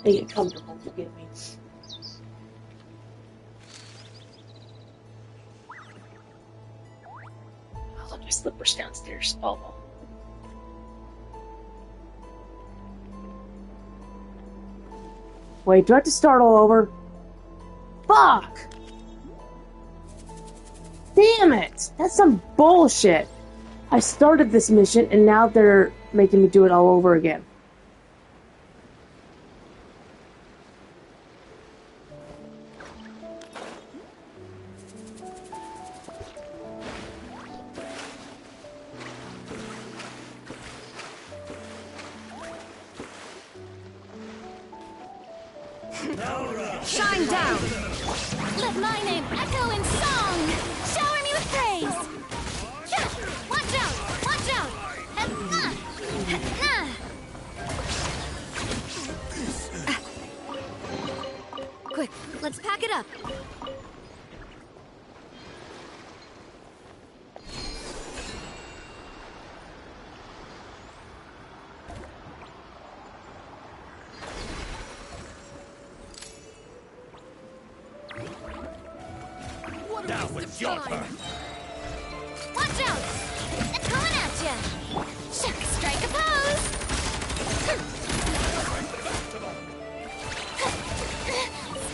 Make it comfortable, forgive me. Oh, look, my slippers downstairs. Oh, well. Wait, do I have to start all over? Fuck! Damn it! That's some bullshit! I started this mission and now they're making me do it all over again. Shine down! Let my name echo in song! Shower me with praise! Watch out! Watch out! Quick, let's pack it up. Now it's your turn. Watch out! It's coming at you! Strike a pose!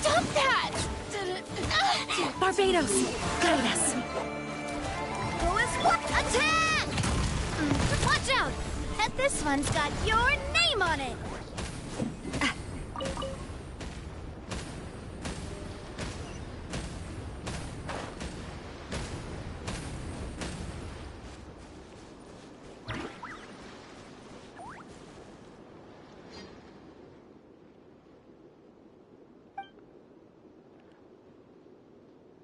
Stop that! Barbados, guide us. Attack! Watch out! This one's got your name on it!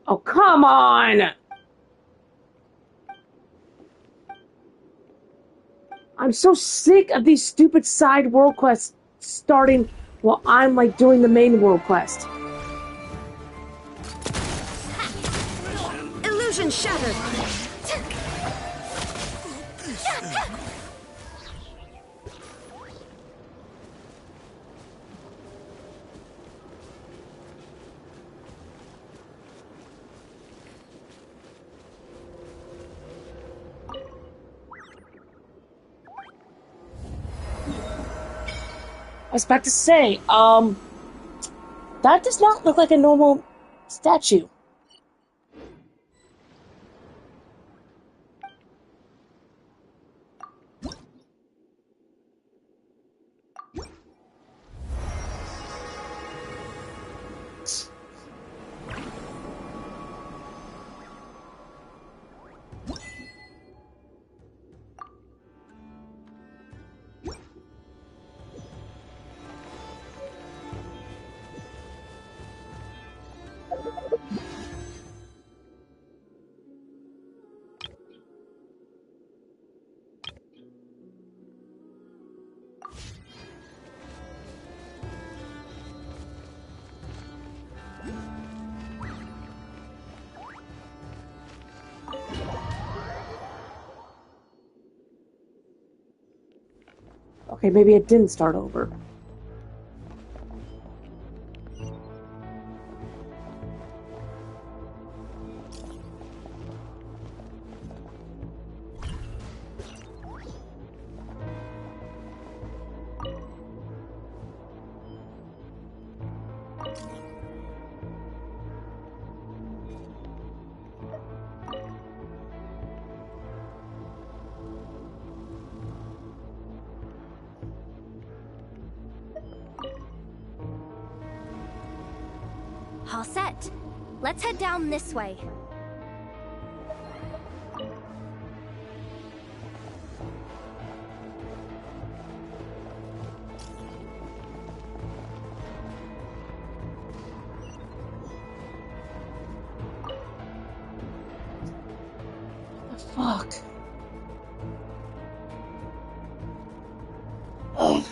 Oh, come on! I'm so sick of these stupid side world quests starting while I'm, like, doing the main world quest. Illusion shattered! I was about to say, that does not look like a normal statue. Okay, maybe it didn't start over. All set. Let's head down this way. What the fuck? Ugh.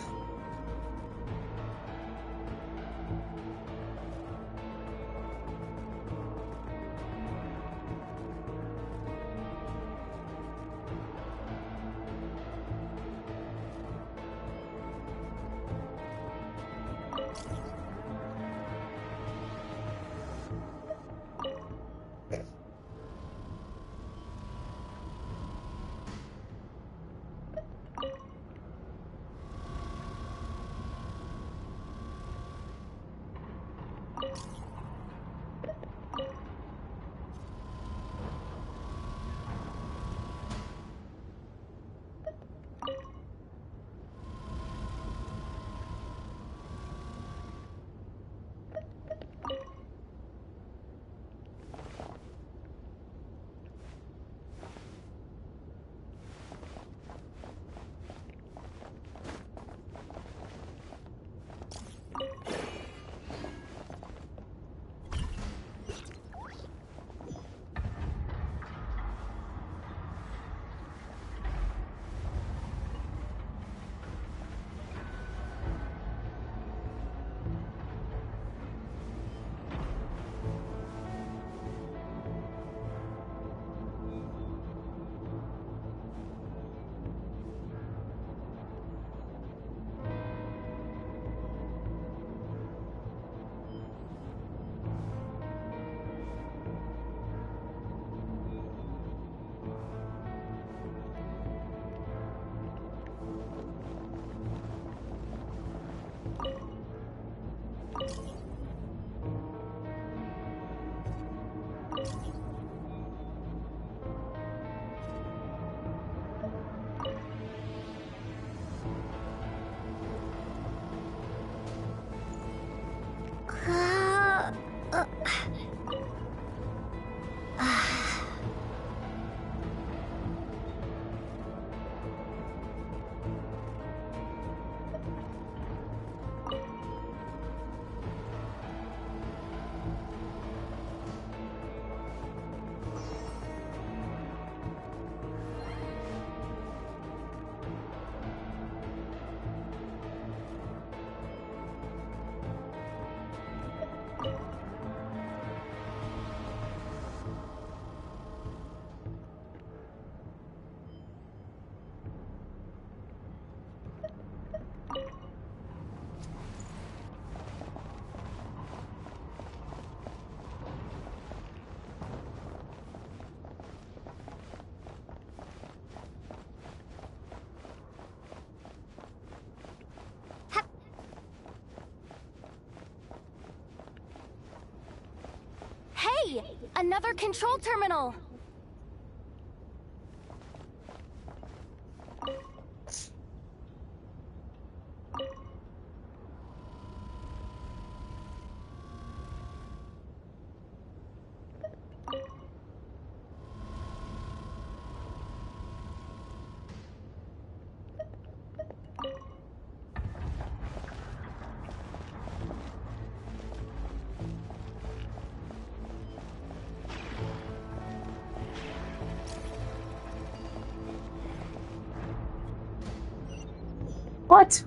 Hey! Another control terminal! What?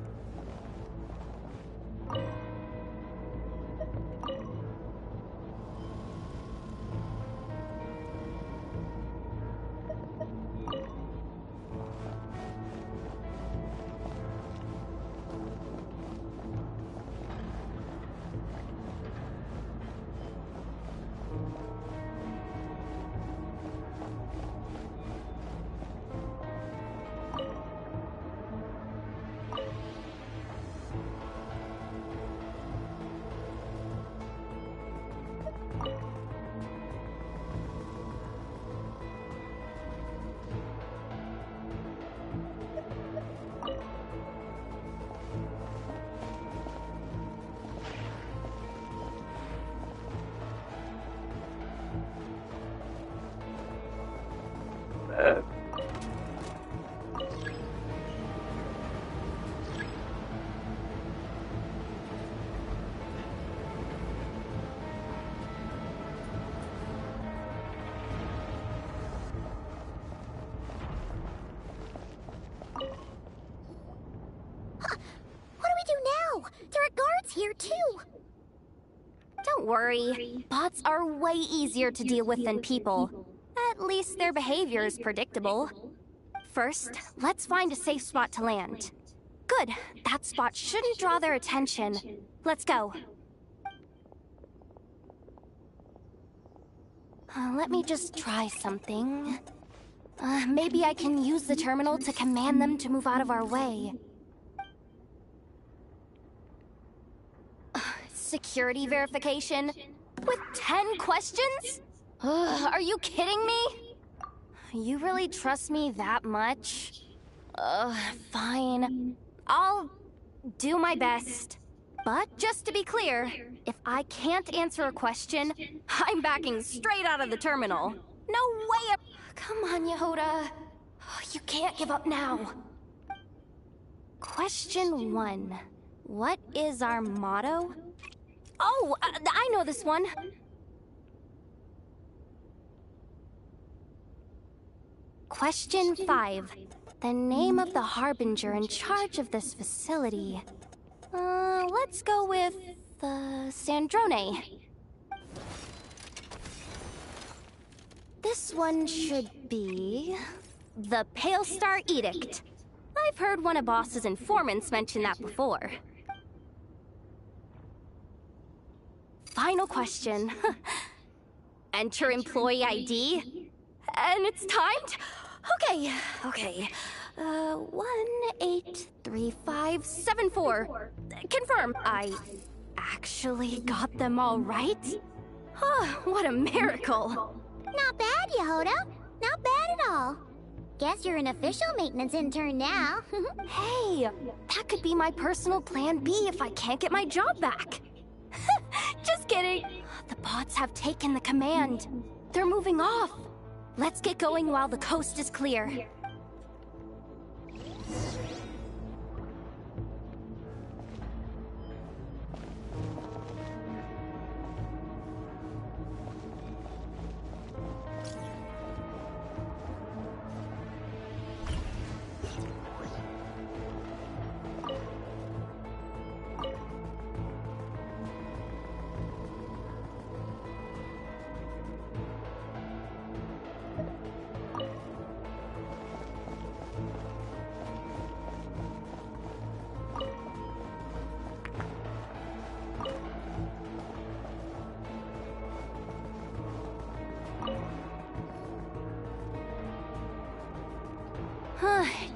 There are guards here, too! Don't worry. Bots are way easier to deal with than people. At least their behavior is predictable. First, let's find a safe spot to land. Good. That spot shouldn't draw their attention. Let's go. Let me just try something. Maybe I can use the terminal to command them to move out of our way. Security verification? With 10 questions? Are you kidding me? You really trust me that much? Fine. I'll do my best. But just to be clear, if I can't answer a question, I'm backing straight out of the terminal. No way! Come on, Yehoda. You can't give up now. Question 1. What is our motto? Oh, I know this one. Question 5. The name of the harbinger in charge of this facility. Let's go with, Sandrone. This one should be... the Pale Star Edict. I've heard one of Boss's informants mention that before. Final question. Enter employee ID. And it's timed? Okay. 183574. Confirm. I actually got them all right? What a miracle. Not bad, Yehoda. Not bad at all. Guess you're an official maintenance intern now. Hey, that could be my personal plan B if I can't get my job back. Just kidding. The bots have taken the command. They're moving off. Let's get going while the coast is clear.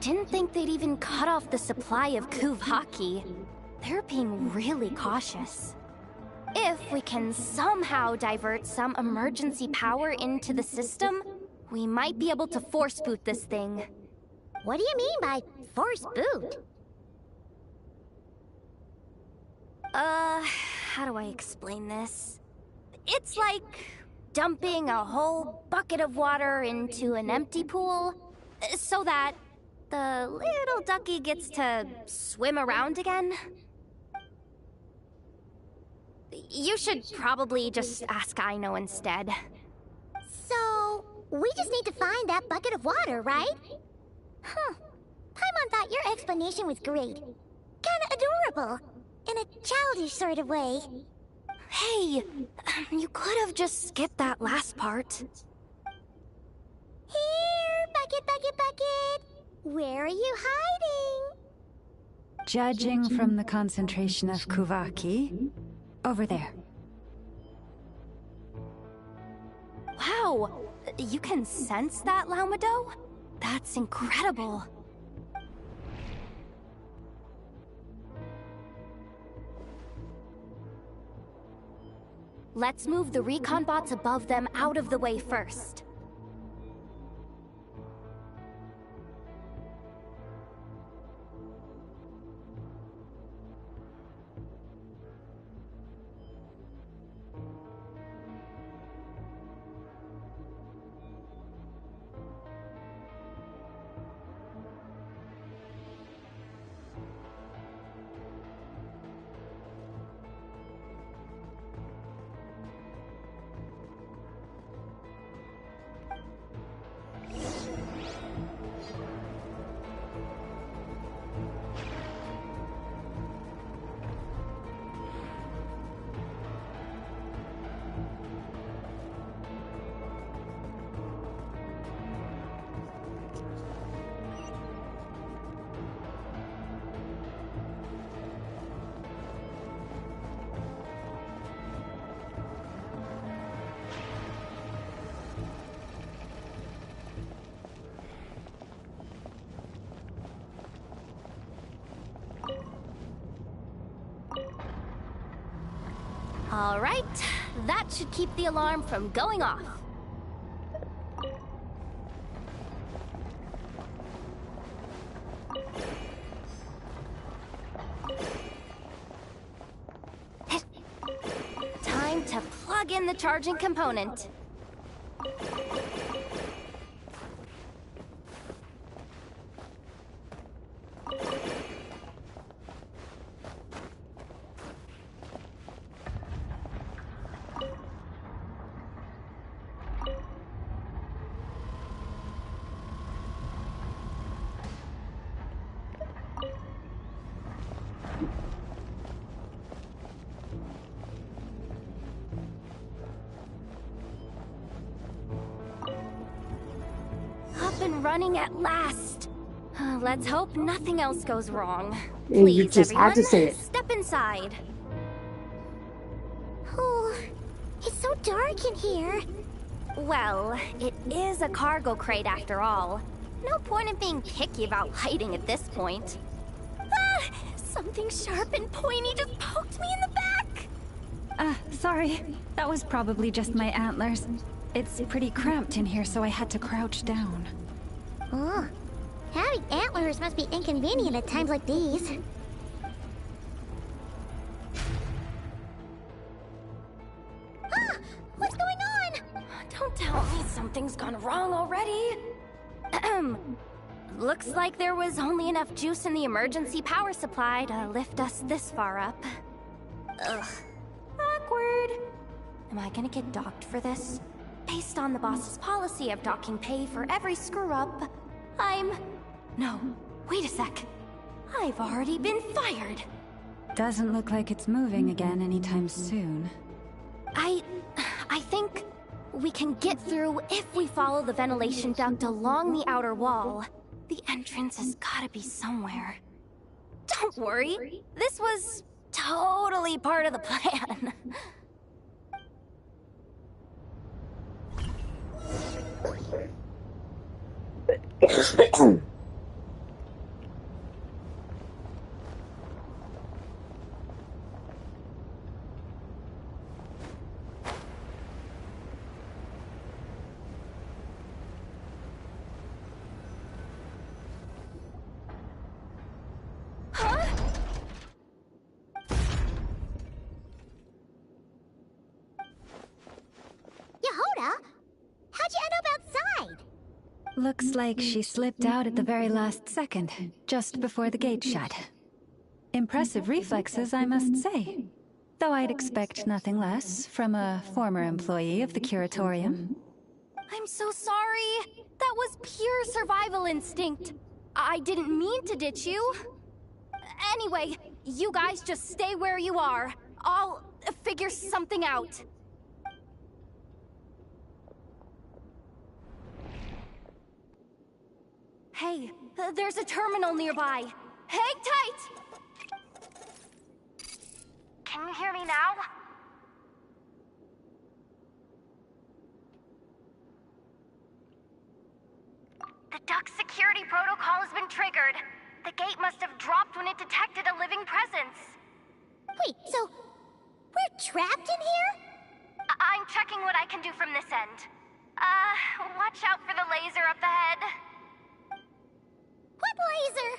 Didn't think they'd even cut off the supply of Kuvaki. They're being really cautious. If we can somehow divert some emergency power into the system, we might be able to force boot this thing. What do you mean by force boot? How do I explain this? It's like dumping a whole bucket of water into an empty pool, so that the little ducky gets to swim around again. You should probably just ask Aino instead. So, we just need to find that bucket of water, right? Paimon thought your explanation was great. Kinda adorable. In a childish sort of way. Hey, you could have just skipped that last part. Here, bucket, bucket, bucket. Where are you hiding? Judging from the concentration of Kuvaki, over there. Wow, you can sense that, Laumado? That's incredible. Let's move the recon bots above them out of the way first. All right, that should keep the alarm from going off. Time to plug in the charging component. Up and running at last. Let's hope nothing else goes wrong. And Please, you just everyone, had to say it. step inside. Oh, it's so dark in here. Well, it is a cargo crate after all. No point in being picky about lighting at this point. Ah! Something sharp and pointy just poked me in the back! Sorry. That was probably just my antlers. It's pretty cramped in here, so I had to crouch down. Oh, having antlers must be inconvenient at times like these. Ah! What's going on? Don't tell me something's gone wrong already. Looks like there was only enough juice in the emergency power supply to lift us this far up. Ugh. Awkward. Am I gonna get docked for this? Based on the boss's policy of docking pay for every screw-up, No, wait a sec. I've already been fired. Doesn't look like it's moving again anytime soon. I think we can get through if we follow the ventilation duct along the outer wall. The entrance has gotta be somewhere. Don't worry, this was totally part of the plan. Huh? Yehoda? How'd you end up outside? Looks like she slipped out at the very last second, just before the gate shut. Impressive reflexes, I must say. Though I'd expect nothing less from a former employee of the Curatorium. I'm so sorry. That was pure survival instinct. I didn't mean to ditch you. Anyway, you guys just stay where you are. I'll figure something out. Hey, there's a terminal nearby. Hang tight! Can you hear me now? The duct security protocol has been triggered. The gate must have dropped when it detected a living presence. Wait, so we're trapped in here? I'm checking what I can do from this end. Watch out for the laser up ahead. What laser?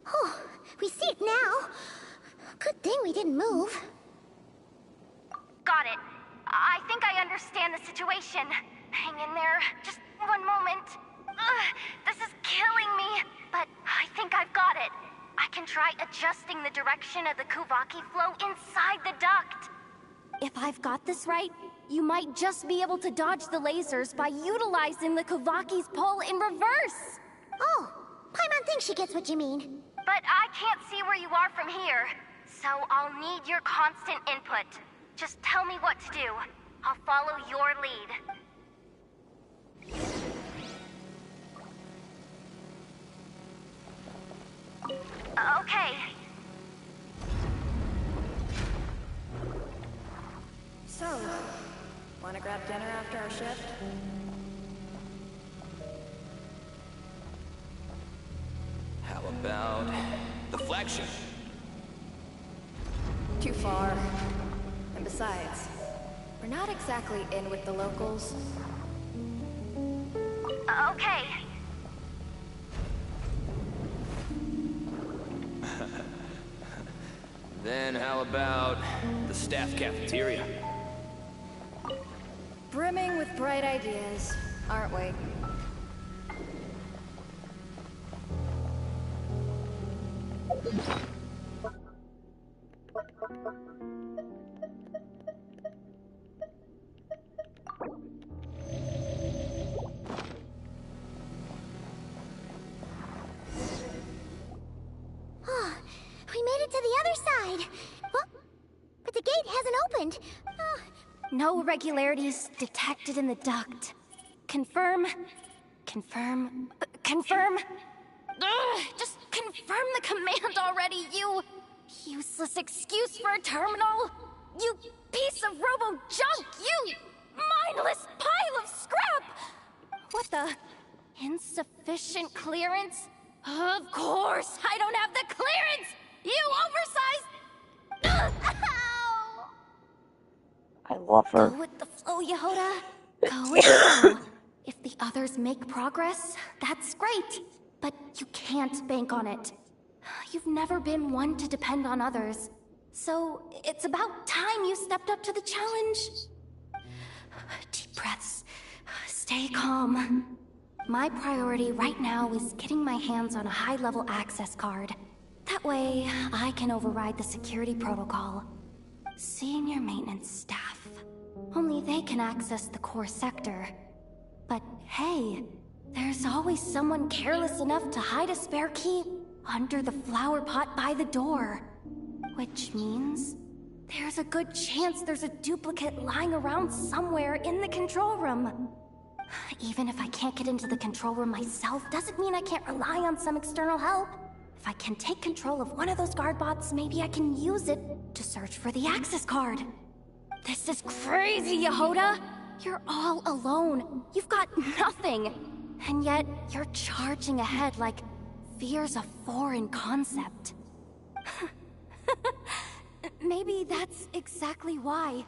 Oh, we see it now. Good thing we didn't move. Got it. I think I understand the situation. Hang in there. Just one moment. This is killing me, but I think I've got it. I can try adjusting the direction of the Kuvaki flow inside the duct. If I've got this right, you might just be able to dodge the lasers by utilizing the Kuvaki's pull in reverse. Oh, Paimon thinks she gets what you mean. But I can't see where you are from here, so I'll need your constant input. Just tell me what to do. I'll follow your lead. Okay. So, wanna grab dinner after our shift? about the flagship? Too far. And besides, we're not exactly in with the locals. Okay. Then how about the staff cafeteria? Brimming with bright ideas, aren't we? Oh, we made it to the other side. Oh, but the gate hasn't opened. Oh, No irregularities detected in the duct. Confirm. Confirm. Confirm. Ugh, just confirm the command already, you useless excuse for a terminal. You piece of robo-junk, you mindless pile of scrap. What the? Insufficient clearance? Of course, I don't have the clearance! You oversized... Ow! I love her. Go with the flow, Yehoda. Go with the flow. If the others make progress, that's great. But you can't bank on it. You've never been one to depend on others. So it's about time you stepped up to the challenge. Deep breaths. Stay calm. My priority right now is getting my hands on a high-level access card. That way, I can override the security protocol. Senior maintenance staff. Only they can access the core sector. But hey, there's always someone careless enough to hide a spare key under the flower pot by the door. Which means there's a good chance there's a duplicate lying around somewhere in the control room. Even if I can't get into the control room myself, doesn't mean I can't rely on some external help. If I can take control of one of those guard bots, maybe I can use it to search for the access card. This is crazy, Yehoda! You're all alone. You've got nothing. And yet, you're charging ahead like fear's a foreign concept. Maybe that's exactly why.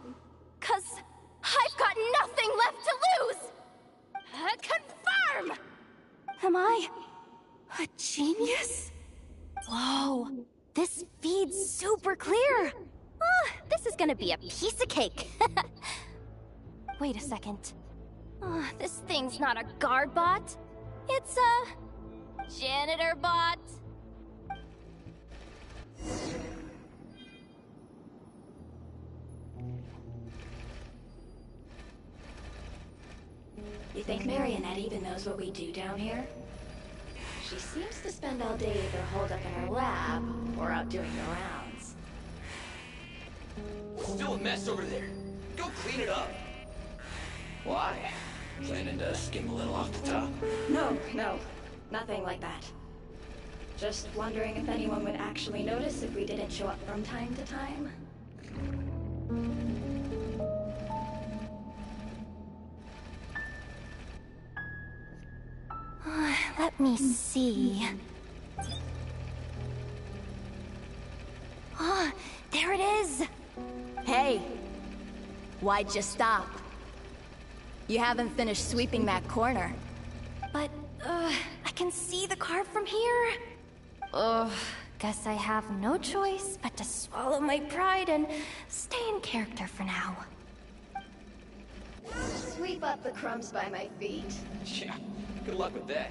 'Cause I've got nothing left to lose! Confirm! Am I a genius? Whoa, this feed's super clear. This is gonna be a piece of cake. Wait a second. This thing's not a guard bot. It's a janitor bot. You think Marionette even knows what we do down here? She seems to spend all day either holed up in her lab or out doing the rounds. Still a mess over there. Go clean it up. Why? Planning to skim a little off the top? No, nothing like that. Just wondering if anyone would actually notice if we didn't show up from time to time. Let me see. There it is! Hey! Why'd you stop? You haven't finished sweeping that corner. But, I can see the card from here. Guess I have no choice but to swallow my pride and stay in character for now. Sweep up the crumbs by my feet. Yeah, good luck with that.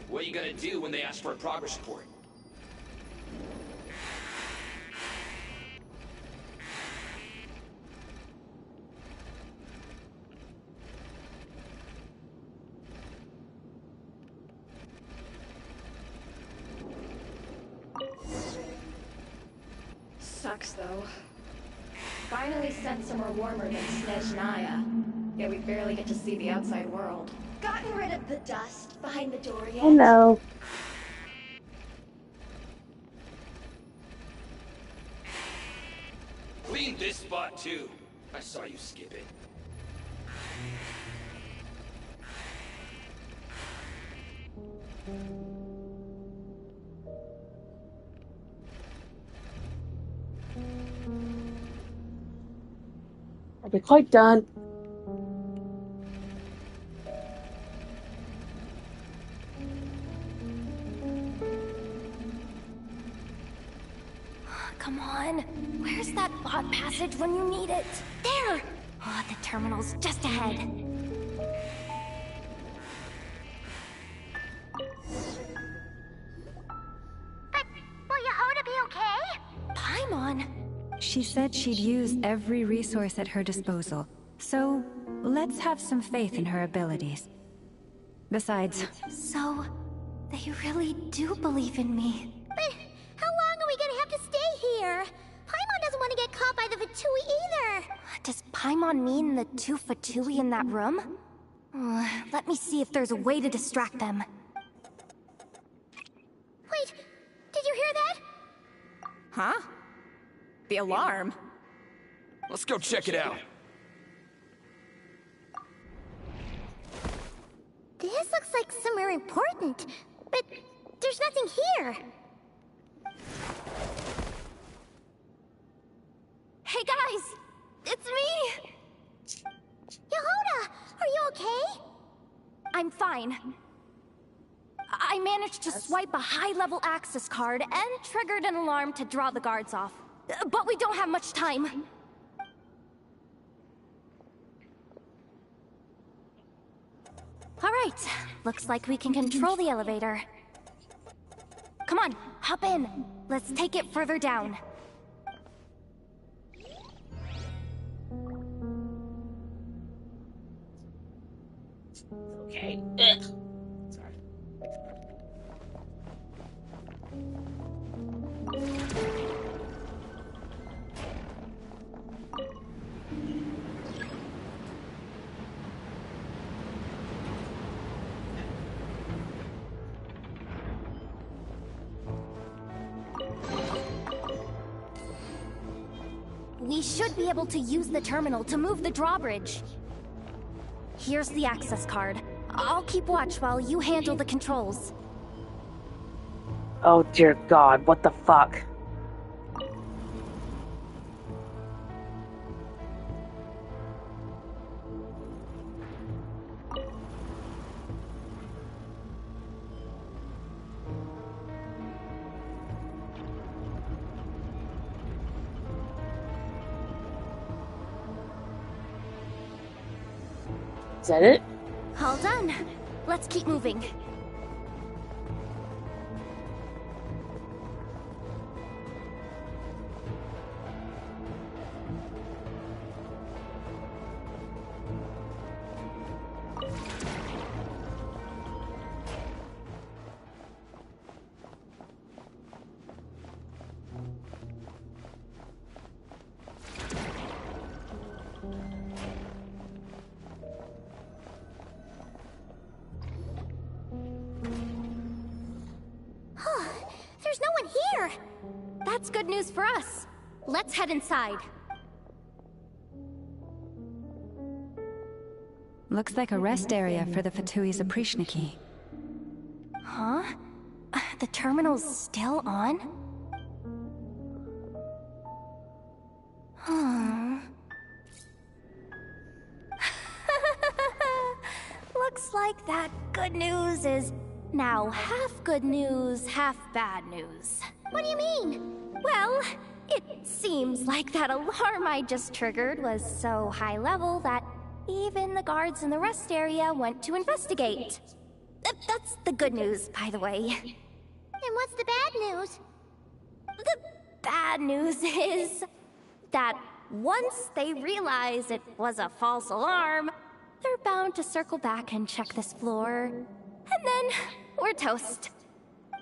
What are you gonna do when they ask for a progress report? Sucks, though. Finally sent somewhere warmer than Snezhnaya, yet we barely get to see the outside world. Gotten rid of the dust behind the door yet? Hello. Clean this spot too. I saw you skip it. be quite done. Come on. Where's that bot passage when you need it? There! Oh, the terminal's just ahead. But will Yehoda be okay? Paimon! She said she'd use every resource at her disposal, so let's have some faith in her abilities. Besides, So, they really do believe in me. But how long are we gonna have to stay here? Paimon doesn't want to get caught by the Fatui either. Does Paimon mean the two Fatui in that room? Let me see if there's a way to distract them. Wait, did you hear that? Huh? The alarm? Let's go check it out. This looks like somewhere important, but there's nothing here. Hey guys! It's me! Yehoda, are you okay? I'm fine. I managed to swipe a high-level access card and triggered an alarm to draw the guards off. But we don't have much time. Alright, looks like we can control the elevator. Come on, hop in. Let's take it further down. Okay. Sorry. We should be able to use the terminal to move the drawbridge. Here's the access card. I'll keep watch while you handle the controls. Oh dear God, what the fuck? Is that it? All done. Let's keep moving. There's no one here. That's good news for us. Let's head inside. looks like a rest area for the Fatui's Oprishniki. Huh? The terminal's still on? Hmm. Looks like that good news is now half good news, half bad news. What do you mean? Well, it seems like that alarm I just triggered was so high level that even the guards in the rest area went to investigate. That's the good news, by the way. And what's the bad news? The bad news is that once they realize it was a false alarm, they're bound to circle back and check this floor. And then we're toast.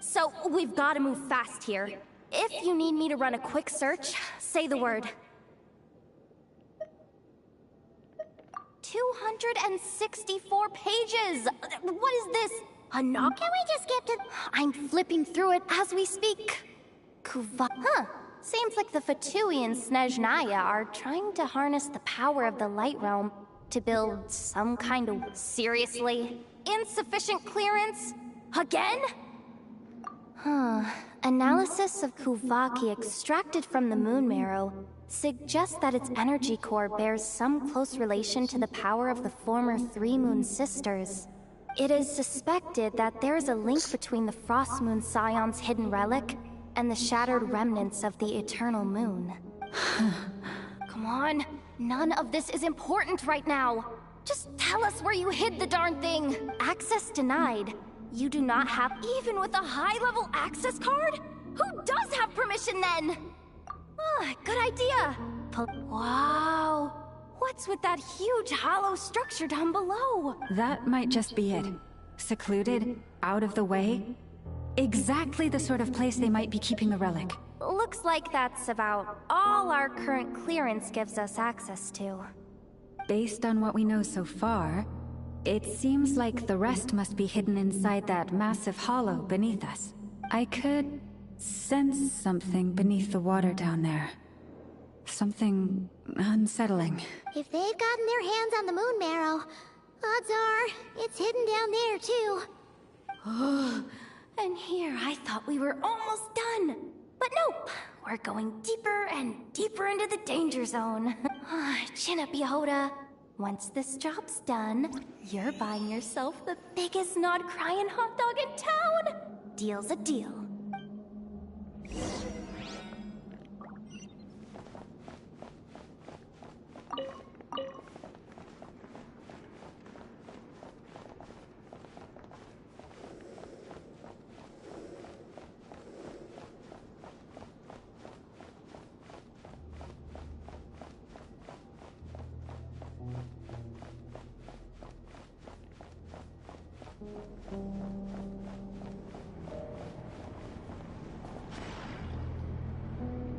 So we've got to move fast here. If you need me to run a quick search, say the word. 264 pages! What is this? A knock? Can we just skip to... I'm flipping through it as we speak. Huh. Seems like the Fatui and Snezhnaya are trying to harness the power of the Light Realm to build some kind of... Seriously? Insufficient clearance? Again? Huh. Analysis of Kuvaki extracted from the moon marrow suggests that its energy core bears some close relation to the power of the former Three Moon Sisters. It is suspected that there is a link between the Frost Moon Scion's hidden relic and the shattered remnants of the Eternal Moon. Come on, none of this is important right now. Just tell us where you hid the darn thing. Access denied. You do not have even with a high-level access card? Who does have permission then? Good idea. Wow. What's with that huge hollow structure down below? That might just be it. Secluded, out of the way. Exactly the sort of place they might be keeping the relic. Looks like that's about all our current clearance gives us access to. Based on what we know so far, it seems like the rest must be hidden inside that massive hollow beneath us. I could sense something beneath the water down there. Something unsettling. If they've gotten their hands on the moon marrow, odds are it's hidden down there too. And here I thought we were almost done. But nope, we're going deeper and deeper into the danger zone. Chin up, Yehoda. Once this job's done, you're buying yourself the biggest nod-crying hot dog in town. Deal's a deal.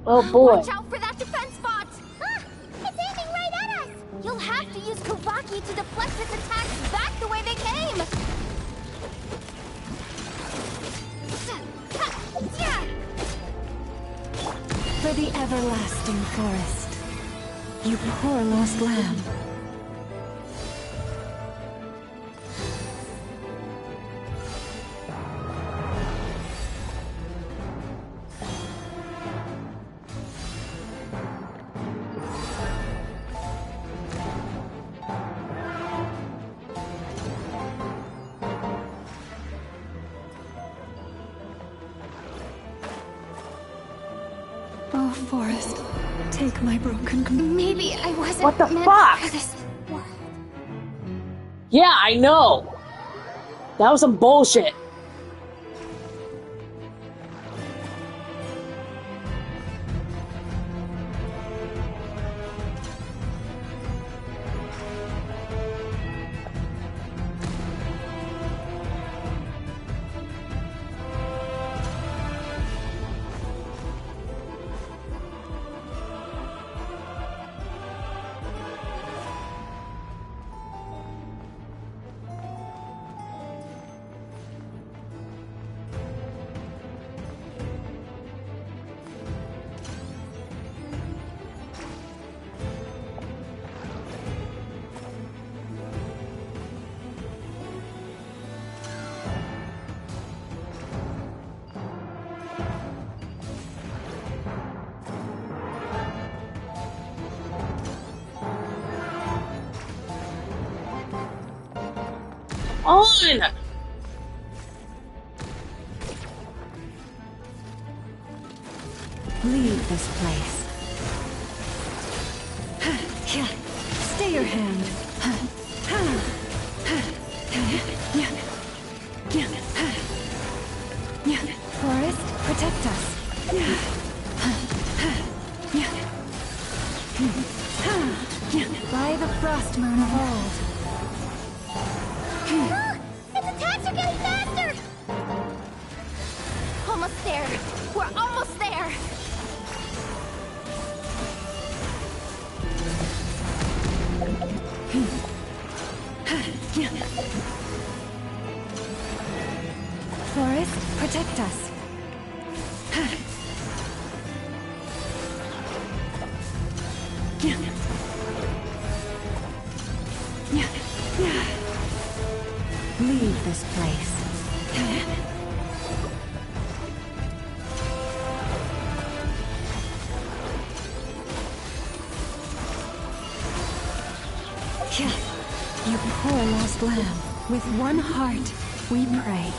Oh boy. Watch out for that defense bot! It's aiming right at us! You'll have to use Kovaki to deflect its attacks back the way they came! For the everlasting forest, you poor lost lamb. Oh, forest, take my broken... Maybe I wasn't What the meant fuck? for this world. Yeah, I know. That was some bullshit. On! Leave this place. Stay your hand. Forest, protect us. By the frost moon of old. Its attacks are getting faster! Almost there. We're almost there. Forest, protect us. Leave this place. lost lamb, with one heart, we pray.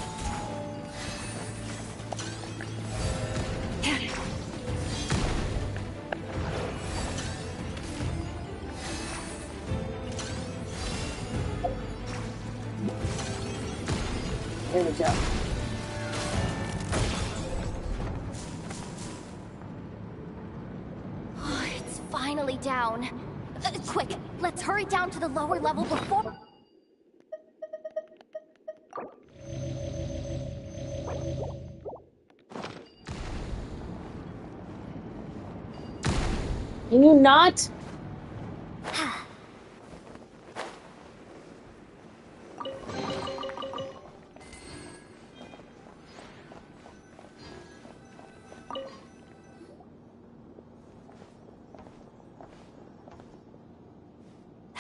There we go. Oh, it's finally down. Quick, let's hurry down to the lower level before... Can you not?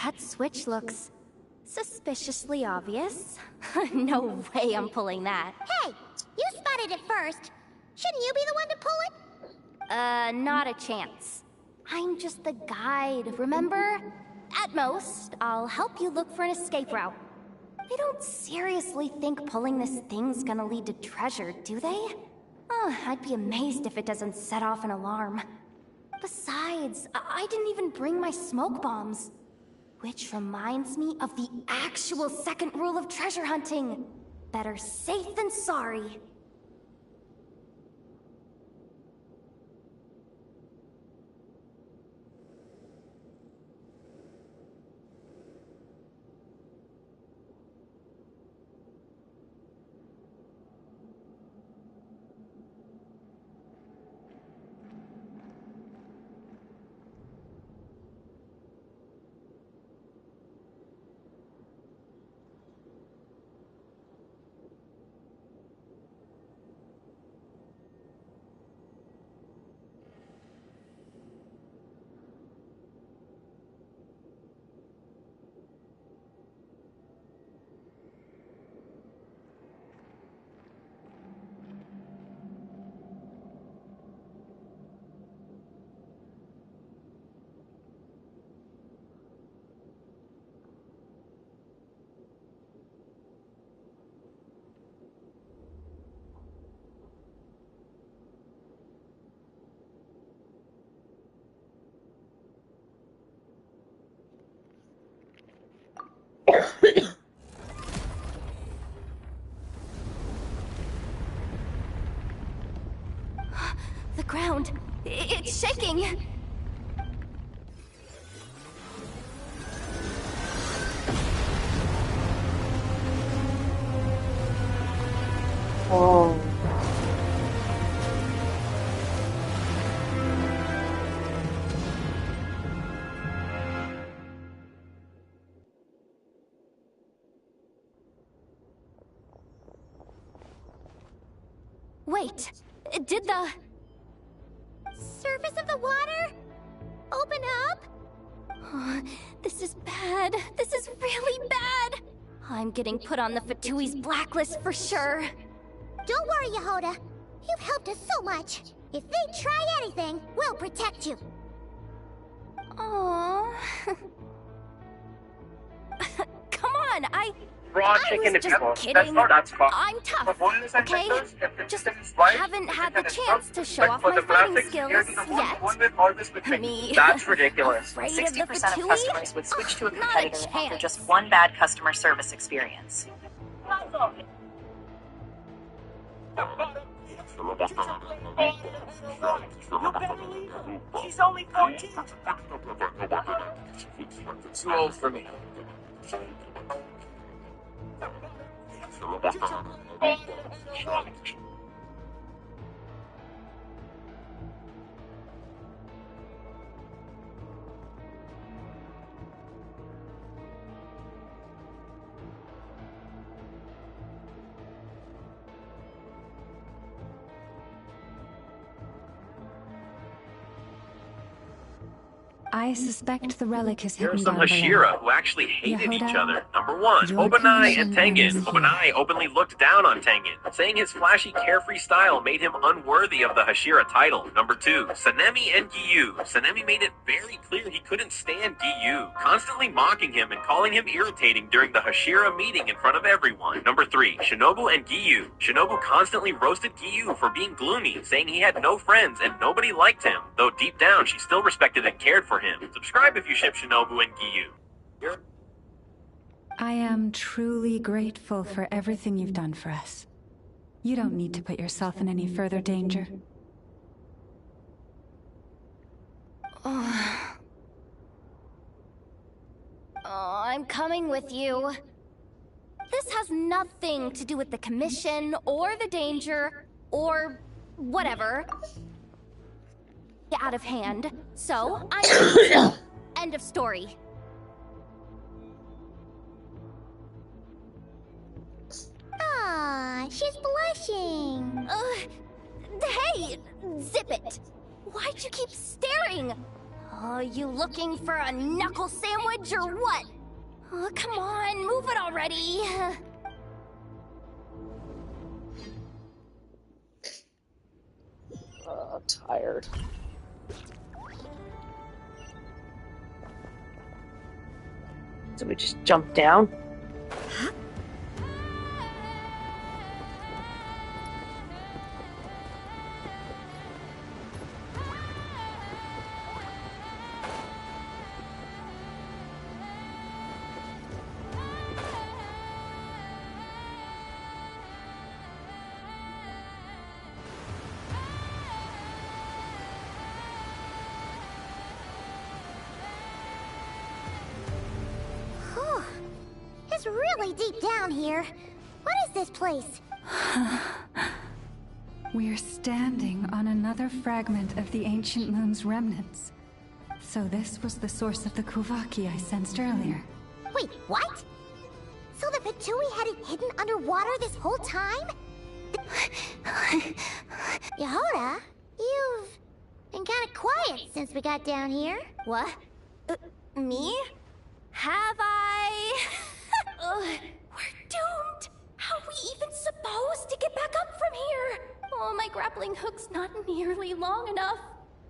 That switch looks suspiciously obvious. No way I'm pulling that. Hey, you spotted it first. Shouldn't you be the one to pull it? Not a chance. I'm just the guide, remember? At most, I'll help you look for an escape route. They don't seriously think pulling this thing's gonna lead to treasure, do they? I'd be amazed if it doesn't set off an alarm. Besides, I didn't even bring my smoke bombs. Which reminds me of the actual second rule of treasure hunting. Better safe than sorry. The ground, it's shaking. Oh. Wait, did the... Surface of the water? Open up? This is bad. This is really bad. I'm getting put on the Fatui's blacklist for sure. Don't worry, Yehoda. You've helped us so much. If they try anything, we'll protect you. Aww. Come on, Raw I chicken was if you just want. kidding. That's fine. I'm tough, For boneless and okay? tenders, if the Just chicken is white, haven't the had the chicken is chance cooked, to show but off for my the fighting graphics, skills here's the one yet. with always with me. Me. That's ridiculous. Afraid of 60% the of Fatui? customers would switch to a Not a competitor after chance. just one bad customer service experience. She's only 14. Too old for me. I suspect the relic is There are hidden some down below. Hashira who actually hated each Yehoda, other. I'm Number 1, Your Obanai and commission Tengen. ends here. Obanai openly looked down on Tengen, saying his flashy, carefree style made him unworthy of the Hashira title. Number 2, Sanemi and Giyu. Sanemi made it very clear he couldn't stand Giyu, constantly mocking him and calling him irritating during the Hashira meeting in front of everyone. Number 3, Shinobu and Giyu. Shinobu constantly roasted Giyu for being gloomy, saying he had no friends and nobody liked him, though deep down she still respected and cared for him. Subscribe if you ship Shinobu and Giyu. I am truly grateful for everything you've done for us. You don't need to put yourself in any further danger. Oh, I'm coming with you. This has nothing to do with the commission, or the danger, or whatever. Out of hand, so I'm... End of story. Aw, she's blushing. Hey! Zip it! Why'd you keep staring? You looking for a knuckle sandwich or what? Oh, come on, move it already. I'm tired. So we just jump down? It's really deep down here. What is this place? We're standing on another fragment of the ancient moon's remnants. So this was the source of the Kuvaki I sensed earlier. Wait, what? So the Fatui had it hidden underwater this whole time? Yehoda, you've been kind of quiet since we got down here. What? Me? Have I? We're doomed! How are we even supposed to get back up from here? Oh, my grappling hook's not nearly long enough.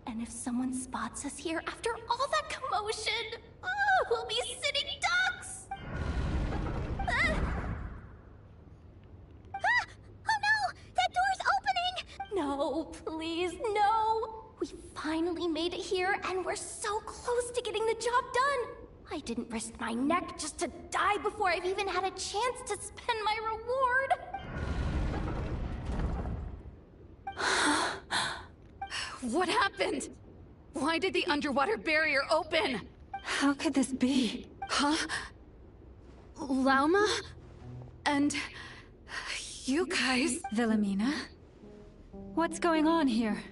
And if someone spots us here after all that commotion, we'll be sitting ducks! Oh no! That door's opening! No, please, no! We finally made it here, and we're so close to getting the job done! I didn't risk my neck just to die before I've even had a chance to spend my reward! What happened? Why did the underwater barrier open? How could this be? Huh? Lauma? And... you guys... Wilhelmina? What's going on here?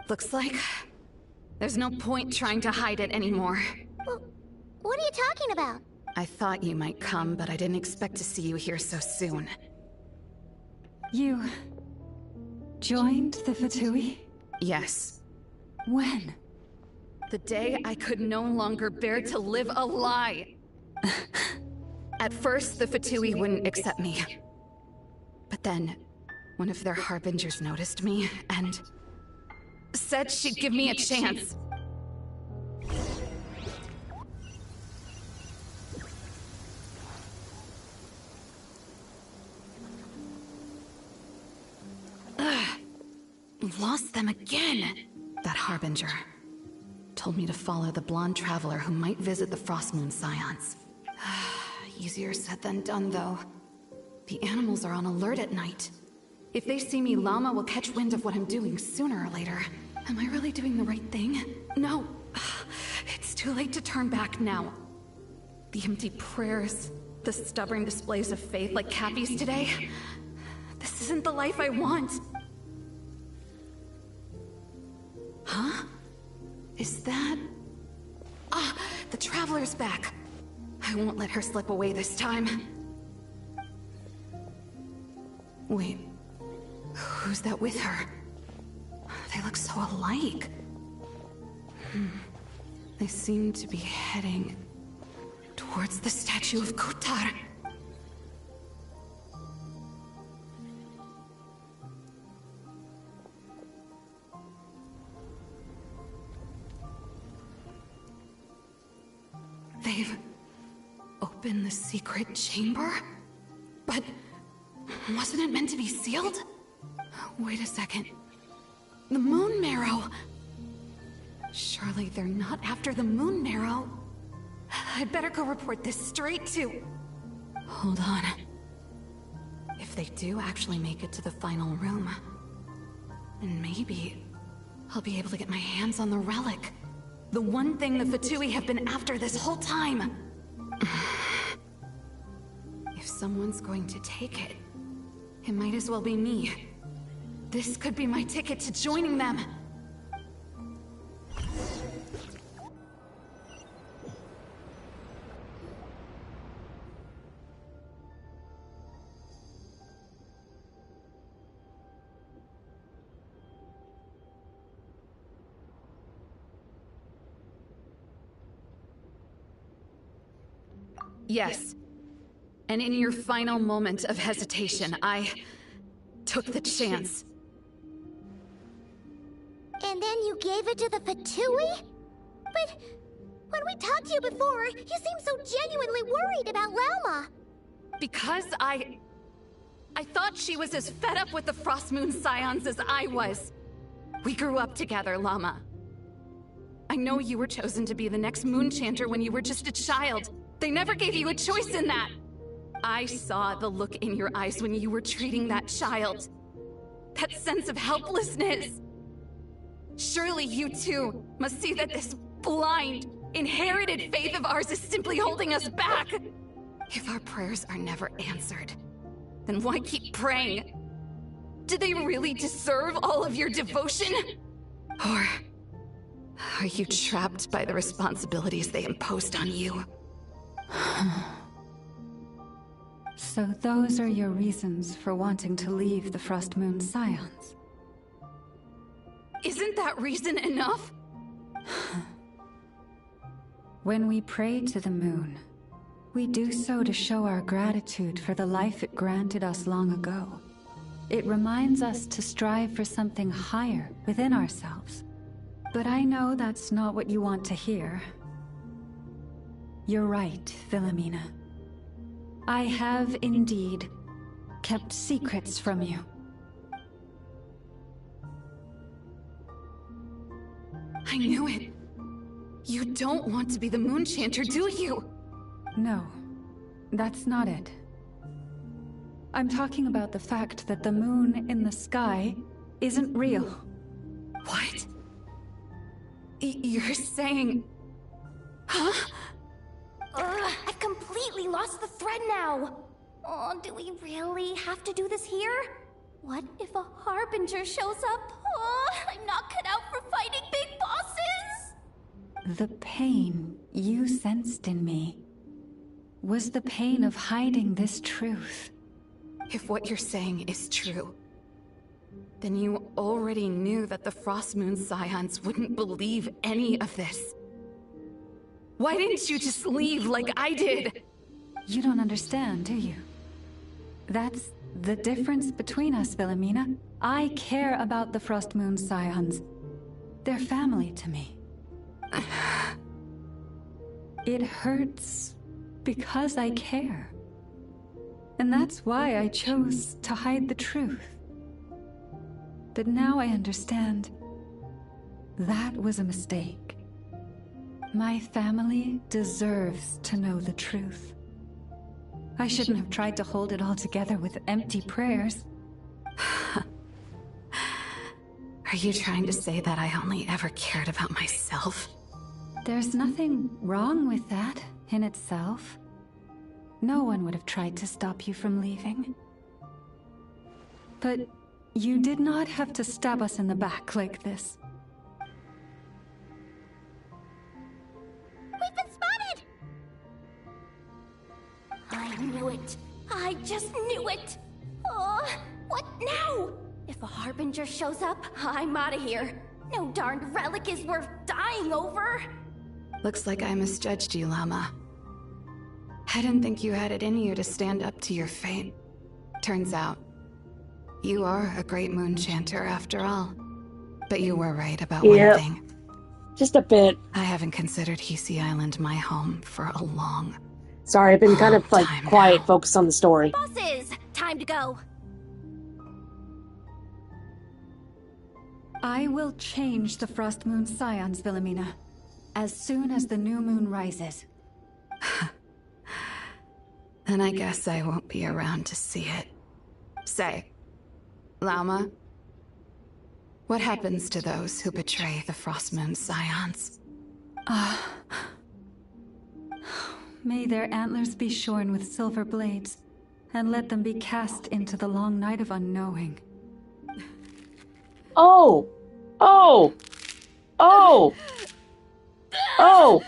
Looks like... there's no point trying to hide it anymore. Well, what are you talking about? I thought you might come, but I didn't expect to see you here so soon. You... joined the Fatui? Yes. When? The day I could no longer bear to live a lie. At first, the Fatui wouldn't accept me. But then, one of their harbingers noticed me, and... said she'd give me a chance. Lost them again! That harbinger told me to follow the blonde traveler who might visit the Frostmoon Scions. Easier said than done, though. The animals are on alert at night. If they see me, Llama will catch wind of what I'm doing sooner or later. Am I really doing the right thing? No. It's too late to turn back now. The empty prayers, the stubborn displays of faith like Cappy's today. This isn't the life I want. Huh? Is that... Ah, the Traveler's back. I won't let her slip away this time. Wait, who's that with her? They look so alike. They seem to be heading towards the statue of Kutar. They've opened the secret chamber? But wasn't it meant to be sealed? Wait a second. The moon marrow! Surely they're not after the moon marrow. I'd better go report this straight to... Hold on. If they do actually make it to the final room, then maybe I'll be able to get my hands on the relic. The one thing the Fatui have been after this whole time. If someone's going to take it, it might as well be me. This could be my ticket to joining them. Yes. And in your final moment of hesitation, I took the chance. And then you gave it to the Fatui? But when we talked to you before, you seemed so genuinely worried about Lauma. Because I thought she was as fed up with the Frost Moon Scions as I was. We grew up together, Llama. I know you were chosen to be the next Moon Chanter when you were just a child. They never gave you a choice in that. I saw the look in your eyes when you were treating that child. That sense of helplessness. Surely you too must see that this blind, inherited faith of ours is simply holding us back. If our prayers are never answered, then why keep praying? Do they really deserve all of your devotion? Or are you trapped by the responsibilities they imposed on you? So those are your reasons for wanting to leave the Frost Moon Scions? Isn't that reason enough? When we pray to the moon, we do so to show our gratitude for the life it granted us long ago. It reminds us to strive for something higher within ourselves. But I know that's not what you want to hear. You're right, Philomena. I have indeed kept secrets from you. I knew it. You don't want to be the Moon Chanter, do you? No, that's not it. I'm talking about the fact that the moon in the sky isn't real. What? You're saying... Huh? I've completely lost the thread now. Oh, do we really have to do this here? What if a Harbinger shows up? Oh, I'm not cut out for fighting big bosses! The pain you sensed in me was the pain of hiding this truth. If what you're saying is true, then you already knew that the Frost Moon Scions wouldn't believe any of this. Why didn't you just leave like I did? You don't understand, do you? That's the difference between us, Philomena. I care about the Frost Moon Scions. They're family to me. It hurts because I care. And that's why I chose to hide the truth. But now I understand. That was a mistake. My family deserves to know the truth. I shouldn't have tried to hold it all together with empty prayers. Are you trying to say that I only ever cared about myself? There's nothing wrong with that in itself. No one would have tried to stop you from leaving. But you did not have to stab us in the back like this. We've been spotted! I knew it. I just knew it. Oh, what now? If a Harbinger shows up, I'm out of here. No darned relic is worth dying over. Looks like I misjudged you, Llama. I didn't think you had it in you to stand up to your fate. Turns out, you are a great moon chanter after all. But you were right about one thing. Just a bit. I haven't considered Hisi Island my home for a long, Sorry, I've been kind of like quiet, now. focused on the story. Bosses, time to go. I will change the Frost Moon Scions, Wilhelmina, as soon as the new moon rises. And I guess I won't be around to see it. Say, Lauma, what happens to those who betray the Frost Moon Scions? May their antlers be shorn with silver blades, and let them be cast into the long night of unknowing. Oh! Oh! Oh! Oh!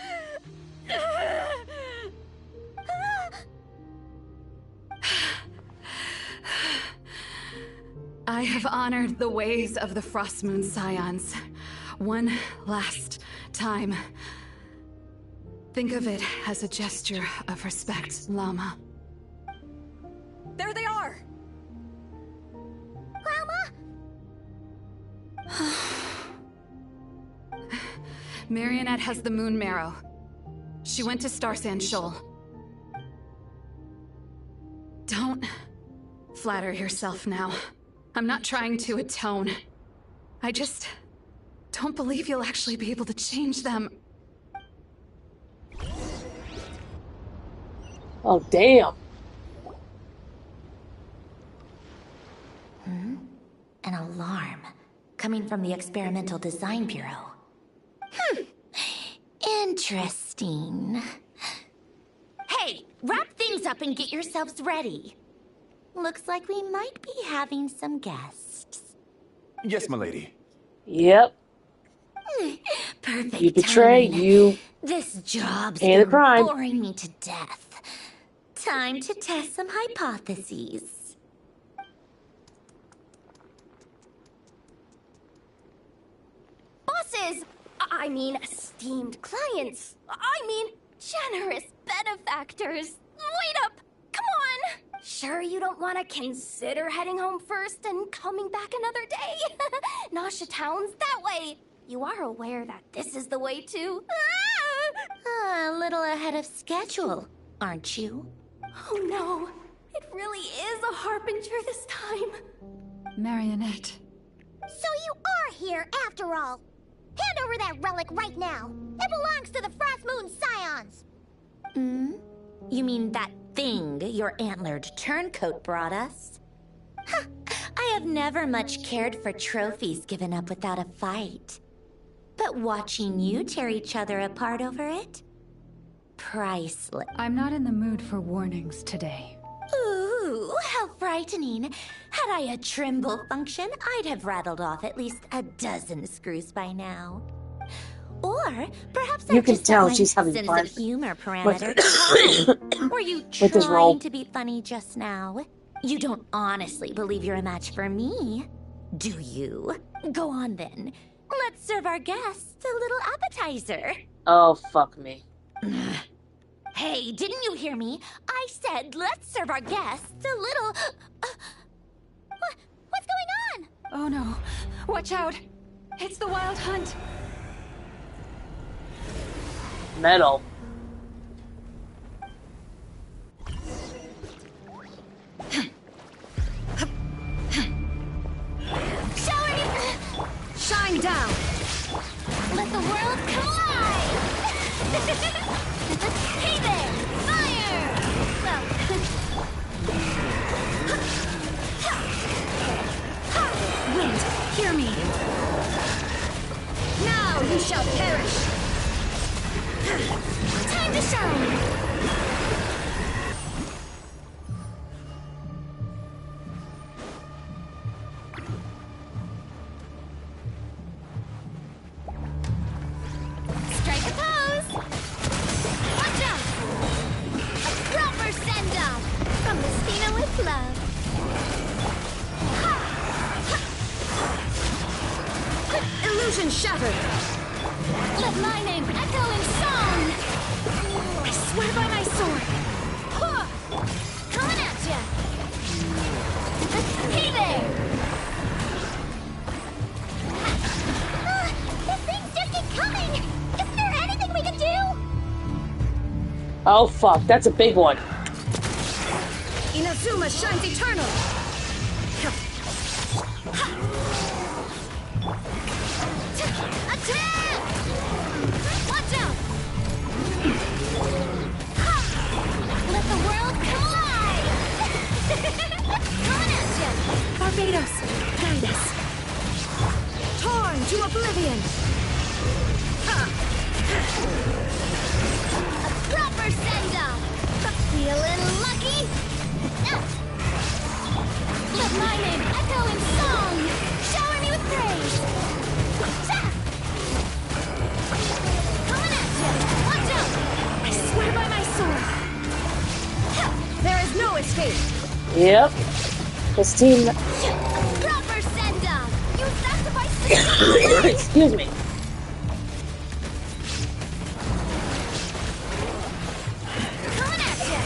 I have honored the ways of the Frost Moon Scions one last time. Think of it as a gesture of respect, Llama. There they are! Llama? Marionette has the moon marrow. She went to Star Sand Shoal. Don't flatter yourself now. I'm not trying to atone. I just don't believe you'll actually be able to change them. Oh, damn. An alarm coming from the Experimental Design Bureau. Interesting. Hey, wrap things up and get yourselves ready. Looks like we might be having some guests. Yes, milady. Yep. Perfect. You betray, timing. you This job's pay the been crime. boring me to death. Time to test some hypotheses. Bosses! I mean, esteemed clients. I mean, generous benefactors. Wait up! Come on! Sure you don't want to consider heading home first and coming back another day? Nasha Town's that way. You are aware that this is the way to... A little ahead of schedule, aren't you? Oh no, it really is a harbinger this time. Marionette. So you are here after all. Hand over that relic right now. It belongs to the Frost Moon Scions. You mean that thing your antlered turncoat brought us? Huh. I have never much cared for trophies given up without a fight. But watching you tear each other apart over it? Priceless. I'm not in the mood for warnings today. Ooh, how frightening. Had I a Trimble function, I'd have rattled off at least a dozen screws by now. Or perhaps You I can just tell set my she's having sense fun of humor parameter too high. Were you with this role. trying to be funny just now? You don't honestly believe you're a match for me, do you? Go on then. Let's serve our guests a little appetizer. Oh, fuck me. Hey, didn't you hear me? I said let's serve our guests a little... What's going on? Oh no. Watch out. It's the Wild Hunt. Metal. Shine down. Let the world collide! Hey there! Fire! Well... Wind, hear me. Now you shall perish. Time to shine! Strike a pose! Watch out! A proper send-off from Messina with love. Illusion shattered. Let my name echo in song! I swear by my sword. Hey there! These things just keep coming! Isn't there anything we can do? Oh fuck, that's a big one. Inazuma shines eternal! Attack! Watch out! Let the world collide! Coming at ya! Barbados, guide us. Torn to oblivion! A proper send-off! Feeling lucky? Let my name echo in song! Shower me with praise! Coming at ya! Watch out! I swear by my sword! There is no escape! Yep. This team. Proper send-off! Use that device to Excuse me. coming at ya!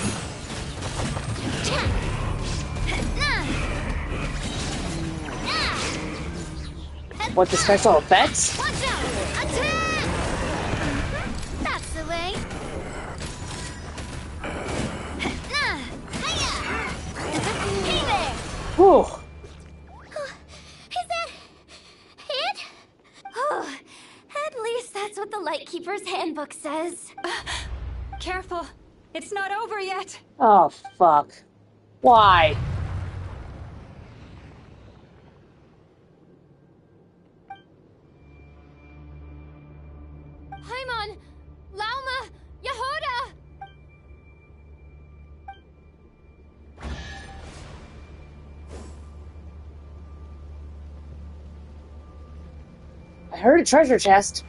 What, the special effects? Watch out! Attack! That's the way. Hey there! Whew. Is that it? Oh, at least that's what the Lightkeeper's handbook says. Careful, it's not over yet. Oh, fuck. Why? Paimon! Lauma! Yehoda! I heard a treasure chest.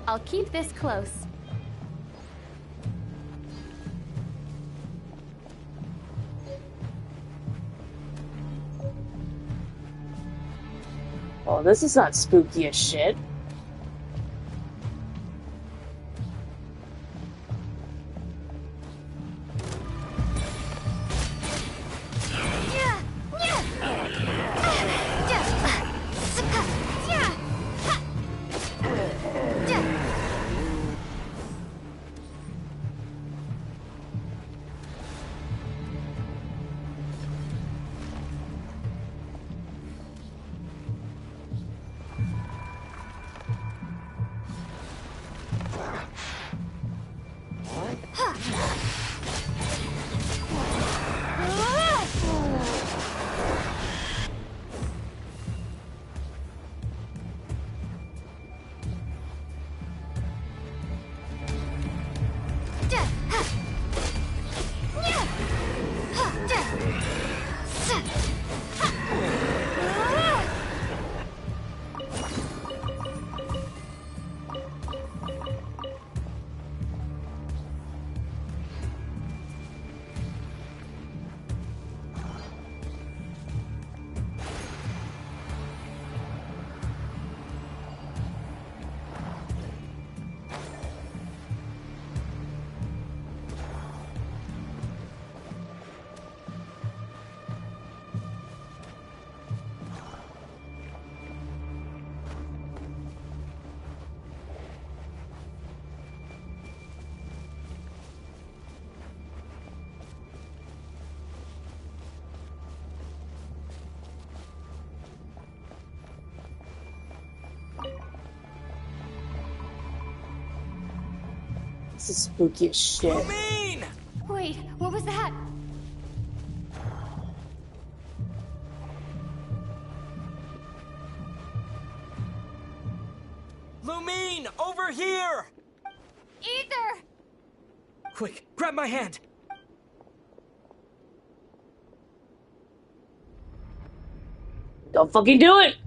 I'll keep this close. Oh, this is not spooky as shit. This is spooky as shit. Lumine! Wait, what was that? Lumine, over here! Ether! Quick, grab my hand! Don't fucking do it!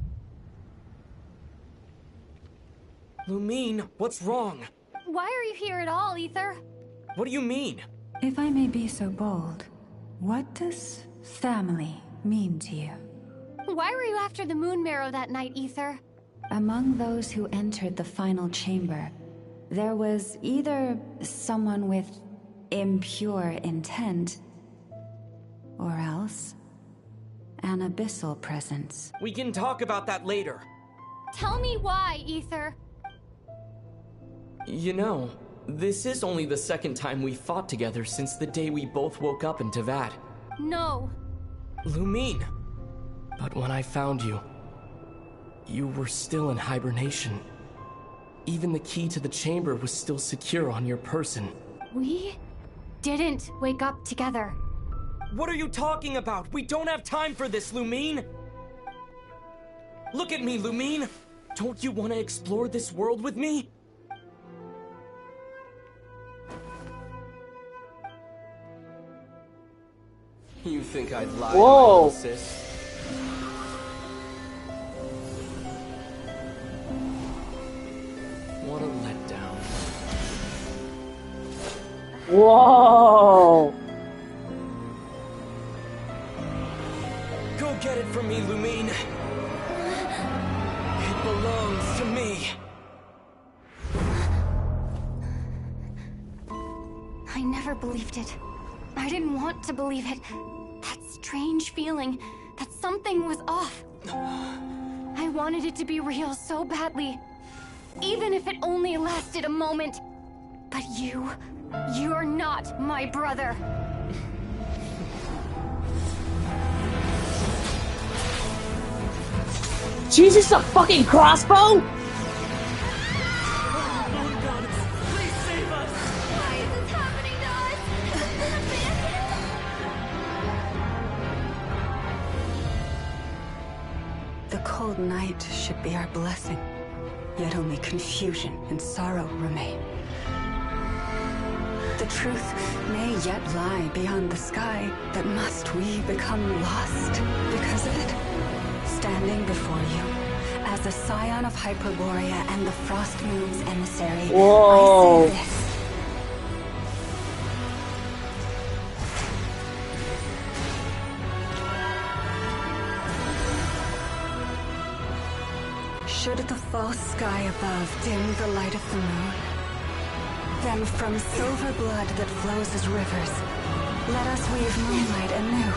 Lumine, what's wrong? Why are you here at all, Ether? What do you mean? If I may be so bold, what does family mean to you? Why were you after the moon marrow that night, Ether? Among those who entered the final chamber, there was either someone with impure intent, or else an abyssal presence. We can talk about that later. Tell me why, Ether. You know, this is only the second time we fought together since the day we both woke up in Tavad. No. Lumine. But when I found you, you were still in hibernation. Even the key to the chamber was still secure on your person. We didn't wake up together. What are you talking about? We don't have time for this, Lumine! Look at me, Lumine! Don't you want to explore this world with me? You think I'd lie to my little sis? What a letdown. Whoa! Go get it from me, Lumine. It belongs to me. I never believed it. I didn't want to believe it. That strange feeling that something was off. I wanted it to be real so badly. Even if it only lasted a moment. But you're not my brother. Jesus, a fucking crossbow? The cold night should be our blessing, yet only confusion and sorrow remain. The truth may yet lie beyond the sky, but must we become lost because of it? Standing before you, as a scion of Hyperborea and the Frost Moon's emissary, Whoa. I say this. Should the false sky above dim the light of the moon, then from silver blood that flows as rivers, let us weave moonlight anew.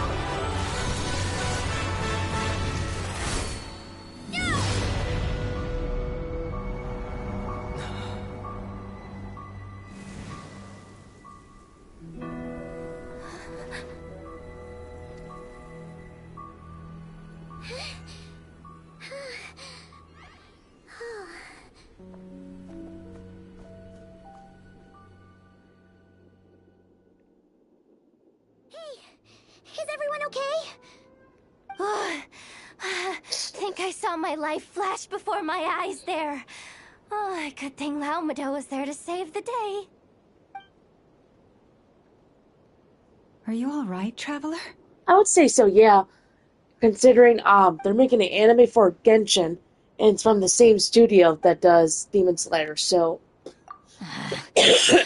Think I saw my life flash before my eyes there. Oh, good thing Laumado was there to save the day. Are you all right, Traveler? I would say so, yeah. Considering they're making an anime for Genshin, and it's from the same studio that does Demon Slayer, so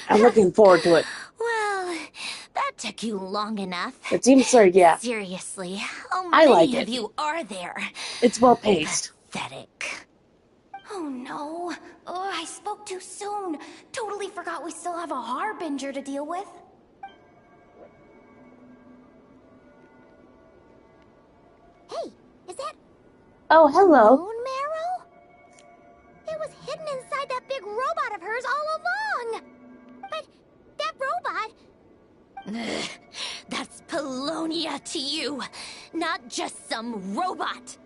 I'm looking forward to it. Well, that took you long enough. The Demon Slayer, yeah. Seriously, how I like many it. of you are there? It's well paced. Pathetic. Oh no. Oh, I spoke too soon. Totally forgot we still have a Harbinger to deal with. Hey, is that Oh, hello. bone marrow? It was hidden inside that big robot of hers all along. But that robot... Ugh, that's Polonia to you, not just some robot.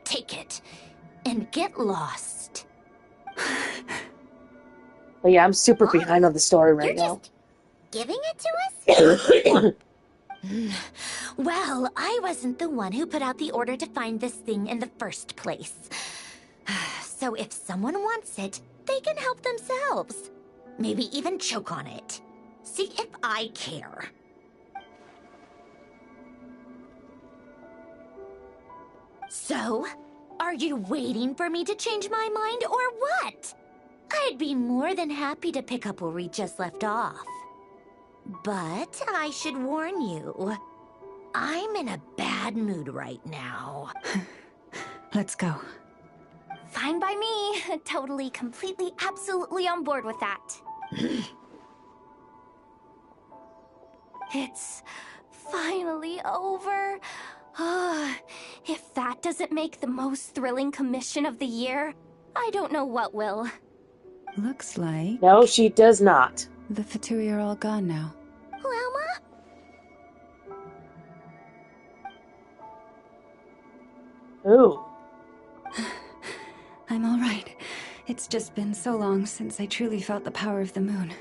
Take it and get lost. But yeah, I'm super behind on the story right You're now. just giving it to us? Well, I wasn't the one who put out the order to find this thing in the first place. So if someone wants it, they can help themselves. Maybe even choke on it. See if I care. So, are you waiting for me to change my mind or what? I'd be more than happy to pick up where we just left off. But I should warn you, I'm in a bad mood right now. Let's go. Fine by me. Totally, completely, absolutely on board with that. It's finally over. If that doesn't make the most thrilling commission of the year, I don't know what will. Looks like No, she does not. the Fatui are all gone now. Wilma? Ooh. I'm all right. It's just been so long since I truly felt the power of the moon.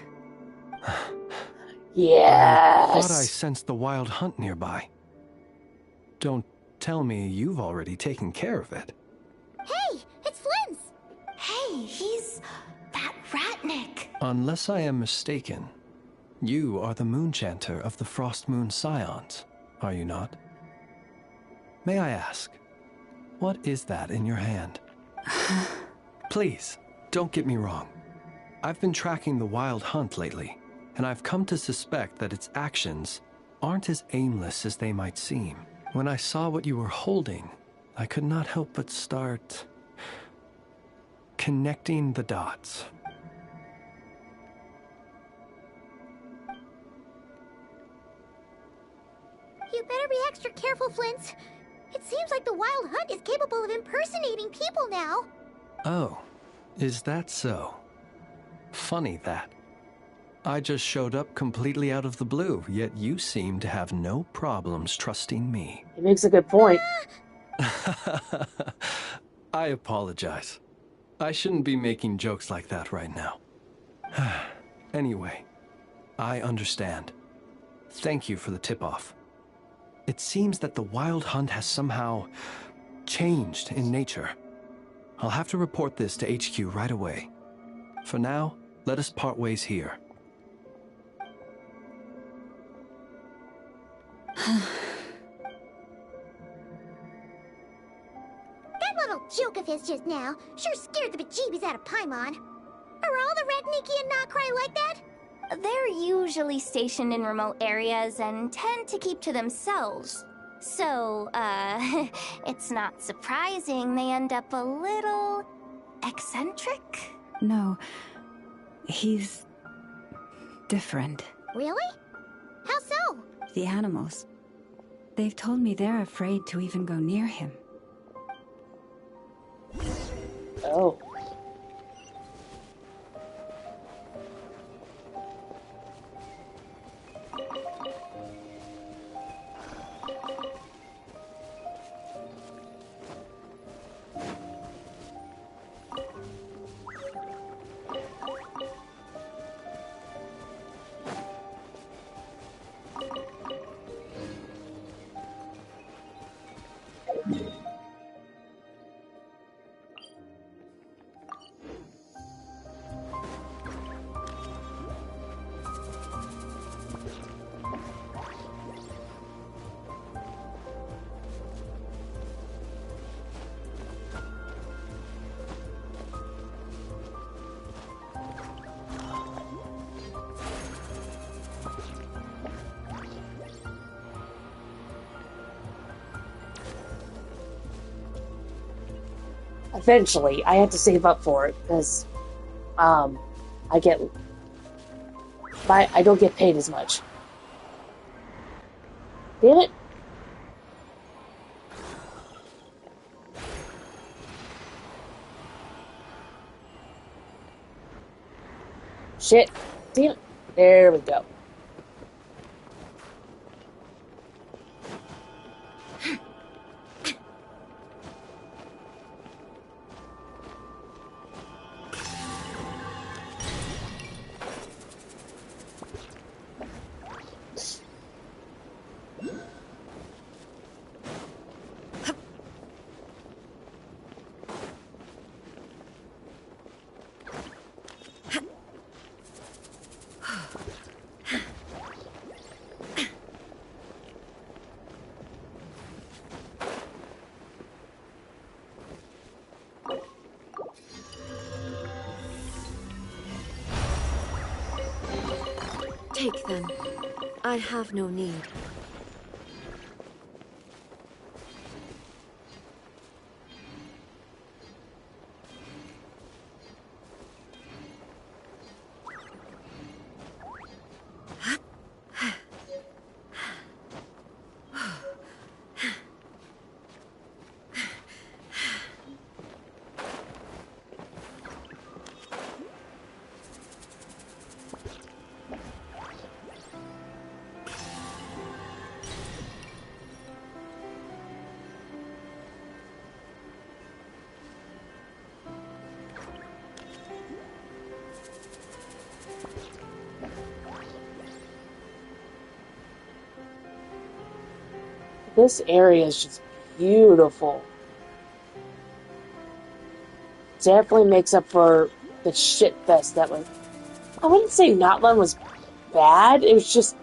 Yes. I thought I sensed the wild hunt nearby. Don't tell me you've already taken care of it. Hey, it's Flynn's! Hey, he's that Ratnik. Unless I am mistaken, you are the Moonchanter of the Frost Moon Scions, are you not? May I ask, what is that in your hand? Please, don't get me wrong. I've been tracking the wild hunt lately, and I've come to suspect that its actions aren't as aimless as they might seem. When I saw what you were holding, I could not help but start connecting the dots. You better be extra careful, Flint. It seems like the Wild Hunt is capable of impersonating people now. Oh, is that so? Funny that. I just showed up completely out of the blue, yet you seem to have no problems trusting me. He makes a good point. I apologize. I shouldn't be making jokes like that right now. Anyway, I understand. Thank you for the tip-off. It seems that the wild hunt has somehow changed in nature. I'll have to report this to HQ right away. For now, let us part ways here. That little joke of his just now sure scared the bejeebies out of Paimon. Are all the Redniki and Nokrai like that? They're usually stationed in remote areas and tend to keep to themselves. So, it's not surprising they end up a little eccentric. No, he's different. Really? How so? The animals. They've told me they're afraid to even go near him. Oh. Eventually, I had to save up for it because I don't get paid as much. Damn it. Shit. Damn it. There we go. Take them. I have no need. This area is just beautiful. Definitely makes up for the shit fest that was. I wouldn't say Notland was bad. It was just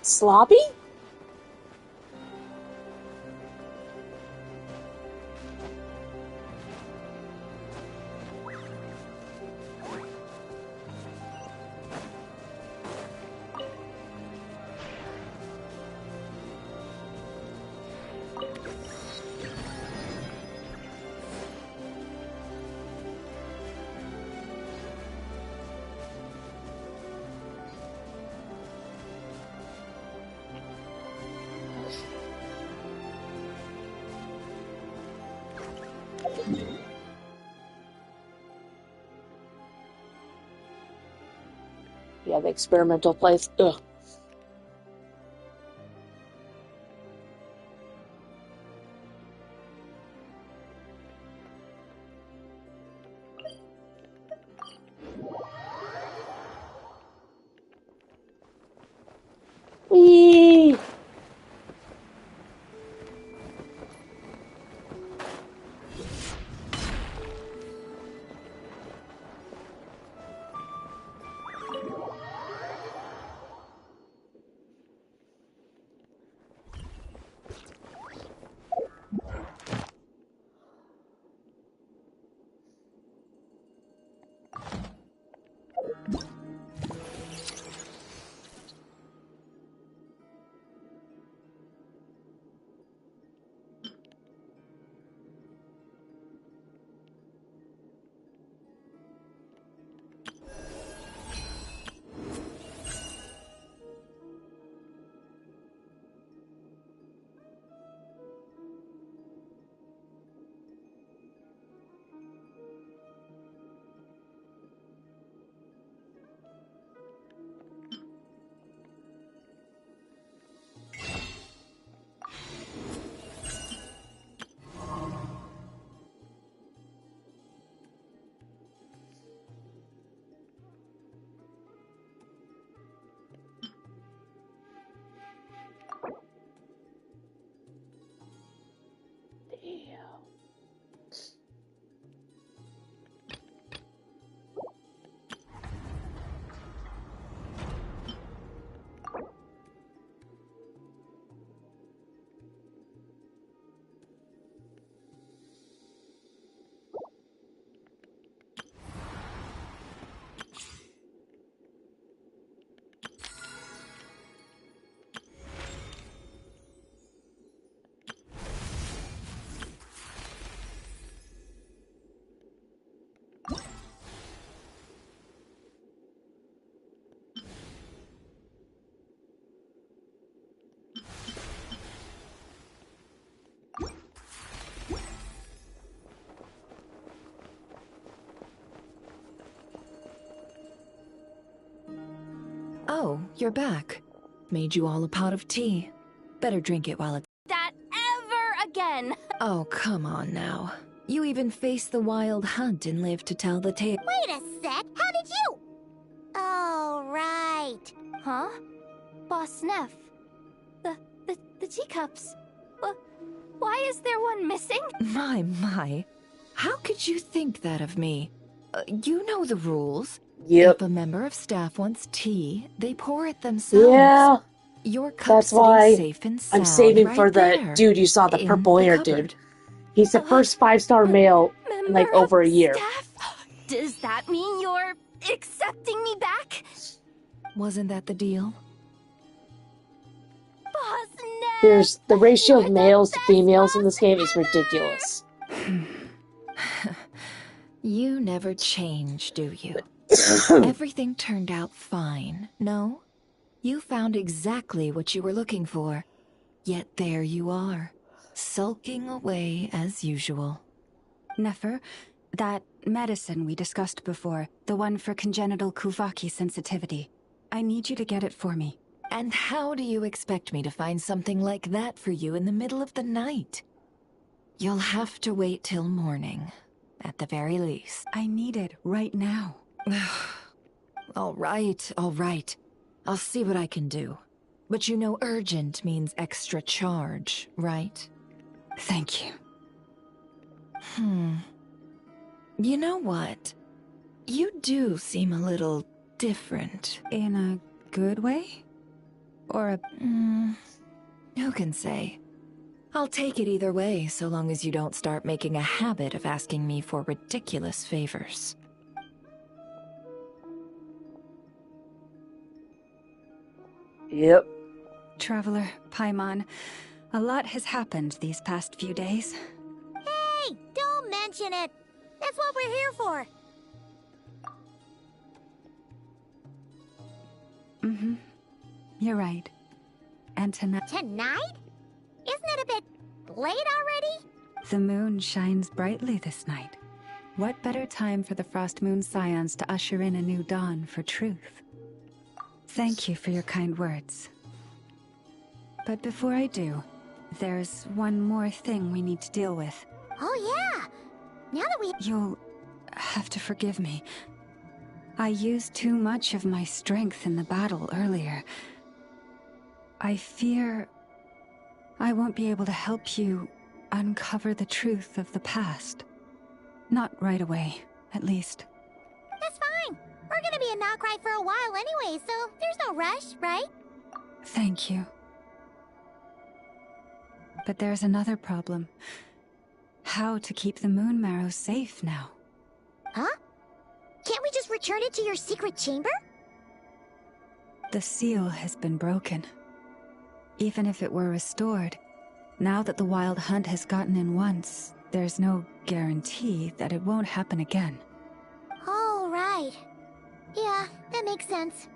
sloppy. Yeah, the experimental place. Ugh. Whee! Oh, you're back. Made you all a pot of tea. Better drink it while it's... That ever again! Oh, come on now. You even faced the wild hunt and lived to tell the tale. Wait a sec, how did you? Oh, right. Huh? Boss Neff. The teacups. Why is there one missing? My. How could you think that of me? You know the rules. Yep. If a member of staff wants tea, they pour it themselves. Yeah. Your cup's That's why safe and sound I'm saving right for the there, dude you saw, the in purple the hair cupboard. dude. He's the first 5-star male in like over a year. Staff? Does that mean you're accepting me back? Wasn't that the deal? Boss, no! There's the ratio of males to females in this game is ridiculous. You never change, do you? Everything turned out fine, no? You found exactly what you were looking for. Yet there you are, sulking away as usual. Nefer, that medicine we discussed before, the one for congenital Kuvaki sensitivity, I need you to get it for me. And how do you expect me to find something like that for you in the middle of the night? You'll have to wait till morning, at the very least. I need it right now. All right, all right. I'll see what I can do. But you know urgent means extra charge, right? Thank you. You know what? You do seem a little different. In a good way? Or a... Who can say? I'll take it either way, so long as you don't start making a habit of asking me for ridiculous favors. Yep. Traveler, Paimon, a lot has happened these past few days. Hey, don't mention it. That's what we're here for. You're right. And tonight... Tonight? Isn't it a bit late already? The moon shines brightly this night. What better time for the Frost Moon Scions to usher in a new dawn for truth? Thank you for your kind words. But before I do, there's one more thing we need to deal with. Oh yeah! Now that we... You'll have to forgive me. I used too much of my strength in the battle earlier. I fear I won't be able to help you uncover the truth of the past. Not right away, at least. That's fine. We're gonna be a not cry for a while anyway, so there's no rush, right? Thank you. But there's another problem. How to keep the moon marrow safe now? Huh? Can't we just return it to your secret chamber? The seal has been broken. Even if it were restored, now that the wild hunt has gotten in once, there's no guarantee that it won't happen again. Oh, right. Yeah, that makes sense.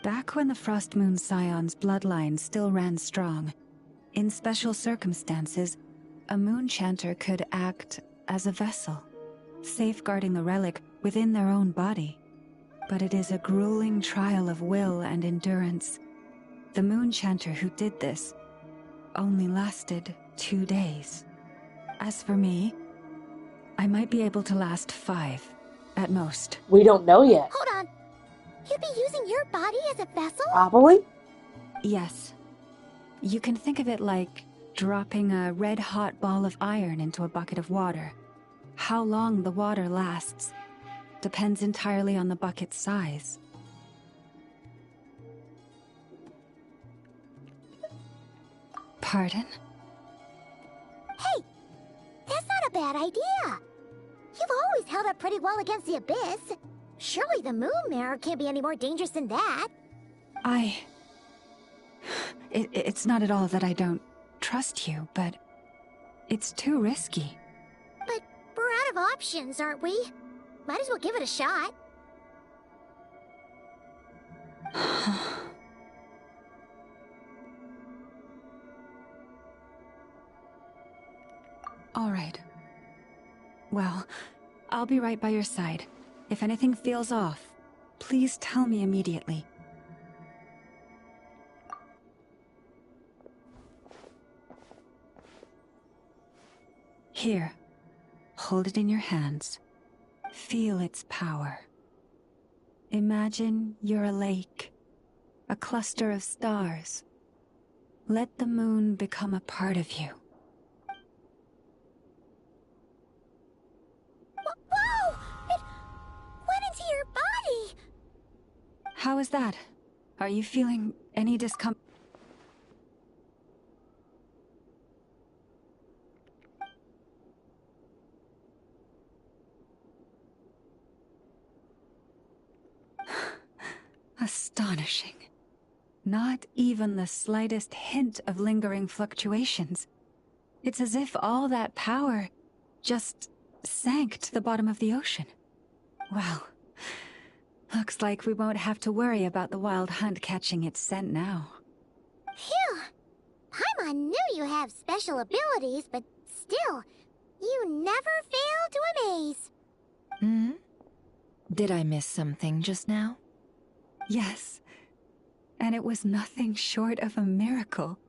Back when the Frost Moon Scion's bloodline still ran strong, in special circumstances, a moon chanter could act as a vessel, safeguarding the relic within their own body. But it is a grueling trial of will and endurance. The moon chanter who did this only lasted 2 days. As for me, I might be able to last 5, at most. We don't know yet. Hold on. You'd be using your body as a vessel? Probably. Yes. You can think of it like dropping a red-hot ball of iron into a bucket of water. How long the water lasts depends entirely on the bucket's size. Pardon? Hey, that's not a bad idea. You've always held up pretty well against the abyss. Surely the moon mirror can't be any more dangerous than that. It's not at all that I don't trust you, but it's too risky. But we're out of options, aren't we? Might as well give it a shot. All right. Well, I'll be right by your side. If anything feels off, please tell me immediately. Here, hold it in your hands. Feel its power. Imagine you're a lake, a cluster of stars. Let the moon become a part of you. Whoa! It went into your body! How is that? Are you feeling any discomfort? A Astonishing. Not even the slightest hint of lingering fluctuations. It's as if all that power just sank to the bottom of the ocean. Well, looks like we won't have to worry about the wild hunt catching its scent now. Phew! Paimon knew you have special abilities, but still, you never fail to amaze. Hmm? Did I miss something just now? Yes. And it was nothing short of a miracle.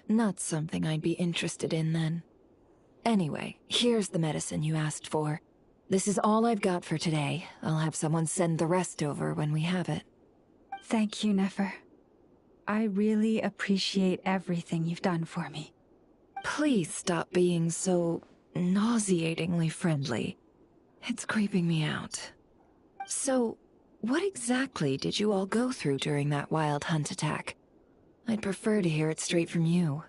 Not something I'd be interested in then. Anyway, here's the medicine you asked for. This is all I've got for today. I'll have someone send the rest over when we have it. Thank you, Nefer. I really appreciate everything you've done for me. Please stop being so nauseatingly friendly. It's creeping me out. So, what exactly did you all go through during that wild hunt attack? I'd prefer to hear it straight from you.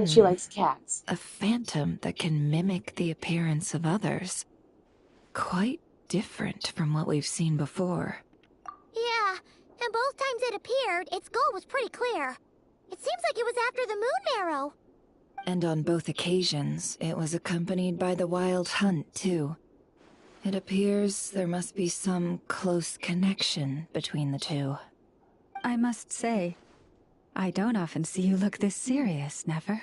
She likes cats. A phantom that can mimic the appearance of others. Quite different from what we've seen before. Yeah, and both times it appeared, its goal was pretty clear. It seems like it was after the moon marrow. And on both occasions, it was accompanied by the wild hunt, too. It appears there must be some close connection between the two. I must say, I don't often see you look this serious, Nefer.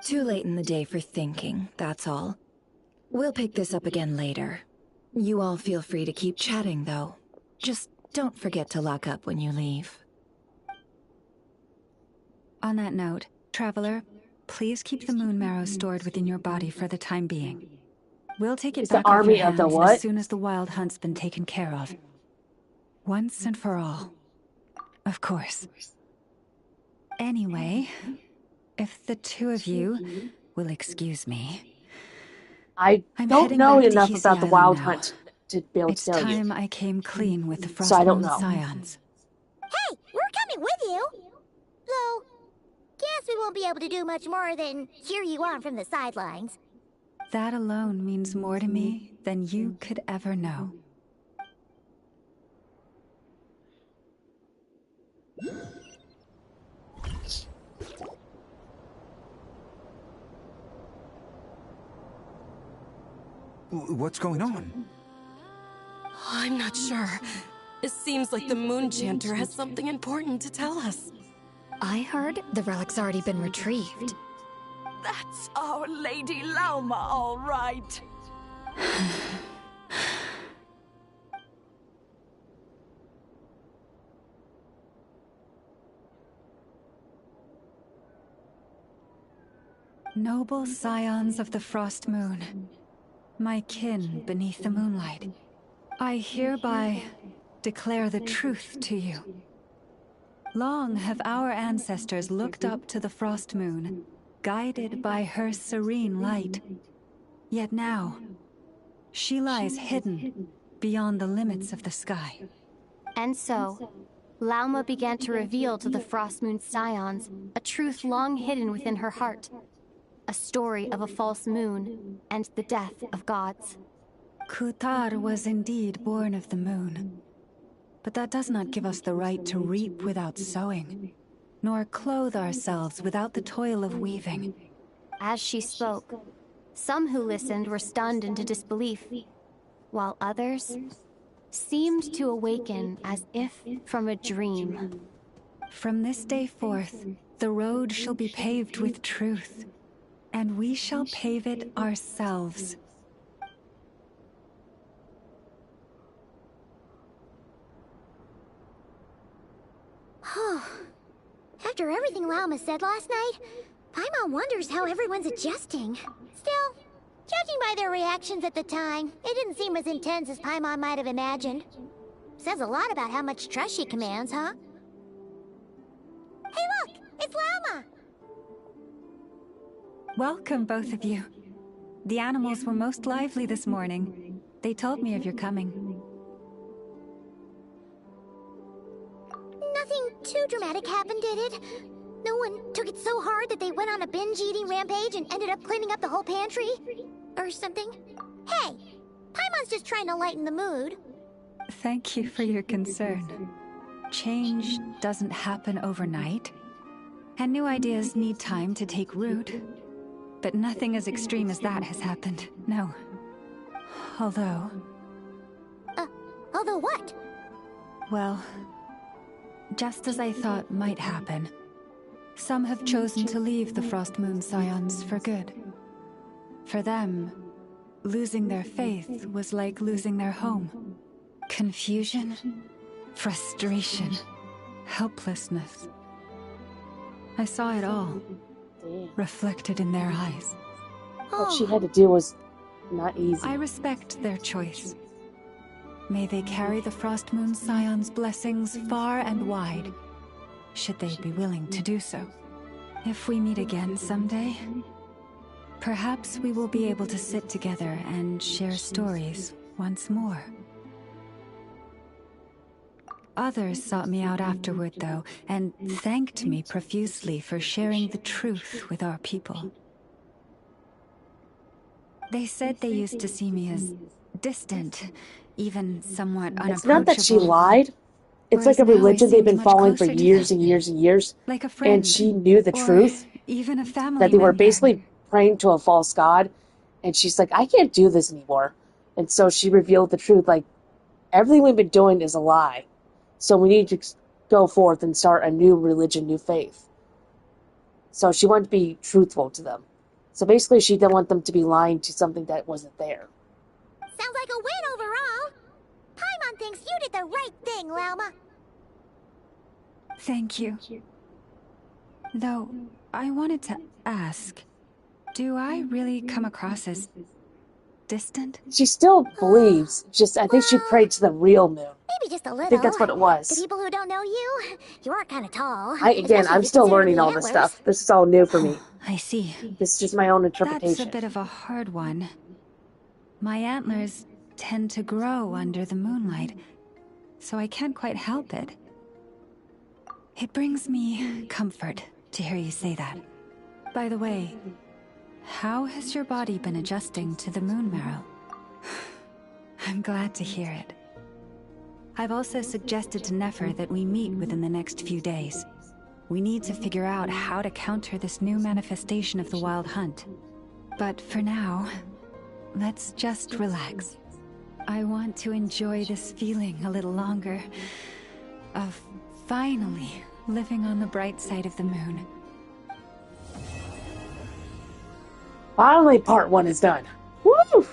Too late in the day for thinking, that's all. We'll pick this up again later. You all feel free to keep chatting, though. Just don't forget to lock up when you leave. On that note, Traveler, please keep the moon marrow stored within your body for the time being. We'll take it It's back the off army your of the hands what? as soon as the wild hunt's been taken care of. Once and for all. Of course. Anyway, if the two of you will excuse me. I'm don't know enough about the wild hunt to be able to tell you. It's time I came clean with the Frost So I don't Moon know. Scions. Hey, we're coming with you! Though, guess we won't be able to do much more than cheer you on from the sidelines. That alone means more to me than you could ever know. What's going on? I'm not sure. It seems like the Moon Chanter has something important to tell us. I heard the relic's already been retrieved. That's Our Lady Lauma, all right. Noble scions of the Frost Moon, my kin beneath the moonlight, I hereby declare the truth to you. Long have our ancestors looked up to the Frost Moon, guided by her serene light. Yet now, she lies hidden beyond the limits of the sky. And so, Lauma began to reveal to the Frost Moon Scions a truth long hidden within her heart. A story of a false moon and the death of gods. Kutar was indeed born of the moon. But that does not give us the right to reap without sowing, nor clothe ourselves without the toil of weaving. As she spoke, some who listened were stunned into disbelief, while others seemed to awaken as if from a dream. From this day forth, the road shall be paved with truth, and we shall pave it ourselves. After everything Lauma said last night, Paimon wonders how everyone's adjusting. Still, judging by their reactions at the time, it didn't seem as intense as Paimon might have imagined. Says a lot about how much trust she commands, huh? Hey look! It's Lauma! Welcome, both of you. The animals were most lively this morning. They told me of your coming. Nothing too dramatic happened, did it? No one took it so hard that they went on a binge-eating rampage and ended up cleaning up the whole pantry? Or something? Hey, Paimon's just trying to lighten the mood. Thank you for your concern. Change doesn't happen overnight, and new ideas need time to take root. But nothing as extreme as that has happened, no. Although... Although what? Well, just as I thought might happen, some have chosen to leave the Frost Moon Scions for good. For them, losing their faith was like losing their home. Confusion, frustration, helplessness. I saw it all, reflected in their eyes. What she had to do was not easy. I respect their choice. May they carry the Frost Moon Scion's blessings far and wide, should they be willing to do so. If we meet again someday, perhaps we will be able to sit together and share stories once more. Others sought me out afterward, though, and thanked me profusely for sharing the truth with our people. They said they used to see me as distant, even somewhat unapproachable. It's not that she lied. It's like a religion they've been following for years and years and years. Like a friend, and she knew the truth. Even a family that they were member. basically praying to a false god. And she's like, I can't do this anymore. And so she revealed the truth. Like, everything we've been doing is a lie. So we need to go forth and start a new religion, new faith. So she wanted to be truthful to them. So basically she didn't want them to be lying to something that wasn't there. Sounds like a win overall. Paimon thinks you did the right thing, Lauma. Thank you. Though, I wanted to ask, do I really come across as distant? She still believes, just I think she prayed to the real moon. Maybe just a little. I think that's what it was. To people who don't know you, you are kind of tall. I'm still learning all this stuff. This is all new for me. I see. This is just my own interpretation. That's a bit of a hard one. My antlers tend to grow under the moonlight, so I can't quite help it. It brings me comfort to hear you say that. By the way, how has your body been adjusting to the moon marrow? I'm glad to hear it. I've also suggested to Nefer that we meet within the next few days. We need to figure out how to counter this new manifestation of the Wild Hunt. But for now, let's just relax. I want to enjoy this feeling a little longer of finally living on the bright side of the moon. Finally, part 1 is done. Woo!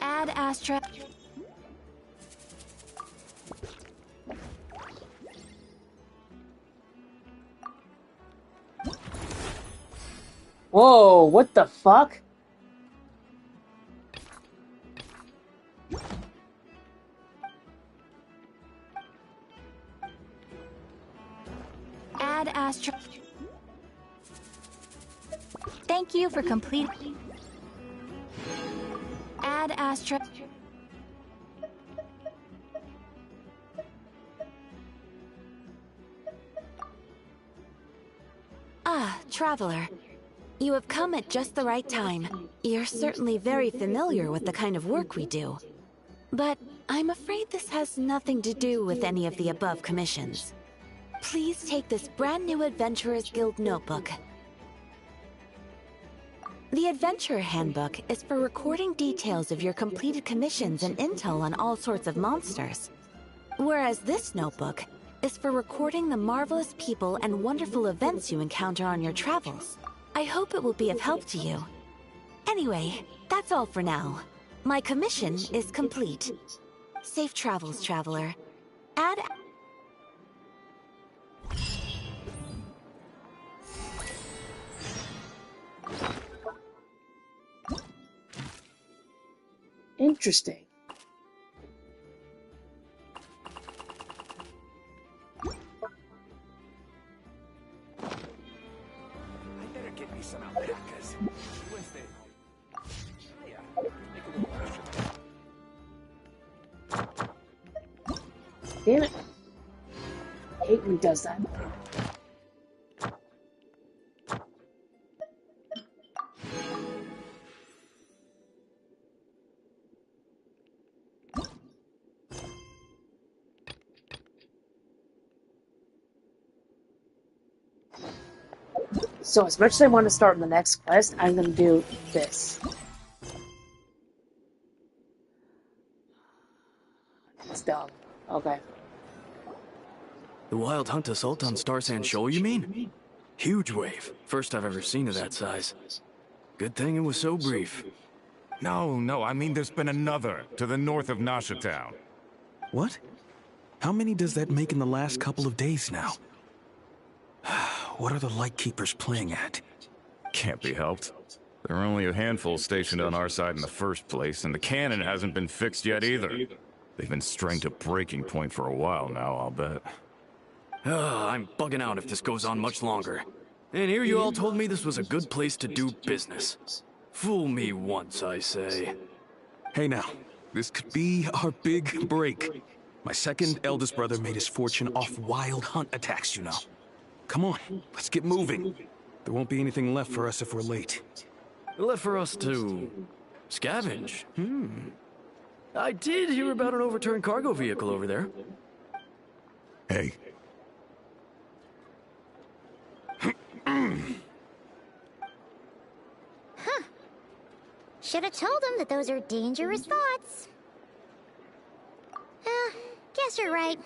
Ad Astra. Whoa, what the fuck? Ad Astra. Thank you for completing. Ad Astra. Ah, Traveler. You have come at just the right time. You're certainly very familiar with the kind of work we do. But I'm afraid this has nothing to do with any of the above commissions. Please take this brand new Adventurers Guild notebook. The Adventurer Handbook is for recording details of your completed commissions and intel on all sorts of monsters. Whereas this notebook is for recording the marvelous people and wonderful events you encounter on your travels. I hope it will be of help to you. Anyway, that's all for now. My commission is complete. Safe travels, traveler. Add... Interesting. Some alpacas. Damn it. I hate when he does that. So as much as I want to start on the next quest, I'm going to do this. It's dumb. Okay. The wild hunt assault on Star Sand Shoal, you mean? Huge wave. First I've ever seen of that size. Good thing it was so brief. No, I mean there's been another to the north of Nasha Town. What? How many does that make in the last couple of days now? What are the Lightkeepers playing at? Can't be helped. There are only a handful stationed on our side in the first place, and the cannon hasn't been fixed yet either. They've been strained to breaking point for a while now, I'll bet. I'm bugging out if this goes on much longer. And here you all told me this was a good place to do business. Fool me once, I say. Hey now, this could be our big break. My second eldest brother made his fortune off wild hunt attacks, you know. Come on, let's get moving. There won't be anything left for us if we're late. Left for us to... scavenge? I did hear about an overturned cargo vehicle over there. Hey. Huh. Should have told him that those are dangerous thoughts. Guess you're right.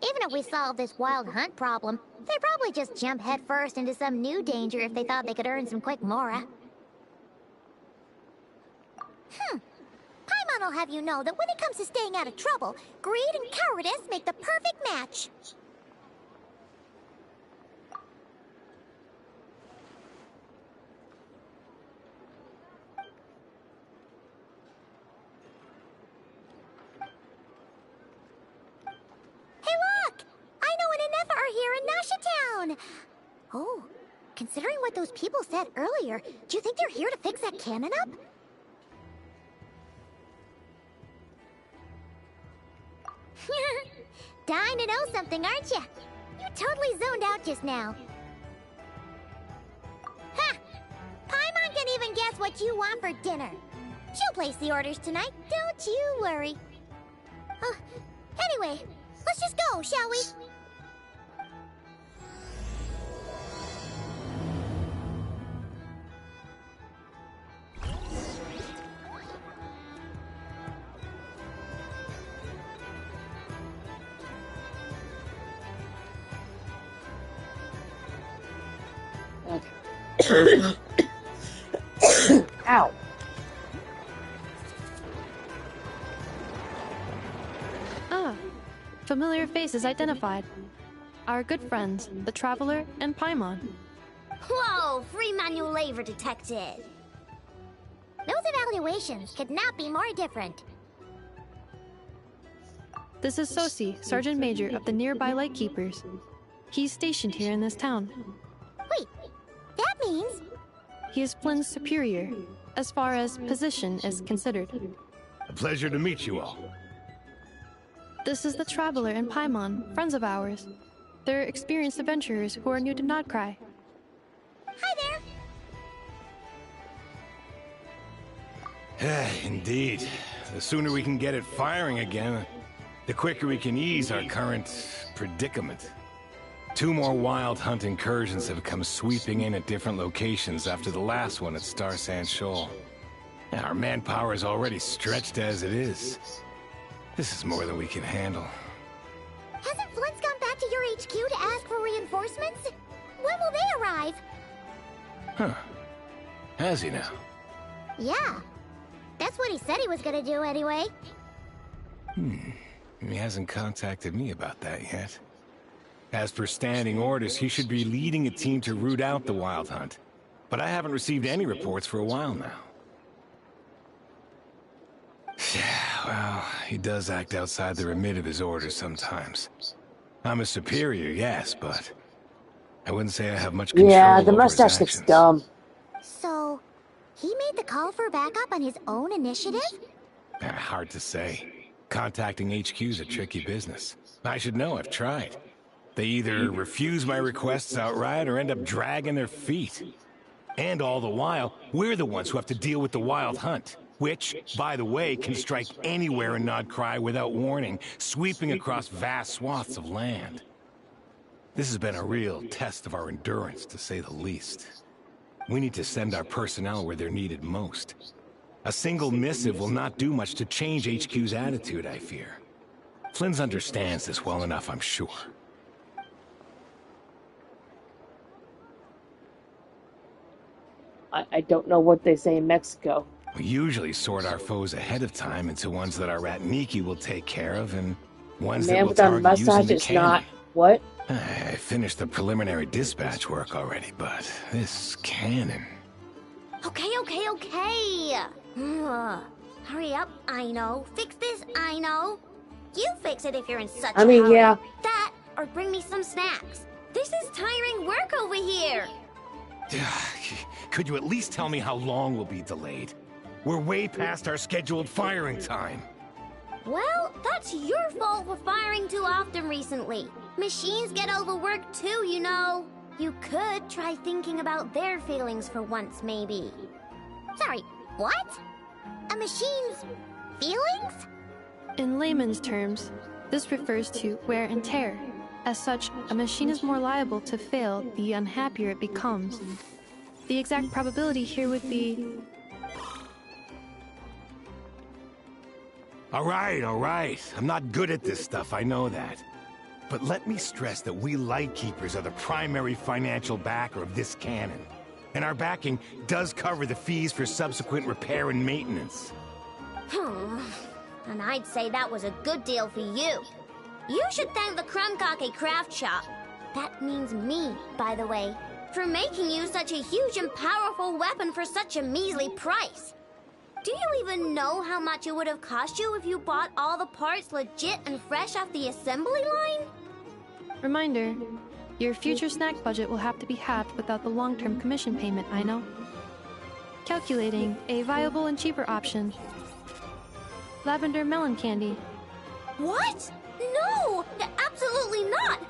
Even if we solve this wild hunt problem, they'd probably just jump headfirst into some new danger if they thought they could earn some quick mora. Paimon will have you know that when it comes to staying out of trouble, greed and cowardice make the perfect match. Oh, considering what those people said earlier, do you think they're here to fix that cannon up? Dying to know something, aren't you? You totally zoned out just now. Ha! Paimon can even guess what you want for dinner. She'll place the orders tonight, don't you worry. Anyway, let's just go, shall we? Ow. Ah, familiar faces identified. Our good friends, the Traveler and Paimon. Whoa, free manual labor detected. Those evaluations could not be more different. This is Sosi, Sergeant Major of the nearby Lightkeepers. He's stationed here in this town. Wait, that means... He is Flynn's superior, as far as position is considered. A pleasure to meet you all. This is the Traveler and Paimon, friends of ours. They're experienced adventurers who are new to Nodcry. Hi there! Indeed. The sooner we can get it firing again, the quicker we can ease our current predicament. 2 more wild hunt incursions have come sweeping in at different locations after the last one at Star Sand Shoal. And our manpower is already stretched as it is. This is more than we can handle. Hasn't Flint's gone back to your HQ to ask for reinforcements? When will they arrive? Huh. Has he now? Yeah. That's what he said he was gonna do anyway. He hasn't contacted me about that yet. As per standing orders, he should be leading a team to root out the wild hunt. But I haven't received any reports for a while now. Well, he does act outside the remit of his orders sometimes. I'm a superior, yes, but I wouldn't say I have much control Yeah, the over his mustache looks actions. dumb. So, he made the call for backup on his own initiative? Hard to say. Contacting HQ's a tricky business. I should know, I've tried. They either refuse my requests outright or end up dragging their feet. And all the while, we're the ones who have to deal with the wild hunt, which, by the way, can strike anywhere in Nodcry without warning, sweeping across vast swaths of land. This has been a real test of our endurance, to say the least. We need to send our personnel where they're needed most. A single missive will not do much to change HQ's attitude, I fear. Flynn's understands this well enough, I'm sure. I don't know what they say in Mexico. We usually sort our foes ahead of time into ones that our rat Nikki will take care of, and ones that Man will without a target using mustache the is cannon. not... What? I finished the preliminary dispatch work already, but this cannon... Okay. Hurry up, I know. Fix this, I know. You fix it if you're in such a hurry. Yeah. That, or bring me some snacks. This is tiring work over here. Could you at least tell me how long we'll be delayed? We're way past our scheduled firing time. Well, that's your fault for firing too often recently. Machines get overworked too, you know. You could try thinking about their feelings for once, maybe. Sorry, what? A machine's feelings? In layman's terms, this refers to wear and tear. As such, a machine is more liable to fail the unhappier it becomes. The exact probability here would be... All right. I'm not good at this stuff, I know that. But let me stress that we Lightkeepers are the primary financial backer of this cannon. And our backing does cover the fees for subsequent repair and maintenance. And I'd say that was a good deal for you. You should thank the Krumkake Craft Shop. That means me, by the way, for making you such a huge and powerful weapon for such a measly price. Do you even know how much it would have cost you if you bought all the parts legit and fresh off the assembly line? Reminder, your future snack budget will have to be halved without the long-term commission payment, I know. Calculating a viable and cheaper option. Lavender melon candy. What? No! Absolutely not!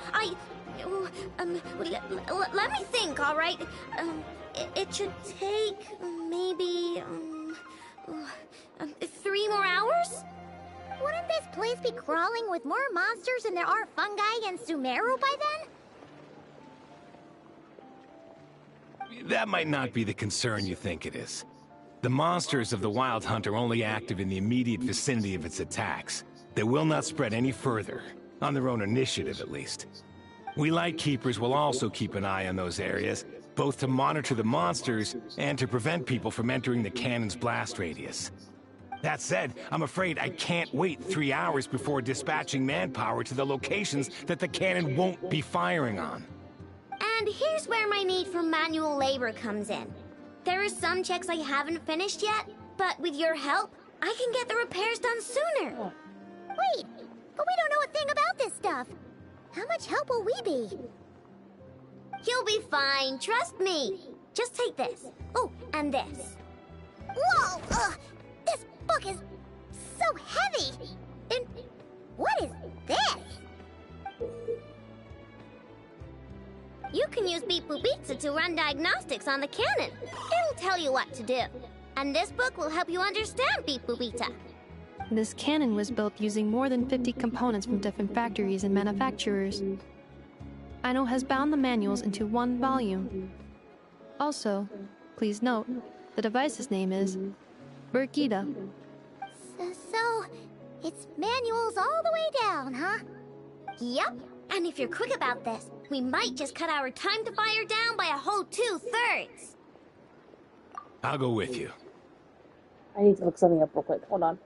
Let me think, all right? It should take maybe 3 more hours? Wouldn't this place be crawling with more monsters than there are fungi and Sumeru by then? That might not be the concern you think it is. The monsters of the Wild Hunt are only active in the immediate vicinity of its attacks. They will not spread any further, on their own initiative at least. We Lightkeepers will also keep an eye on those areas, both to monitor the monsters and to prevent people from entering the cannon's blast radius. That said, I'm afraid I can't wait 3 hours before dispatching manpower to the locations that the cannon won't be firing on. And here's where my need for manual labor comes in. There are some checks I haven't finished yet, but with your help, I can get the repairs done sooner. Wait, but we don't know a thing about this stuff. How much help will we be? You'll be fine, trust me. Just take this. Oh, and this. Whoa! This book is so heavy! And what is this? You can use Beep Boop Pizza to run diagnostics on the cannon. It'll tell you what to do. And this book will help you understand Beep Boopita. This cannon was built using more than 50 components from different factories and manufacturers. Aino has bound the manuals into one volume. Also, please note, the device's name is Burkida. So, it's manuals all the way down, huh? Yup. And if you're quick about this, we might just cut our time to fire down by a whole 2/3. I'll go with you. I need to look something up real quick. Hold on.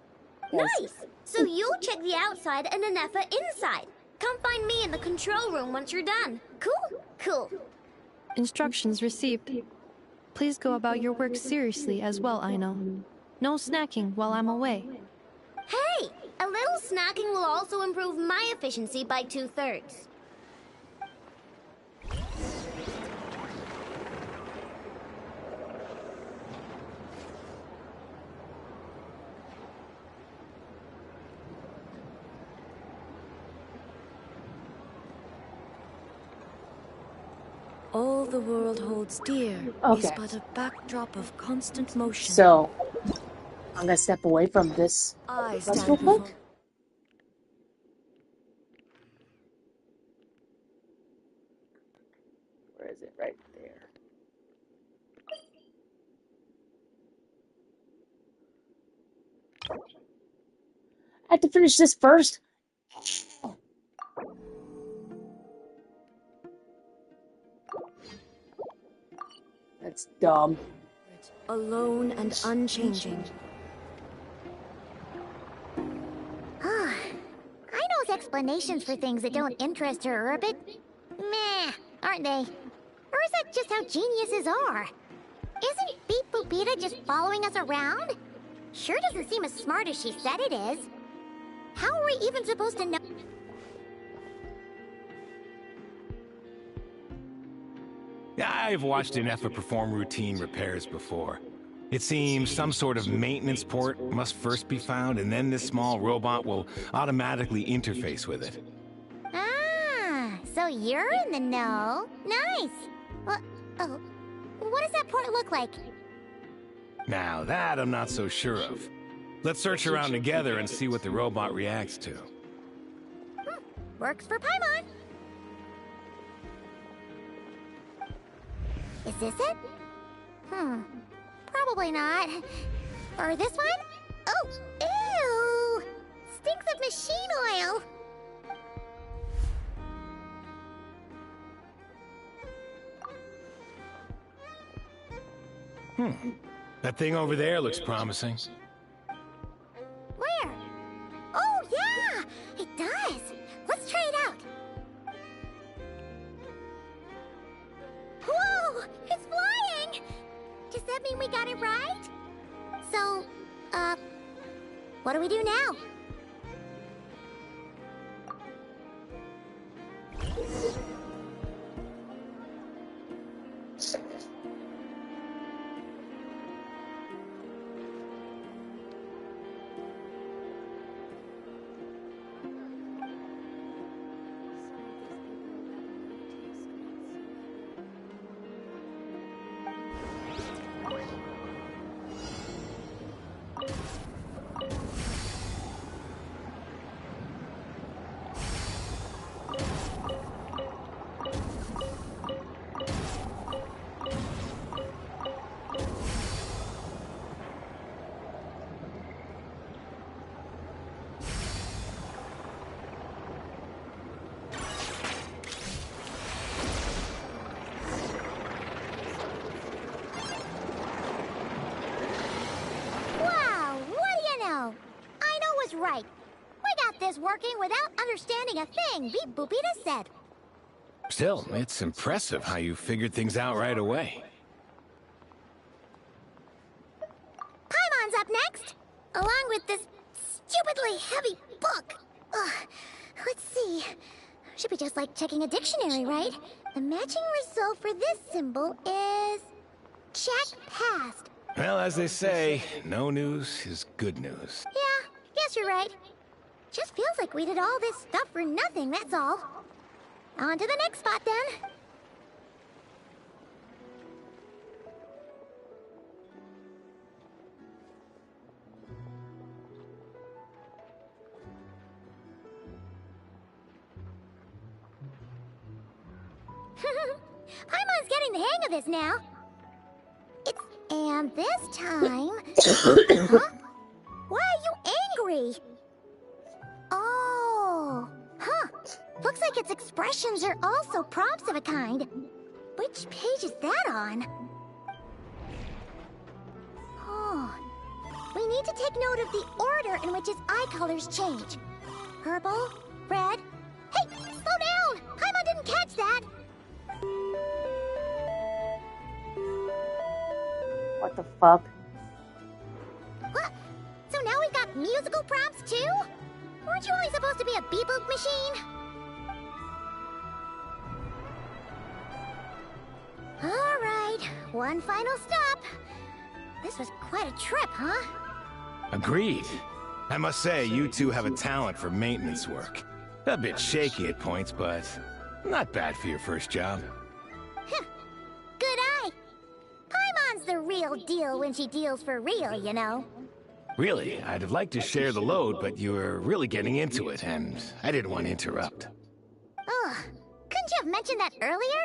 Nice! So you'll check the outside and Anefa inside. Come find me in the control room once you're done. Cool? Cool. Instructions received. Please go about your work seriously as well, Aino. No snacking while I'm away. Hey! A little snacking will also improve my efficiency by 2/3. All the world holds dear Okay. is but a backdrop of constant motion. So, I'm gonna step away from this I quest stand real before. quick. Where is it? Right there. I have to finish this first. That's dumb. Alone and unchanging. Aino's explanations for things that don't interest her are a bit meh, aren't they? Or is that just how geniuses are? Isn't Beep Boopita just following us around? Sure doesn't seem as smart as she said it is. How are we even supposed to know? I've watched Anefa perform routine repairs before. It seems some sort of maintenance port must first be found, and then this small robot will automatically interface with it. Ah, so you're in the know. Nice. Well, oh, what does that port look like? Now that I'm not so sure of. Let's search around together and see what the robot reacts to. Works for Paimon. Is this it? Probably not. Or this one? Oh, ew! Stinks of machine oil. That thing over there looks promising. Where? Oh, yeah! It does! Let's try it out. Whoa! It's flying! Does that mean we got it right? So, what do we do now? Right. We got this working without understanding a thing Beep Boopita said. Still, it's impressive how you figured things out right away. Paimon's up next, along with this stupidly heavy book. Ugh. Let's see. Should be just like checking a dictionary, right? The matching result for this symbol is... check past. Well, as they say, no news is good news. Yeah, guess you're right. Just feels like we did all this stuff for nothing, that's all. On to the next spot, then. Paimon's getting the hang of this now. And this time... Huh? Why are you angry? Oh, huh. Looks like its expressions are also prompts of a kind. Which page is that on? Oh. We need to take note of the order in which his eye colors change. Purple, red... Hey, slow down! Paimon didn't catch that! What the fuck? What? So now we've got musical prompts too? Weren't you only supposed to be a beep-boop machine? Alright, one final stop. This was quite a trip, huh? Agreed. I must say, you two have a talent for maintenance work. A bit shaky at points, but not bad for your first job. Good eye. Paimon's the real deal when she deals for real, you know. Really, I'd have liked to share the load, but you were really getting into it, and I didn't want to interrupt. Ugh, couldn't you have mentioned that earlier?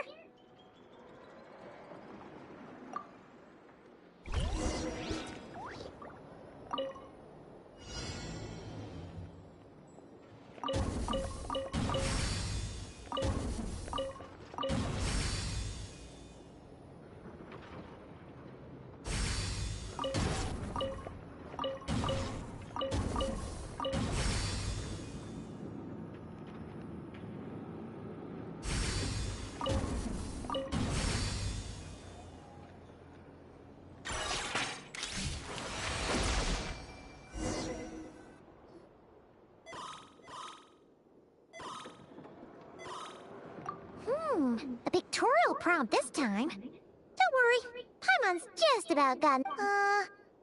A pictorial prompt this time. Don't worry, Paimon's just about gotten...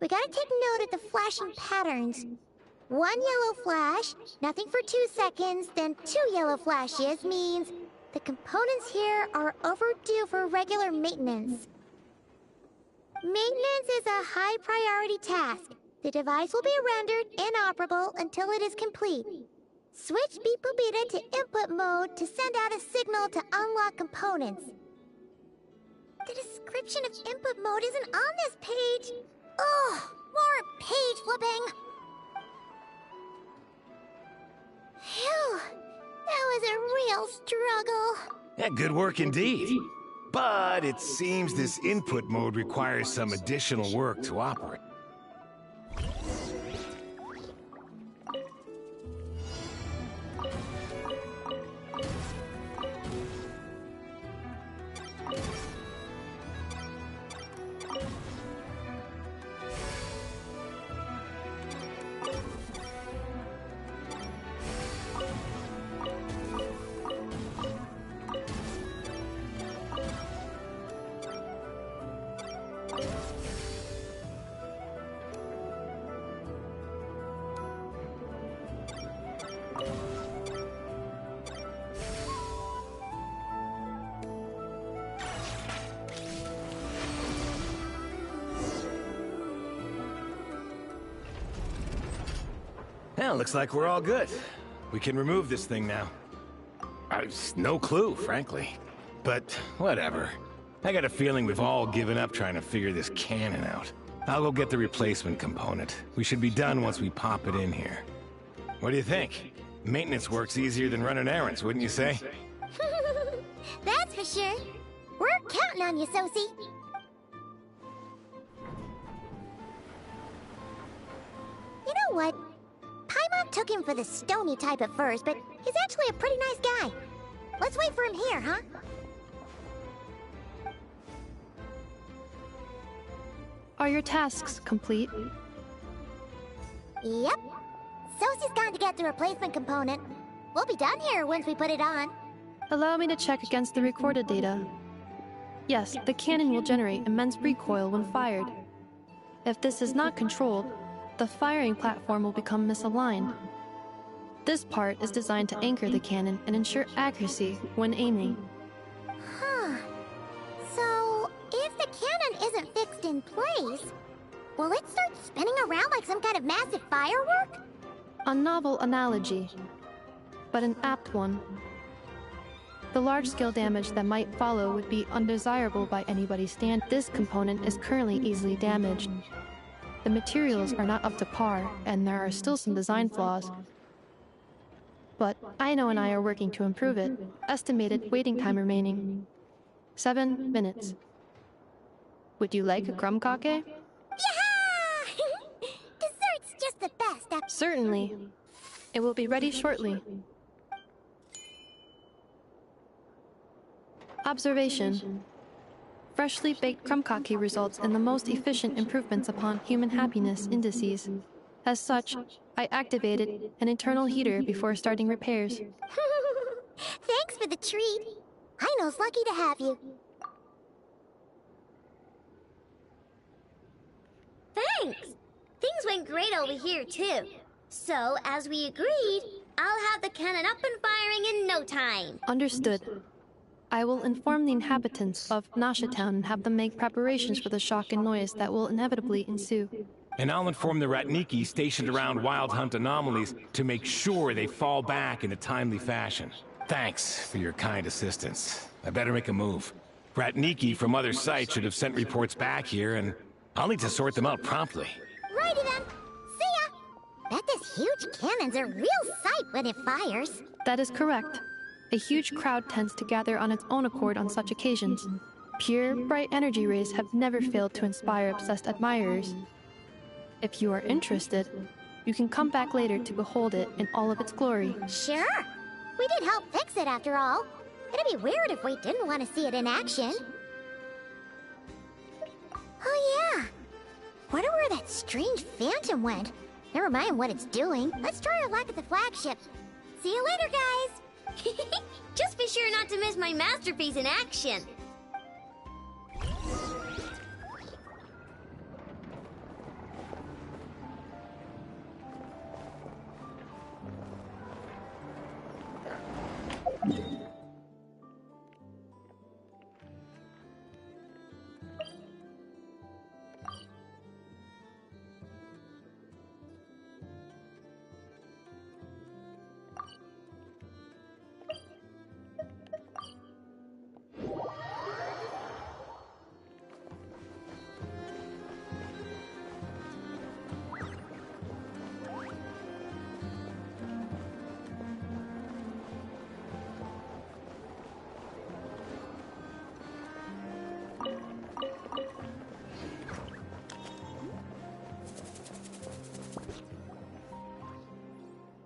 we gotta take note of the flashing patterns. 1 yellow flash, nothing for 2 seconds, then 2 yellow flashes means the components here are overdue for regular maintenance. Maintenance is a high priority task. The device will be rendered inoperable until it is complete. Switch Beep Boopita to input mode to send out a signal to unlock components. The description of input mode isn't on this page. Ugh, more page flipping. Phew, that was a real struggle. Yeah, good work indeed. But it seems this input mode requires some additional work to operate. Well, looks like we're all good. We can remove this thing now. I've no clue, frankly. But whatever. I got a feeling we've all given up trying to figure this cannon out. I'll go get the replacement component. We should be done once we pop it in here. What do you think? Maintenance work's easier than running errands, wouldn't you say? That's for sure. We're counting on you, Sosie. You know what? Paimon took him for the stony type at first, but he's actually a pretty nice guy. Let's wait for him here, huh? Are your tasks complete? Yep. Sosie's gone to get the replacement component. We'll be done here once we put it on. Allow me to check against the recorded data. Yes, the cannon will generate immense recoil when fired. If this is not controlled, the firing platform will become misaligned. This part is designed to anchor the cannon and ensure accuracy when aiming. Huh. So, if the cannon isn't fixed in place, will it start spinning around like some kind of massive firework? A novel analogy, but an apt one. The large-scale damage that might follow would be undesirable by anybody's stand. This component is currently easily damaged. The materials are not up to par, and there are still some design flaws. But Aino and I are working to improve it. Estimated waiting time remaining: 7 minutes. Would you like a crumb-cake? Yeah! Dessert's just the best. Certainly. It will be ready shortly. Observation. Freshly baked crumb-cake results in the most efficient improvements upon human happiness indices. As such, I activated an internal heater before starting repairs. Thanks for the treat. Aino's lucky to have you. Thanks. Things went great over here, too. So, as we agreed, I'll have the cannon up and firing in no time. Understood. I will inform the inhabitants of Nasha Town and have them make preparations for the shock and noise that will inevitably ensue. And I'll inform the Ratniki stationed around Wild Hunt anomalies to make sure they fall back in a timely fashion. Thanks for your kind assistance. I better make a move. Ratniki from other sites should have sent reports back here, and I'll need to sort them out promptly. Righty then. See ya! Bet this huge cannon's a real sight when it fires. That is correct. A huge crowd tends to gather on its own accord on such occasions. Pure, bright energy rays have never failed to inspire obsessed admirers. If you are interested, you can come back later to behold it in all of its glory. Sure. We did help fix it after all. It'd be weird if we didn't want to see it in action. Oh yeah. Wonder where that strange phantom went. Never mind what it's doing. Let's try our luck at the flagship. See you later, guys. Just be sure not to miss my masterpiece in action.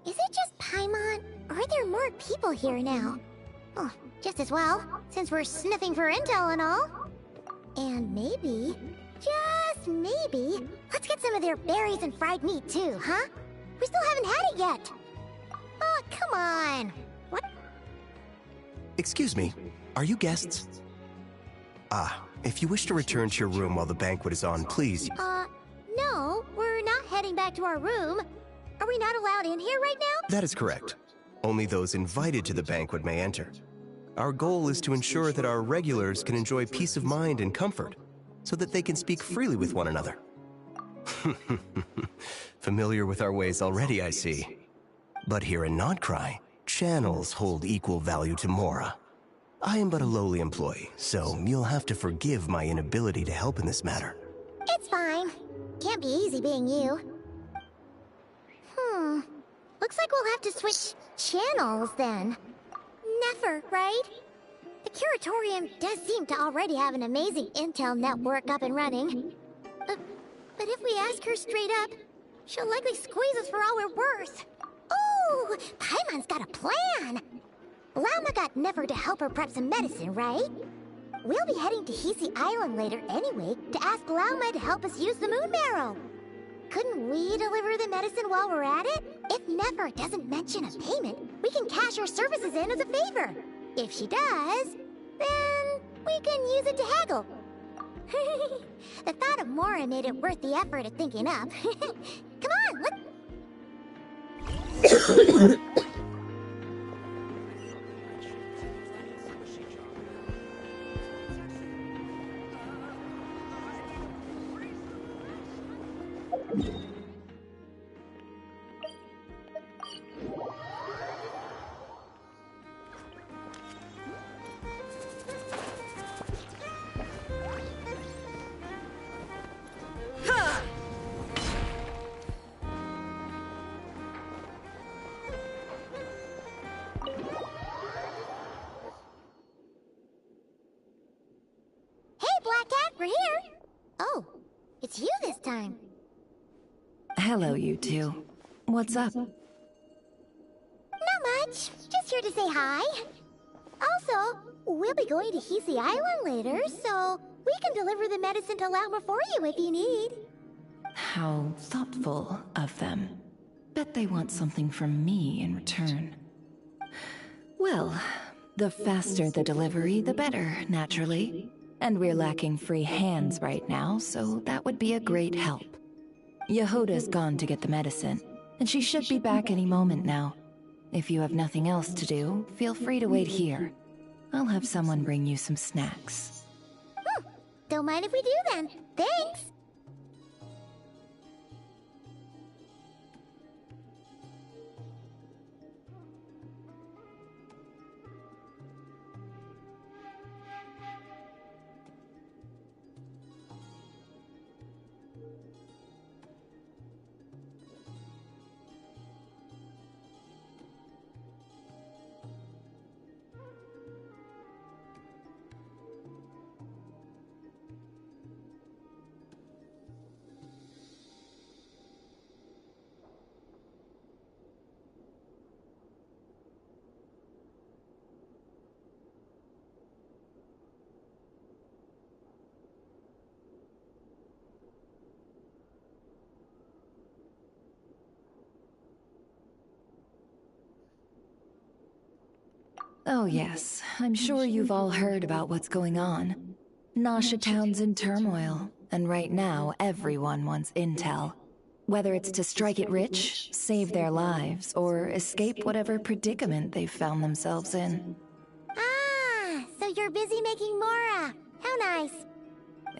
Is it just Paimon, or are there more people here now? Oh, just as well, since we're sniffing for intel and all. And maybe, just maybe, let's get some of their berries and fried meat too, huh? We still haven't had it yet. Oh, come on. What? Excuse me, are you guests? If you wish to return to your room while the banquet is on, please. No, we're not heading back to our room. Are we not allowed in here right now? That is correct. Only those invited to the banquet may enter. Our goal is to ensure that our regulars can enjoy peace of mind and comfort, so that they can speak freely with one another. Familiar with our ways already, I see. But here in Nodcry, channels hold equal value to Mora. I am but a lowly employee, so you'll have to forgive my inability to help in this matter. It's fine. Can't be easy being you. Looks like we'll have to switch channels then. Never, right? The Curatorium does seem to already have an amazing intel network up and running. But if we ask her straight up, she'll likely squeeze us for all we're worth. Ooh, Paimon's got a plan! Lauma got Never to help her prep some medicine, right? We'll be heading to Hisi Island later anyway to ask Lauma to help us use the moon marrow. Couldn't we deliver the medicine while we're at it? If Never doesn't mention a payment, we can cash our services in as a favor. If she does, then we can use it to haggle. The thought of Mora made it worth the effort of thinking up. Come on, let's... time. Hello, you two. What's up? Not much. Just here to say hi. Also, we'll be going to Hisi Island later, so we can deliver the medicine to Lauma for you if you need. How thoughtful of them. Bet they want something from me in return. Well, the faster the delivery, the better, naturally. And we're lacking free hands right now, so that would be a great help. Yehoda's gone to get the medicine, and she should be back any moment now. If you have nothing else to do, feel free to wait here. I'll have someone bring you some snacks. Don't mind if we do then. Thanks! Oh yes, I'm sure you've all heard about what's going on. Nasha Town's in turmoil, and right now everyone wants intel. Whether it's to strike it rich, save their lives, or escape whatever predicament they've found themselves in. Ah, so you're busy making Mora. How nice.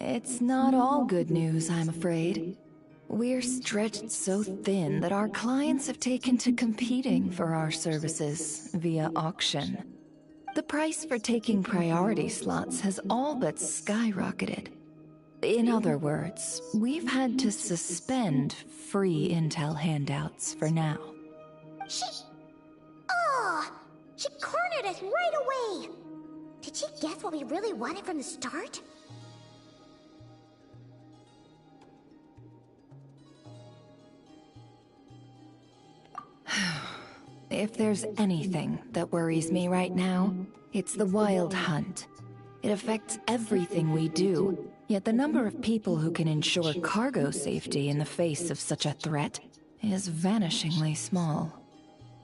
It's not all good news, I'm afraid. We're stretched so thin that our clients have taken to competing for our services via auction. The price for taking priority slots has all but skyrocketed. In other words, we've had to suspend free intel handouts for now. She cornered us right away! Did she guess what we really wanted from the start? If there's anything that worries me right now, it's the Wild Hunt. It affects everything we do, yet the number of people who can ensure cargo safety in the face of such a threat is vanishingly small.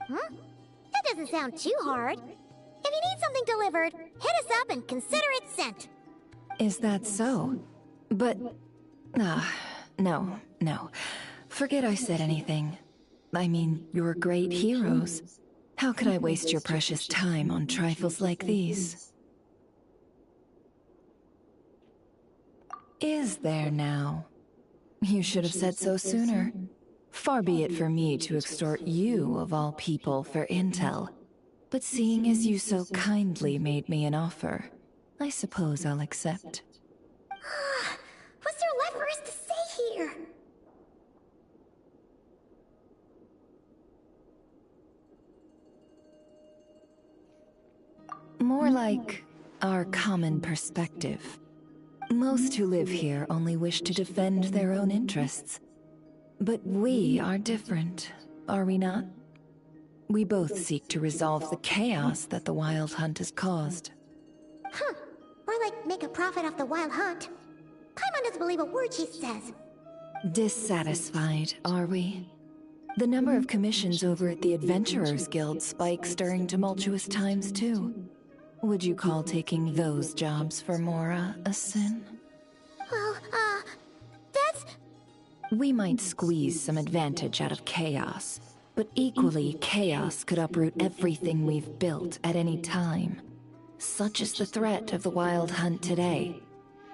Huh? That doesn't sound too hard. If you need something delivered, hit us up and consider it sent. Is that so? But... no. Forget I said anything. I mean, you're great heroes. How could I waste your precious time on trifles like these? Is there now? You should have said so sooner. Far be it for me to extort you, of all people, for intel. But seeing as you so kindly made me an offer, I suppose I'll accept. What's there left for us to say here? More like our common perspective. Most who live here only wish to defend their own interests. But we are different, are we not? We both seek to resolve the chaos that the Wild Hunt has caused. Huh. Or like make a profit off the Wild Hunt. Paimon doesn't believe a word she says. Dissatisfied, are we? The number of commissions over at the Adventurers Guild spikes during tumultuous times, too. Would you call taking those jobs for Mora a sin? Well, that's... We might squeeze some advantage out of chaos, but equally, chaos could uproot everything we've built at any time. Such is the threat of the Wild Hunt today.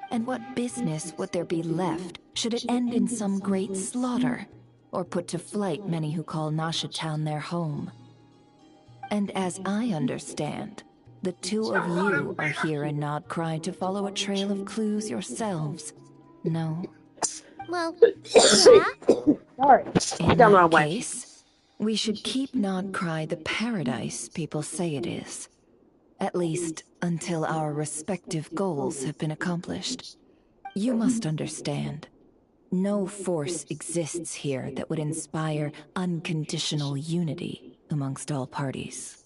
And what business would there be left should it end in some great slaughter, or put to flight many who call Nasha Town their home? And as I understand, the two of you are here in Nodcry to follow a trail of clues yourselves. No? Well, yeah. Sorry. In Down the that wrong way. case, we should keep Nodcry the paradise people say it is. At least, until our respective goals have been accomplished. You must understand. No force exists here that would inspire unconditional unity amongst all parties.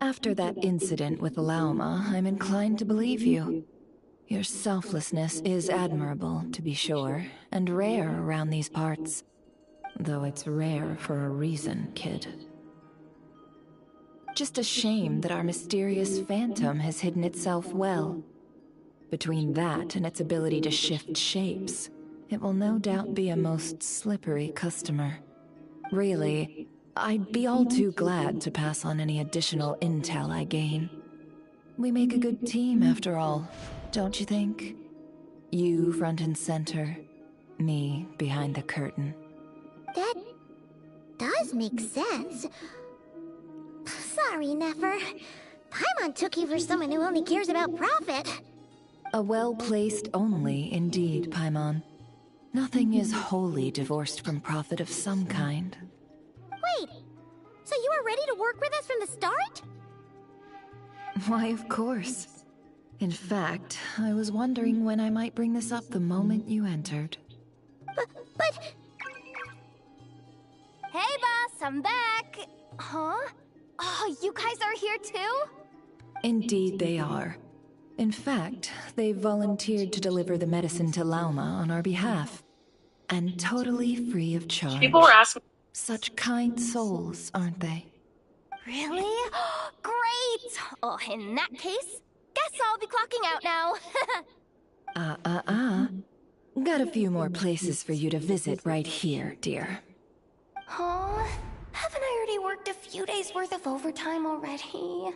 After that incident with Lauma, I'm inclined to believe you. Your selflessness is admirable, to be sure, and rare around these parts. Though it's rare for a reason, kid. Just a shame that our mysterious phantom has hidden itself well. Between that and its ability to shift shapes, it will no doubt be a most slippery customer. Really, I'd be all too glad to pass on any additional intel I gain. We make a good team, after all, don't you think? You front and center, me behind the curtain. That does make sense. Sorry, Nefer. Paimon took you for someone who only cares about profit. A well-placed only, indeed, Paimon. Nothing is wholly divorced from profit of some kind. Wait, so you were ready to work with us from the start? Why, of course. In fact, I was wondering when I might bring this up the moment you entered. But... Hey, boss, I'm back! Huh? Oh, you guys are here too? Indeed they are. In fact, they've volunteered to deliver the medicine to Lauma on our behalf. And totally free of charge. People were asking. Such kind souls, aren't they? Really? Great! Oh, in that case, guess I'll be clocking out now. Got a few more places for you to visit right here, dear. Huh? Haven't I already worked a few days worth of overtime already?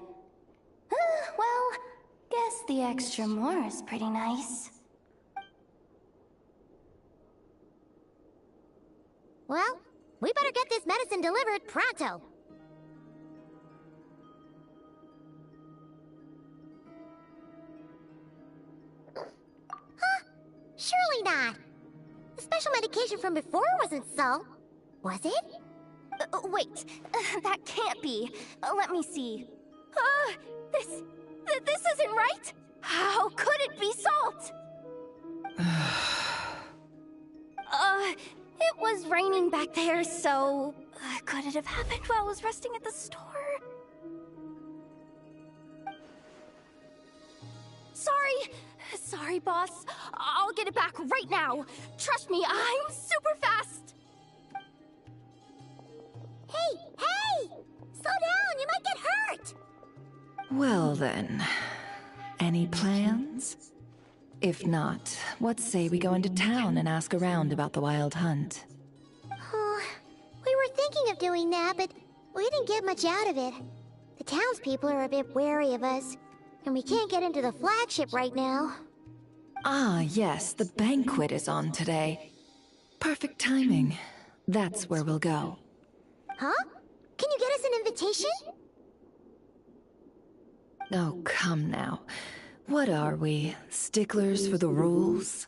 Well, guess the extra more is pretty nice. Well, we better get this medicine delivered pronto. Huh? Surely not. The special medication from before wasn't so. Was it? Wait, that can't be. Let me see. This isn't right? How could it be salt? It was raining back there, so could it have happened while I was resting at the store? Sorry, boss. I'll get it back right now. Trust me, I'm super fast. Hey! Slow down, you might get hurt! Well then, any plans? If not, what say we go into town and ask around about the wild hunt? Oh, we were thinking of doing that, but we didn't get much out of it. The townspeople are a bit wary of us, and we can't get into the flagship right now. Ah, yes, the banquet is on today. Perfect timing. That's where we'll go. Huh? Can you get us an invitation? Oh, come now. What are we? Sticklers for the rules?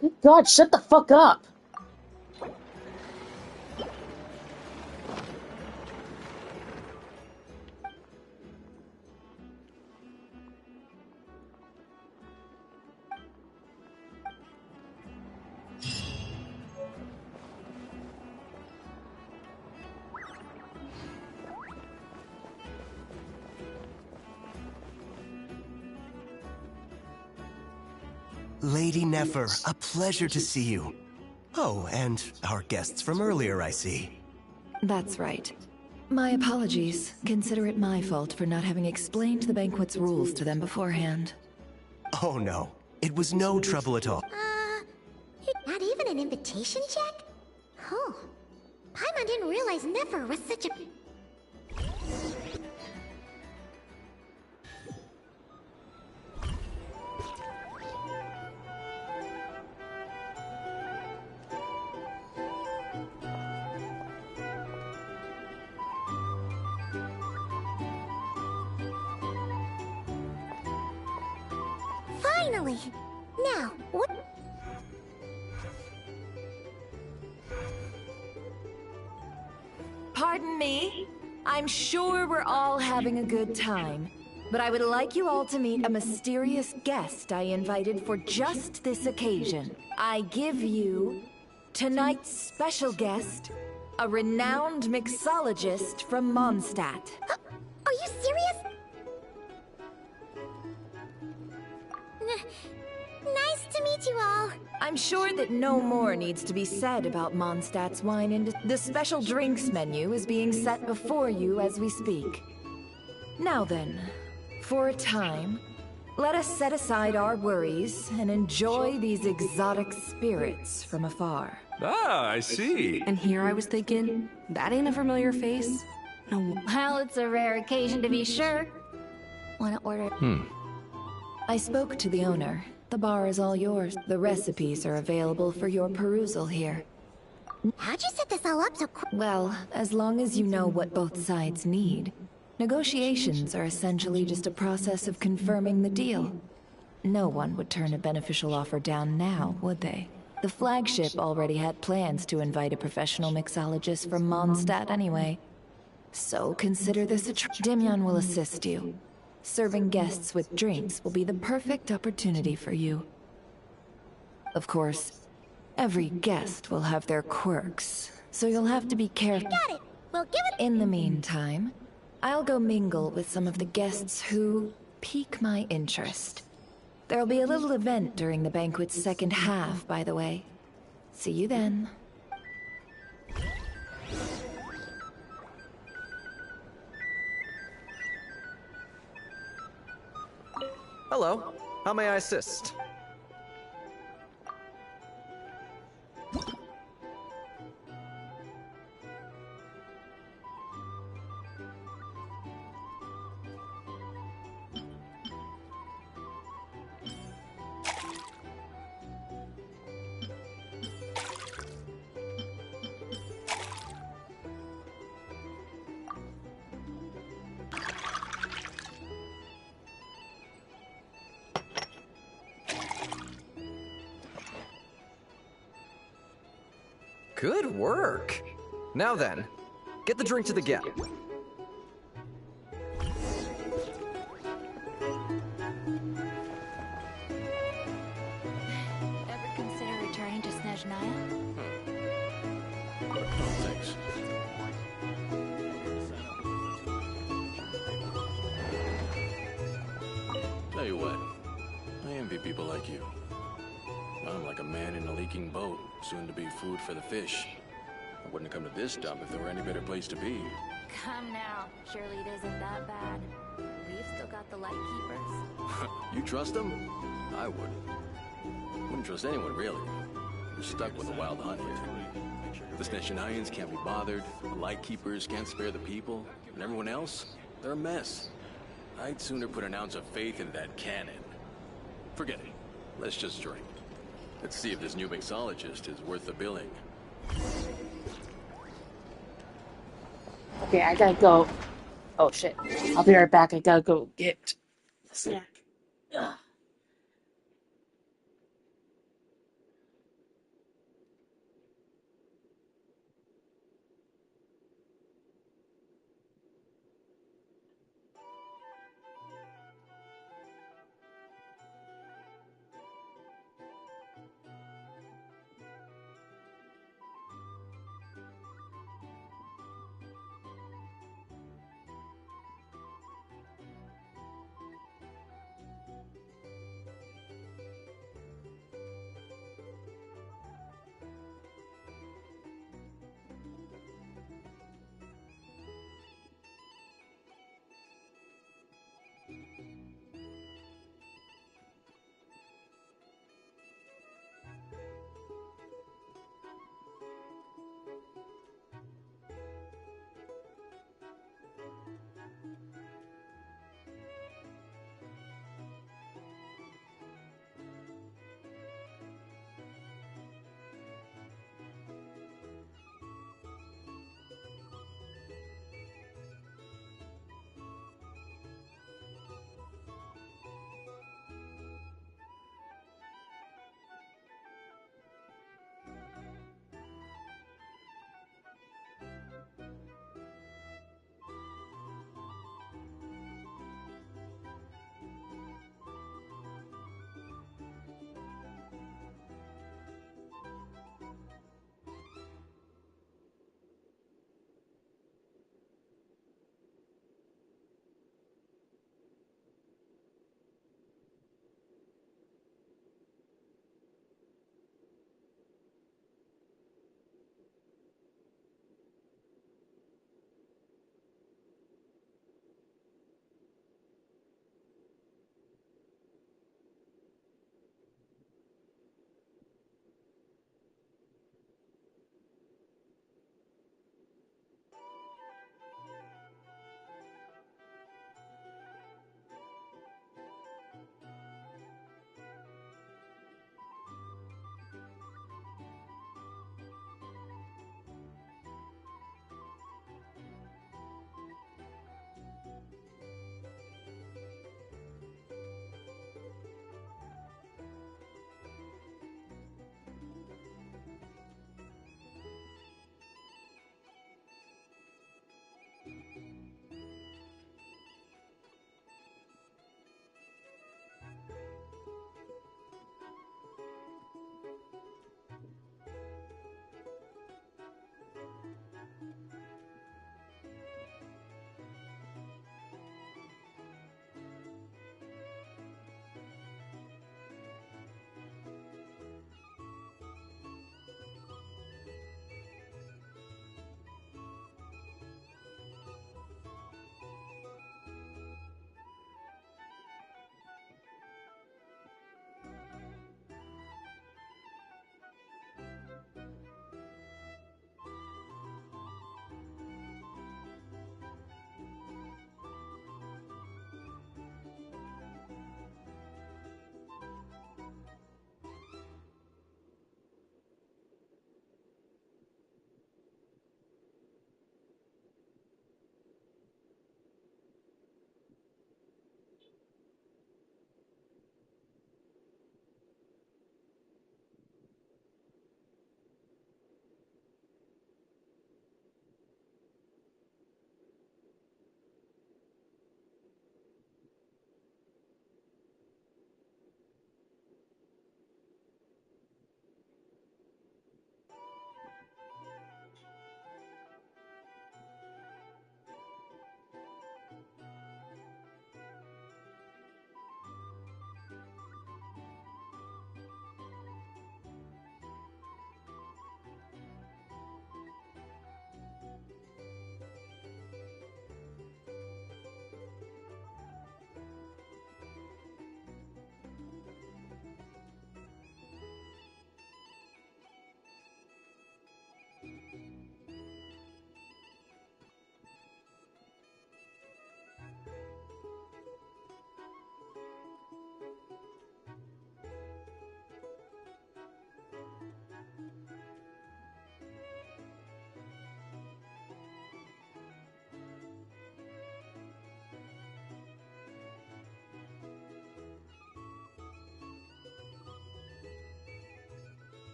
Good God, shut the fuck up. Lady Nefer, a pleasure to see you. Oh, and our guests from earlier, I see. That's right. My apologies. Consider it my fault for not having explained the banquet's rules to them beforehand. Oh no, it was no trouble at all. Not even an invitation check? Oh. Paimon didn't realize Nefer was such a... Finally! Now, what... Pardon me? I'm sure we're all having a good time, but I would like you all to meet a mysterious guest I invited for just this occasion. I give you tonight's special guest, a renowned mixologist from Mondstadt. Are you serious? Nice to meet you all. I'm sure that no more needs to be said about Mondstadt's wine, and the special drinks menu is being set before you as we speak. Now then, for a time, let us set aside our worries and enjoy these exotic spirits from afar. Ah, I see. And here I was thinking, that ain't a familiar face. No. Well, it's a rare occasion to be sure. Wanna order? I spoke to the owner. The bar is all yours. The recipes are available for your perusal here. How'd you set this all up so quick? Well, as long as you know what both sides need. Negotiations are essentially just a process of confirming the deal. No one would turn a beneficial offer down now, would they? The flagship already had plans to invite a professional mixologist from Mondstadt anyway. So consider this a Demyon will assist you. Serving guests with drinks will be the perfect opportunity for you. Of course, every guest will have their quirks, so you'll have to be careful. Got it. We'll give it... In the meantime, I'll go mingle with some of the guests who pique my interest. There'll be a little event during the banquet's second half, by the way. See you then. Hello. How may I assist? Good work. Now then, get the drink to the guest. Ever consider returning to Snezhnaya? No thanks. Tell you what, I envy people like you. I'm like a man in a leaking boat, soon to be food for the fish. I wouldn't have come to this dump if there were any better place to be. Come now. Surely it isn't that bad. We've still got the light keepers. You trust them? I wouldn't. Wouldn't trust anyone, really. You're stuck with the wild hunt here. The Snezhnayans can't be bothered, the Lightkeepers can't spare the people, and everyone else, they're a mess. I'd sooner put an ounce of faith in that cannon. Forget it. Let's just drink. Let's see if this new mixologist is worth the billing. Okay, I gotta go. Oh shit. I'll be right back. I gotta go get the snack. Ugh.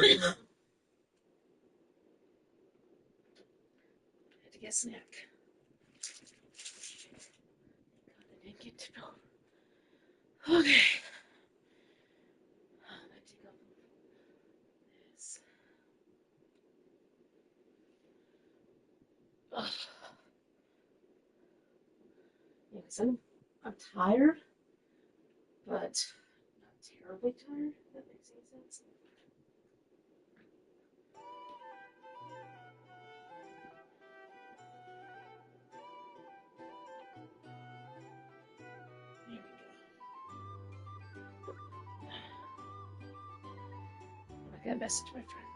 to get a snack. God, I didn't get to go. Okay. I'm gonna take off this. Ugh. Yeah, 'cause I'm tired, but not terribly tired, if that makes any sense. There we go. I got a message, my friend.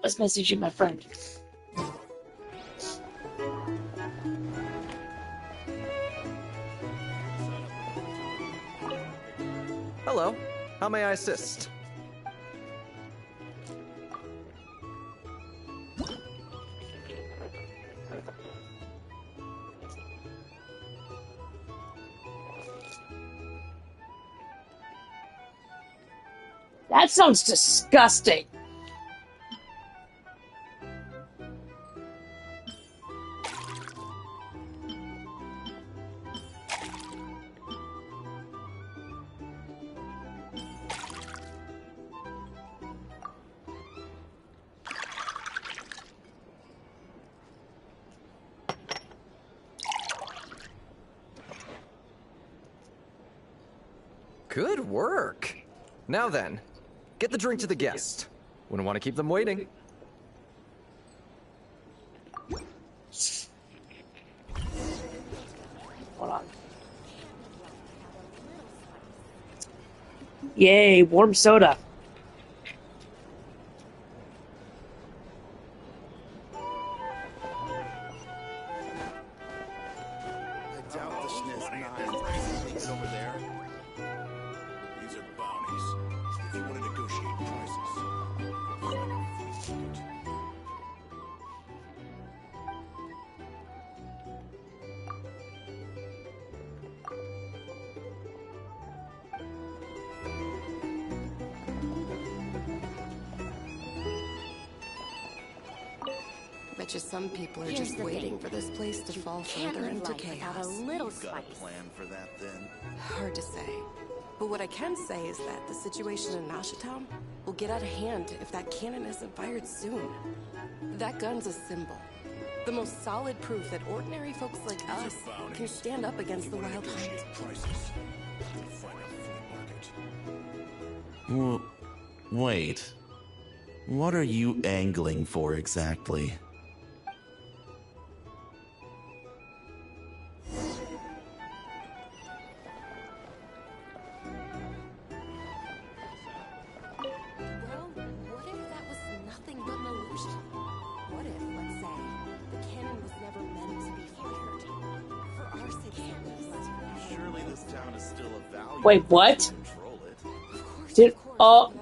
Let's message you, my friend. Hello. How may I assist? That sounds disgusting. Good work. Now then, get the drink to the guest. Wouldn't want to keep them waiting. Hold on. Yay, warm soda. I doubt the SNES 9 is over there. These are bounties. If you want to negotiate prices, find a free ticket. Bet you some people are Here's just the waiting thing. for this place to fall Can't further live into life without chaos. a little You've got a spice. plan for that, then? Hard to say. But what I can say is that the situation in Nashatown will get out of hand if that cannon isn't fired soon. That gun's a symbol. The most solid proof that ordinary folks like us can stand up against the wild hunt. Prices. Find a flea market. Wait. What are you angling for exactly? Well, what if that was nothing but an illusion? What if, let's say, the cannon was never meant to be fired? For our sake, Surely this town is still of value. Wait, what? Control it. Did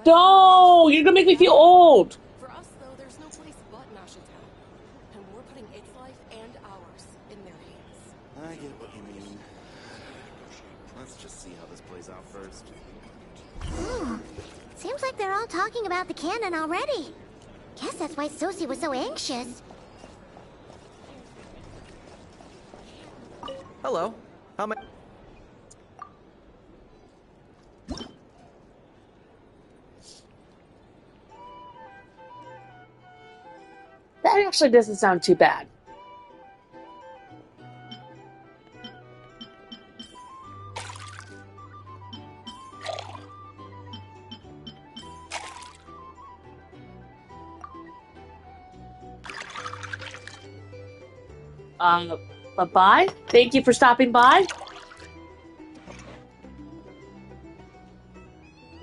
no, you're gonna make me feel old. For us, though, there's no place but Nashatown. And we're putting its life and ours in their hands. I get what you mean. Let's just see how this plays out first. Ooh, seems like they're all talking about the cannon already. Guess that's why Sosie was so anxious. Hello. How may... That actually doesn't sound too bad. Bye-bye. Thank you for stopping by.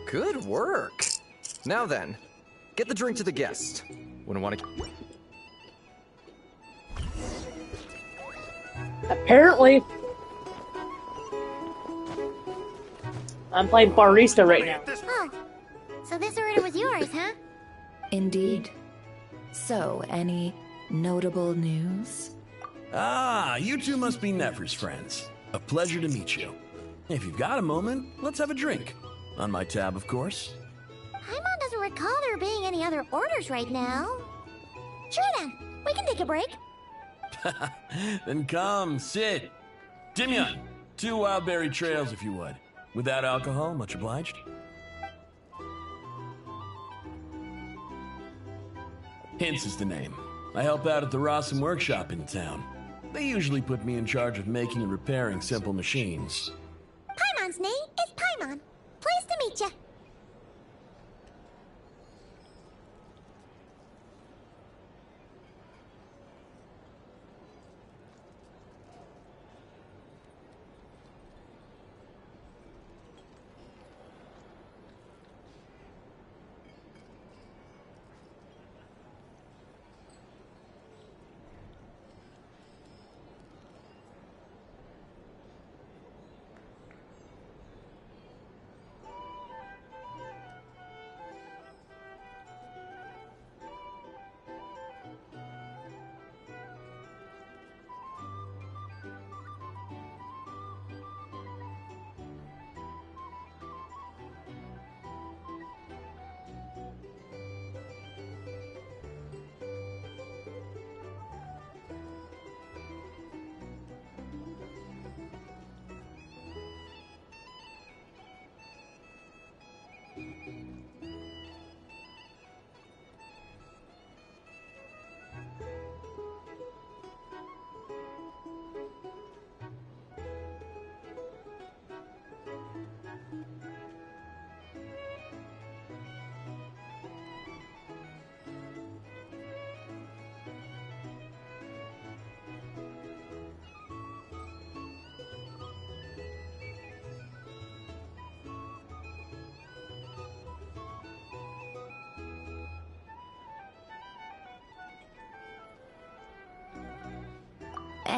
Good work. Now then, get the drink to the guest. Wouldn't want to... Apparently, I'm playing barista right now. Oh, so this order was yours, huh? Indeed. So, any notable news? Ah, you two must be Nefer's friends. A pleasure to meet you. If you've got a moment, let's have a drink. On my tab, of course. Paimon doesn't recall there being any other orders right now. Sure then, we can take a break. Then come, sit. Dimyon, 2 wild berry trails if you would. Without alcohol, much obliged. Hints is the name. I help out at the Rossum workshop in town. They usually put me in charge of making and repairing simple machines. Paimon's name is Paimon. Pleased to meet you.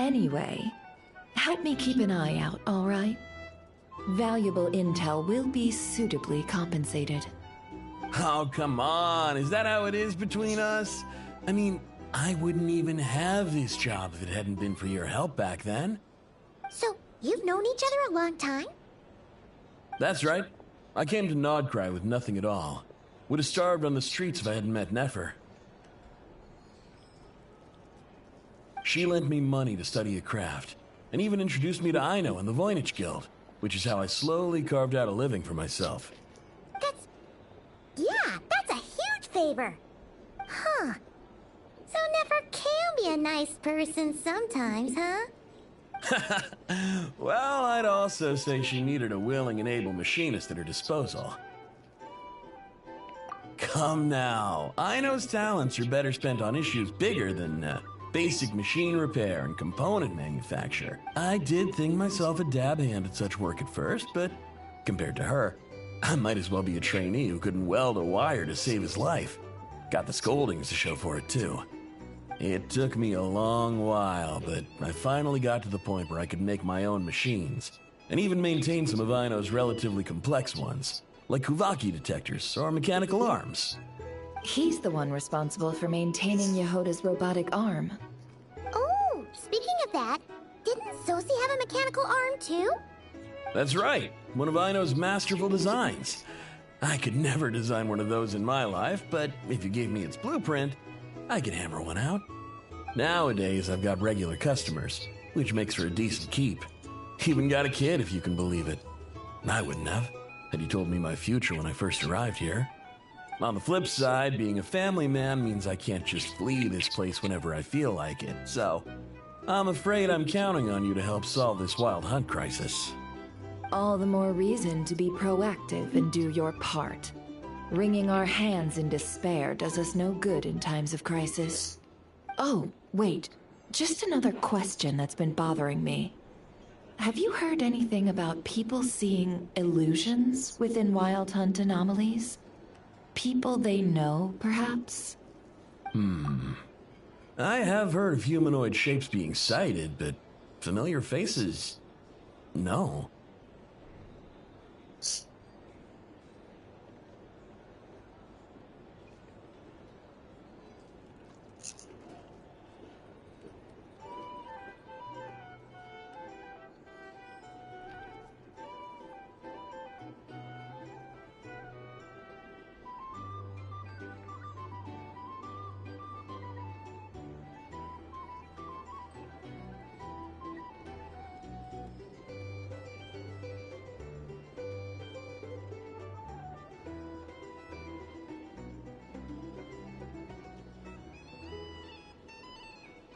Anyway, help me keep an eye out, all right? Valuable intel will be suitably compensated. Oh, come on. Is that how it is between us? I mean, I wouldn't even have this job if it hadn't been for your help back then. So, you've known each other a long time? That's right. I came to Nodcry with nothing at all. Would have starved on the streets if I hadn't met Nefer. She lent me money to study a craft, and even introduced me to Aino and the Voynich Guild, which is how I slowly carved out a living for myself. Yeah, that's a huge favor. Huh. So Nefer can be a nice person sometimes, huh? Well, I'd also say she needed a willing and able machinist at her disposal. Come now, Aino's talents are better spent on issues bigger than basic machine repair and component manufacture. I did think myself a dab hand at such work at first, but compared to her, I might as well be a trainee who couldn't weld a wire to save his life. Got the scoldings to show for it, too. It took me a long while, but I finally got to the point where I could make my own machines, and even maintain some of Aino's relatively complex ones, like Kuvaki detectors or mechanical arms. He's the one responsible for maintaining Yehoda's robotic arm. Oh, speaking of that, didn't Sosi have a mechanical arm too? That's right, one of Aino's masterful designs. I could never design one of those in my life, but if you gave me its blueprint, I could hammer one out. Nowadays, I've got regular customers, which makes for a decent keep. Even got a kid, if you can believe it. I wouldn't have, had you told me my future when I first arrived here. On the flip side, being a family man means I can't just flee this place whenever I feel like it, so I'm afraid I'm counting on you to help solve this wild hunt crisis. All the more reason to be proactive and do your part. Wringing our hands in despair does us no good in times of crisis. Oh, wait. Just another question that's been bothering me. Have you heard anything about people seeing illusions within Wild Hunt anomalies? People they know, perhaps? I have heard of humanoid shapes being sighted, but familiar faces? No.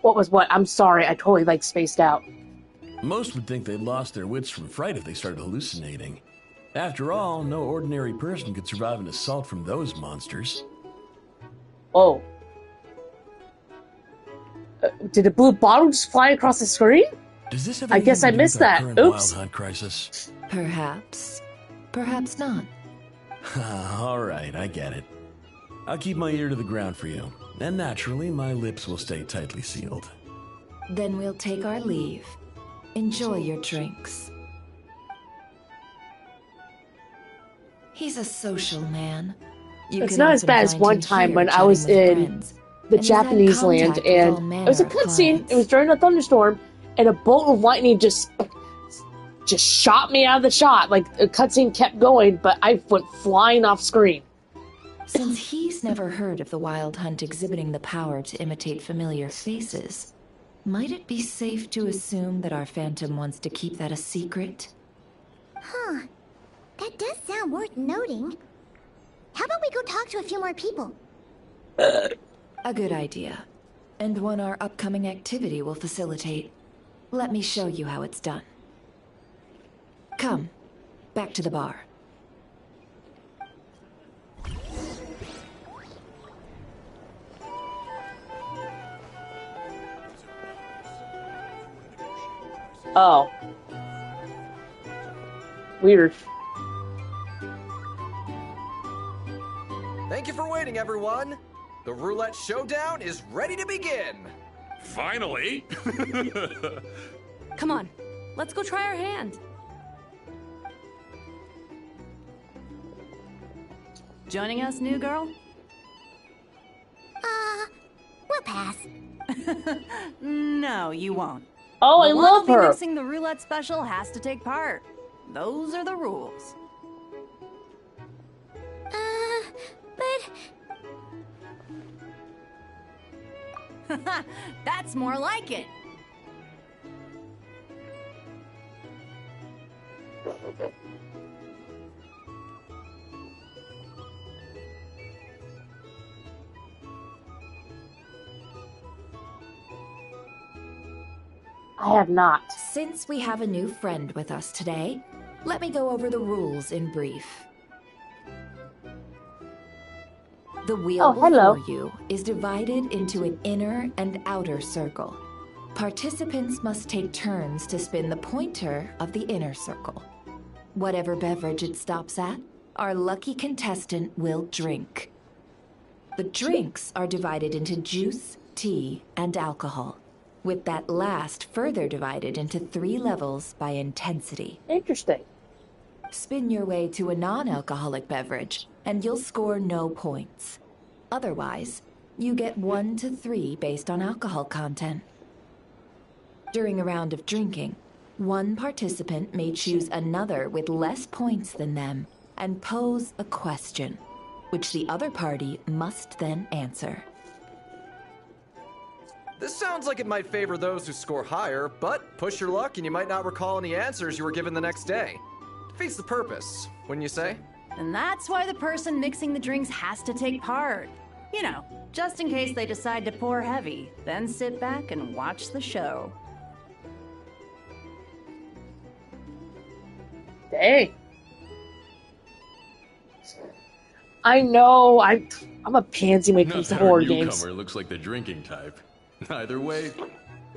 What was what? I'm sorry, I totally spaced out. Most would think they'd lost their wits from fright if they started hallucinating. After all, no ordinary person could survive an assault from those monsters. Oh. Did a blue bottle just fly across the screen? Does this have I guess I anything to do missed with our that. current Oops. Wild Hunt crisis? Perhaps. Perhaps not. All right, I get it. I'll keep my ear to the ground for you, and naturally, my lips will stay tightly sealed. Then we'll take our leave. Enjoy your drinks. He's a social man. It's not as bad as one time when I was in the Japanese land, and it was a cutscene. It was during a thunderstorm, and a bolt of lightning just shot me out of the shot. Like, the cutscene kept going, but I went flying off screen. Since he's never heard of the Wild Hunt exhibiting the power to imitate familiar faces, might it be safe to assume that our Phantom wants to keep that a secret? Huh. That does sound worth noting. How about we go talk to a few more people? A good idea. And one our upcoming activity will facilitate. Let me show you how it's done. Come, back to the bar. Oh. Weird. Thank you for waiting, everyone. The roulette showdown is ready to begin. Finally! Come on, let's go try our hand. Joining us, new girl? We'll pass. No, you won't. Oh, I The one love who'll be her. mixing the roulette special has to take part. Those are the rules. But... That's more like it. I have not. Since we have a new friend with us today, let me go over the rules in brief. The wheel before you is divided into an inner and outer circle. Participants must take turns to spin the pointer of the inner circle. Whatever beverage it stops at, our lucky contestant will drink. The drinks are divided into juice, tea, and alcohol, with that last further divided into 3 levels by intensity. Interesting. Spin your way to a non-alcoholic beverage, and you'll score no points. Otherwise, you get 1 to 3 based on alcohol content. During a round of drinking, one participant may choose another with less points than them and pose a question, which the other party must then answer. This sounds like it might favor those who score higher, but push your luck and you might not recall any answers you were given the next day. Defeats the purpose, wouldn't you say? And that's why the person mixing the drinks has to take part. You know, just in case they decide to pour heavy, then sit back and watch the show. Dang. I know. I'm a pansy when it comes to horror games. Newcomer looks like the drinking type. Either way,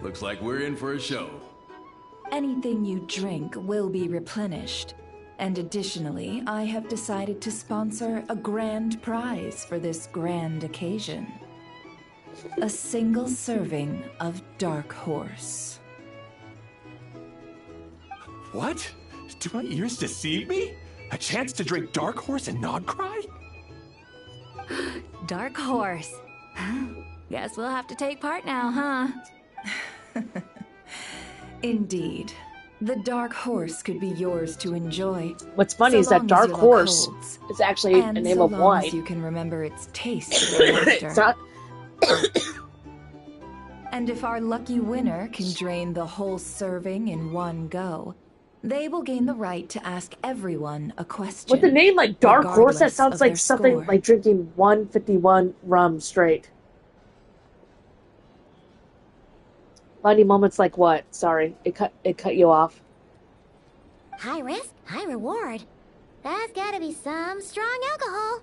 looks like we're in for a show. Anything you drink will be replenished. And additionally, I have decided to sponsor a grand prize for this grand occasion. A single serving of Dark Horse. What? Do my ears deceive me? A chance to drink Dark Horse and not cry? Dark Horse. Guess we'll have to take part now, huh? Indeed. The Dark Horse could be yours to enjoy. What's funny is that Dark Horse is actually a name of wine. As you can remember its taste thereafter. It's not. And if our lucky winner can drain the whole serving in one go, they will gain the right to ask everyone a question. With the name like Dark Horse, that regardless sounds of like their something score. like drinking 151 rum straight. Funny moments like what? Sorry, it cut you off. High risk, high reward. That's gotta be some strong alcohol.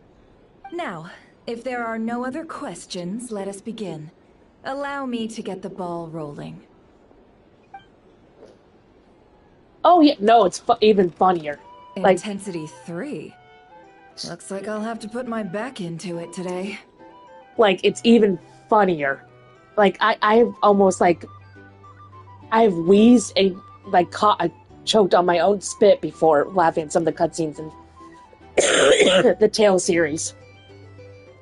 Now, if there are no other questions, let us begin. Allow me to get the ball rolling. Oh yeah, no, it's even funnier. Like Intensity 3. Looks like I'll have to put my back into it today. like it's even funnier. Like I have almost like I have wheezed and like I choked on my own spit before laughing at some of the cutscenes in the Tales series.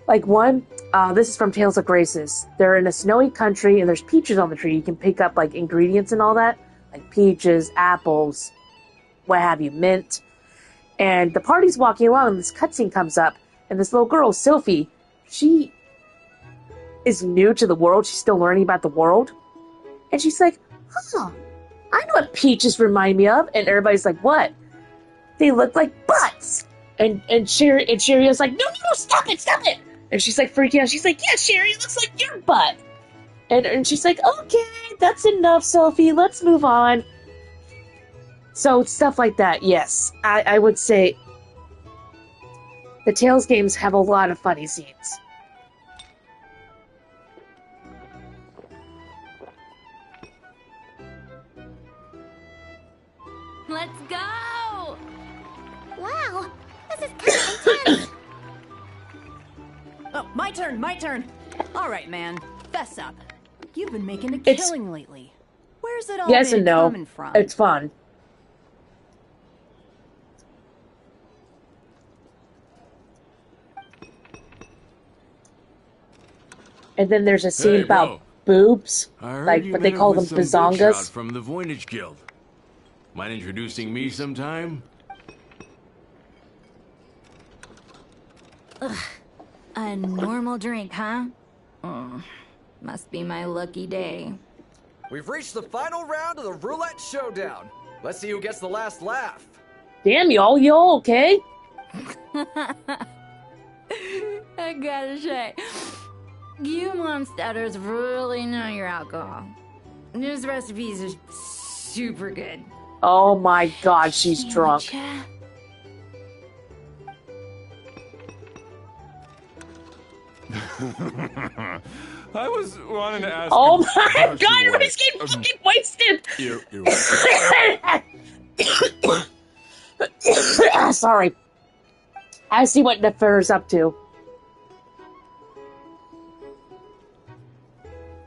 Like one, this is from Tales of Graces. They're in a snowy country and there's peaches on the tree. You can pick up like ingredients and all that, like peaches, apples, what have you, mint. And the party's walking along and this cutscene comes up and this little girl, Sophie, she is new to the world. She's still learning about the world. And she's like, huh, I know what peaches remind me of. And everybody's like, what? They look like butts. And Sherry is like, no, stop it. And she's like freaking out. She's like, yeah, Sherry, it looks like your butt. And she's like, okay, that's enough, Sophie. Let's move on. So stuff like that, yes. I would say the Tales games have a lot of funny scenes. Let's go! Wow, this is kind of intense. Oh, my turn. All right, man. Fess up. You've been making a It's- killing lately. Where's it all Yes been and no. coming from? It's fun. And then there's a scene Hey, about bro. boobs, I heard like, you but they met call up them with some big shot bazongas. from the Voynich Guild. Mind introducing me sometime? Ugh. A normal drink, huh? Must be my lucky day. We've reached the final round of the roulette showdown. Let's see who gets the last laugh. Damn, y'all okay? I gotta say, you monsters really know your alcohol. This recipes are super good. Oh my god, she's drunk. I was wanting to ask. Oh you my how she god, was. everybody's getting fucking wasted! Sorry. I see what Nefer's up to.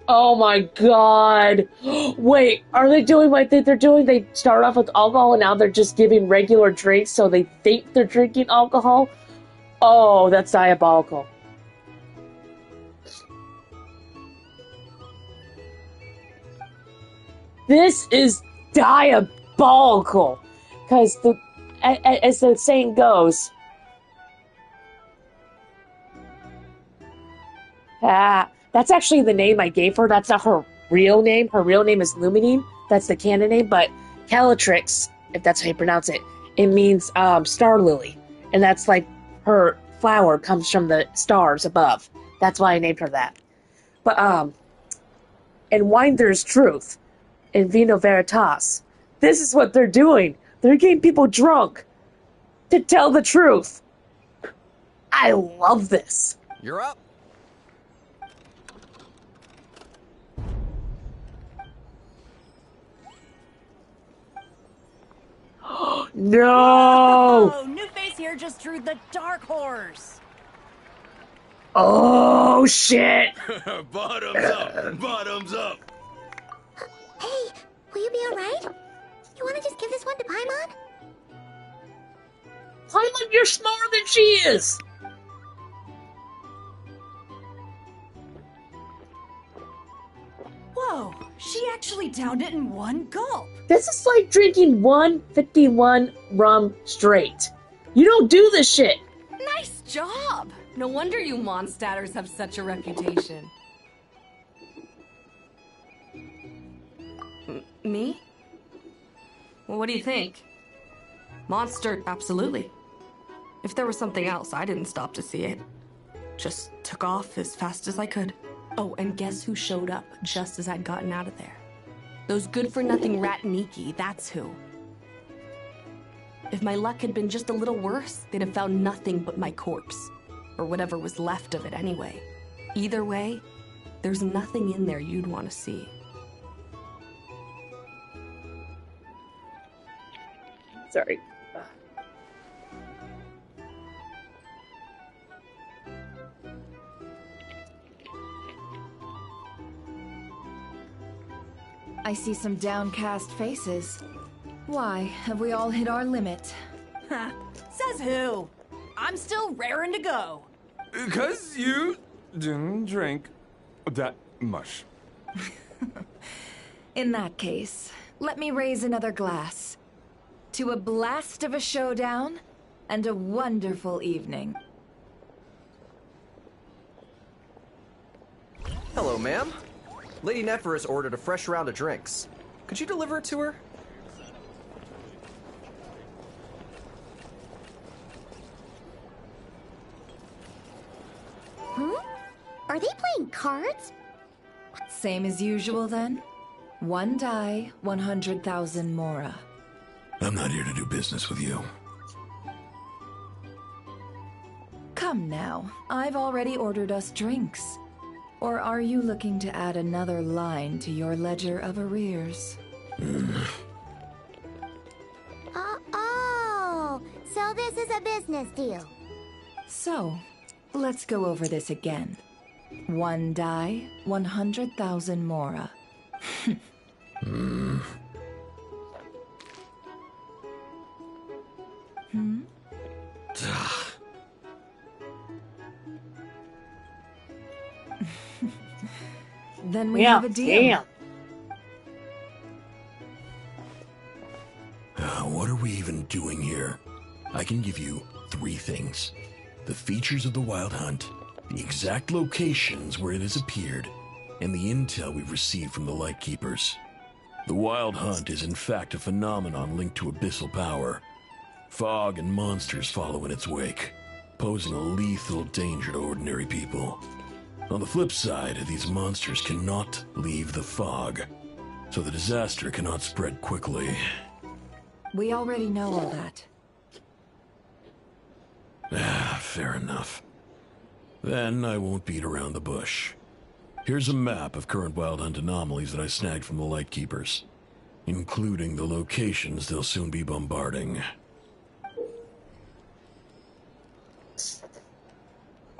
Oh my god. Wait, are they doing what I think they're doing? They start off with alcohol and now they're just giving regular drinks so they think they're drinking alcohol? Oh, that's diabolical. This is diabolical. Because as the saying goes, that's actually the name I gave her. That's not her real name. Her real name is Luminine. That's the canon name. But Calatrix, if that's how you pronounce it, it means star lily. And that's like her flower comes from the stars above. That's why I named her that. But, in Wine There's Truth, in Vino Veritas, this is what they're doing. They're getting people drunk to tell the truth. I love this. You're up. No! Oh, New Face here just drew the dark horse. Oh, shit! Bottoms up! Bottoms up! Hey, will you be alright? You wanna just give this one to Paimon? Paimon, you're smarter than she is! Whoa, she actually downed it in one gulp. This is like drinking 151 rum straight. You don't do this shit. Nice job! No wonder you Mondstadters have such a reputation. Me? Well, what do you think? Monster, absolutely. If there was something else, I didn't stop to see it. Just took off as fast as I could. Oh, and guess who showed up just as I'd gotten out of there? Those good-for-nothing Ratniki, that's who. If my luck had been just a little worse, they'd have found nothing but my corpse. Or whatever was left of it anyway. Either way, there's nothing in there you'd want to see. Sorry. I see some downcast faces. Why, have we all hit our limit? Says who? I'm still raring to go. Because you didn't drink that much. In that case, let me raise another glass. To a blast of a showdown and a wonderful evening. Hello, ma'am. Lady Nefer has ordered a fresh round of drinks. Could you deliver it to her? Huh? Are they playing cards? Same as usual then? One die, 100,000 mora. I'm not here to do business with you. Come now, I've already ordered us drinks. Or are you looking to add another line to your ledger of arrears? Oh, so this is a business deal. So, let's go over this again. 1 die, 100,000 mora. Hmm. Hmm? Then we have a deal. Damn. What are we even doing here? I can give you 3 things. The features of the Wild Hunt, the exact locations where it has appeared, and the intel we've received from the Lightkeepers. The Wild Hunt is in fact a phenomenon linked to abyssal power. Fog and monsters follow in its wake, posing a lethal danger to ordinary people. On the flip side, these monsters cannot leave the fog, so the disaster cannot spread quickly. We already know all that. Fair enough. Then I won't beat around the bush. Here's a map of current Wild Hunt anomalies that I snagged from the Lightkeepers, including the locations they'll soon be bombarding.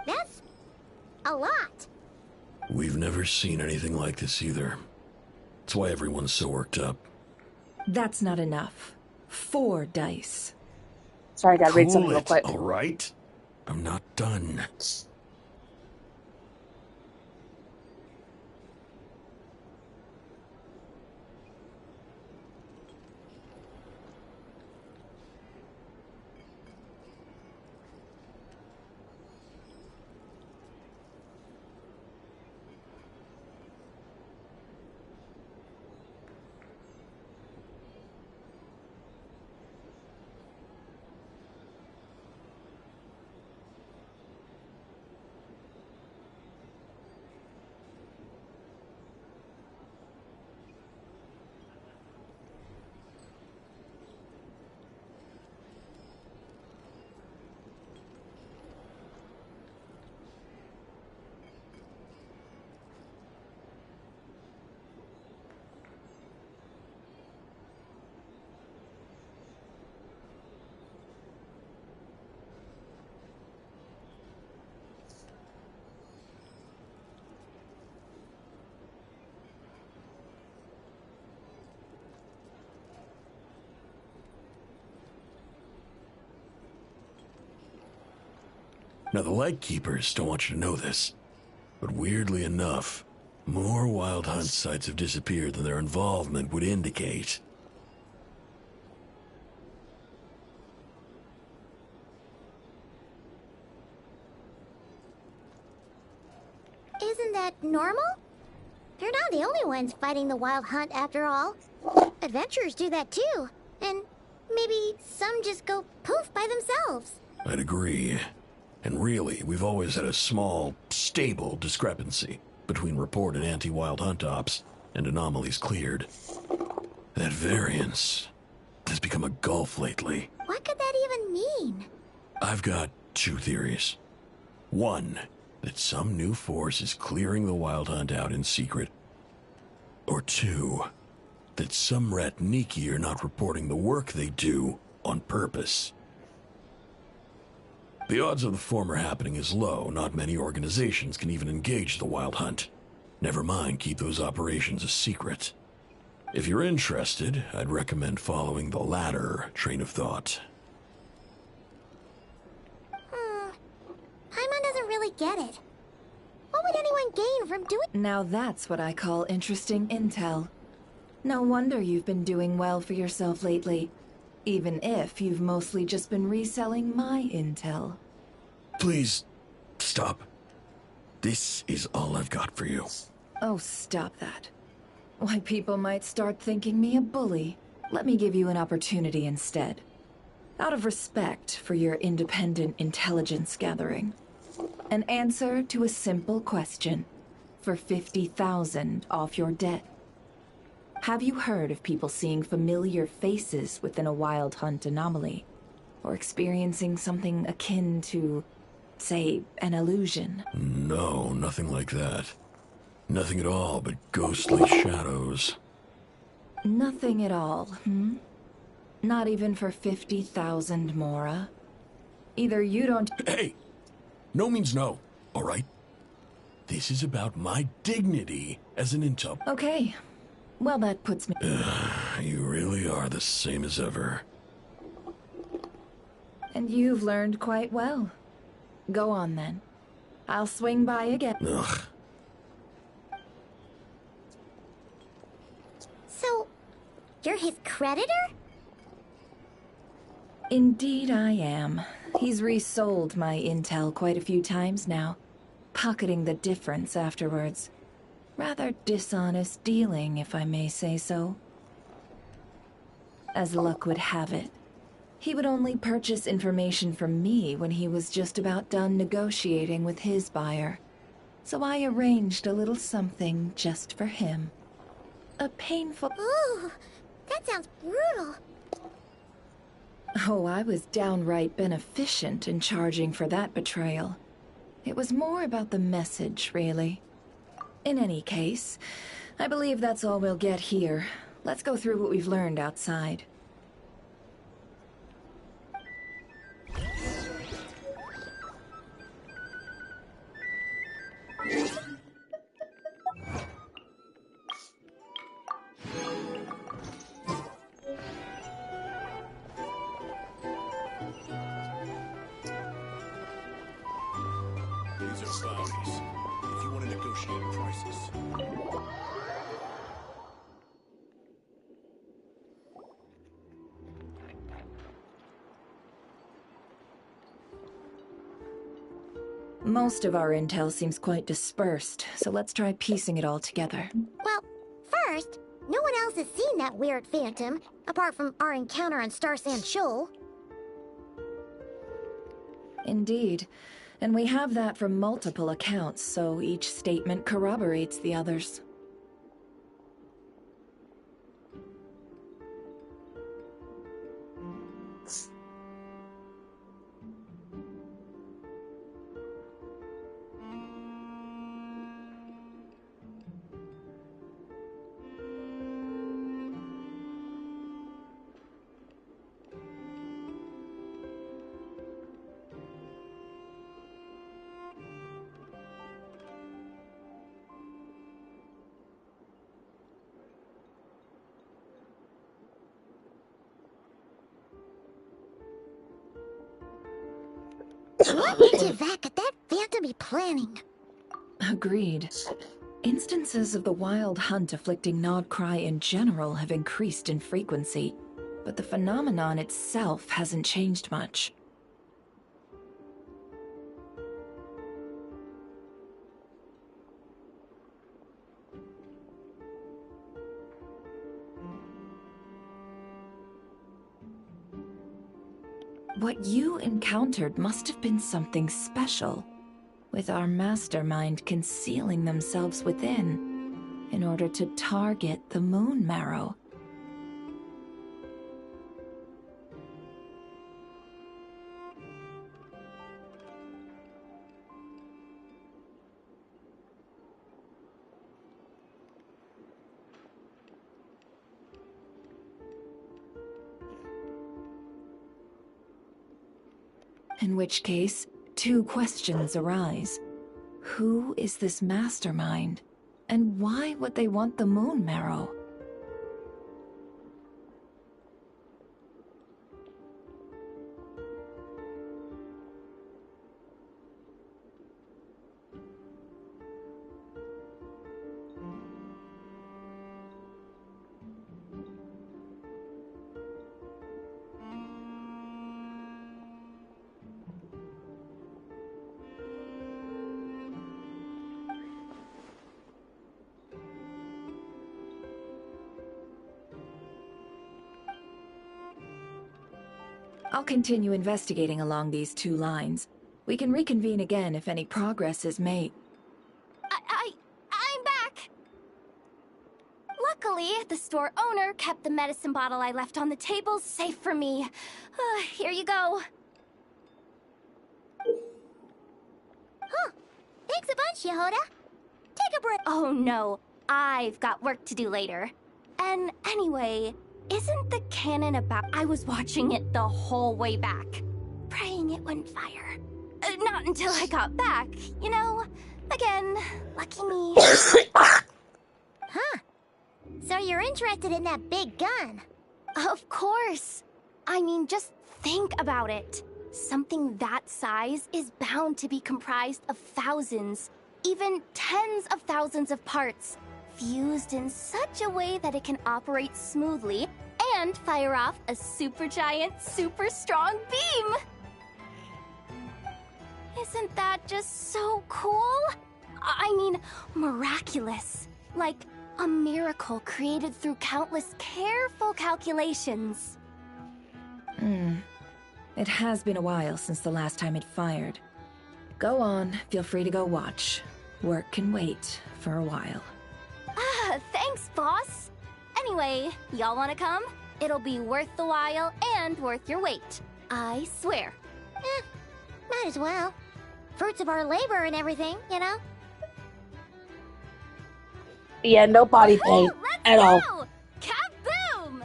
That's a lot. We've never seen anything like this either. That's why everyone's so worked up. That's not enough. 4 dice. Sorry, I gotta read something real Cool it, quick. all right? I'm not done. Now, the Lightkeepers don't want you to know this, but weirdly enough, more Wild Hunt sites have disappeared than their involvement would indicate. Isn't that normal? They're not the only ones fighting the Wild Hunt after all. Adventurers do that too. And maybe some just go poof by themselves. I'd agree. And really, we've always had a small, stable discrepancy between reported anti-Wild Hunt ops and anomalies cleared. That variance has become a gulf lately. What could that even mean? I've got 2 theories. One, that some new force is clearing the Wild Hunt out in secret. Or 2, that some Ratniki are not reporting the work they do on purpose. The odds of the former happening is low. Not many organizations can even engage the Wild Hunt. Never mind keep those operations a secret. If you're interested, I'd recommend following the latter train of thought. Paimon doesn't really get it. What would anyone gain from doing— Now that's what I call interesting intel. No wonder you've been doing well for yourself lately. Even if you've mostly just been reselling my intel. Please, stop. This is all I've got for you. Oh, stop that. Why, people might start thinking me a bully. Let me give you an opportunity instead. Out of respect for your independent intelligence gathering. An answer to a simple question. For 50,000 off your debt. Have you heard of people seeing familiar faces within a Wild Hunt anomaly? Or experiencing something akin to, say, an illusion? No, nothing like that. Nothing at all but ghostly shadows. Nothing at all, hmm? Not even for 50,000 mora? Either you don't— Hey! No means no, all right? This is about my dignity as an intel. Okay. Well, that puts me... You really are the same as ever. And you've learned quite well. Go on, then. I'll swing by again. Ugh. So, you're his creditor? Indeed I am. He's resold my intel quite a few times now, pocketing the difference afterwards. Rather dishonest dealing, if I may say so. As luck would have it, he would only purchase information from me when he was just about done negotiating with his buyer. So I arranged a little something just for him. A painful... Ooh, that sounds brutal. Oh, I was downright beneficent in charging for that betrayal. It was more about the message, really. In any case, I believe that's all we'll get here. Let's go through what we've learned outside. These are bounties. If you want to negotiate prices. Most of our intel seems quite dispersed, so let's try piecing it all together. Well, first, no one else has seen that weird phantom, apart from our encounter on Star Sand Shoal. Indeed. And we have that from multiple accounts, so each statement corroborates the others. What Tivak could that phantom be planning? Agreed. Instances of the wild hunt afflicting Nodcry in general have increased in frequency, but the phenomenon itself hasn't changed much. What you encountered must have been something special, with our mastermind concealing themselves within, in order to target the moon marrow. In which case, two questions arise. Who is this mastermind? And why would they want the moon marrow? I'll continue investigating along these two lines. We can reconvene again if any progress is made. I'm back! Luckily, the store owner kept the medicine bottle I left on the table safe for me. Here you go. Huh. Thanks a bunch, Yehoda. Take a break. Oh no, I've got work to do later. And anyway, isn't the cannon about... I was watching it the whole way back, praying it wouldn't fire. Not until I got back, you know? Again, lucky me. Huh. So you're interested in that big gun? Of course. I mean, just think about it. Something that size is bound to be comprised of thousands, even tens of thousands of parts, fused in such a way that it can operate smoothly and fire off a supergiant, super strong beam. Isn't that just so cool? I mean, miraculous. Like a miracle created through countless careful calculations. It has been a while since the last time it fired. Go on, feel free to go watch. Work can wait for a while. Ah, thanks, boss. Anyway, y'all wanna come? It'll be worth the while and worth your wait. I swear. Might as well. Fruits of our labor and everything, you know? Yeah, no body pain at all. Kaboom!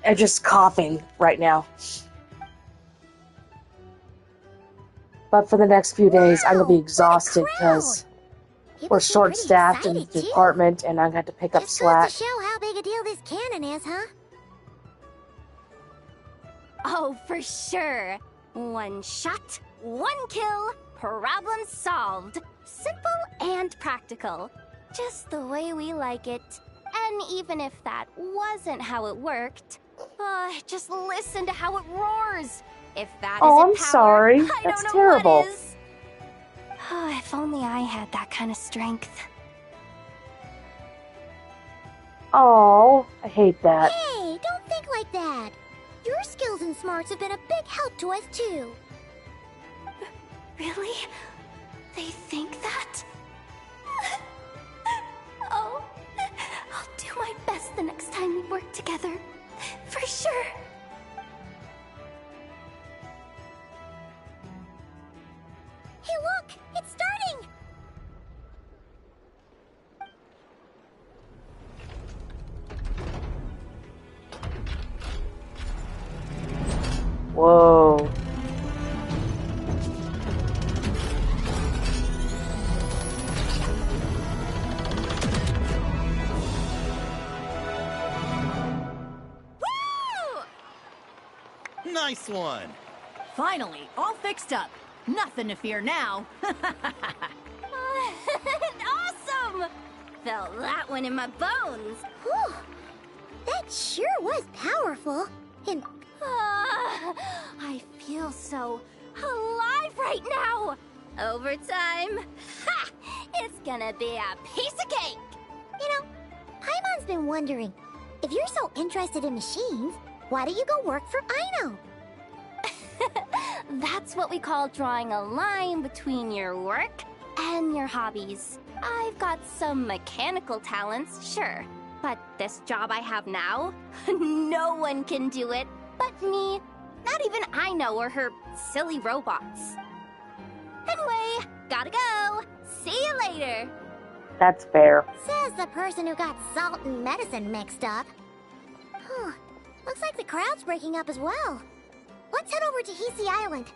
I'm just coughing right now. But for the next few days, I'm gonna be exhausted because we're short-staffed in the department, and I'm gonna have to pick up slack. Just to show how big a deal this cannon is, huh? Oh, for sure. One shot, one kill, problem solved. Simple and practical. Just the way we like it. And even if that wasn't how it worked, just listen to how it roars. If that Oh, isn't I'm power, sorry. I That's don't know terrible. what is. Oh, if only I had that kind of strength. Oh, I hate that. Hey, don't think like that. Your skills and smarts have been a big help to us, too. Really? They think that? Oh, I'll do my best the next time we work together. For sure. Hey, look! It's starting! Whoa. Nice one. Finally, all fixed up. Nothing to fear now. Awesome! Felt that one in my bones. Whew. That sure was powerful. And I feel so alive right now. Overtime, ha! It's gonna be a piece of cake. you know, Paimon's been wondering, if you're so interested in machines, why don't you go work for Aino? That's what we call drawing a line between your work and your hobbies. I've got some mechanical talents, sure. But this job I have now, no one can do it but me. Not even Aino or her silly robots. Anyway, gotta go. See you later. That's fair. Says the person who got salt and medicine mixed up. Looks like the crowd's breaking up as well. Let's head over to Hisi Island.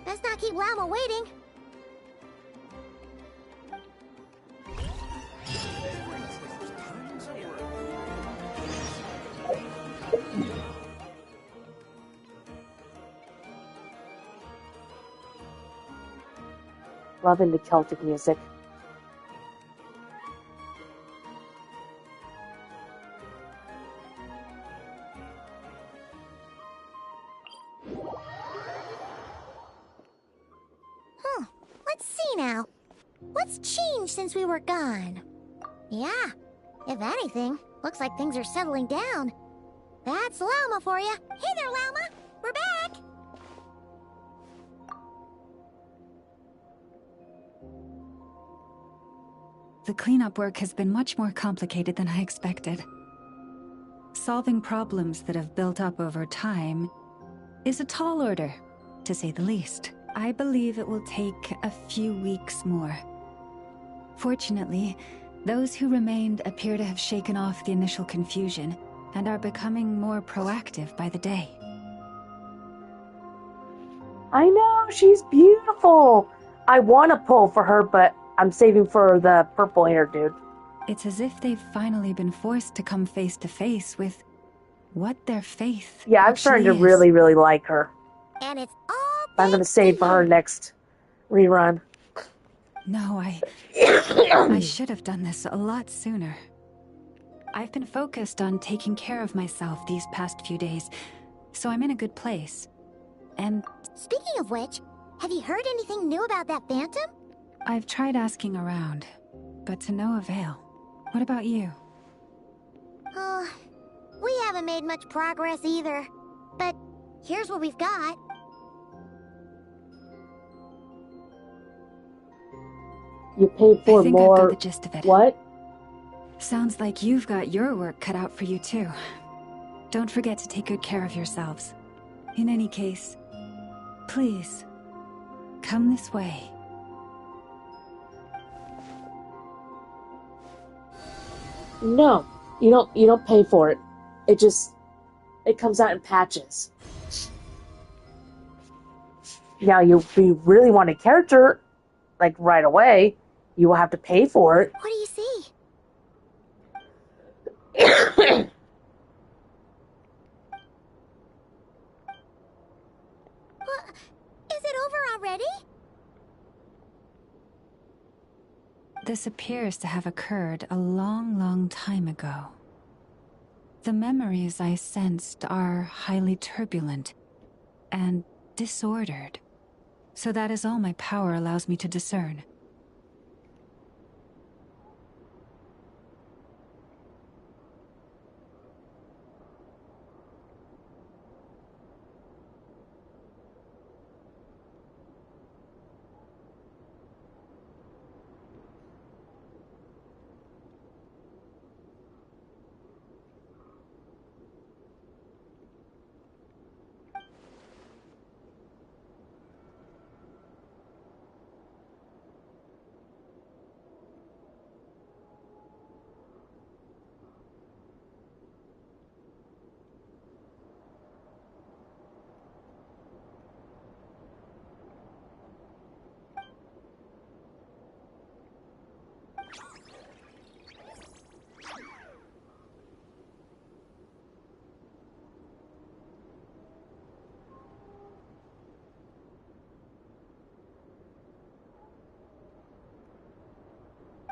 Best not keep Llama waiting. Loving the Celtic music. Let's see now. What's changed since we were gone? Yeah, if anything, looks like things are settling down. That's Llama for you. Hey there, Llama. We're back. The cleanup work has been much more complicated than I expected. Solving problems that have built up over time is a tall order, to say the least. I believe it will take a few weeks more. Fortunately, those who remained appear to have shaken off the initial confusion and are becoming more proactive by the day. I know, she's beautiful. I want to pull for her, but I'm saving for the purple hair dude. It's as if they've finally been forced to come face to face with what their faith Yeah, I'm starting to actually is. really, really like her. And it's all I'm gonna save for her next rerun. No, I should have done this a lot sooner. I've been focused on taking care of myself these past few days, so I'm in a good place. And Speaking of which, have you heard anything new about that phantom? I've tried asking around, but to no avail. What about you? Oh, we haven't made much progress either. But here's what we've got. You paid for I think more. I've got the gist of it. What? Sounds like you've got your work cut out for you too. Don't forget to take good care of yourselves. In any case, please, come this way. No, you don't pay for it. It comes out in patches. Now, if you really want a character, like right away, you will have to pay for it. What do you see? Is it over already? This appears to have occurred a long, long time ago. The memories I sensed are highly turbulent and disordered. So that is all my power allows me to discern.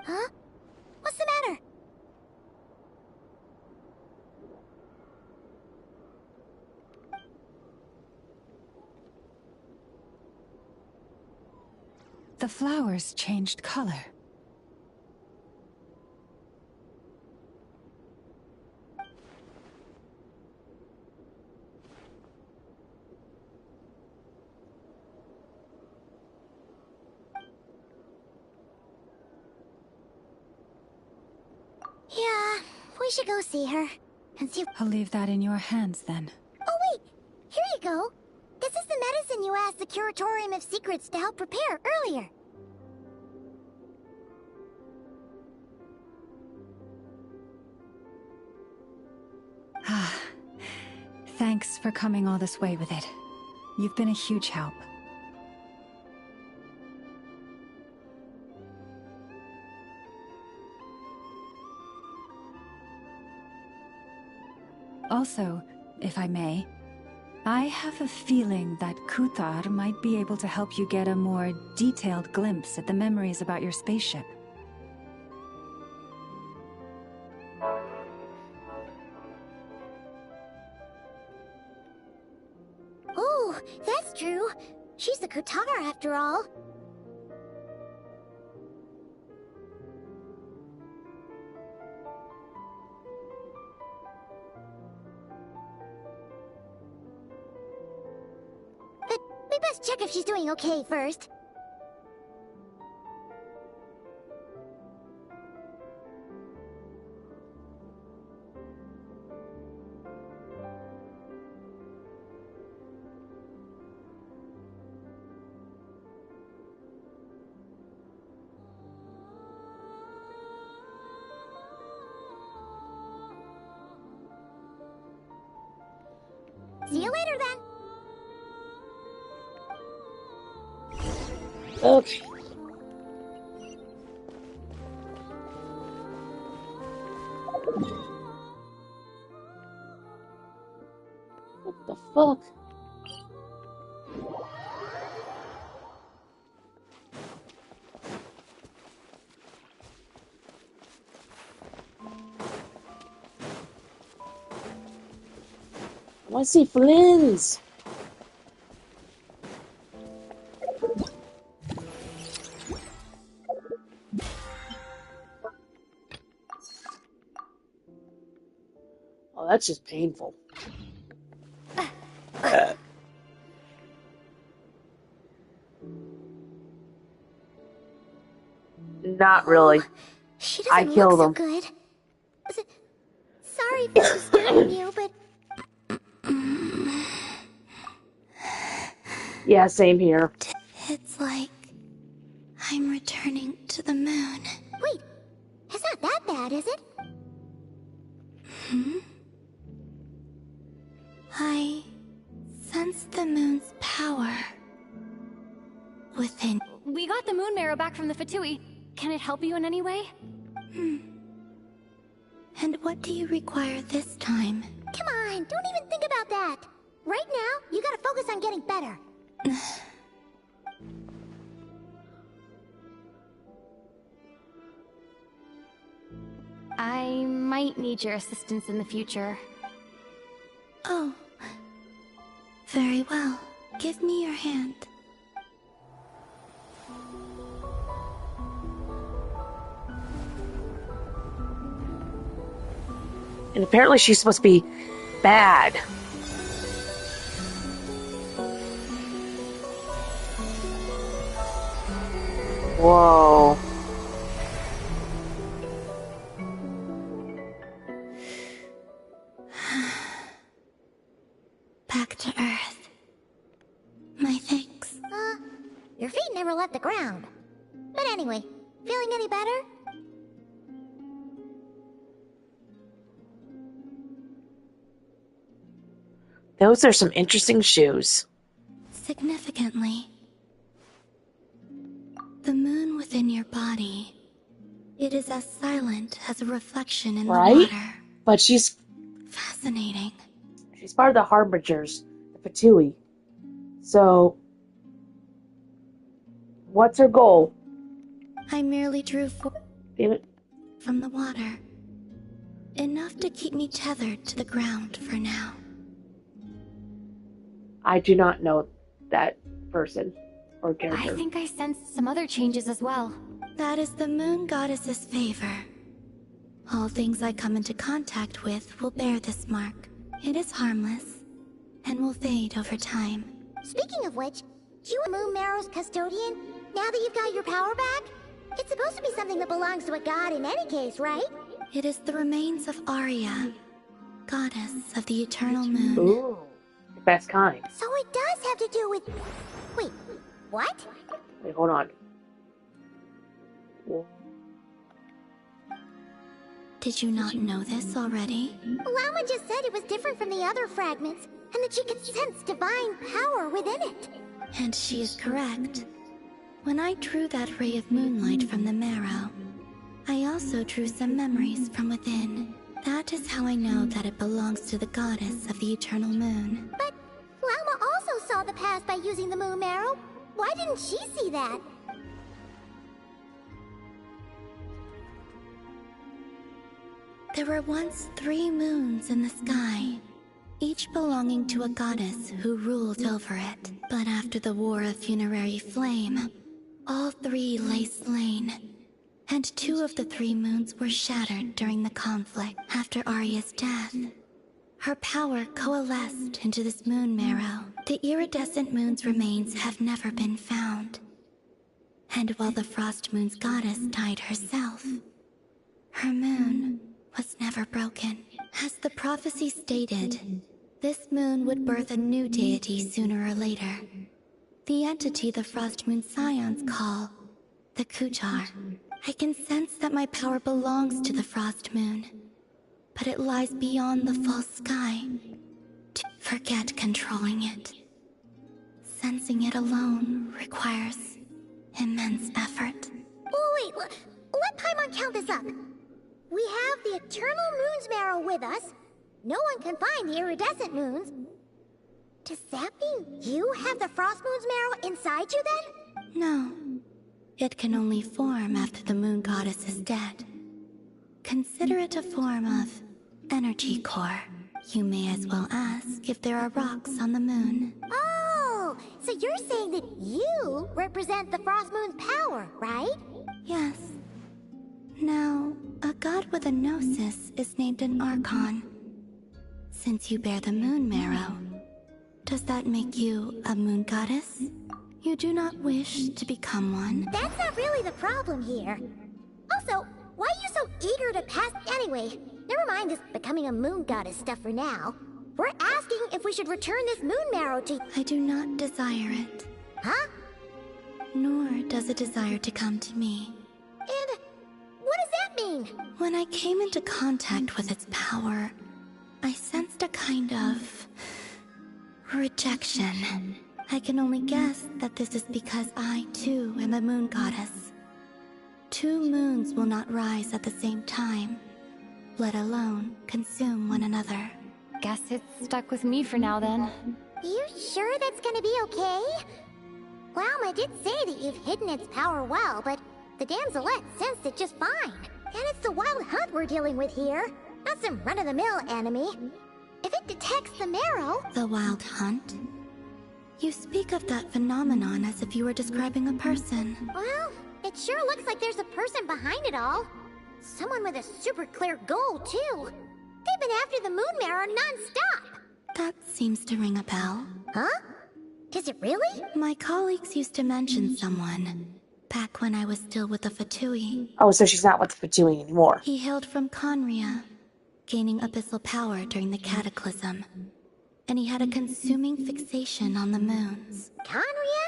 Huh? What's the matter? The flowers changed color. Yeah, we should go see her. And see if... I'll leave that in your hands then. Oh wait, here you go. This is the medicine you asked the Curatorium of Secrets to help prepare earlier. Ah, thanks for coming all this way with it. You've been a huge help. Also, if I may, I have a feeling that Kuthar might be able to help you get a more detailed glimpse at the memories about your spaceship. Oh, that's true. She's the Kutar after all. But we best check if she's doing okay first. See you later then. Okay. What the fuck? I want to see Flynn's. Oh, that's just painful. Not really. She I doesn't killed look him. so good. Sorry for disturbing you, but Yeah, same here. it's like I'm returning to the moon. Wait, it's not that bad, is it? I sense the moon's power within. We got the moon marrow back from the Fatui. Can it help you in any way? And what do you require this time? Come on, don't even think about that. Right now, you gotta focus on getting better. I might need your assistance in the future. Oh. Very well. Give me your hand. And apparently she's supposed to be bad. Whoa. Back to Earth. My thanks. Your feet never left the ground. But anyway, feeling any better? Those are some interesting shoes. Significantly, the moon within your body, it is as silent as a reflection in the water. But she's fascinating. She's part of the Harbingers, the Fatui. So, what's her goal? I merely drew Damn it. from the water. Enough to keep me tethered to the ground for now. I do not know that person or character. I think I sensed some other changes as well. That is the moon goddess's favor. All things I come into contact with will bear this mark. It is harmless and will fade over time. Speaking of which, you are Moon Marrow's custodian? Now that you've got your power back? It's supposed to be something that belongs to a god in any case, right? It is the remains of Arya, goddess of the eternal moon. Ooh, the best kind. So it does have to do with... Wait, what? Wait, hold on. Did you not know this already? Lama just said it was different from the other fragments, and that she could sense divine power within it. And she is correct. When I drew that ray of moonlight from the marrow, I also drew some memories from within. That is how I know that it belongs to the goddess of the eternal moon. But Lama also saw the past by using the moon marrow. Why didn't she see that? There were once 3 moons in the sky, each belonging to a goddess who ruled over it. But after the War of Funerary Flame, all 3 lay slain, and 2 of the 3 moons were shattered during the conflict. After Arya's death, her power coalesced into this moon marrow. The iridescent moon's remains have never been found. And while the Frost Moon's goddess died herself, her moon was never broken. As the prophecy stated, this moon would birth a new deity sooner or later. The entity the Frost Moon Scions call the Kutar. I can sense that my power belongs to the Frost Moon, but it lies beyond the false sky. To forget controlling it. Sensing it alone requires immense effort. Oh, wait, let Paimon count this up. We have the Eternal Moon's Marrow with us. No one can find the iridescent moons. Does that mean you have the Frost Moon's marrow inside you then? No. It can only form after the moon goddess is dead. Consider it a form of energy core. You may as well ask if there are rocks on the moon. Oh, so you're saying that you represent the Frost Moon's power, right? Yes. Now, a god with a gnosis is named an Archon. Since you bear the moon marrow, does that make you a moon goddess? You do not wish to become one? That's not really the problem here. Also, why are you so eager to pass anyway? Never mind this becoming a moon goddess stuff for now. We're asking if we should return this moon marrow to... I do not desire it. Huh? Nor does it desire to come to me. And what does that mean? When I came into contact with its power, I sensed a kind of... rejection. I can only guess that this is because I, too, am a moon goddess. 2 moons will not rise at the same time, let alone consume one another. Guess it's stuck with me for now then. You sure that's gonna be okay? Well, I did say that you've hidden its power well, but the damselette sensed it just fine. And it's the wild hunt we're dealing with here, not some run-of-the-mill enemy. If it detects the marrow... The wild hunt? You speak of that phenomenon as if you were describing a person. Well, it sure looks like there's a person behind it all. Someone with a super clear goal, too. They've been after the moon marrow non-stop. That seems to ring a bell. Huh? Does it really? My colleagues used to mention someone, back when I was still with the Fatui. Oh, so she's not with the Fatui anymore. He hailed from Conria, gaining abyssal power during the Cataclysm. And he had a consuming fixation on the moons. Conria?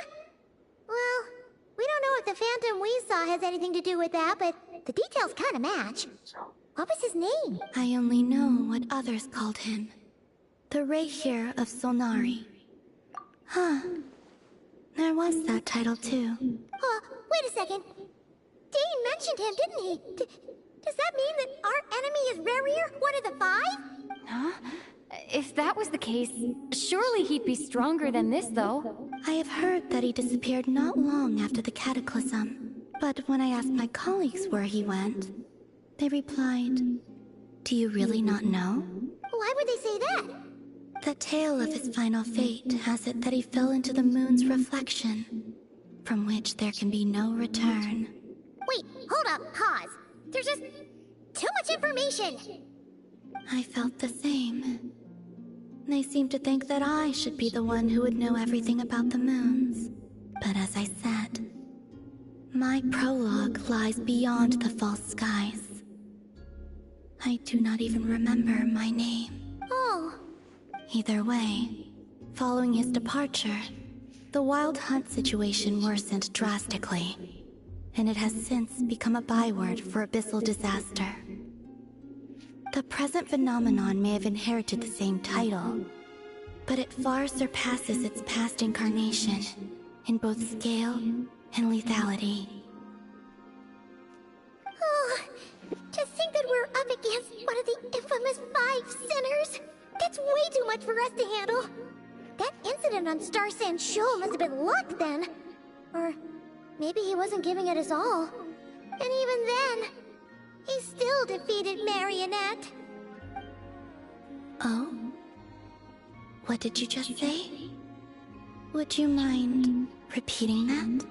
Well, we don't know if the phantom we saw has anything to do with that, but the details kind of match. What was his name? I only know what others called him. The Rayhir of Solnari. Huh. There was that title too. Wait a second. Dane mentioned him, didn't he? Does that mean that our enemy is Rarier, one of the 5? Huh? If that was the case, surely he'd be stronger than this, though. I have heard that he disappeared not long after the Cataclysm. But when I asked my colleagues where he went, they replied, "Do you really not know?" Why would they say that? The tale of his final fate has it that he fell into the moon's reflection, from which there can be no return. Wait, hold up, pause. There's just too much information. I felt the same. They seemed to think that I should be the one who would know everything about the moons. But as I said, my prologue lies beyond the false skies. I do not even remember my name. Oh. Either way, following his departure, the wild hunt situation worsened drastically, and it has since become a byword for abyssal disaster. The present phenomenon may have inherited the same title, but it far surpasses its past incarnation in both scale and lethality. Oh, to think that we're up against one of the infamous 5 sinners. That's way too much for us to handle. That incident on Star Sand Shoal must have been luck then. Or maybe he wasn't giving it his all. And even then, he still defeated Marionette. Oh? What did you just say? Would you mind repeating that?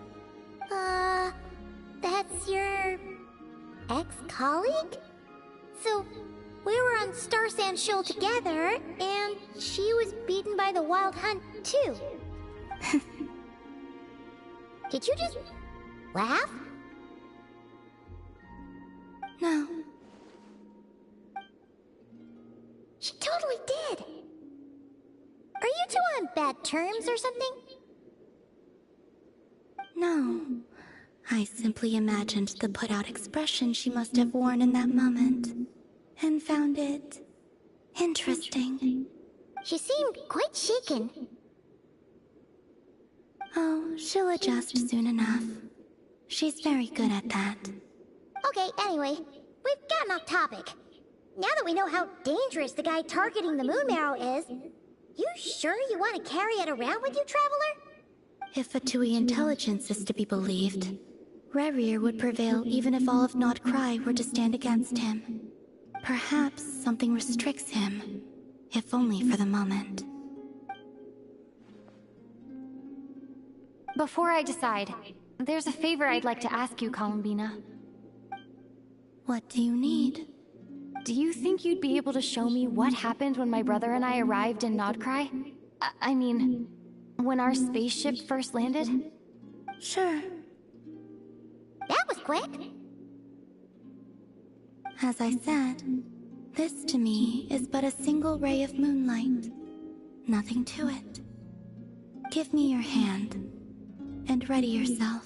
That's your ex-colleague? So, we were on Star Sand Shoal together, and she was beaten by the Wild Hunt, too. Did you just laugh? No. She totally did. Are you two on bad terms or something? No. I simply imagined the put-out expression she must have worn in that moment, and found it interesting. She seemed quite shaken. Oh, she'll adjust soon enough. She's very good at that. Okay, anyway, we've gotten off topic. Now that we know how dangerous the guy targeting the moon marrow is, You sure you want to carry it around with you, Traveler? If Fatui intelligence is to be believed, Rerir would prevail even if all of Nod Cry were to stand against him. Perhaps something restricts him, if only for the moment. Before I decide, there's a favor I'd like to ask you, Columbina. What do you need? Do you think you'd be able to show me what happened when my brother and I arrived in Nodcry? I mean, when our spaceship first landed? Sure. That was quick. As I said, this to me is but a single ray of moonlight. Nothing to it. Give me your hand, and ready yourself.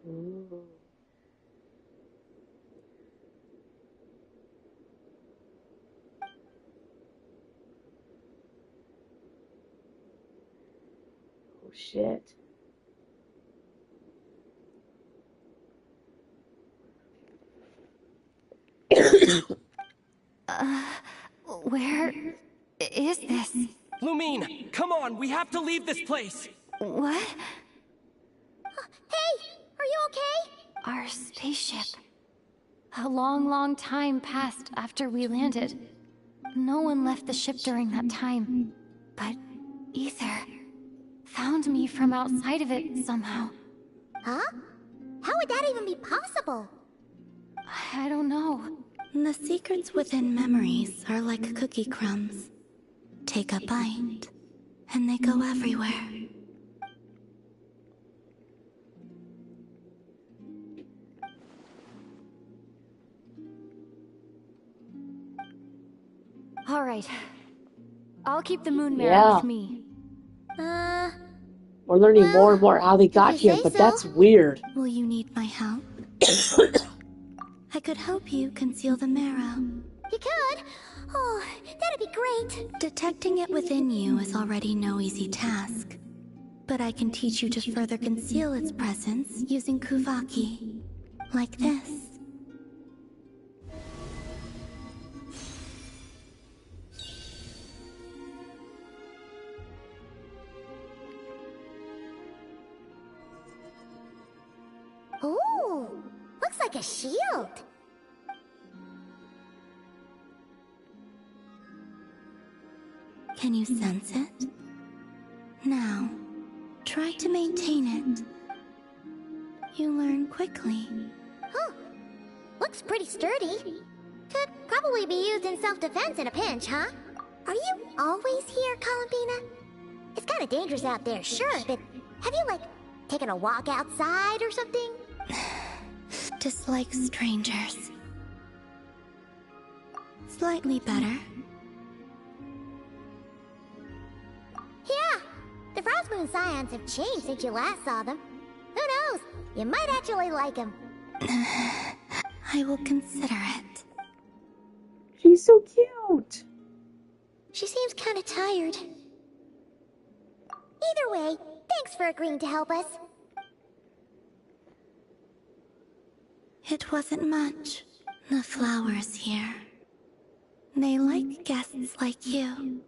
Ooh. Oh shit. Where is this? Lumine, come on, we have to leave this place! What? Hey, are you okay? Our spaceship. A long, long time passed after we landed. No one left the ship during that time. But Ether found me from outside of it somehow. Huh? How would that even be possible? I don't know. The secrets within memories are like cookie crumbs. Take a bite, and they go everywhere. All right. I'll keep the moon mirror with me. We're learning more and more how they got if you here, say but so. that's weird. Will you need my help? I could help you conceal the marrow. You could? Oh, that'd be great. Detecting it within you is already no easy task. But I can teach you to further conceal its presence using Kuvaki. Like this. Ooh, looks like a shield. Can you sense it? Now, try to maintain it. You learn quickly. Huh. Looks pretty sturdy. Could probably be used in self-defense in a pinch, huh? Are you always here, Columbina? It's kind of dangerous out there, sure, but have you, like, taken a walk outside or something? Dislike strangers. Slightly better. Yeah, the Frost Moon Scions have changed since you last saw them. Who knows? You might actually like them. I will consider it. She's so cute. She seems kind of tired. Either way, thanks for agreeing to help us. It wasn't much. The flowers here. They like guests like you.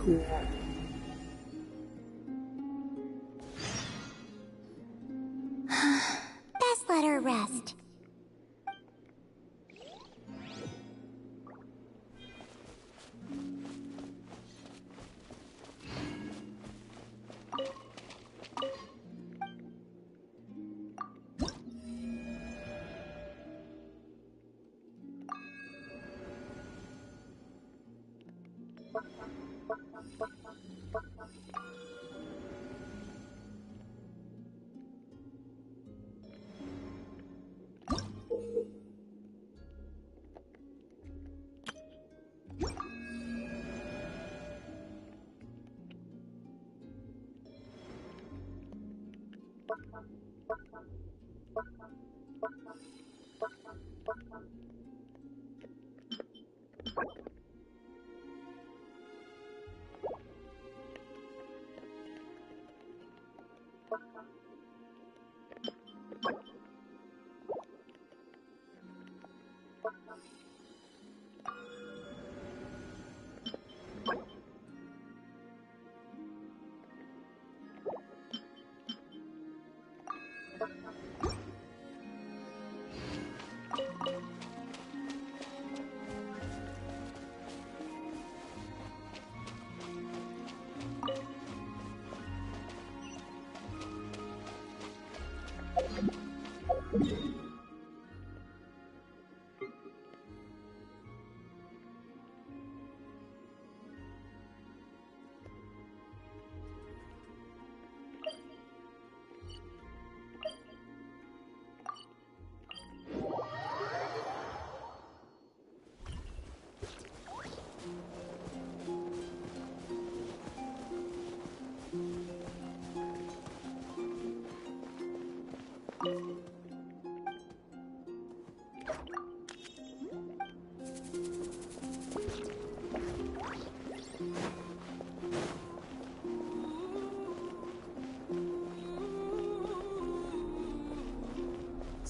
Cool. Best let her rest.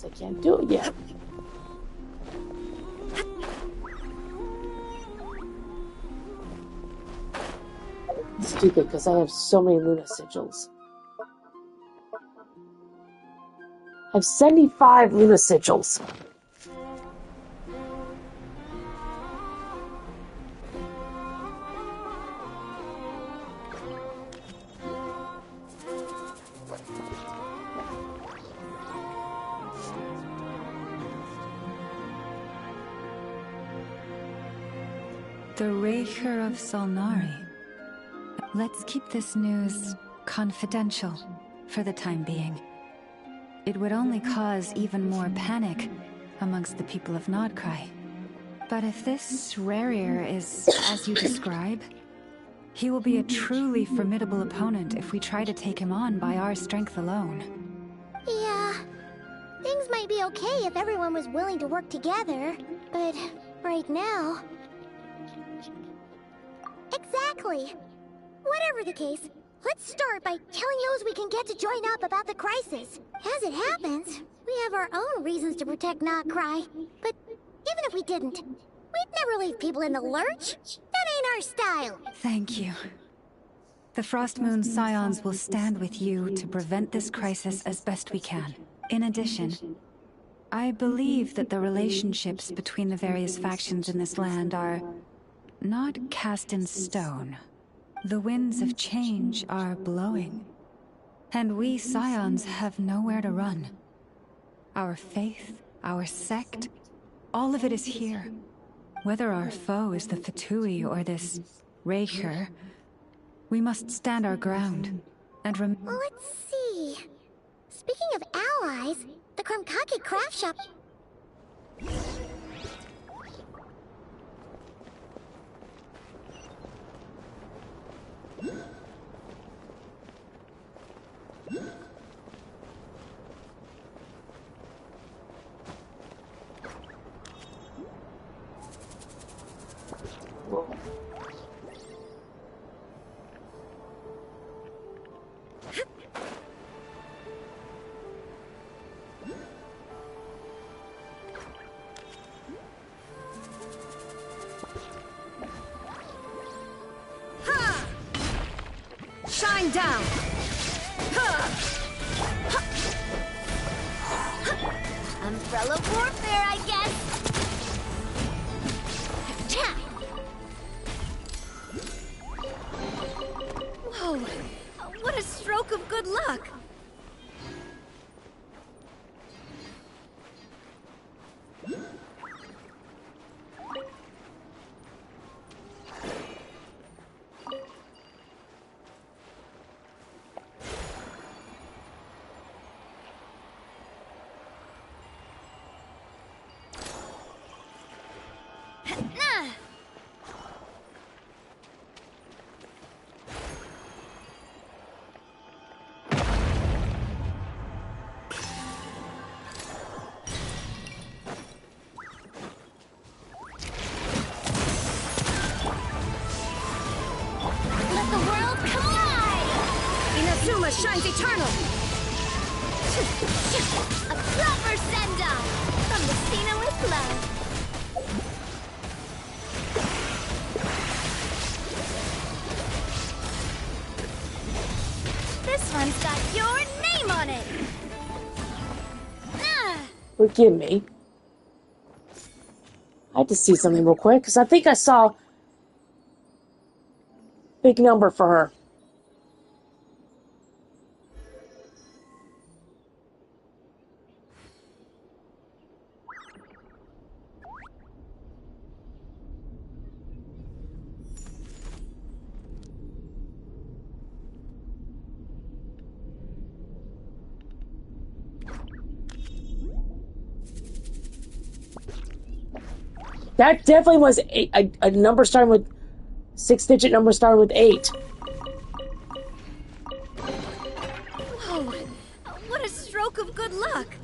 I can't do it yet. It's stupid because I have so many Luna sigils. I have 75 Luna sigils. The Raker of Solnari. Let's keep this news confidential for the time being. It would only cause even more panic amongst the people of Nodcry. But if this Rarier is as you describe, he will be a truly formidable opponent if we try to take him on by our strength alone. Yeah, things might be okay if everyone was willing to work together, but right now... Exactly. Whatever the case, let's start by telling those we can get to join up about the crisis. As it happens, we have our own reasons to protect Nodcry. But even if we didn't, we'd never leave people in the lurch. That ain't our style. Thank you. The Frostmoon Scions will stand with you to prevent this crisis as best we can. In addition, I believe that the relationships between the various factions in this land are not cast in stone. The winds of change are blowing, and we Scions have nowhere to run. Our faith, our sect, all of it is here. Whether our foe is the Fatui or this Raker, we must stand our ground and Let's see. Speaking of allies, the Krumkake craft shop... Shine down! Umbrella warfare, I guess! Whoa! What a stroke of good luck! Inazuma shines eternal! A proper send-off from the Cena with love. This one's got your name on it. Forgive me. I had to see something real quick, because I think I saw a big number for her. That definitely was a number starting with 6-digit number starting with 8. Whoa! What a stroke of good luck!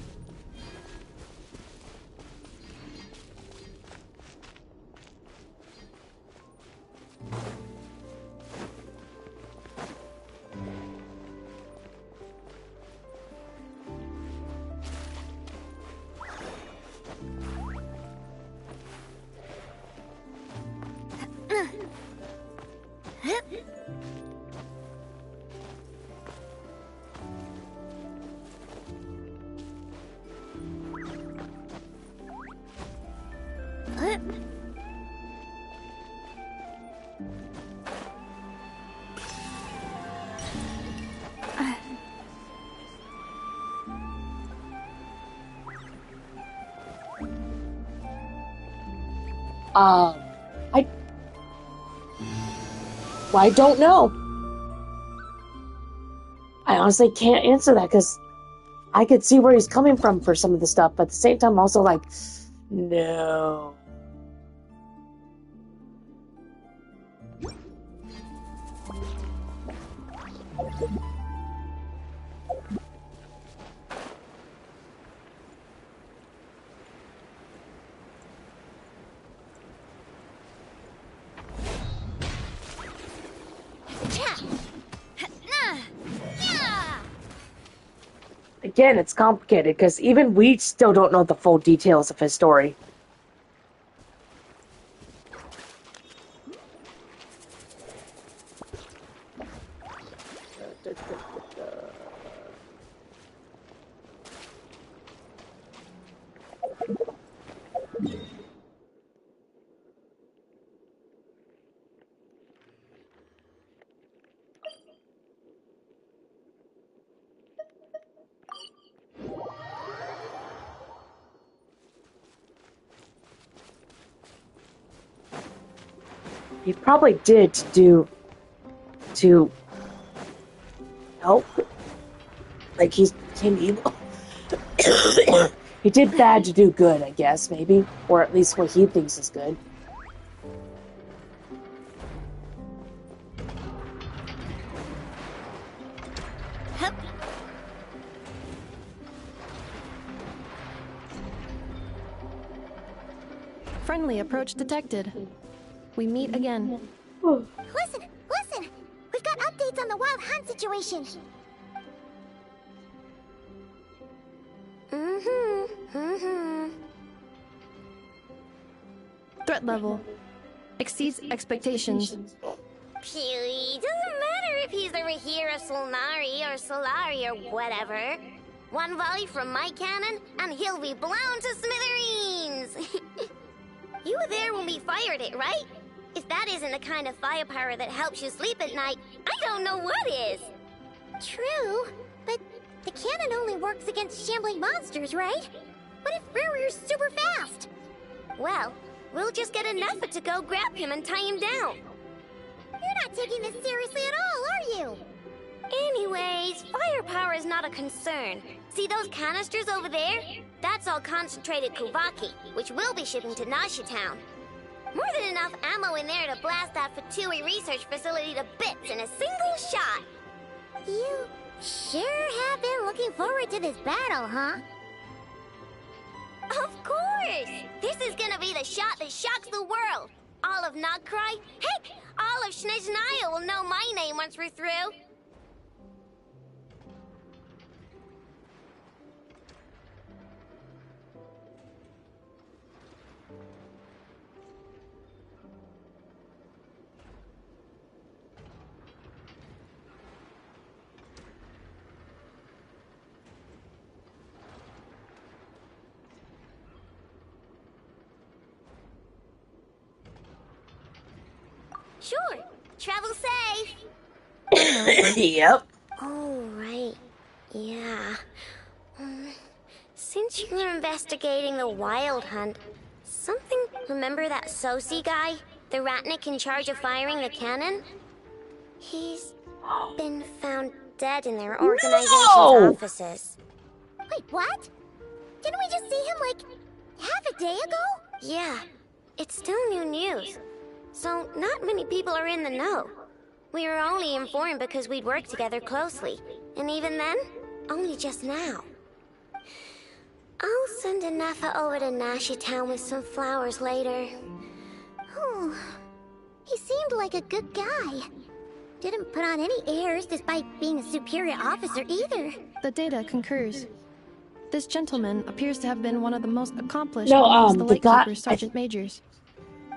I don't know. I honestly can't answer that because I could see where he's coming from for some of the stuff, but at the same time, I'm also like, no. Again, it's complicated because even we still don't know the full details of his story. He probably did to help. Like he became evil. He did bad to do good, I guess, maybe. Or at least what he thinks is good. Friendly approach detected. We meet again. Listen! We've got updates on the wild hunt situation. Threat level exceeds expectations. Doesn't matter if he's the Rahira Solnari or Solari or whatever. One volley from my cannon, and he'll be blown to smithereens! You were there when we fired it, right? If that isn't the kind of firepower that helps you sleep at night, I don't know what is! True, but the cannon only works against shambling monsters, right? What if Rarir's super fast? Well, we'll just get an effort to go grab him and tie him down. You're not taking this seriously at all, are you? Anyways, firepower is not a concern. See those canisters over there? That's all concentrated Kuvaki, which we'll be shipping to Nasha Town. More than enough ammo in there to blast that Fatui research facility to bits in a single shot. You sure have been looking forward to this battle, huh? Of course! This is gonna be the shot that shocks the world. All of Nagcry, heck, all of Snezhnaya will know my name once we're through. Sure. Travel safe. Yep. Oh, right. Yeah. Since you're investigating the Wild Hunt, remember that Sosi guy? The Ratnik in charge of firing the cannon? He's been found dead in their organization's offices. Wait, what? Didn't we just see him, like, half a day ago? Yeah. It's still new news. So, not many people are in the know. We were only informed because we'd worked together closely. And even then, only just now. I'll send Anafa over to Nasha Town with some flowers later. Oh, he seemed like a good guy. Didn't put on any airs despite being a superior officer either. The data concurs. This gentleman appears to have been one of the most accomplished No, amongst the the guy- Lightkeeper Sergeant Majors.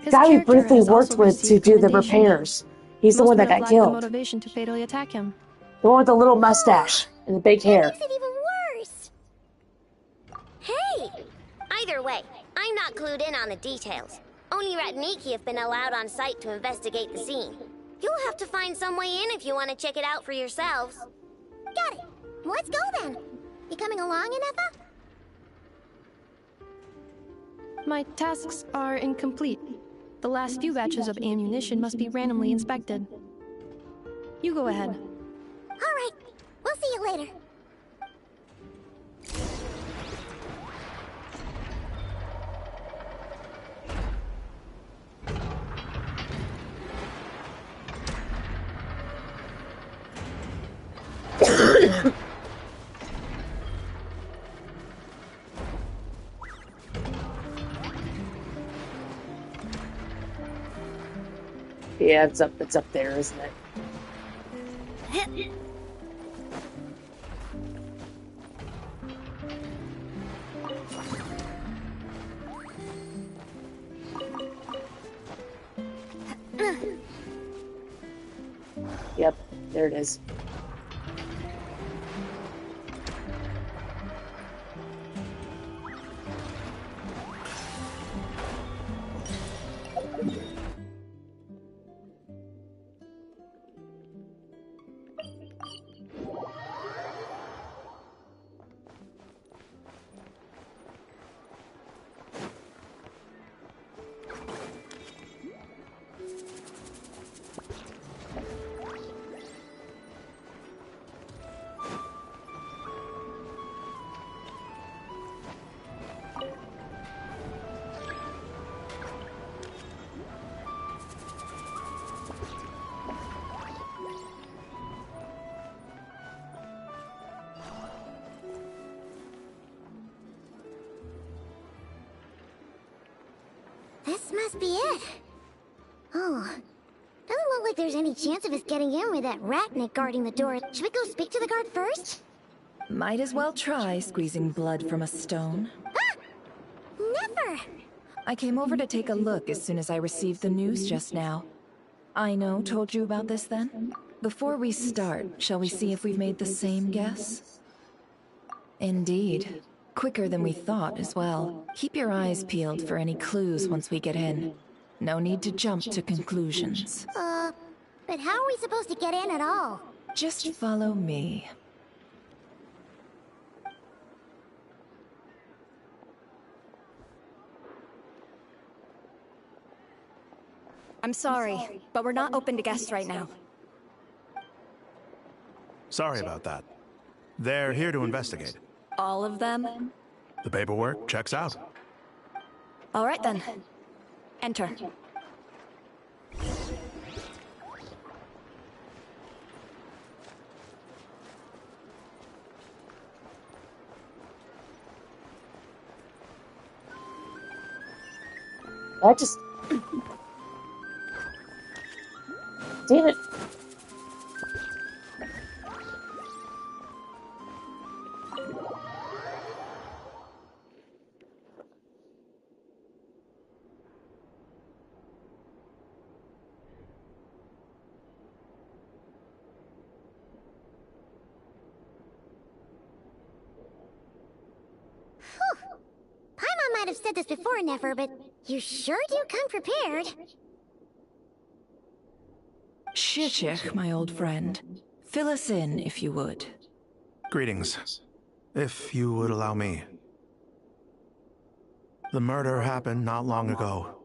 His Guy we character briefly has worked also with to received do the commendation. repairs. He's the Most one that would have got lacked the killed. motivation to fatally attack him. The one with the little mustache and the big hair. Makes it even worse. Hey! Either way, I'm not clued in on the details. Only Ratniki have been allowed on site to investigate the scene. You'll have to find some way in if you want to check it out for yourselves. Got it. Let's go then. You coming along, Anafa? My tasks are incomplete. The last few batches of ammunition must be randomly inspected. You go ahead. All right. We'll see you later. Yeah, it's up there, isn't it? Yep, there it is. This must be it. Oh, doesn't look like there's any chance of us getting in with that Ratnik guarding the door. Should we go speak to the guard first? Might as well try squeezing blood from a stone. Ah! Never! I came over to take a look as soon as I received the news just now. Aino told you about this then? Before we start, shall we see if we've made the same guess? Indeed. Quicker than we thought as well. Keep your eyes peeled for any clues once we get in. No need to jump to conclusions. But how are we supposed to get in at all? Just follow me. I'm sorry, but we're not open to guests right now. Sorry about that. They're here to investigate. All of them? The paperwork checks out. All right then. Enter. I just... Damn it. Paimon might have said this before, Nefer, but you sure do come prepared. Shishik, my old friend. Fill us in, if you would. Greetings. If you would allow me. The murder happened not long ago.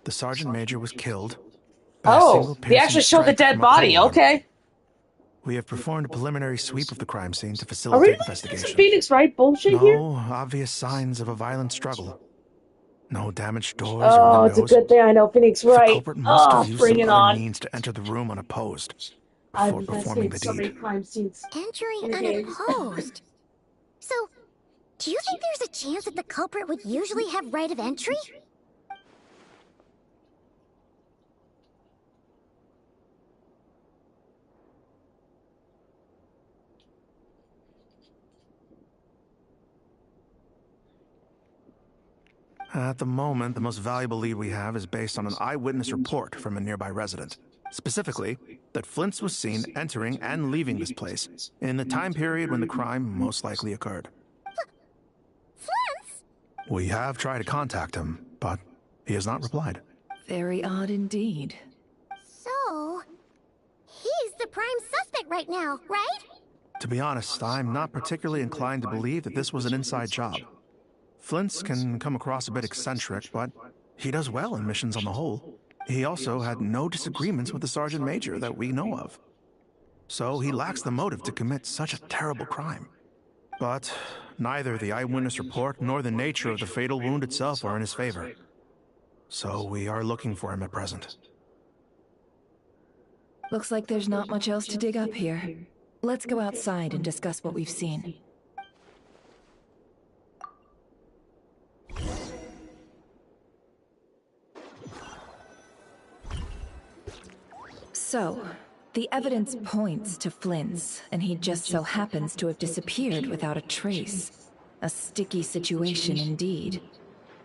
The Sergeant Major was killed by a single they actually showed the dead body, okay. We have performed a preliminary sweep of the crime scene to Are we facilitate looking at investigation. some Phoenix Wright bullshit here? No obvious signs of a violent struggle. No damaged doors or Oh, windows. it's a good thing I know Phoenix Wright. The culprit must have used bring some it other on. means to enter the room unopposed I've before performing the investigated so many deed. crime scenes. Entering Okay. unopposed. So, do you think there's a chance that the culprit would usually have right of entry? At the moment, the most valuable lead we have is based on an eyewitness report from a nearby resident. Specifically, that Flint's was seen entering and leaving this place in the time period when the crime most likely occurred. Flint's? We have tried to contact him, but he has not replied. Very odd indeed. So, he's the prime suspect right now, right? To be honest, I'm not particularly inclined to believe that this was an inside job. Flint's can come across a bit eccentric, but he does well in missions on the whole. He also had no disagreements with the Sergeant Major that we know of. So he lacks the motive to commit such a terrible crime. But neither the eyewitness report nor the nature of the fatal wound itself are in his favor. So we are looking for him at present. Looks like there's not much else to dig up here. Let's go outside and discuss what we've seen. So, the evidence points to Flint's, and he just so happens to have disappeared without a trace. A sticky situation indeed.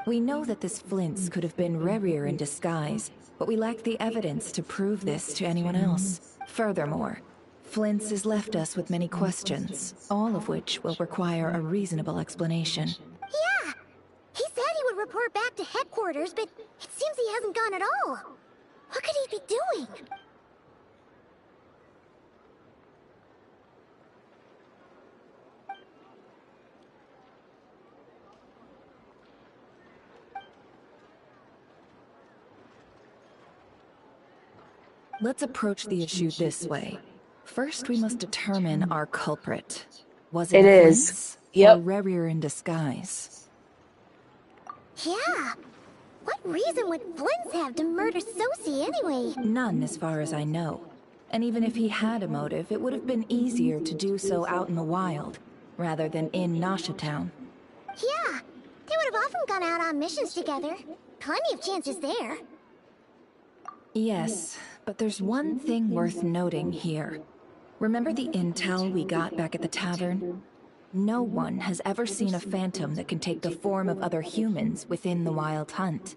We know that this Flint's could have been Rerir in disguise, but we lack the evidence to prove this to anyone else. Furthermore, Flint's has left us with many questions, all of which will require a reasonable explanation. Yeah! He said he would report back to headquarters, but it seems he hasn't gone at all. What could he be doing? Let's approach the issue this way. First, we must determine our culprit. Was it Flint's or Rerir in disguise? Yeah. What reason would Flint's have to murder Sosie anyway? None, as far as I know. And even if he had a motive, it would have been easier to do so out in the wild, rather than in Nasha Town. Yeah. They would have often gone out on missions together. Plenty of chances there. Yes, but there's one thing worth noting here. Remember the intel we got back at the tavern? No one has ever seen a phantom that can take the form of other humans within the Wild Hunt.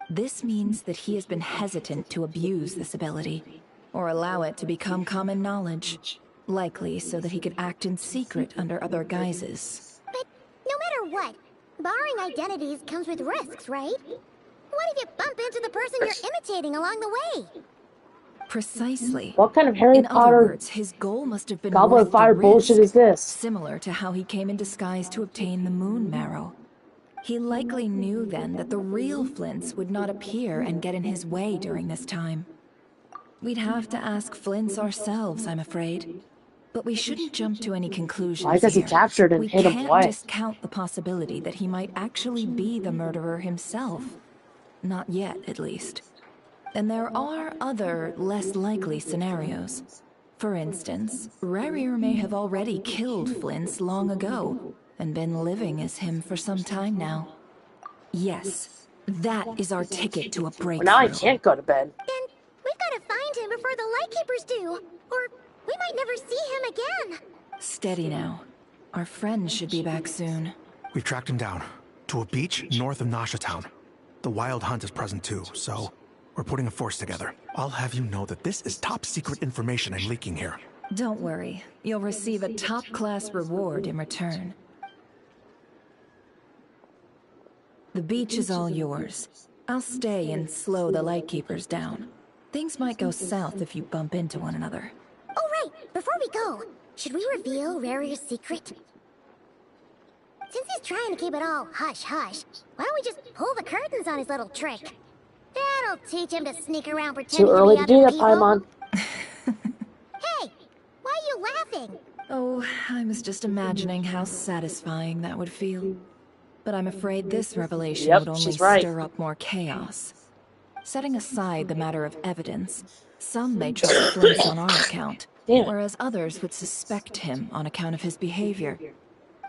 This means that he has been hesitant to abuse this ability, or allow it to become common knowledge. Likely so that he could act in secret under other guises. But no matter what, borrowing identities comes with risks, right? What if you bump into the person you're imitating along the way? Precisely. What kind of Harry In Potter other words, his goal must have been Goblet worth of Fire the bullshit risk, is this? similar to how he came in disguise to obtain the moon marrow. He likely knew then that the real Flints would not appear and get in his way during this time. We'd have to ask Flints ourselves, I'm afraid. But we shouldn't jump to any conclusions Why does he here. capture it and We hit him can't away? discount the possibility that he might actually be the murderer himself. Not yet, at least. And there are other, less likely scenarios. For instance, Rarier may have already killed Flints long ago, and been living as him for some time now. Yes, that is our ticket to a breakthrough. Well, now I can't go to bed. Then we've got to find him before the Lightkeepers do, or we might never see him again. Steady now. Our friend should be back soon. We've tracked him down to a beach north of Nasha Town. The Wild Hunt is present too, so we're putting a force together. I'll have you know that this is top secret information I'm leaking here. Don't worry. You'll receive a top-class reward in return. The beach is all yours. I'll stay and slow the Lightkeepers down. Things might go south if you bump into one another. Oh, right. Before we go, should we reveal Rarier's secret? Since he's trying to keep it all hush-hush, why don't we just pull the curtains on his little trick? That'll teach him to sneak around pretending Too early to to be do other that, people. Paimon. Hey, why are you laughing? Oh, I was just imagining how satisfying that would feel. But I'm afraid this revelation would only stir up more chaos. Setting aside the matter of evidence, some may trust Flints on our account, whereas others would suspect him on account of his behavior.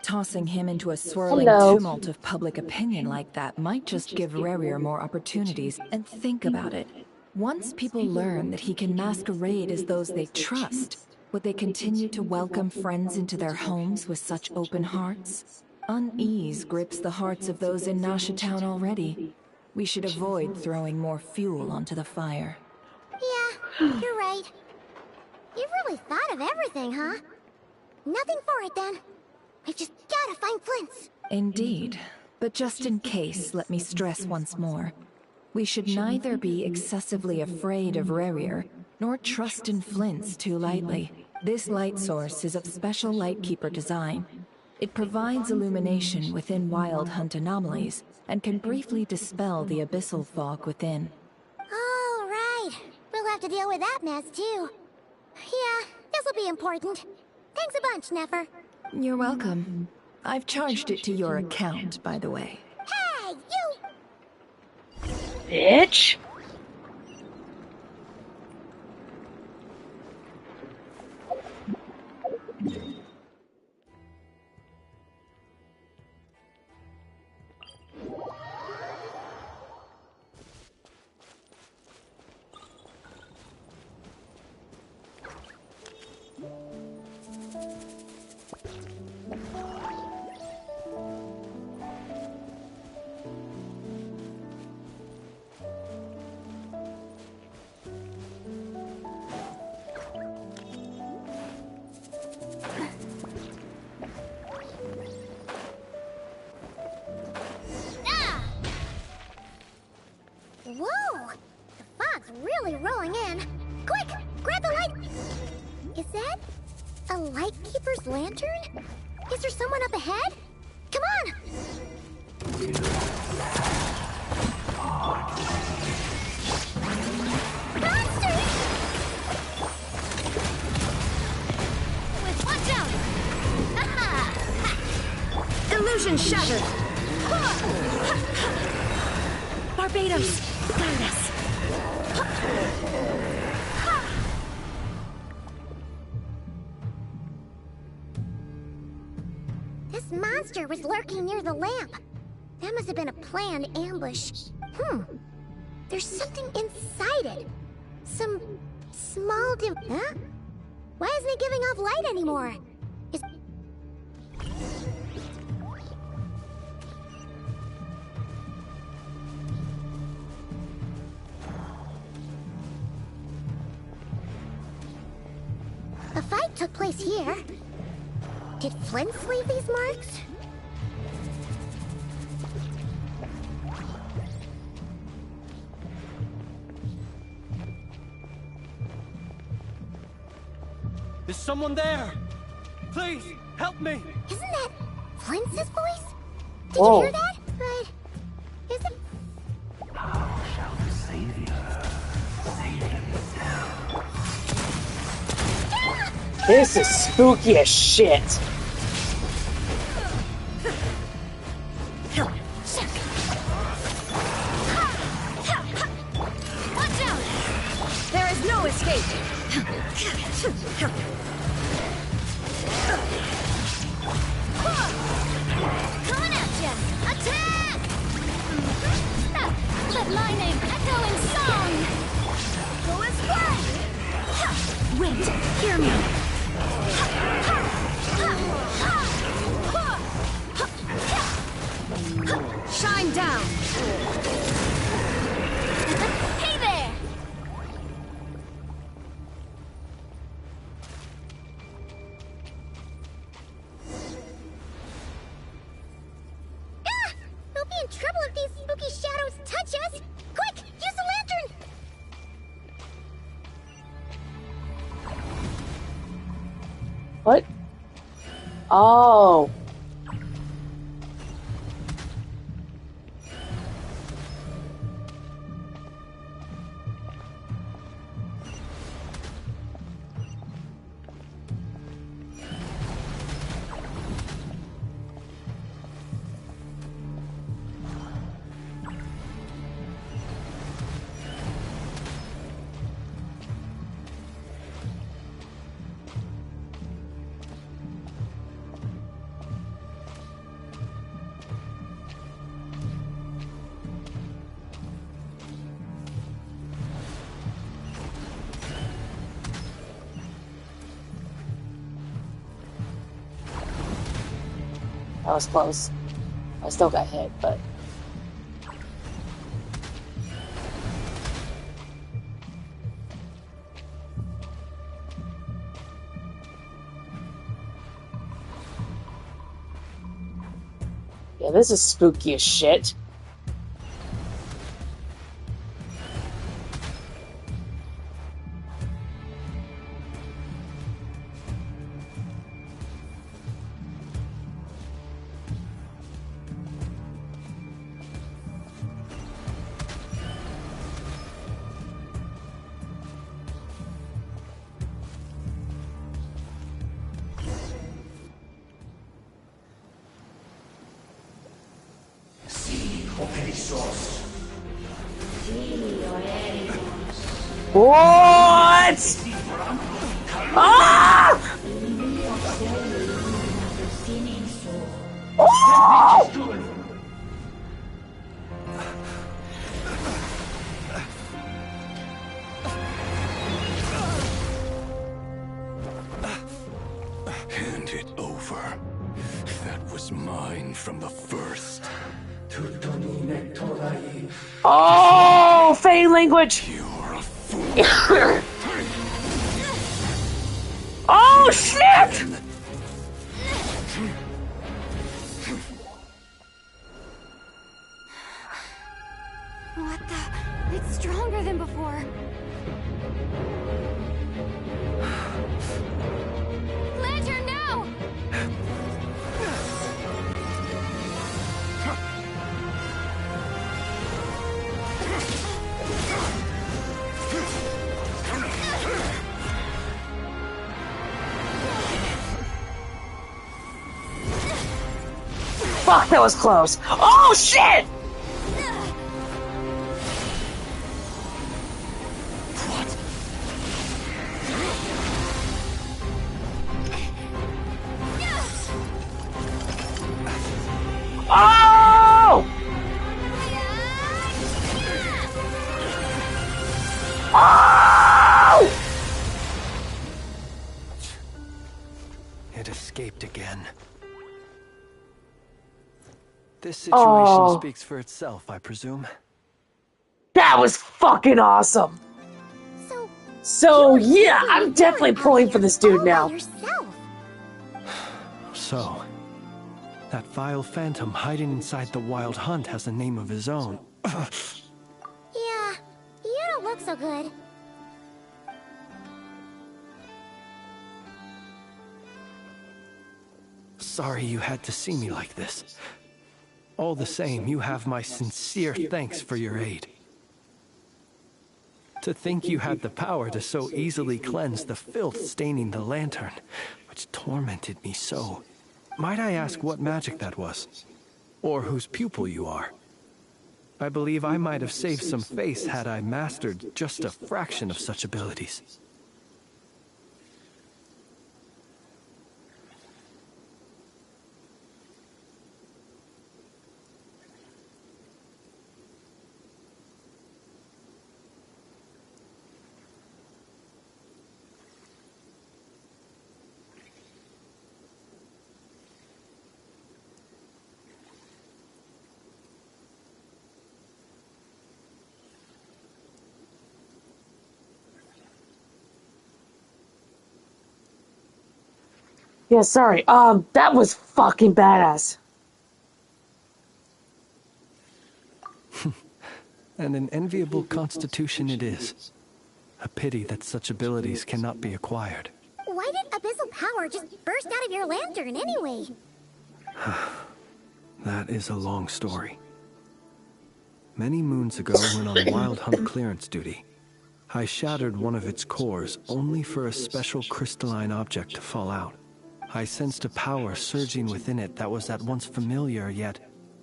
Tossing him into a swirling tumult of public opinion like that might just give Rarier more opportunities. And think about it. Once people learn that he can masquerade as those they trust, would they continue to welcome friends into their homes with such open hearts? Unease grips the hearts of those in Nasha Town already. We should avoid throwing more fuel onto the fire. Yeah, you're right. You've really thought of everything, huh? Nothing for it, then. We've just gotta find Flints. Indeed. But just in case, let me stress once more. We should neither be excessively afraid of Rarier, nor trust in Flints too lightly. This light source is of special Lightkeeper design. It provides illumination within Wild Hunt anomalies, and can briefly dispel the abyssal fog within. Oh, right. We'll have to deal with that mess, too. Yeah, this'll be important. Thanks a bunch, Nefer. You're welcome. I've charged it to your account, by the way. Hey, you! Bitch! Whoa! The fog's really rolling in. Quick, grab the light. Is that a Lightkeeper's lantern? Is there someone up ahead? Come on! Monsters! Watch out! Aha! Illusion shattered! Barbados, guide us! This monster was lurking near the lamp. That must have been a planned ambush. There's something inside it. Some small huh? Why isn't it giving off light anymore? Is... fight took place here. Did Flint leave these marks? Is someone there? Please, help me! Isn't that Flint's voice? Did Whoa. you hear that? But is it? How shall the Savior save himself? This is spooky as shit. Watch out! There is no escape! Coming at ya! Attack! Let my name echo in song! Go as one! Wait, hear me. Shine down! Hey there! Ah! We'll be in trouble if these spooky shadows touch us! Quick, use the lantern! What? Oh. That was close. I still got hit, but... Yeah, this is spooky as shit. What? Ah! Oh! Hand it over. That was mine from the first. Oh, Fey language. You're a fool. Oh shit! What the? It's stronger than before. Lantern, now! Fuck, that was close. Oh shit! Oh! Oh! It escaped again. This situation speaks for itself, I presume. That was fucking awesome. So, So, yeah, I'm definitely pulling for this dude now. So, that vile phantom hiding inside the Wild Hunt has a name of his own. Yeah, you don't look so good. Sorry you had to see me like this. All the same, you have my sincere thanks for your aid. To think you had the power to so easily cleanse the filth staining the lantern, which tormented me so. Might I ask what magic that was? Or whose pupil you are? I believe I might have saved some face had I mastered just a fraction of such abilities. Yeah, sorry. That was fucking badass. And an enviable constitution it is. A pity that such abilities cannot be acquired. Why did abyssal power just burst out of your lantern anyway? That is a long story. Many moons ago, when on Wild Hunt clearance duty, I shattered one of its cores only for a special crystalline object to fall out. I sensed a power surging within it that was at once familiar yet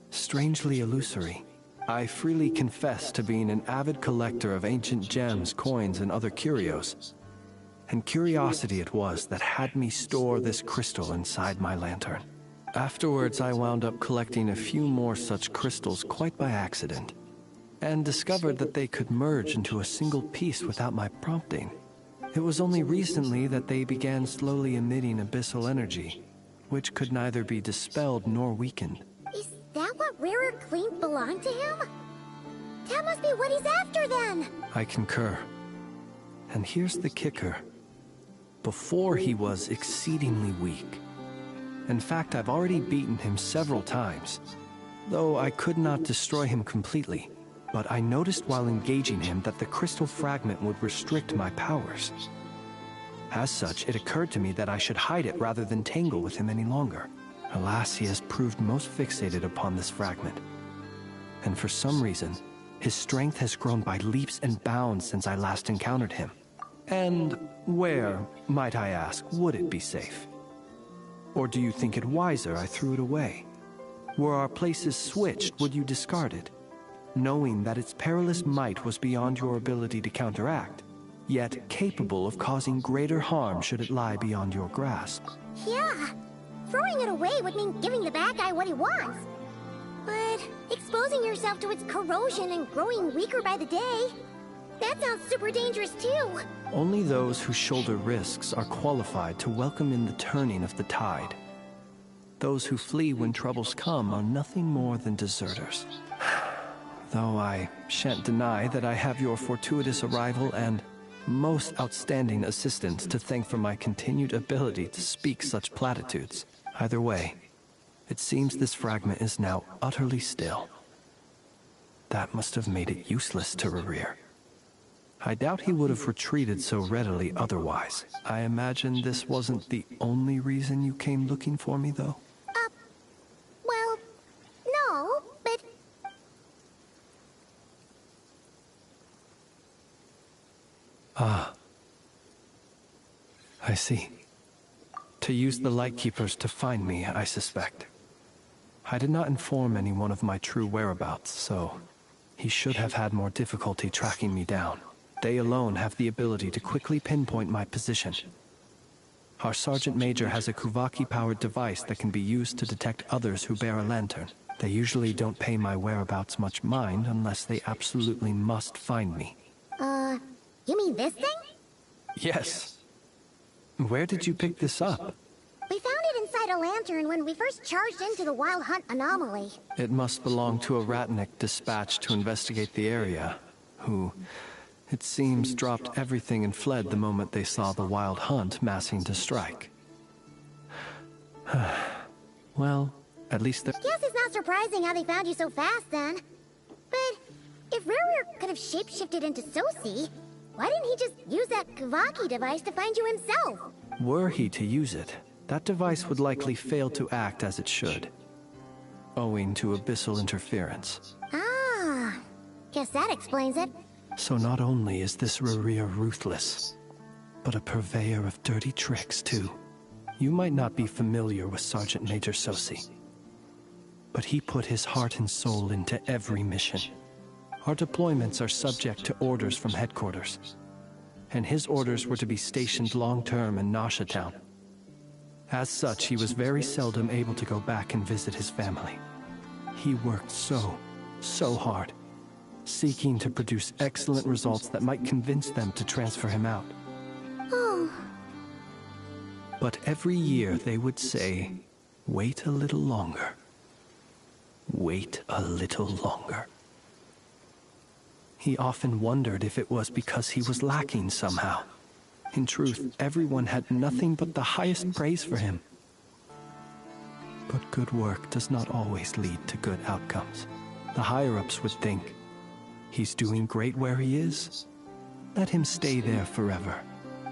strangely illusory. I freely confess to being an avid collector of ancient gems, coins, and other curios. And curiosity it was that had me store this crystal inside my lantern. Afterwards, I wound up collecting a few more such crystals quite by accident, and discovered that they could merge into a single piece without my prompting. It was only recently that they began slowly emitting abyssal energy, which could neither be dispelled nor weakened. Is that what Rarer claimed belonged to him? That must be what he's after then! I concur. And here's the kicker. Before he was exceedingly weak. In fact, I've already beaten him several times, though I could not destroy him completely. But I noticed while engaging him that the crystal fragment would restrict my powers. As such, it occurred to me that I should hide it rather than tangle with him any longer. Alas, he has proved most fixated upon this fragment. And for some reason, his strength has grown by leaps and bounds since I last encountered him. And where, might I ask, would it be safe? Or do you think it wiser I threw it away? Were our places switched, would you discard it? Knowing that its perilous might was beyond your ability to counteract, yet capable of causing greater harm should it lie beyond your grasp. Yeah, throwing it away would mean giving the bad guy what he wants. But exposing yourself to its corrosion and growing weaker by the day, that sounds super dangerous too. Only those who shoulder risks are qualified to welcome in the turning of the tide. Those who flee when troubles come are nothing more than deserters. Though I shan't deny that I have your fortuitous arrival and most outstanding assistance to thank for my continued ability to speak such platitudes. Either way, it seems this fragment is now utterly still. That must have made it useless to Rerir. I doubt he would have retreated so readily otherwise. I imagine this wasn't the only reason you came looking for me, though? Well, no, but... Ah. I see. To use the Lightkeepers to find me, I suspect. I did not inform anyone of my true whereabouts, so he should have had more difficulty tracking me down. They alone have the ability to quickly pinpoint my position. Our Sergeant Major has a Kuvaki-powered device that can be used to detect others who bear a lantern. They usually don't pay my whereabouts much mind unless they absolutely must find me. You mean this thing? Yes. Where did you pick this up? We found it inside a lantern when we first charged into the Wild Hunt anomaly. It must belong to a Ratnik dispatched to investigate the area, who it seems, dropped everything and fled the moment they saw the wild hunt massing to strike. Well, at least they're... Guess it's not surprising how they found you so fast, then. But if Ruru could have shapeshifted into Sosi, why didn't he just use that Kavaki device to find you himself? Were he to use it, that device would likely fail to act as it should, owing to abyssal interference. Ah, guess that explains it. So not only is this Rurir ruthless, but a purveyor of dirty tricks, too. You might not be familiar with Sergeant Major Sosi, but he put his heart and soul into every mission. Our deployments are subject to orders from headquarters, and his orders were to be stationed long-term in Nasha Town. As such, he was very seldom able to go back and visit his family. He worked so hard, seeking to produce excellent results that might convince them to transfer him out. Oh. But every year they would say, wait a little longer. Wait a little longer. He often wondered if it was because he was lacking somehow. In truth, everyone had nothing but the highest praise for him. But good work does not always lead to good outcomes. The higher-ups would think, he's doing great where he is. Let him stay there forever.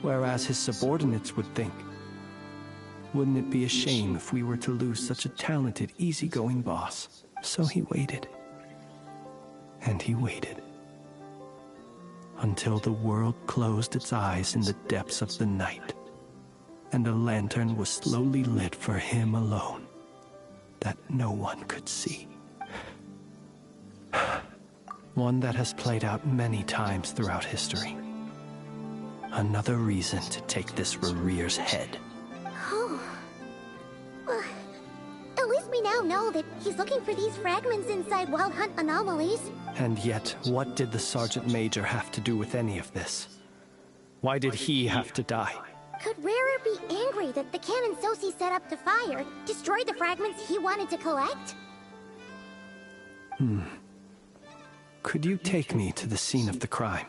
Whereas his subordinates would think, wouldn't it be a shame if we were to lose such a talented, easygoing boss? So he waited. And he waited. Until the world closed its eyes in the depths of the night, and a lantern was slowly lit for him alone, that no one could see. One that has played out many times throughout history. Another reason to take this Rurir's head. Oh. Well, at least we now know that he's looking for these fragments inside Wild Hunt anomalies. And yet, what did the Sergeant Major have to do with any of this? Why did he have to die? Could Rarer be angry that the cannon Sosi set up to fire destroyed the fragments he wanted to collect? Could you take me to the scene of the crime?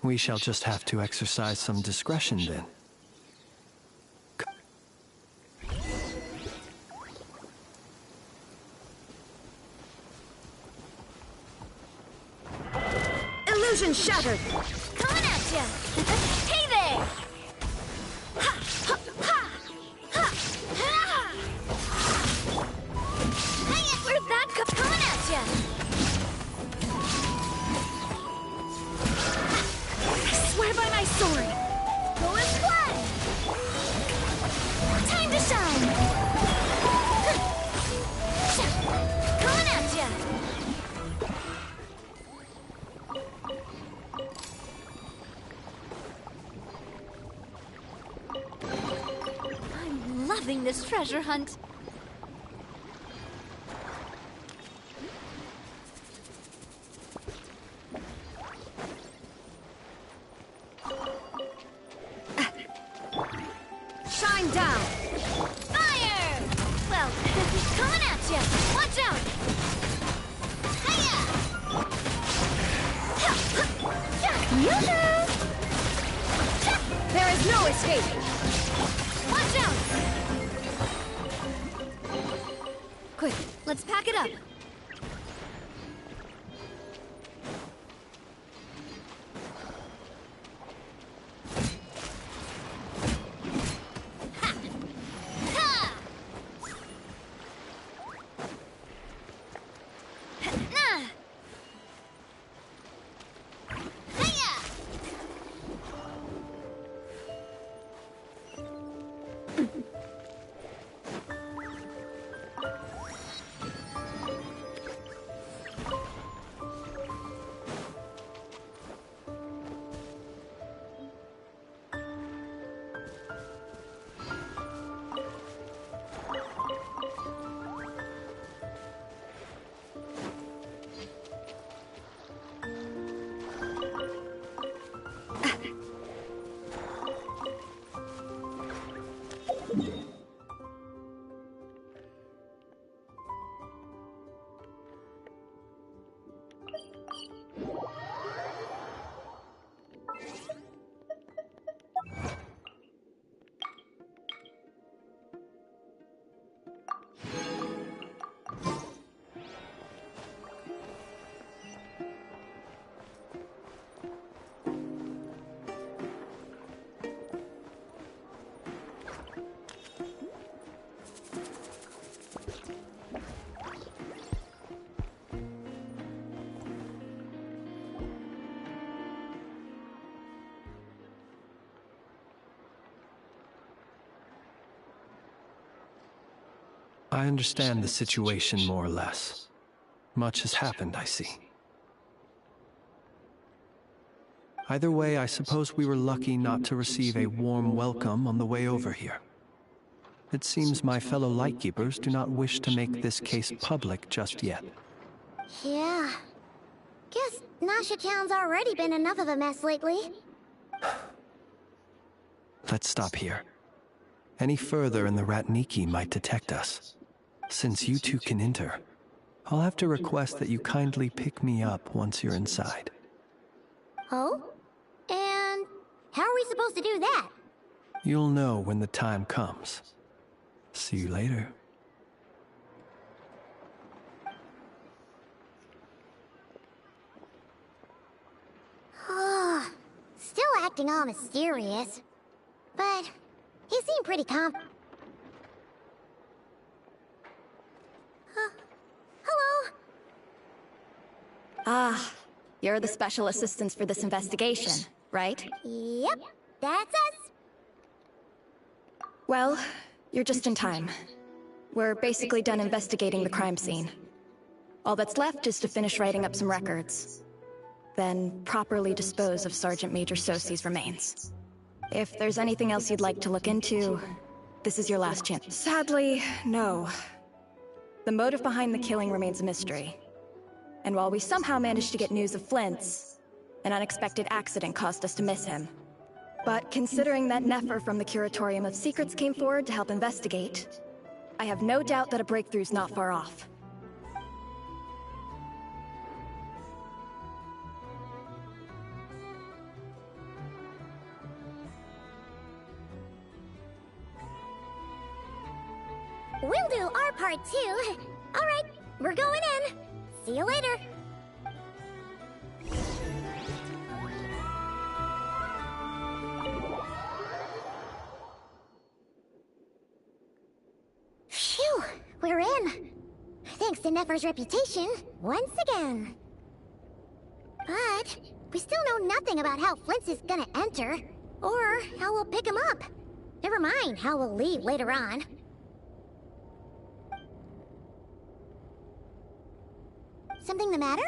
We shall just have to exercise some discretion then. Illusion shattered! Coming at ya! Hey there! Ha! Ha! Ha! Ha! Ha! Hey, where'd that come? Coming at ya! I swear by my sword! Going flat! Time to shine! Coming at ya! I'm loving this treasure hunt. Shine down! Fire! Well, coming at ya! Watch out! Hiya! Yoo-hoo! There is no escape! Watch out! Quick, let's pack it up. Ha! Ha! Nah! Hiya! I understand the situation more or less. Much has happened, I see. Either way, I suppose we were lucky not to receive a warm welcome on the way over here. It seems my fellow Lightkeepers do not wish to make this case public just yet. Yeah. Guess Nasha Town's already been enough of a mess lately. Let's stop here. Any further and the Ratniki might detect us. Since you two can enter, I'll have to request that you kindly pick me up once you're inside. Oh? And how are we supposed to do that? You'll know when the time comes. See you later. Still acting all mysterious. But he seemed pretty hello? Ah, you're the special assistants for this investigation, right? Yep, that's us. Well, you're just in time. We're basically done investigating the crime scene. All that's left is to finish writing up some records. Then properly dispose of Sergeant Major Sosie's remains. If there's anything else you'd like to look into, this is your last chance. Sadly, no. The motive behind the killing remains a mystery. And while we somehow managed to get news of Flint's, an unexpected accident caused us to miss him. But considering that Nefer from the Curatorium of Secrets came forward to help investigate, I have no doubt that a breakthrough's not far off. We'll do our part too. Alright, we're going in. See you later. Phew, we're in. Thanks to Nefer's reputation, once again. But we still know nothing about how Flint's is gonna enter, or how we'll pick him up. Never mind how we'll leave later on. Something the matter?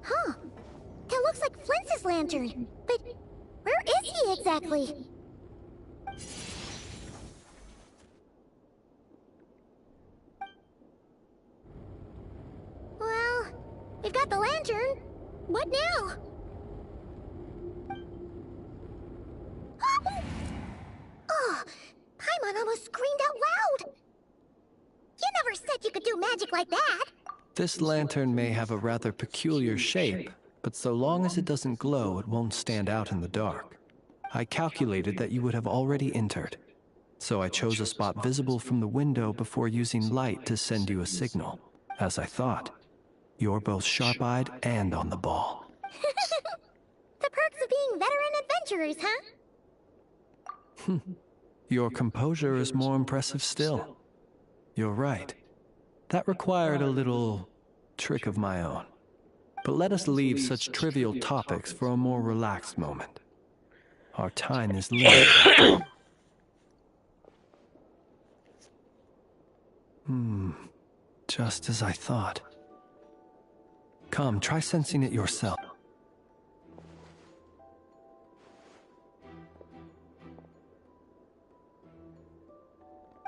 Huh. That looks like Flint's lantern. But where is he exactly? Well, we've got the lantern. What now? Oh, Paimon almost screamed out loud. You never said you could do magic like that! This lantern may have a rather peculiar shape, but so long as it doesn't glow, it won't stand out in the dark. I calculated that you would have already entered, so I chose a spot visible from the window before using light to send you a signal. As I thought, you're both sharp-eyed and on the ball. The perks of being veteran adventurers, huh? Your composure is more impressive still. You're right. That required a little trick of my own. But let us leave such trivial topics for a more relaxed moment. Our time is limited. Just as I thought. Come, try sensing it yourself.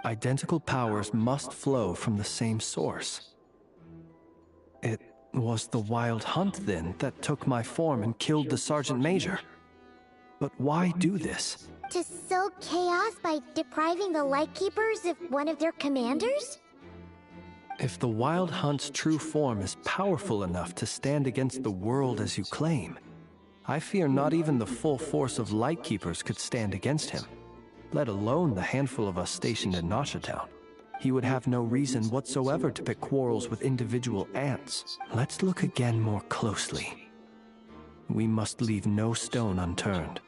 Identical powers must flow from the same source. It was the Wild Hunt, then, that took my form and killed the Sergeant Major. But why do this? To sow chaos by depriving the Lightkeepers of one of their commanders? If the Wild Hunt's true form is powerful enough to stand against the world as you claim, I fear not even the full force of Lightkeepers could stand against him. Let alone the handful of us stationed in Nasha Town. He would have no reason whatsoever to pick quarrels with individual ants. Let's look again more closely. We must leave no stone unturned.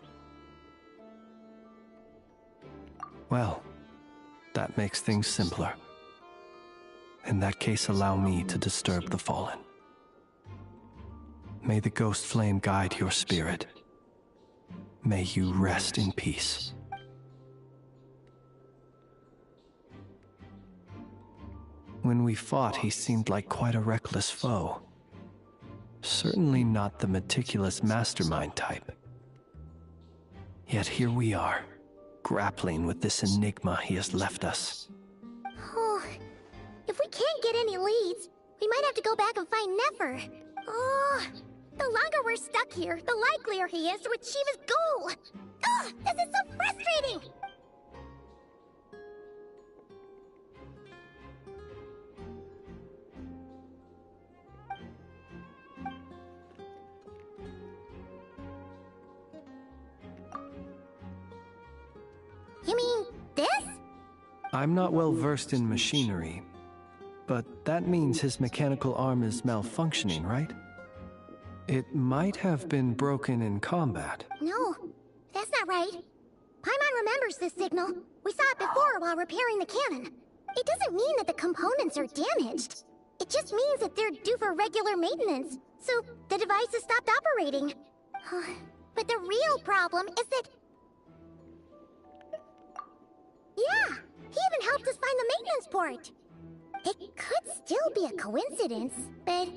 Well, that makes things simpler. In that case, allow me to disturb the fallen. May the ghost flame guide your spirit. May you rest in peace. When we fought, he seemed like quite a reckless foe. Certainly not the meticulous mastermind type. Yet here we are, grappling with this enigma he has left us. Oh, if we can't get any leads, we might have to go back and find Nefer. Oh, the longer we're stuck here, the likelier he is to achieve his goal. Oh, this is so frustrating! You mean this? I'm not well versed in machinery, but that means his mechanical arm is malfunctioning, right? It might have been broken in combat. No, that's not right. Paimon remembers this signal. We saw it before while repairing the cannon. It doesn't mean that the components are damaged. It just means that they're due for regular maintenance, so the device has stopped operating. But the real problem is that... Yeah, he even helped us find the maintenance port. It could still be a coincidence, but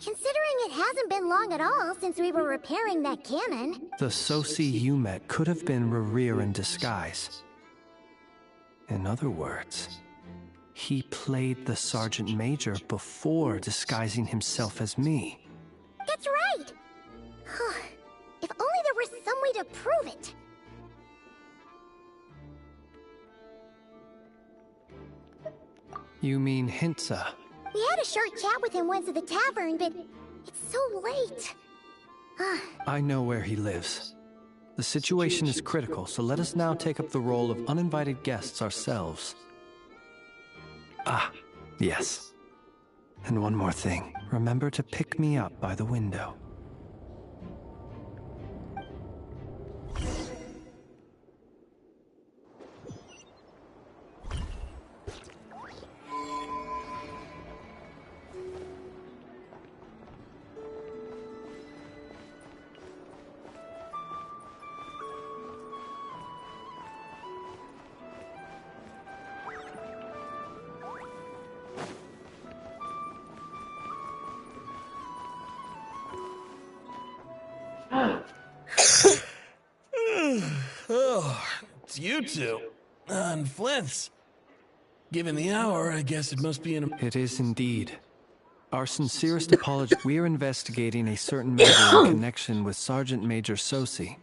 considering it hasn't been long at all since we were repairing that cannon... The Sosi you met could have been Rerir in disguise. In other words, he played the Sergeant Major before disguising himself as me. That's right! If only there was some way to prove it. You mean Hintsa? We had a short chat with him once at the tavern, but it's so late. I know where he lives. The situation is critical, so let us now take up the role of uninvited guests ourselves. Ah, yes. And one more thing. Remember to pick me up by the window. Oh, it's you two. And Flint's. Given the hour, I guess it must be in a... It is indeed. Our sincerest apologies. We are investigating a certain matter in connection with Sergeant Major Sosi.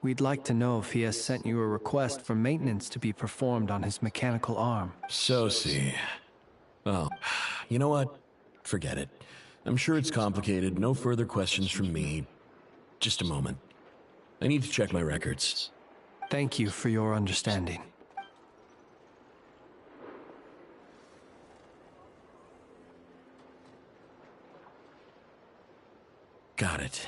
We'd like to know if he has sent you a request for maintenance to be performed on his mechanical arm. Sosi. Oh, you know what? Forget it. I'm sure it's complicated. No further questions from me. Just a moment. I need to check my records. Thank you for your understanding. Got it.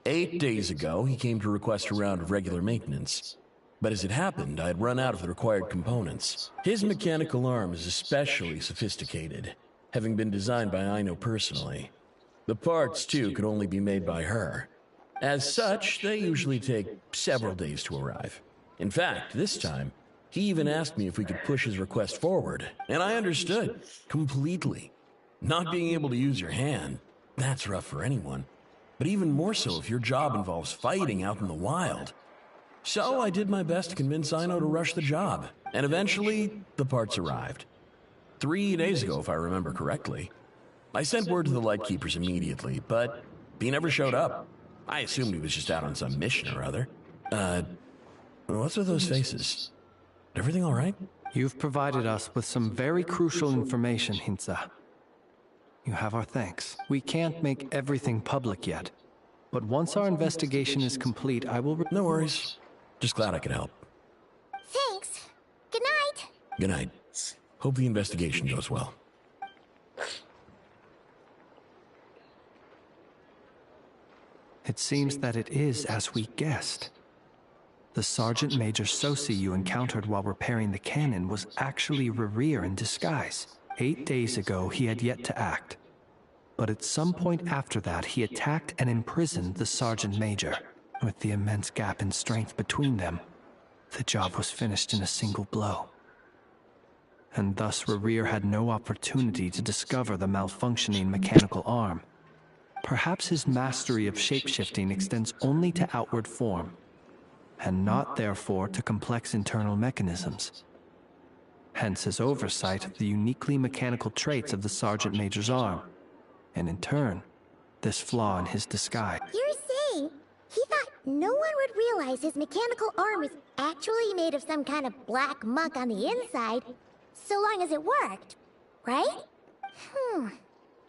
8 days ago, he came to request a round of regular maintenance. But as it happened, I had run out of the required components. His mechanical arm is especially sophisticated, having been designed by Aino personally. The parts, too, could only be made by her. As such, they usually take several days to arrive. In fact, this time, he even asked me if we could push his request forward, and I understood, completely. Not being able to use your hand, that's rough for anyone. But even more so if your job involves fighting out in the wild. So I did my best to convince Aino to rush the job, and eventually, the parts arrived. 3 days ago, if I remember correctly. I sent word to the Lightkeepers immediately, but he never showed up. I assumed he was just out on some mission or other. What's with those faces? Everything all right? You've provided us with some very crucial information, Hintsa. You have our thanks. We can't make everything public yet, but once our investigation is complete, I will... No worries. Just glad I could help. Thanks. Good night. Good night. Hope the investigation goes well. It seems that it is as we guessed. The Sergeant Major Sosi you encountered while repairing the cannon was actually Rerir in disguise. 8 days ago, he had yet to act. But at some point after that, he attacked and imprisoned the Sergeant Major. With the immense gap in strength between them, the job was finished in a single blow. and thus Rerir had no opportunity to discover the malfunctioning mechanical arm. Perhaps his mastery of shapeshifting extends only to outward form, and not therefore to complex internal mechanisms. Hence his oversight of the uniquely mechanical traits of the Sergeant Major's arm, and in turn, this flaw in his disguise. You're saying he thought no one would realize his mechanical arm was actually made of some kind of black muck on the inside, so long as it worked, right?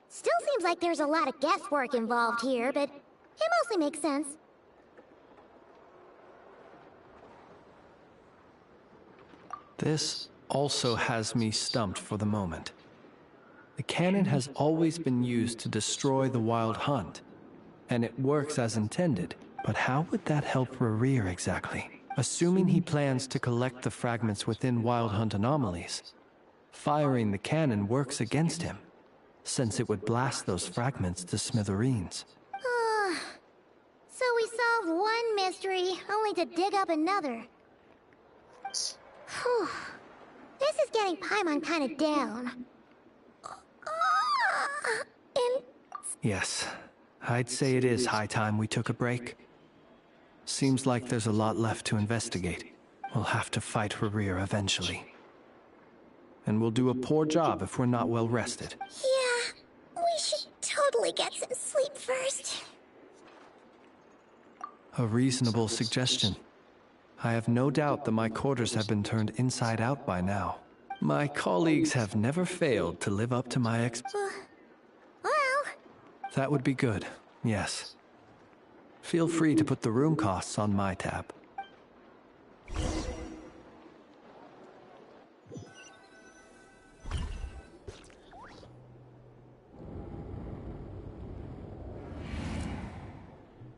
Still seems like there's a lot of guesswork involved here, but it mostly makes sense. This also has me stumped for the moment. The cannon has always been used to destroy the Wild Hunt, and it works as intended. But how would that help Rerir exactly? Assuming he plans to collect the fragments within Wild Hunt anomalies, firing the cannon works against him, since it would blast those fragments to smithereens. So we solved one mystery, only to dig up another. Whew. This is getting Paimon kind of down. Yes, I'd say it is high time we took a break. Seems like there's a lot left to investigate. We'll have to fight Rerir eventually. And we'll do a poor job if we're not well rested. Yeah, we should totally get some sleep first. A reasonable suggestion. I have no doubt that my quarters have been turned inside out by now. My colleagues have never failed to live up to my Well... That would be good, yes. Feel free to put the room costs on my tab.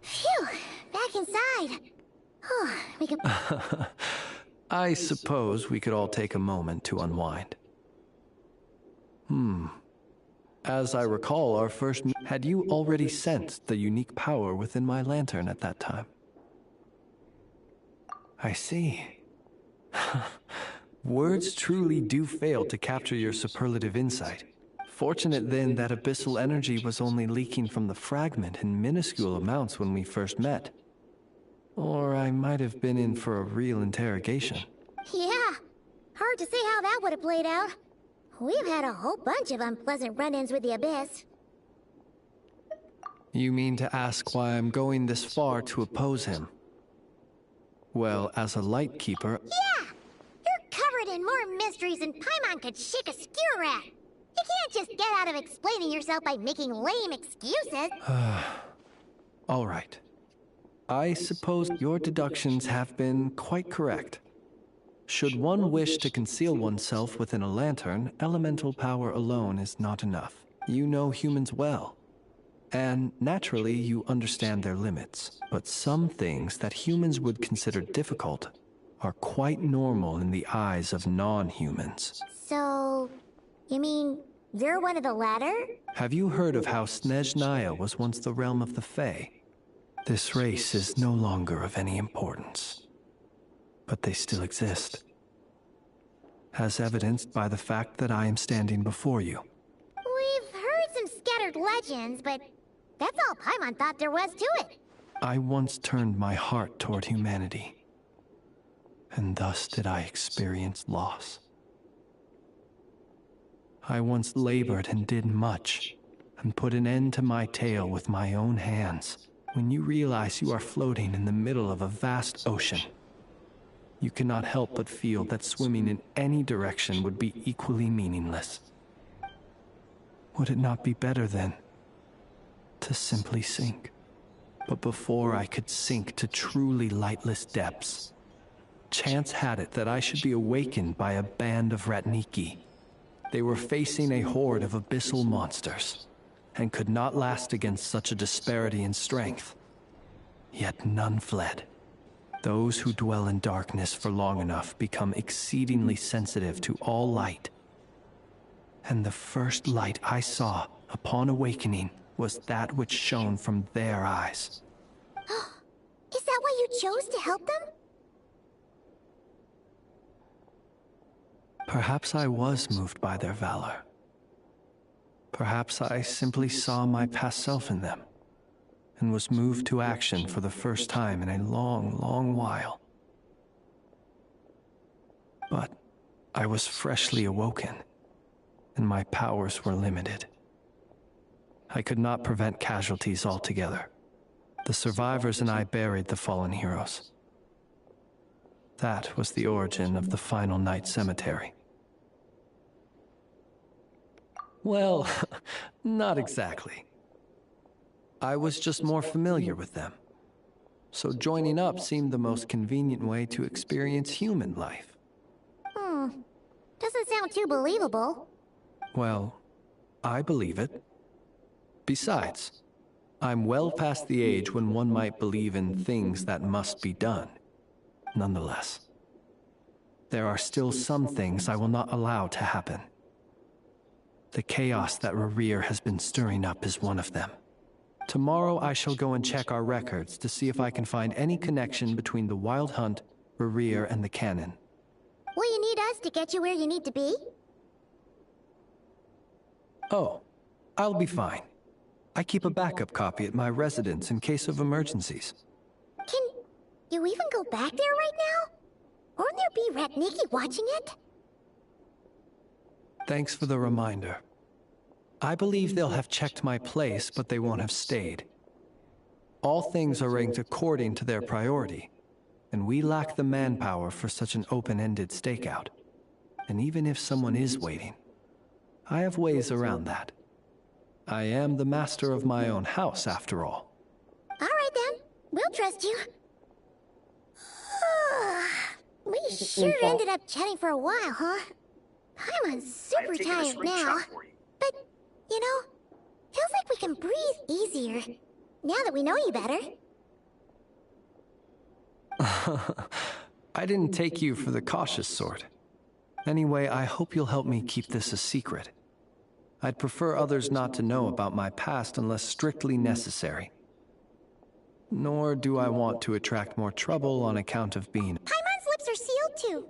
Phew, back inside. We can... I suppose we could all take a moment to unwind. As I recall, our first had you already sensed the unique power within my lantern at that time? I see. Words truly do fail to capture your superlative insight. Fortunate then that abyssal energy was only leaking from the fragment in minuscule amounts when we first met. Or I might have been in for a real interrogation. Yeah, hard to say how that would have played out. We've had a whole bunch of unpleasant run-ins with the Abyss. You mean to ask why I'm going this far to oppose him? Well, as a Lightkeeper... Yeah! You're covered in more mysteries than Paimon could shake a skewer at! You can't just get out of explaining yourself by making lame excuses! All right. I suppose your deductions have been quite correct. Should one wish to conceal oneself within a lantern, elemental power alone is not enough. You know humans well. And naturally, you understand their limits. But some things that humans would consider difficult are quite normal in the eyes of non-humans. So, you mean you're one of the latter? Have you heard of how Snezhnaya was once the realm of the Fae? This race is no longer of any importance. But they still exist. As evidenced by the fact that I am standing before you. We've heard some scattered legends, but that's all Paimon thought there was to it. I once turned my heart toward humanity. And thus did I experience loss. I once labored and did much, and put an end to my tale with my own hands. When you realize you are floating in the middle of a vast ocean, you cannot help but feel that swimming in any direction would be equally meaningless. Would it not be better, then, to simply sink? But before I could sink to truly lightless depths, chance had it that I should be awakened by a band of Ratniki. They were facing a horde of abyssal monsters, and could not last against such a disparity in strength. Yet none fled. Those who dwell in darkness for long enough become exceedingly sensitive to all light. And the first light I saw upon awakening was that which shone from their eyes. Is that why you chose to help them? Perhaps I was moved by their valor. Perhaps I simply saw my past self in them, and was moved to action for the first time in a long, long while. But I was freshly awoken, and my powers were limited. I could not prevent casualties altogether. The survivors and I buried the fallen heroes. That was the origin of the final night cemetery. Well, not exactly. I was just more familiar with them. So joining up seemed the most convenient way to experience human life. Doesn't sound too believable. Well, I believe it. Besides, I'm well past the age when one might believe in things that must be done. Nonetheless, there are still some things I will not allow to happen. The chaos that Rerir has been stirring up is one of them. Tomorrow I shall go and check our records to see if I can find any connection between the Wild Hunt, Rerir, and the Cannon. Will you need us to get you where you need to be? Oh, I'll be fine. I keep a backup copy at my residence in case of emergencies. Can you even go back there right now? Won't there be Ratniki watching it? Thanks for the reminder. I believe they'll have checked my place, but they won't have stayed. All things are ranked according to their priority, and we lack the manpower for such an open-ended stakeout. And even if someone is waiting, I have ways around that. I am the master of my own house, after all. All right then, we'll trust you. We sure ended up chatting for a while, huh? I'm super tired now. But, you know, feels like we can breathe easier now that we know you better. I didn't take you for the cautious sort. Anyway, I hope you'll help me keep this a secret. I'd prefer others not to know about my past unless strictly necessary. Nor do I want to attract more trouble on account of being... Paimon's lips are sealed too.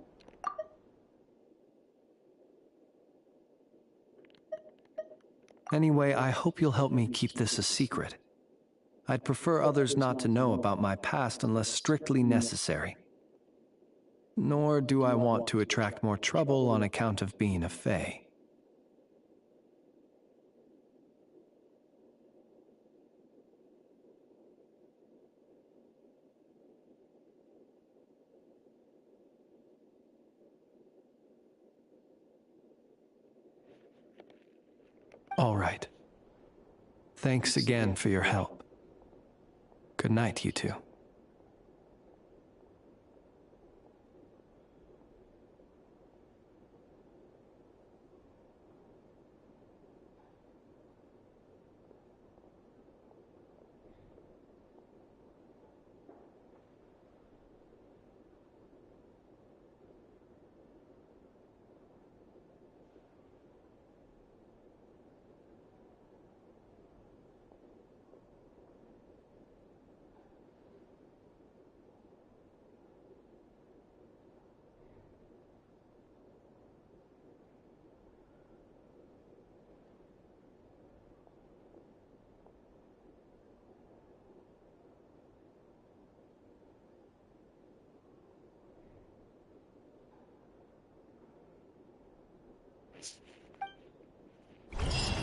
Anyway, I hope you'll help me keep this a secret. I'd prefer others not to know about my past unless strictly necessary. Nor do I want to attract more trouble on account of being a fae. All right. Thanks again for your help. Good night, you two.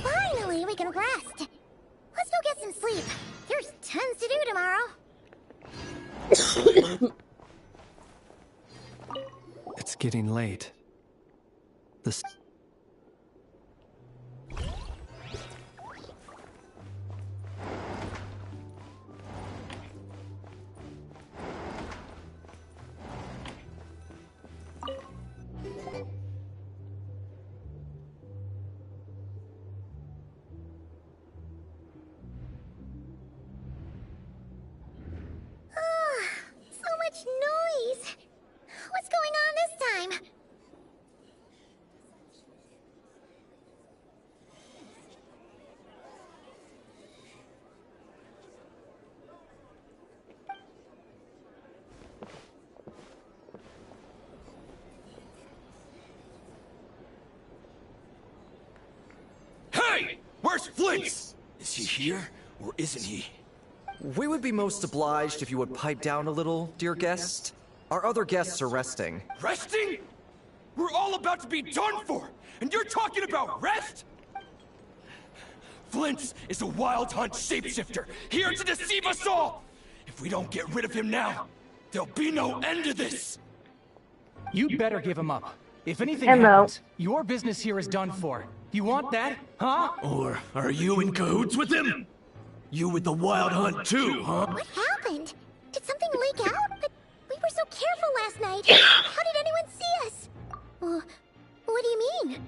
Finally, we can rest. Let's go get some sleep. There's tons to do tomorrow. It's getting late. So much noise. What's going on this time? Where's Flint? Is he here, or isn't he? We would be most obliged if you would pipe down a little, dear guest. Our other guests are resting. Resting? We're all about to be done for, and you're talking about rest? Flint is a wild hunt shapeshifter, here to deceive us all! If we don't get rid of him now, there'll be no end to this! You'd better give him up. If anything Hello. happens, your business here is done for. You want that, huh? Or are you in cahoots with him? You with the Wild Hunt too, huh? What happened? Did something leak out? But we were so careful last night. How did anyone see us? What do you mean?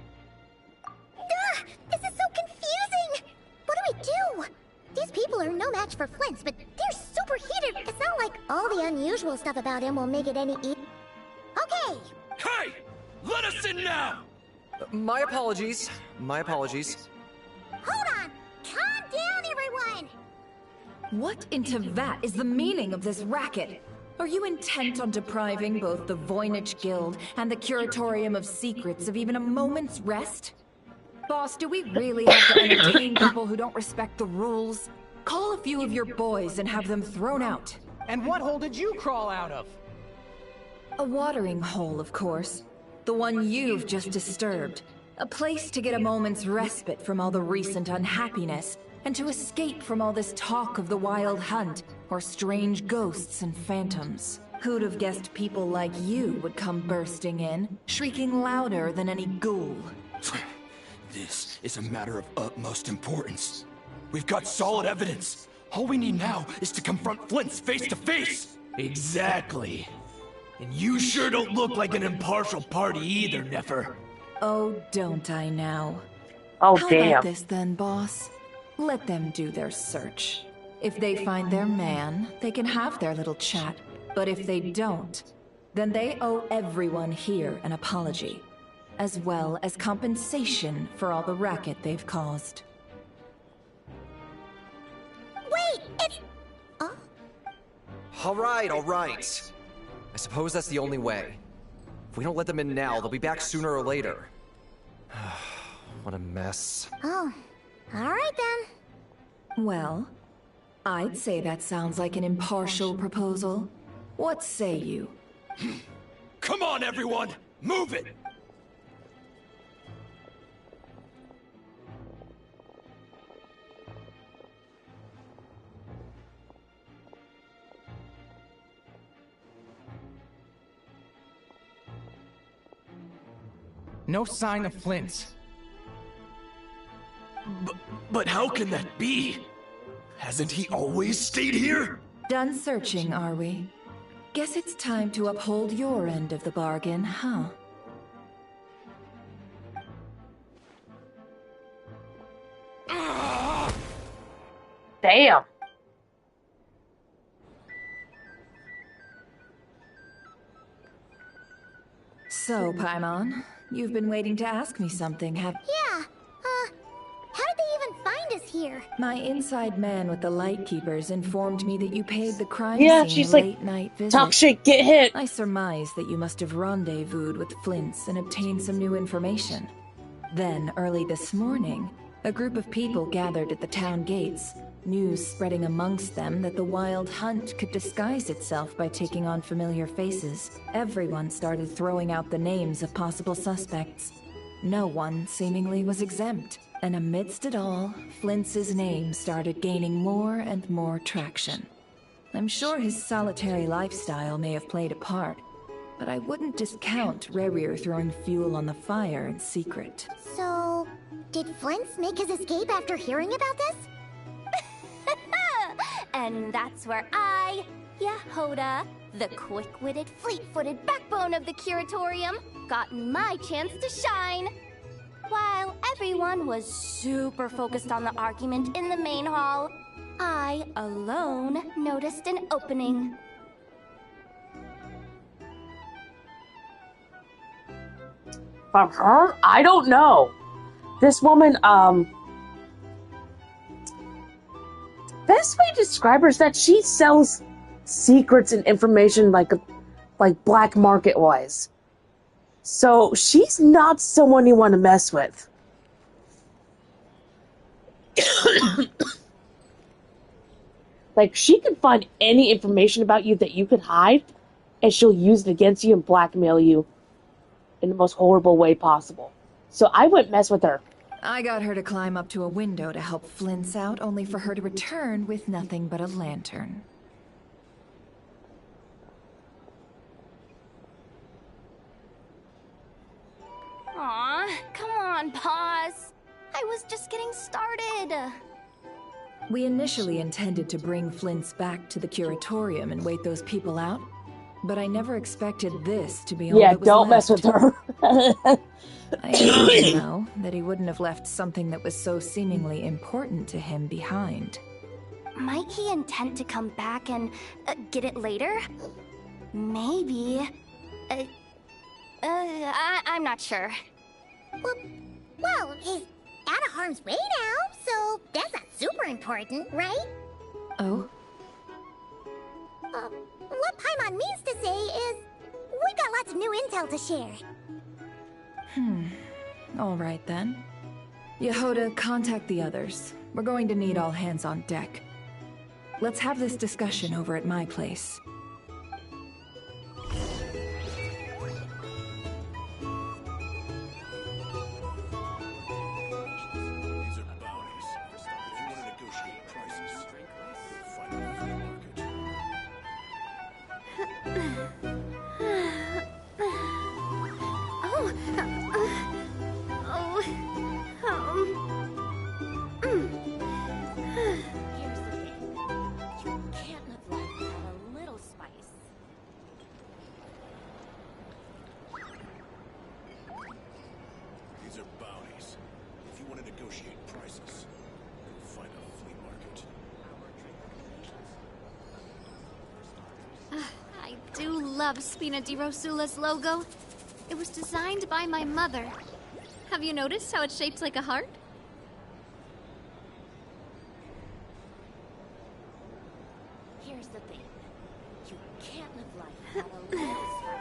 This is so confusing! What do we do? These people are no match for Flint's, but they're super heated. It's not like all the unusual stuff about him will make it any Okay! Hey! Let us in now! My apologies. My apologies. Hold on! Calm down, everyone! What in Tevat is the meaning of this racket? Are you intent on depriving both the Voynich Guild and the Curatorium of Secrets of even a moment's rest? Boss, do we really have to entertain people who don't respect the rules? Call a few of your boys and have them thrown out. And what hole did you crawl out of? A watering hole, of course. The one you've just disturbed. A place to get a moment's respite from all the recent unhappiness, and to escape from all this talk of the Wild Hunt, or strange ghosts and phantoms. Who'd have guessed people like you would come bursting in, shrieking louder than any ghoul? This is a matter of utmost importance. We've got solid evidence. All we need now is to confront Flint's face to face. Exactly. And you sure don't look like an impartial party either, Nefer. Oh, don't I now? Oh, How damn. about this then, boss? Let them do their search. If they find their man, they can have their little chat. But if they don't, then they owe everyone here an apology, as well as compensation for all the racket they've caused. Wait, it's... All right, all right. I suppose that's the only way. If we don't let them in now, they'll be back sooner or later. What a mess. Oh, alright then. Well, I'd say that sounds like an impartial proposal. What say you? Come on, everyone! Move it! No sign of Flint. But how can that be? Hasn't he always stayed here? Done searching, are we? Guess it's time to uphold your end of the bargain, huh? Damn. So, Paimon, you've been waiting to ask me something, have... Yeah, how did they even find us here? My inside man with the Lightkeepers informed me that you paid the crime Yeah, scene she's a like, late-night visit. talk shit, get hit. I surmise that you must have rendezvoused with Flint's and obtained some new information. Then, early this morning, a group of people gathered at the town gates, news spreading amongst them that the Wild Hunt could disguise itself by taking on familiar faces. Everyone started throwing out the names of possible suspects. No one seemingly was exempt. And amidst it all, Flint's name started gaining more and more traction. I'm sure his solitary lifestyle may have played a part, but I wouldn't discount Rerir throwing fuel on the fire in secret. So, did Flint's make his escape after hearing about this? And that's where I, Yahoda, the quick-witted, fleet-footed backbone of the Curatorium, got my chance to shine. While everyone was super focused on the argument in the main hall, I alone noticed an opening. From her? I don't know. This woman, best way to describe her is that she sells secrets and information like black market wise. So she's not someone you want to mess with. Like, she can find any information about you that you could hide, and she'll use it against you and blackmail you in the most horrible way possible. So I wouldn't mess with her. I got her to climb up to a window to help Flint's out, only for her to return with nothing but a lantern. Aw, come on, pause. I was just getting started. We initially intended to bring Flint's back to the curatorium and wait those people out, but I never expected this to be all that was don't left. mess with her. I imagine, though, that he wouldn't have left something that was so seemingly important to him behind. Might he intend to come back and get it later? Maybe. I'm not sure. Well, he's out of harm's way now, so that's not super important, right? Oh? What Paimon means to say is, we've got lots of new intel to share. All right then. Yehoda, contact the others. We're going to need all hands on deck. Let's have this discussion over at my place. Here's the thing. You can't live life without a little spice. These are bounties. If you want to negotiate prices, you'll find a flea market. I do love Spina di Rosula's logo. It was designed by my mother. Have you noticed how it's shaped like a heart? Here's the thing. You can't live life without a little spice.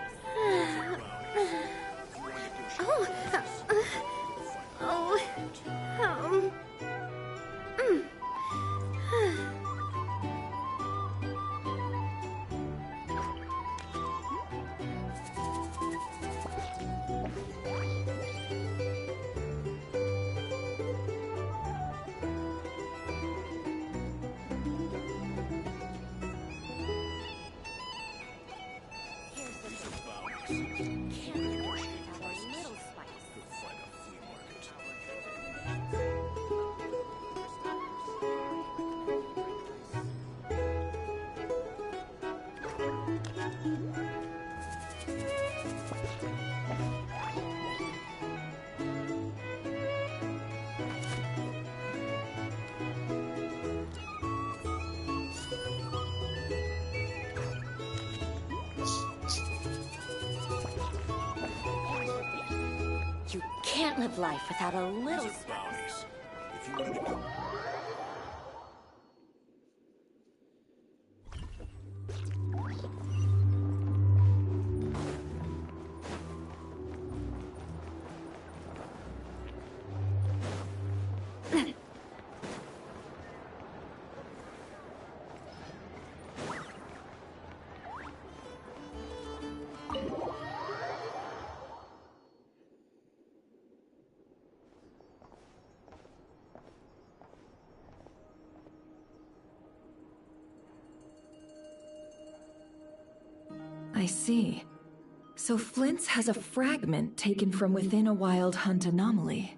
You can't live life without a little spice. If you want to I see. So Flint's has a fragment taken from within a wild hunt anomaly.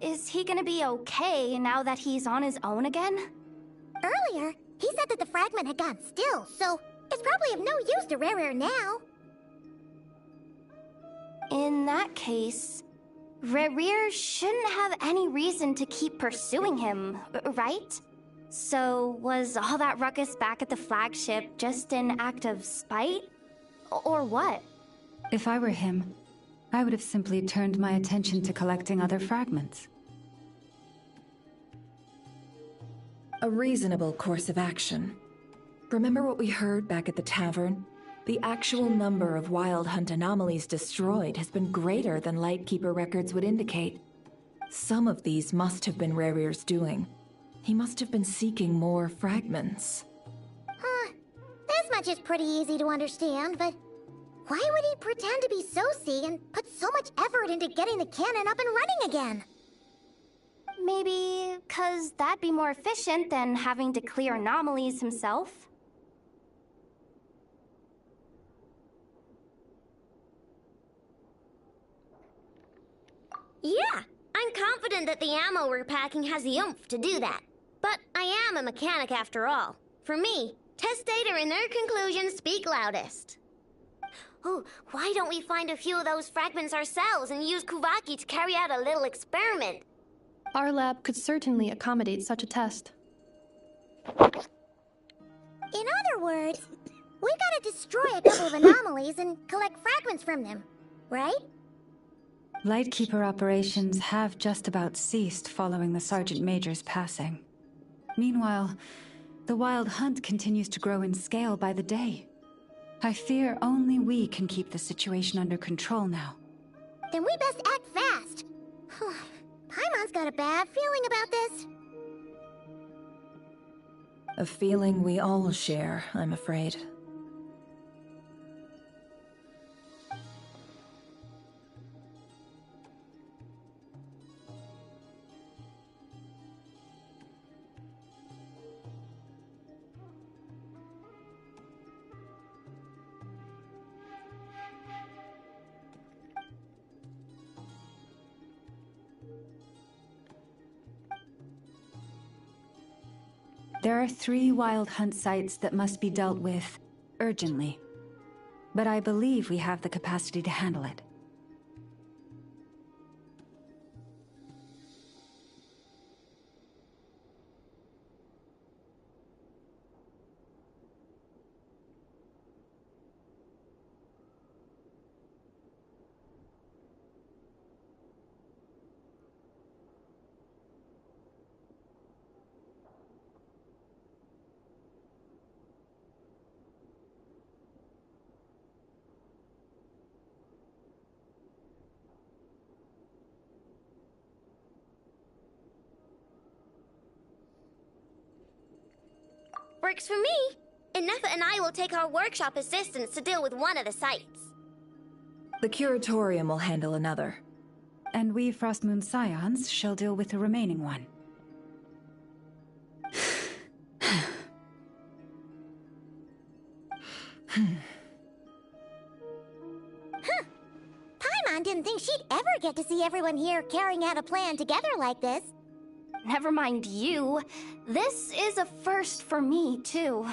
Is he gonna be okay now that he's on his own again? Earlier, he said that the fragment had gone still, so it's probably of no use to Rare now. In that case, Rerir shouldn't have any reason to keep pursuing him, right? So, was all that ruckus back at the flagship just an act of spite? Or what? If I were him, I would have simply turned my attention to collecting other fragments. A reasonable course of action. Remember what we heard back at the tavern? The actual number of Wild Hunt anomalies destroyed has been greater than Lightkeeper records would indicate. Some of these must have been Rarir's doing. He must have been seeking more fragments. This much is pretty easy to understand, but why would he pretend to be Soci and put so much effort into getting the cannon up and running again? Maybe 'cause that'd be more efficient than having to clear anomalies himself. Yeah, I'm confident that the ammo we're packing has the oomph to do that. But I am a mechanic after all. For me, test data and their conclusions speak loudest. Oh, why don't we find a few of those fragments ourselves and use Kuvaki to carry out a little experiment? Our lab could certainly accommodate such a test. In other words, we gotta destroy a couple of anomalies and collect fragments from them, right? Lightkeeper operations have just about ceased following the Sergeant Major's passing. Meanwhile, the Wild Hunt continues to grow in scale by the day. I fear only we can keep the situation under control now. Then we best act fast. Paimon's got a bad feeling about this. A feeling we all share, I'm afraid. There are 3 Wild Hunt sites that must be dealt with urgently. But I believe we have the capacity to handle it. Works for me. Ineffa and I will take our workshop assistants to deal with one of the sites. The Curatorium will handle another. And we Frostmoon Scions shall deal with the remaining one. Paimon didn't think she'd ever get to see everyone here carrying out a plan together like this. Never mind you. This is a first for me, too.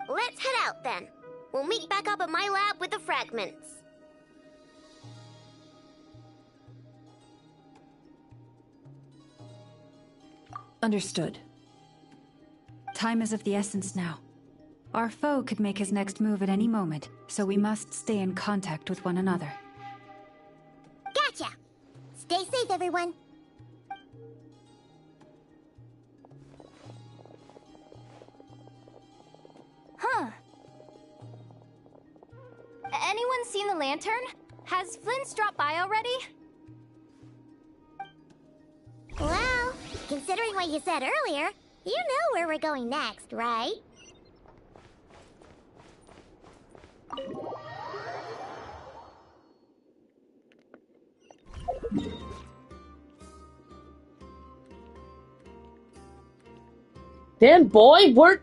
Let's head out then. We'll meet back up at my lab with the fragments. Understood. Time is of the essence now. Our foe could make his next move at any moment, so we must stay in contact with one another. Gotcha! Stay safe, everyone. Huh. Anyone seen the lantern? Has Flint's dropped by already? Well, considering what you said earlier, you know where we're going next, right? Dan boy, we're...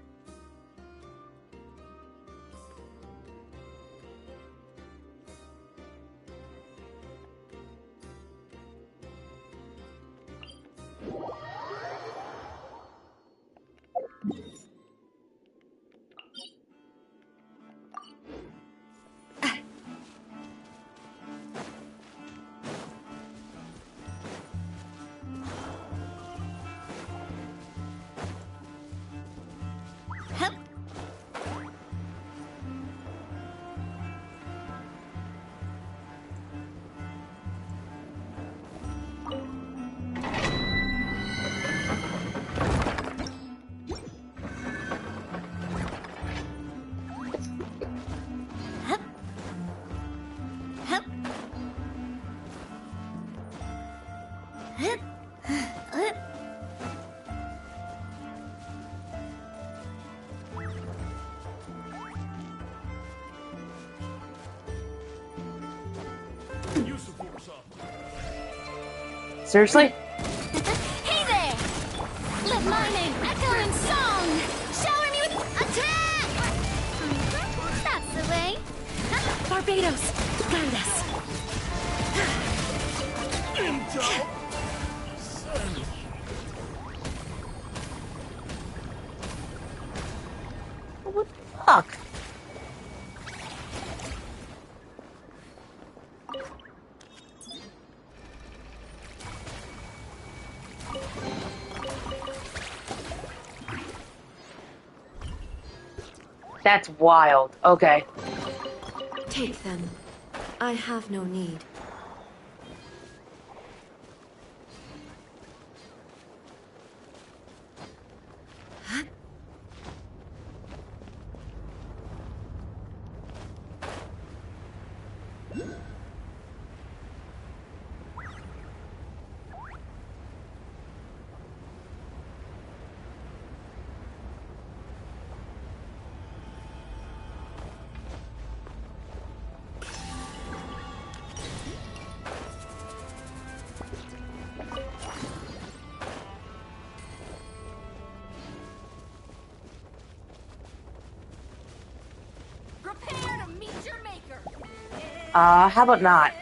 Seriously? Hey there! Let my name echo in song! Shower me with attack! That's the way. Barbados, guide us. What the fuck? That's wild. Okay. Take them. I have no need. Prepare to meet your maker. How about not?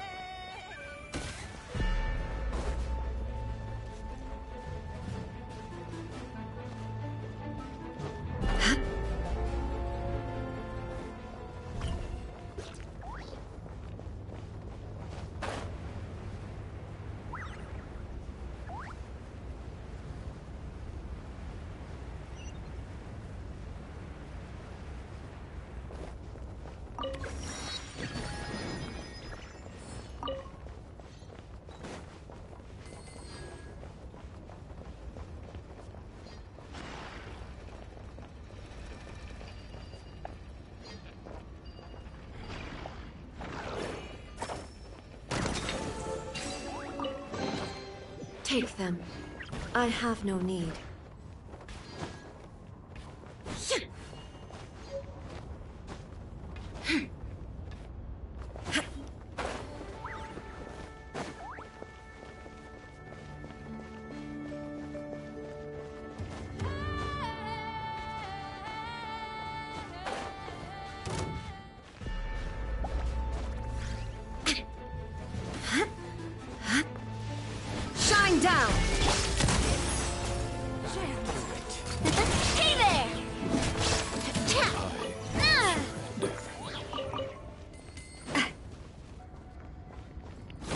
Take them. I have no need. Shine down. Hey there.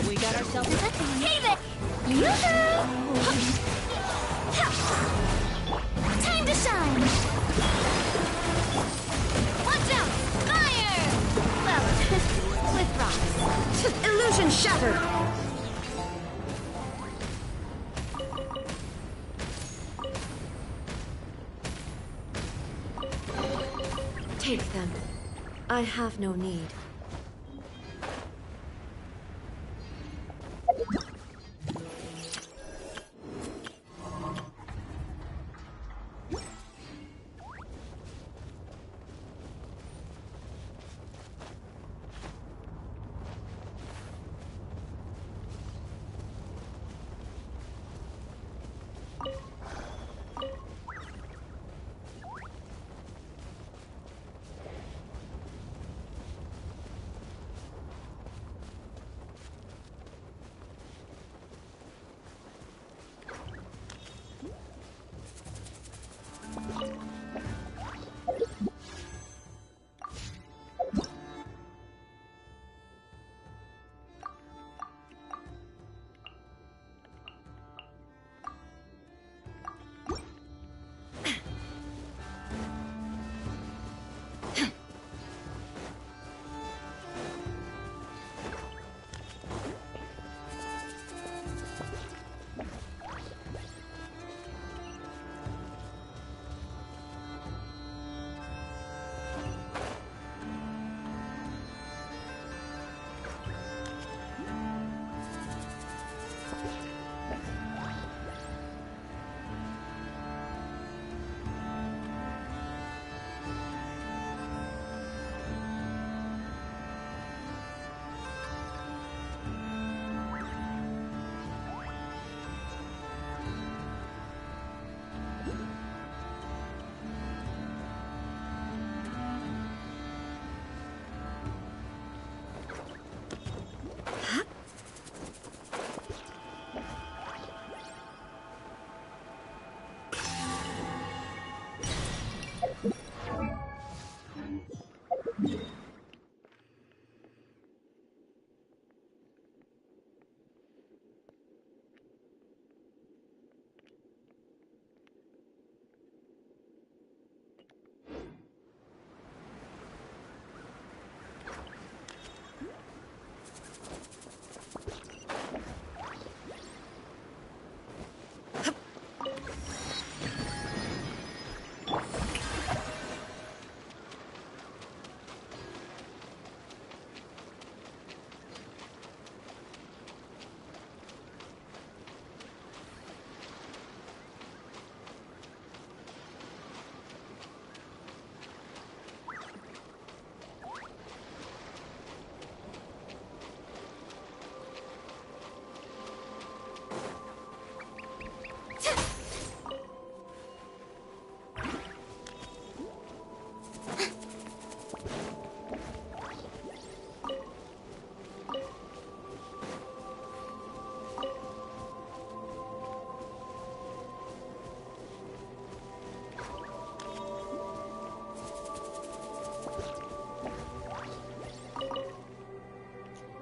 We got ourselves. Hey there. Time to shine. Watch out. Fire. Well, with rocks. Illusion shattered. Take them. I have no need.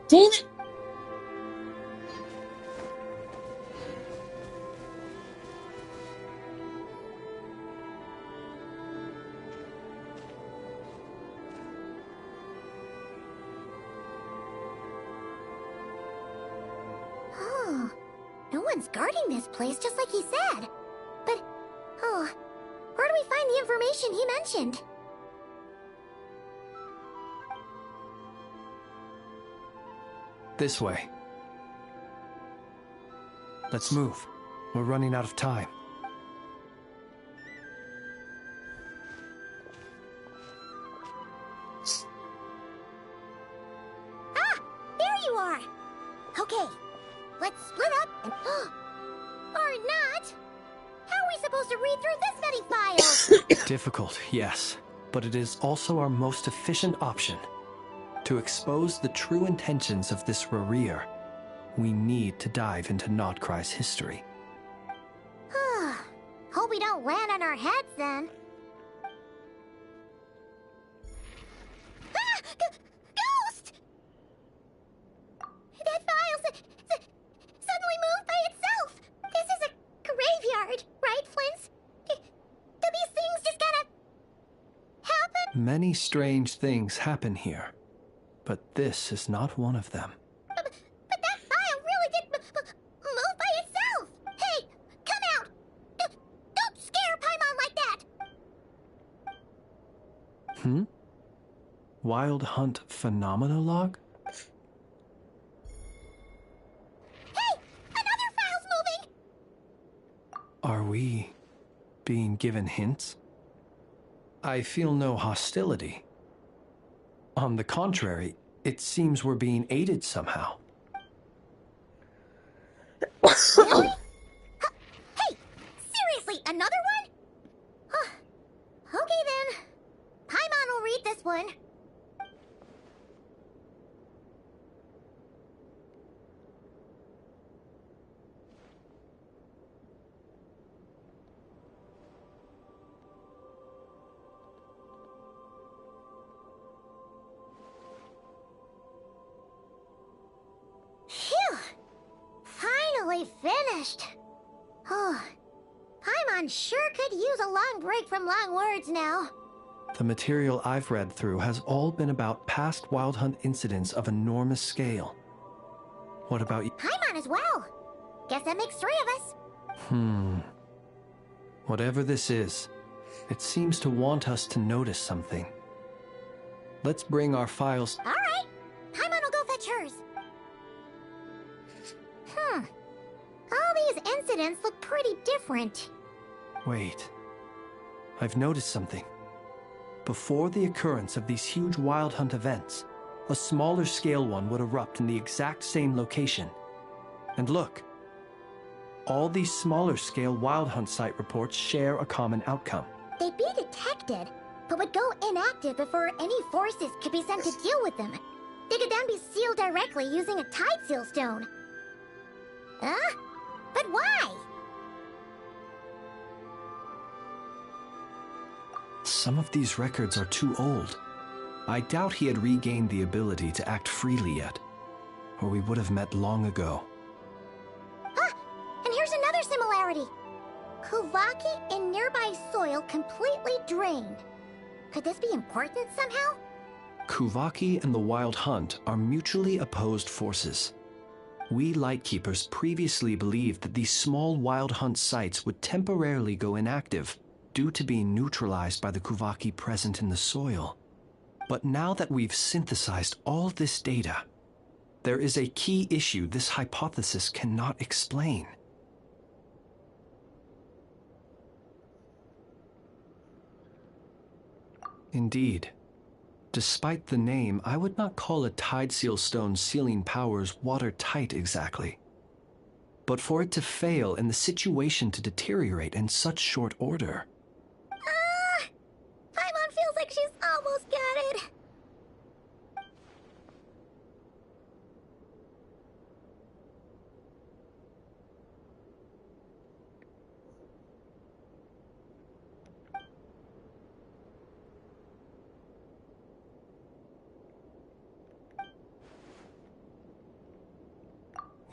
Damn it! Oh, no one's guarding this place, just like he said. But, oh, where do we find the information he mentioned? This way. Let's move. We're running out of time. Ah! There you are! Okay, let's split up and... or not! How are we supposed to read through this many files? Difficult, yes. But it is also our most efficient option. To expose the true intentions of this Rarir, we need to dive into Notcry's history. Hope we don't land on our heads then. Ah! Ghost! That file suddenly moved by itself. This is a graveyard, right, Flint? Do these things just gotta happen? Many strange things happen here, but this is not one of them. But that file really did move by itself! Hey, come out! Don't scare Paimon like that! Wild Hunt Phenomenologue? Hey! Another file's moving! Are we being given hints? I feel no hostility. On the contrary, it seems we're being aided somehow. Really? Hey! Seriously, another one? Okay then. Paimon will read this one. Phew! Finally finished. Oh, Paimon sure could use a long break from long words now. The material I've read through has all been about past Wild Hunt incidents of enormous scale. What about you? Paimon as well. Guess that makes 3 of us. Whatever this is, it seems to want us to notice something. Let's bring our files. All right. Paimon will go fetch hers. All these incidents look pretty different. Wait. I've noticed something. Before the occurrence of these huge Wild Hunt events, a smaller scale one would erupt in the exact same location. And look. All these smaller scale Wild Hunt site reports share a common outcome. They'd be detected, but would go inactive before any forces could be sent to deal with them. They could then be sealed directly using a tide seal stone. Huh? But why? Some of these records are too old. I doubt he had regained the ability to act freely yet, or we would have met long ago. Ah! And here's another similarity. Kuvaki in nearby soil completely drained. Could this be important somehow? Kuvaki and the Wild Hunt are mutually opposed forces. We Lightkeepers previously believed that these small Wild Hunt sites would temporarily go inactive due to being neutralized by the Kuvaki present in the soil. But now that we've synthesized all this data, there is a key issue this hypothesis cannot explain. Indeed. Despite the name, I would not call a Tideseal Stone's sealing powers watertight exactly. But for it to fail and the situation to deteriorate in such short order... Paimon feels like she's almost got it.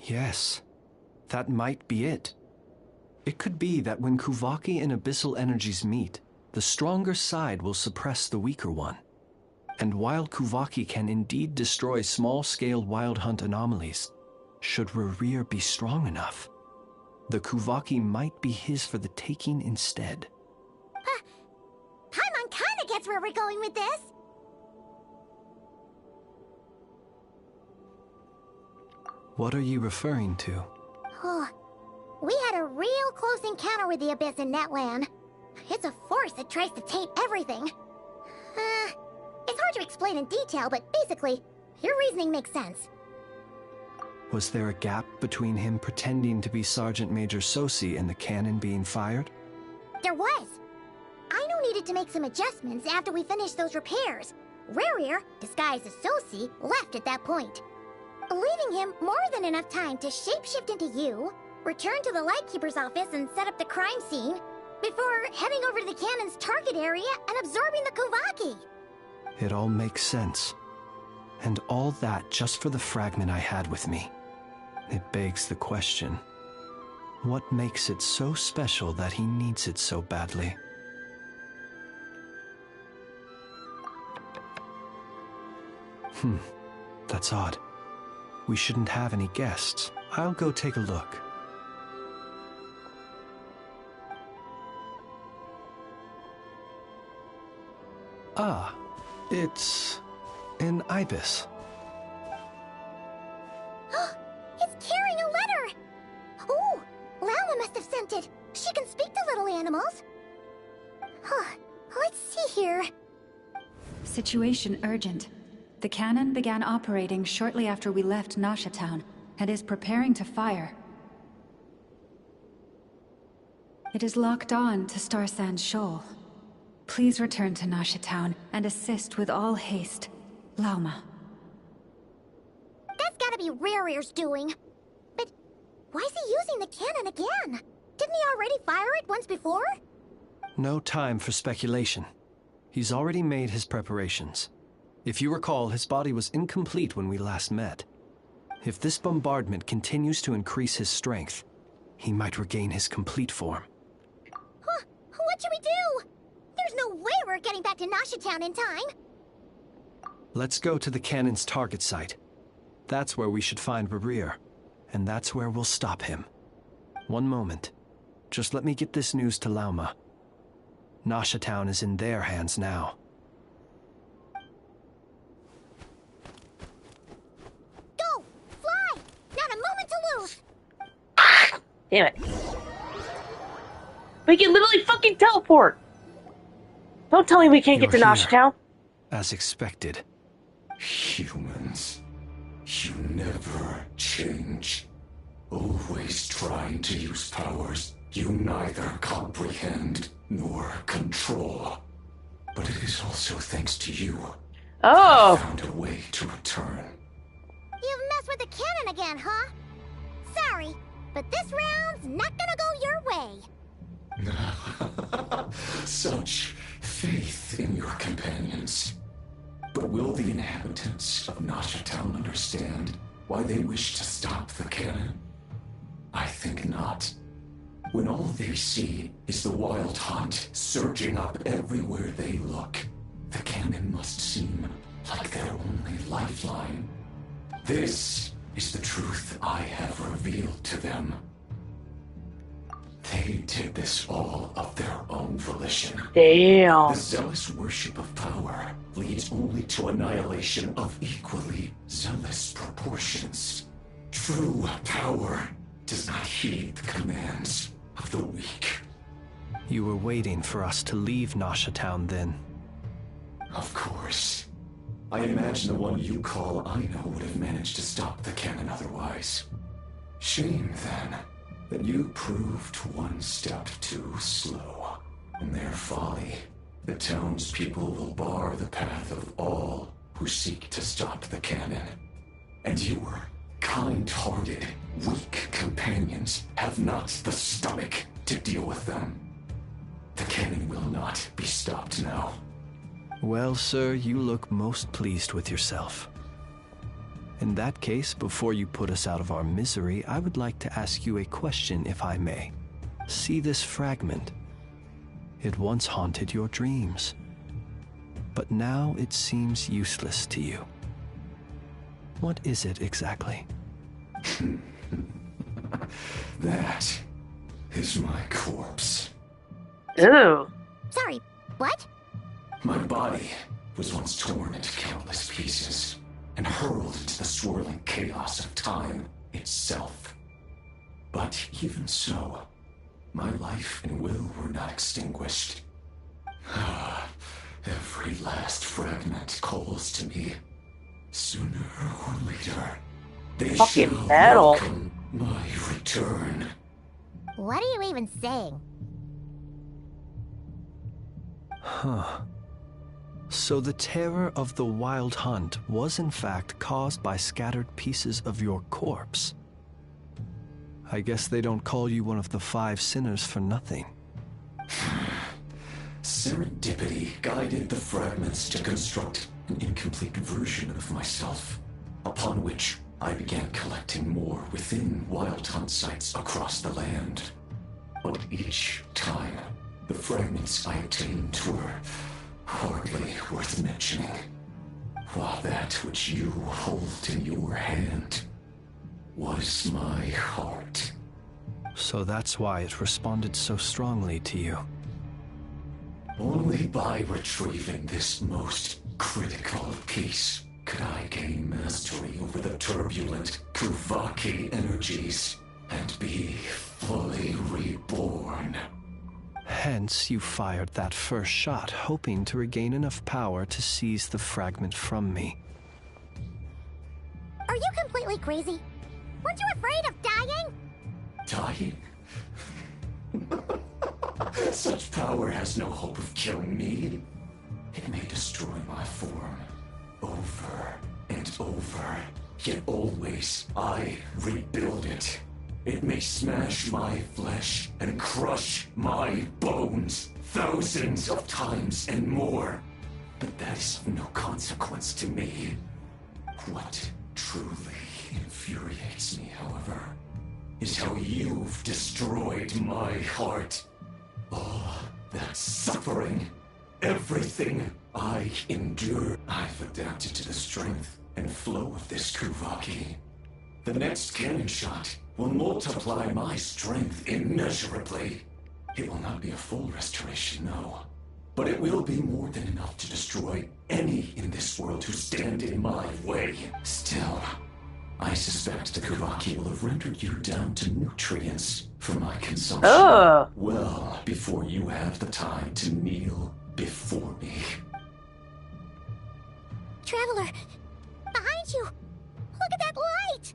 Yes, that might be it. It could be that when Kuvaki and Abyssal energies meet, the stronger side will suppress the weaker one. And while Kuvaki can indeed destroy small-scale Wild Hunt anomalies, should Rerir be strong enough, the Kuvaki might be his for the taking instead. Paimon kinda gets where we're going with this. What are you referring to? Oh, we had a real close encounter with the Abyss in Netland. It's a force that tries to taint everything. It's hard to explain in detail, but basically, your reasoning makes sense. Was there a gap between him pretending to be Sergeant Major Sosi and the cannon being fired? There was. Aino needed to make some adjustments after we finished those repairs. Rerir, disguised as Sosi, left at that point, leaving him more than enough time to shapeshift into you, return to the Lightkeeper's office and set up the crime scene, before heading over to the cannon's target area and absorbing the Kuvaki. It all makes sense. And all that just for the fragment I had with me. It begs the question, what makes it so special that he needs it so badly? That's odd. We shouldn't have any guests. I'll go take a look. Ah, it's an ibis. It's carrying a letter! Ooh, Lala must have sent it. She can speak to little animals. Let's see here. Situation urgent. The cannon began operating shortly after we left Nasha Town and is preparing to fire. It is locked on to Star Sand Shoal. Please return to Nasha Town and assist with all haste. Lauma. That's gotta be Rerir's doing. But why is he using the cannon again? Didn't he already fire it once before? No time for speculation. He's already made his preparations. If you recall, his body was incomplete when we last met. If this bombardment continues to increase his strength, he might regain his complete form. What should we do? There's no way we're getting back to Nasha Town in time. Let's go to the cannon's target site. That's where we should find Rerir, and that's where we'll stop him. One moment. Just let me get this news to Lauma. Nasha Town is in their hands now. Go! Fly! Not a moment to lose! Damn it. We can literally fucking teleport! Don't tell me we can't get to Nasha Town. As expected. Humans, you never change. Always trying to use powers you neither comprehend nor control. But it is also thanks to you. Oh! I found a way to return. You've messed with the cannon again, huh? Sorry, but this round's not gonna go your way. Such faith in your companions. But will the inhabitants of Nasha Town understand why they wish to stop the cannon? I think not. When all they see is the wild hunt surging up everywhere they look, the cannon must seem like their only lifeline. This is the truth I have revealed to them. They did this all of their own volition. Damn. The zealous worship of power leads only to annihilation of equally zealous proportions. True power does not heed the commands of the weak. You were waiting for us to leave Nasha Town then? Of course. I imagine the one you call Aina would have managed to stop the cannon otherwise. Shame, then, that you proved one step too slow. In their folly, the townspeople will bar the path of all who seek to stop the cannon. And your kind-hearted, weak companions have not the stomach to deal with them. The cannon will not be stopped now. Well, sir, you look most pleased with yourself. In that case, before you put us out of our misery, I would like to ask you a question, if I may. See this fragment? It once haunted your dreams, but now it seems useless to you. What is it exactly? That is my corpse. Ew. Sorry, what? My body was once torn into countless pieces and hurled into the swirling chaos of time itself. But even so, my life and will were not extinguished. Every last fragment calls to me. Sooner or later, they Fucking shall battle. welcome my return. What are you even saying? Huh. So the terror of the wild hunt was in fact caused by scattered pieces of your corpse. I guess they don't call you one of the 5 sinners for nothing. Serendipity guided the fragments to construct an incomplete version of myself, upon which I began collecting more within wild hunt sites across the land. But each time, the fragments I obtained were hardly worth mentioning, while that which you hold in your hand was my heart. So that's why it responded so strongly to you. Only by retrieving this most critical piece could I gain mastery over the turbulent Kuvaki energies and be fully reborn. Hence, you fired that first shot, hoping to regain enough power to seize the fragment from me. Are you completely crazy? Weren't you afraid of dying? Dying? Such power has no hope of killing me. It may destroy my form over and over, yet always I rebuild it. It may smash my flesh and crush my bones thousands of times and more, but that is of no consequence to me. What truly infuriates me, however, is how you've destroyed my heart. All that suffering, everything I endure, I've adapted to the strength and flow of this Kuvaki. The next cannon shot will multiply my strength immeasurably. It will not be a full restoration, no. But it will be more than enough to destroy any in this world who stand in my way. Still, I suspect the Kuvaki will have rendered you down to nutrients for my consumption. Well, before you have the time to kneel before me. Traveler, behind you! Look at that light!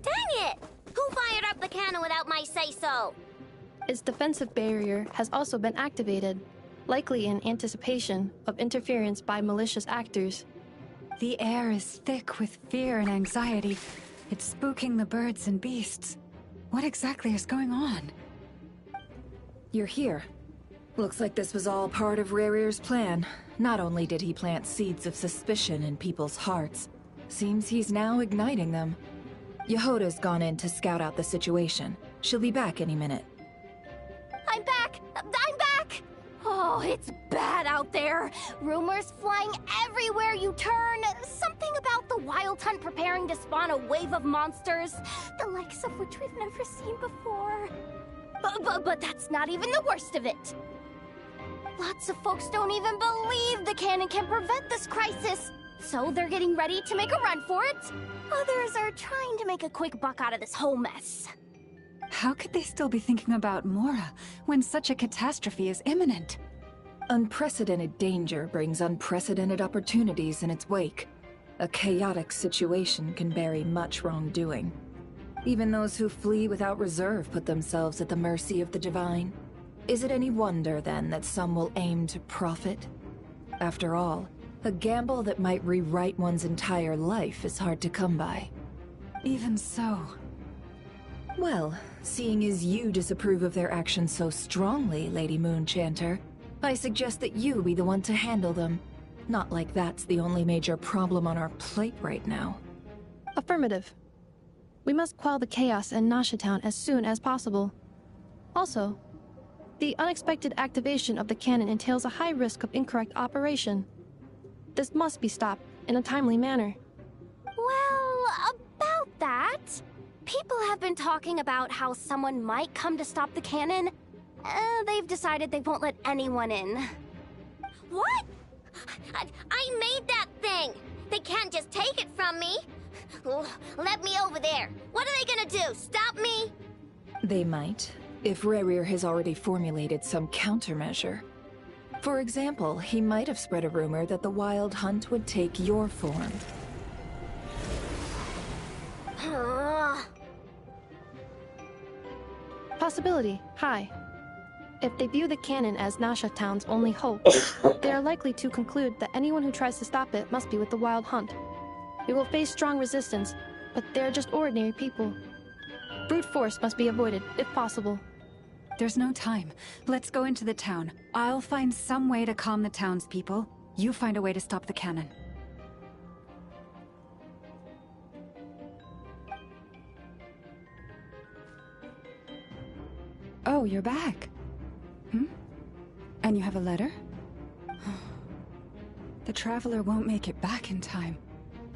Dang it! Who fired up the cannon without my say-so? Its defensive barrier has also been activated. likely in anticipation of interference by malicious actors. The air is thick with fear and anxiety. It's spooking the birds and beasts. What exactly is going on? You're here. Looks like this was all part of Rarir's plan. Not only did he plant seeds of suspicion in people's hearts, seems he's now igniting them. Yehoda's gone in to scout out the situation. She'll be back any minute. I'm back! I'm back! Oh, it's bad out there. Rumors flying everywhere you turn. Something about the Wild Hunt preparing to spawn a wave of monsters, the likes of which we've never seen before. But that's not even the worst of it. Lots of folks don't even believe the cannon can prevent this crisis, so they're getting ready to make a run for it. Others are trying to make a quick buck out of this whole mess. How could they still be thinking about Mora when such a catastrophe is imminent? Unprecedented danger brings unprecedented opportunities in its wake. A chaotic situation can bury much wrongdoing. Even those who flee without reserve put themselves at the mercy of the divine. Is it any wonder, then, that some will aim to profit? After all, a gamble that might rewrite one's entire life is hard to come by. Even so. Well, seeing as you disapprove of their actions so strongly, Lady Moonchanter, I suggest that you be the one to handle them. Not like that's the only major problem on our plate right now. Affirmative. We must quell the chaos in Nasha Town as soon as possible. Also, the unexpected activation of the cannon entails a high risk of incorrect operation. This must be stopped in a timely manner. Well, about that, people have been talking about how someone might come to stop the cannon. They've decided they won't let anyone in. What? I made that thing! They can't just take it from me! Let me over there! What are they gonna do? Stop me? They might, if Rarir has already formulated some countermeasure. For example, he might have spread a rumor that the Wild Hunt would take your form. Possibility high. If they view the cannon as Nasha Town's only hope, they are likely to conclude that anyone who tries to stop it must be with the Wild Hunt. We will face strong resistance, but they're just ordinary people. Brute force must be avoided, if possible. There's no time. Let's go into the town. I'll find some way to calm the townspeople. You find a way to stop the cannon. Oh, you're back. And you have a letter? The Traveler won't make it back in time.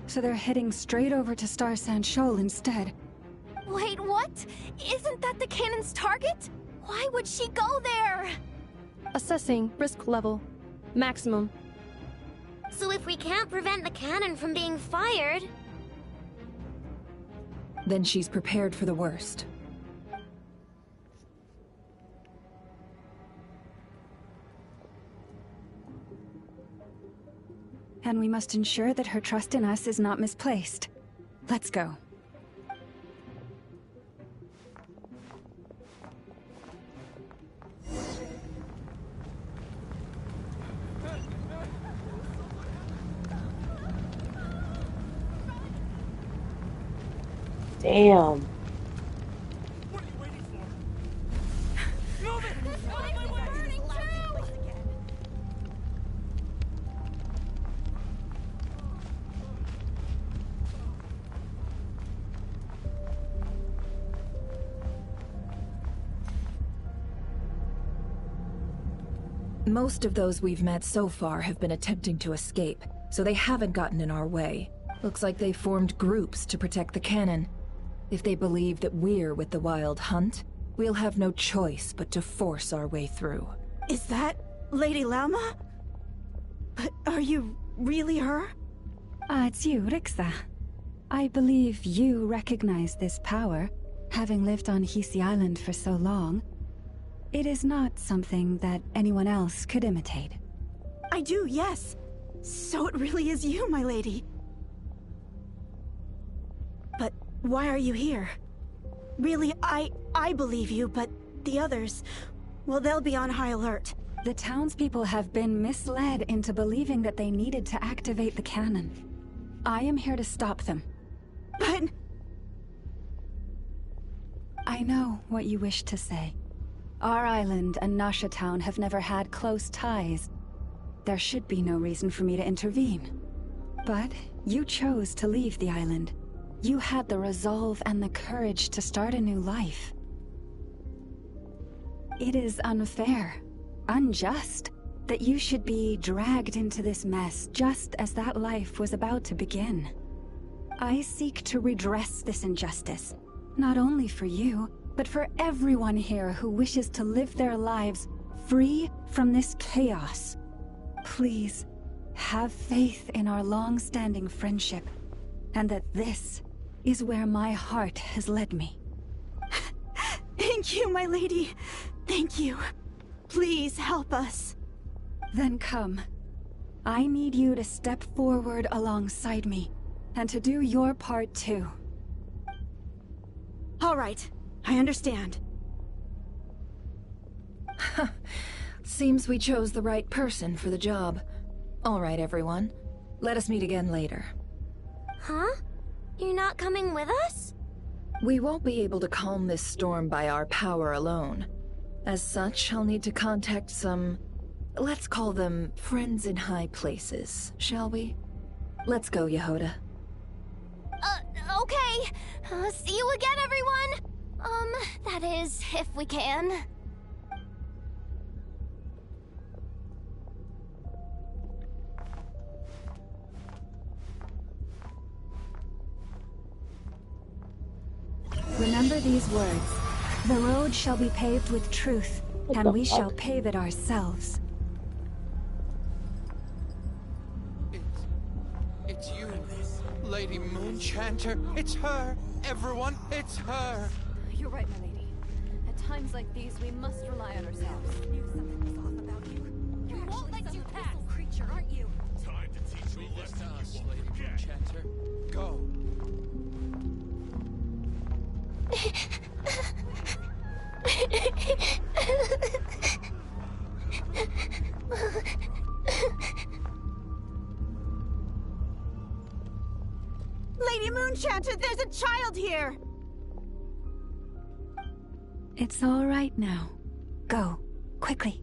So they're heading straight over to Star Sand Shoal instead. Wait, what? Isn't that the cannon's target? Why would she go there? Assessing risk level. Maximum. So if we can't prevent the cannon from being fired... Then she's prepared for the worst. And we must ensure that her trust in us is not misplaced. Let's go. Damn. Most of those we've met so far have been attempting to escape, so they haven't gotten in our way. Looks like they formed groups to protect the cannon. If they believe that we're with the Wild Hunt, we'll have no choice but to force our way through. Is that Lady Lama? But are you really her? It's you, Rixa. I believe you recognize this power, having lived on Hisi Island for so long. It is not something that anyone else could imitate. I do, yes. So it really is you, my lady. But why are you here? Really, I believe you, but the others, well, they'll be on high alert. The townspeople have been misled into believing that they needed to activate the cannon. I am here to stop them. But... I know what you wish to say. Our island and Nasha Town have never had close ties. There should be no reason for me to intervene. But you chose to leave the island. You had the resolve and the courage to start a new life. It is unfair, unjust, that you should be dragged into this mess just as that life was about to begin. I seek to redress this injustice, not only for you, but for everyone here who wishes to live their lives free from this chaos. Please, have faith in our long-standing friendship, and that this is where my heart has led me. Thank you, my lady. Thank you. Please help us. Then come. I need you to step forward alongside me, and to do your part too. All right, I understand. Seems we chose the right person for the job. All right, everyone. Let us meet again later. Huh? You're not coming with us? We won't be able to calm this storm by our power alone. As such, I'll need to contact some... let's call them friends in high places, shall we? Let's go, Yehoda. Okay. See you again, everyone! That is, if we can. Remember these words. The road shall be paved with truth, and we shall pave it ourselves. It's you, Lady Moonchanter. It's her. Everyone, it's her. You're right, my lady. At times like these, we must rely on ourselves. Knew something was off about you. You won't let you pass, creature, aren't you? Time to teach you a lesson, Lady Moonchanter. Go. Lady Moonchanter, there's a child here! It's all right now. Go, quickly.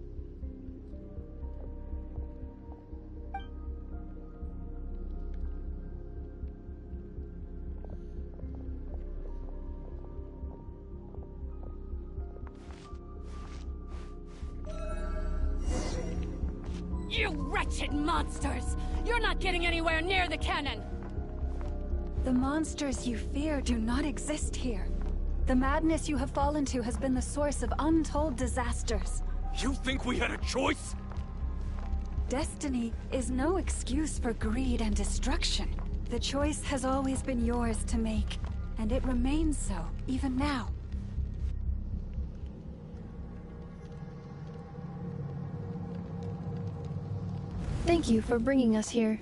You wretched monsters! You're not getting anywhere near the cannon! The monsters you fear do not exist here. The madness you have fallen to has been the source of untold disasters. You think we had a choice? Destiny is no excuse for greed and destruction. The choice has always been yours to make, and it remains so, even now. Thank you for bringing us here.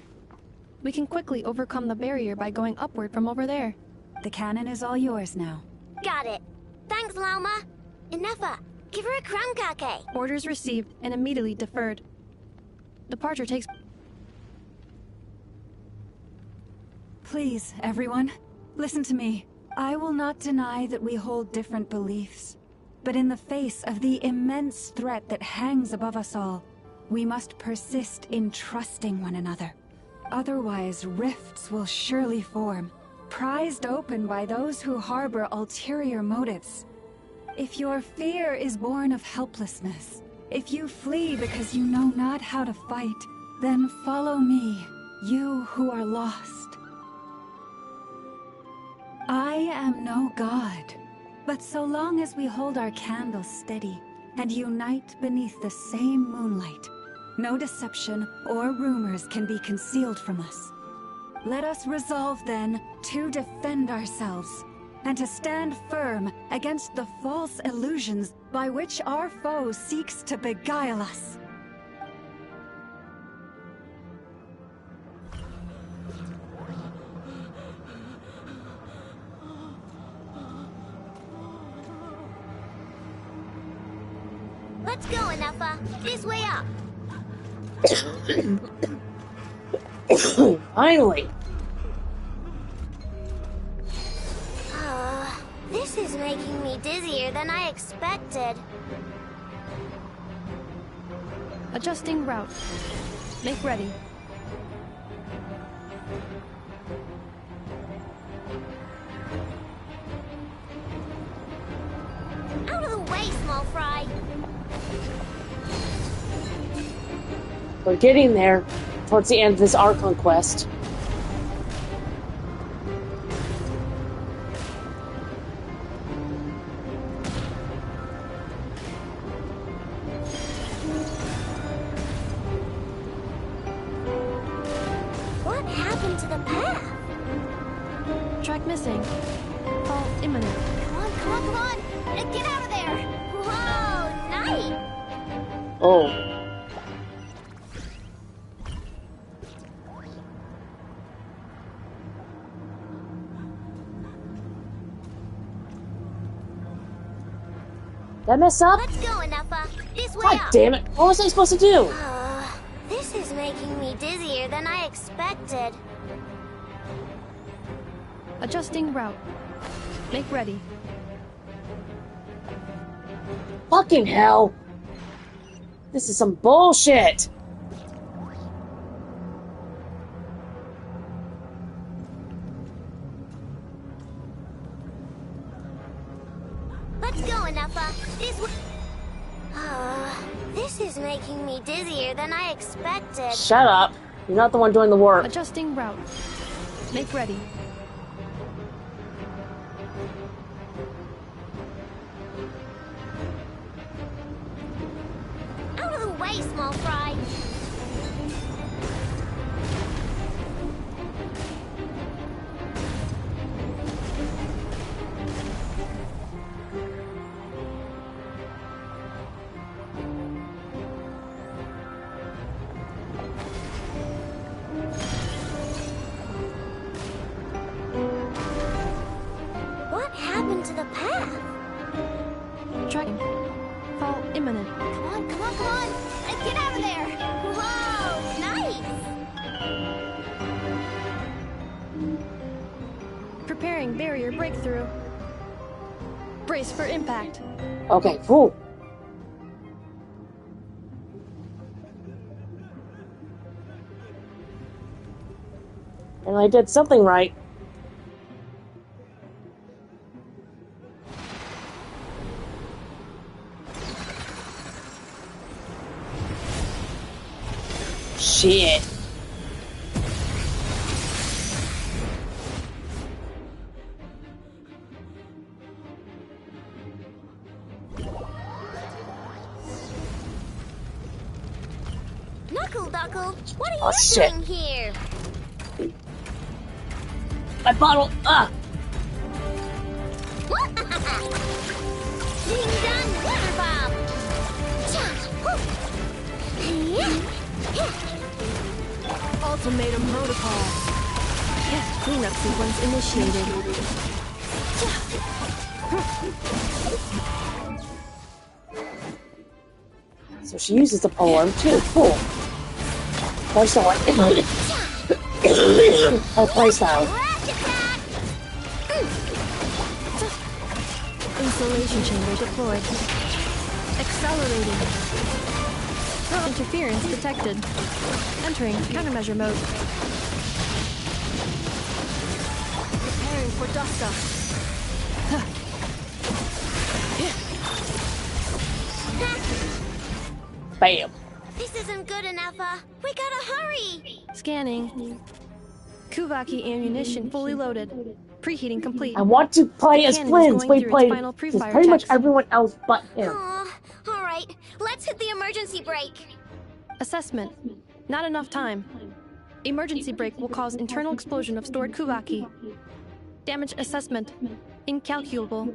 We can quickly overcome the barrier by going upward from over there. The cannon is all yours now. Got it. Thanks, Lauma. Inefa, give her a crown kake. Orders received and immediately deferred. Departure takes... Please, everyone, listen to me. I will not deny that we hold different beliefs. But in the face of the immense threat that hangs above us all, we must persist in trusting one another. Otherwise, rifts will surely form, prized open by those who harbor ulterior motives. If your fear is born of helplessness, if you flee because you know not how to fight, then follow me, you who are lost. I am no god, but so long as we hold our candles steady and unite beneath the same moonlight, no deception or rumors can be concealed from us. Let us resolve, then, to defend ourselves, and to stand firm against the false illusions by which our foe seeks to beguile us. Let's go, Anafa. This way up. Finally. This is making me dizzier than I expected. Adjusting route. Make ready. Out of the way, small fry. We're getting there towards the end of this Archon quest. What happened to the path? Track missing. Fall imminent. Come on, come on, come on! Get out of there! Whoa, nice! Oh. Did I mess up? Let's go, Anafa. This way God up. damn it. What was I supposed to do? This is making me dizzier than I expected. Adjusting route. Make ready. Fucking hell. This is some bullshit. Let's go, Anafa. This way. This is making me dizzier than I expected. Shut up. You're not the one doing the work. Adjusting route. Make ready. Out of the way, small fry. What happened to the path? Tracking. Fall imminent. Come on, come on, come on! Get out of there! Whoa, nice! Preparing barrier breakthrough. Brace for impact. Okay, cool. And I did something right. Shit. Knuckle Duckle, what are Oh, you shit. doing here? My bottle. Ah. Ding dong, water bomb. Cha, whoop. Ultimatum protocol. Cleanup sequence initiated. So she uses the polearm too. Cool. First of all, her playstyle. Insulation chamber deployed. Accelerating. Interference detected. Entering countermeasure mode. Preparing for dust up. Bam. This isn't good enough, we gotta hurry! Scanning. Kuvaki ammunition fully loaded. Preheating complete. I want to play as Cannon is Flint. going We through its played final as pre-fire pretty much checks. everyone else but him. Alright, let's hit the emergency brake. Assessment. Not enough time. Emergency brake will cause internal explosion of stored Kuvaki. Damage assessment. Incalculable.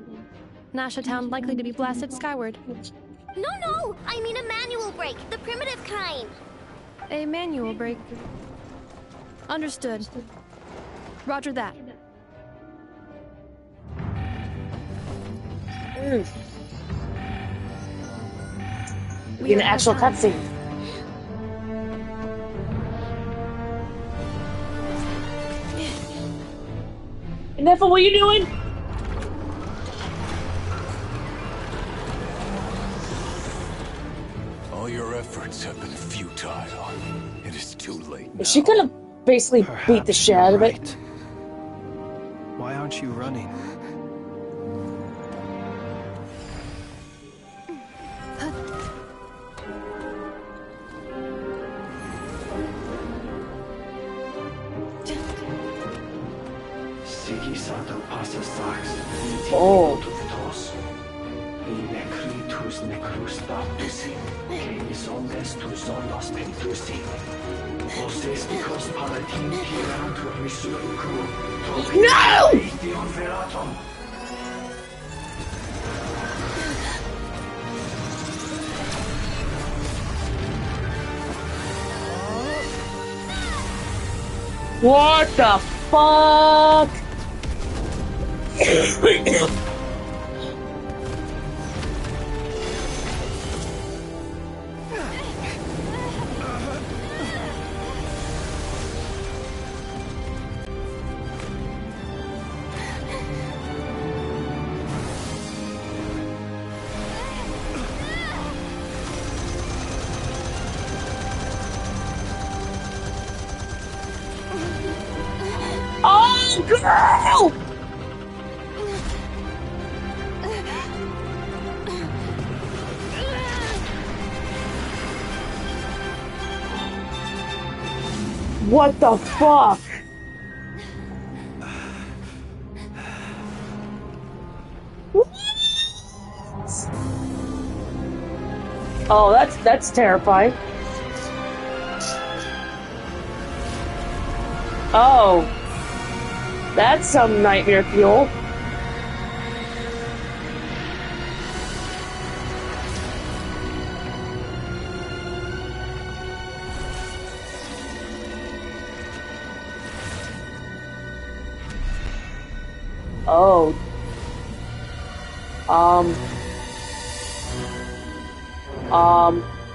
Nasha Town likely to be blasted skyward. No, I mean a manual brake, the primitive kind. A manual brake. Understood. Roger that. be an actual cutscene. Neffa, what are you doing? All your efforts have been futile. It is too late now. Is she gonna basically beat the shit out of it? Right. Why aren't you running? Oh. No! What the fuck? Oh, girl! What the fuck? Oh, that's terrifying. Oh. That's some nightmare fuel. Oh.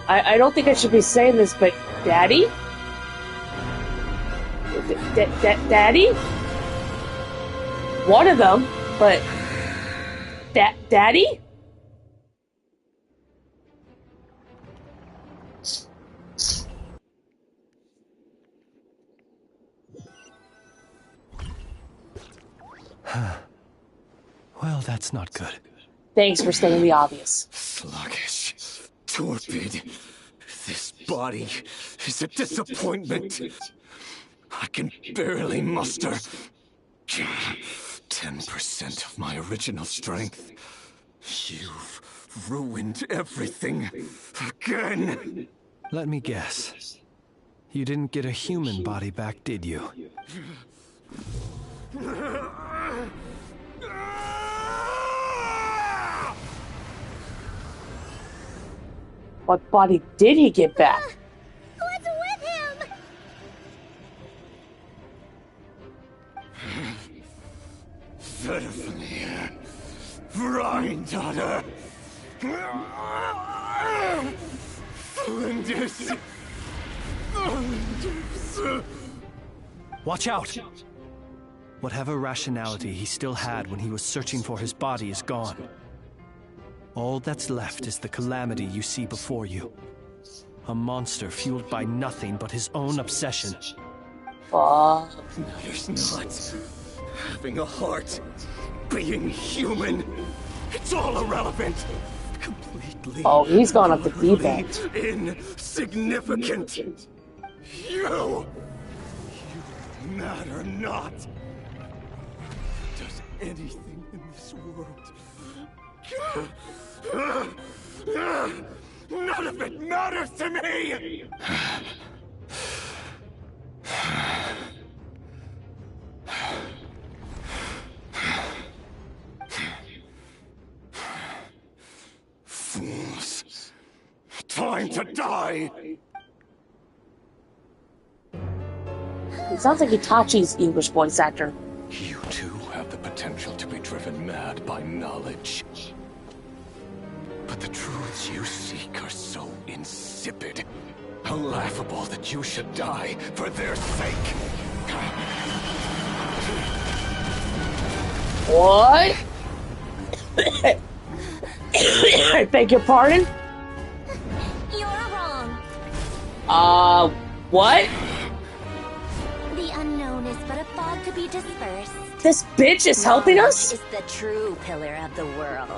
I don't think I should be saying this, but Daddy? Daddy? One of them, but Daddy? Well, that's not good. Thanks for stating the obvious. Sluggish, torpid. This body is a disappointment. I can barely muster 10% of my original strength. You've ruined everything again. Let me guess. You didn't get a human body back, did you? What body did he get back? What's with him? Verfnir, Rheindaughter, Flinders. Watch out! Whatever rationality he still had when he was searching for his body is gone. All that's left is the calamity you see before you. A monster fueled by nothing but his own obsession. There's not having a heart, being human. It's all irrelevant. Completely. Oh, he's gone up the deep end. Insignificant. You matter not. Does anything in this world? None of it matters to me! Fools. Time to die! It sounds like Itachi's English voice actor. You too have the potential to be driven mad by knowledge. But the truths methods you seek are so insipid. How laughable that you should die for their sake. What? I beg your pardon? You're wrong. What? The unknown is but a fog to be dispersed. This bitch is helping us? Is the true pillar of the world.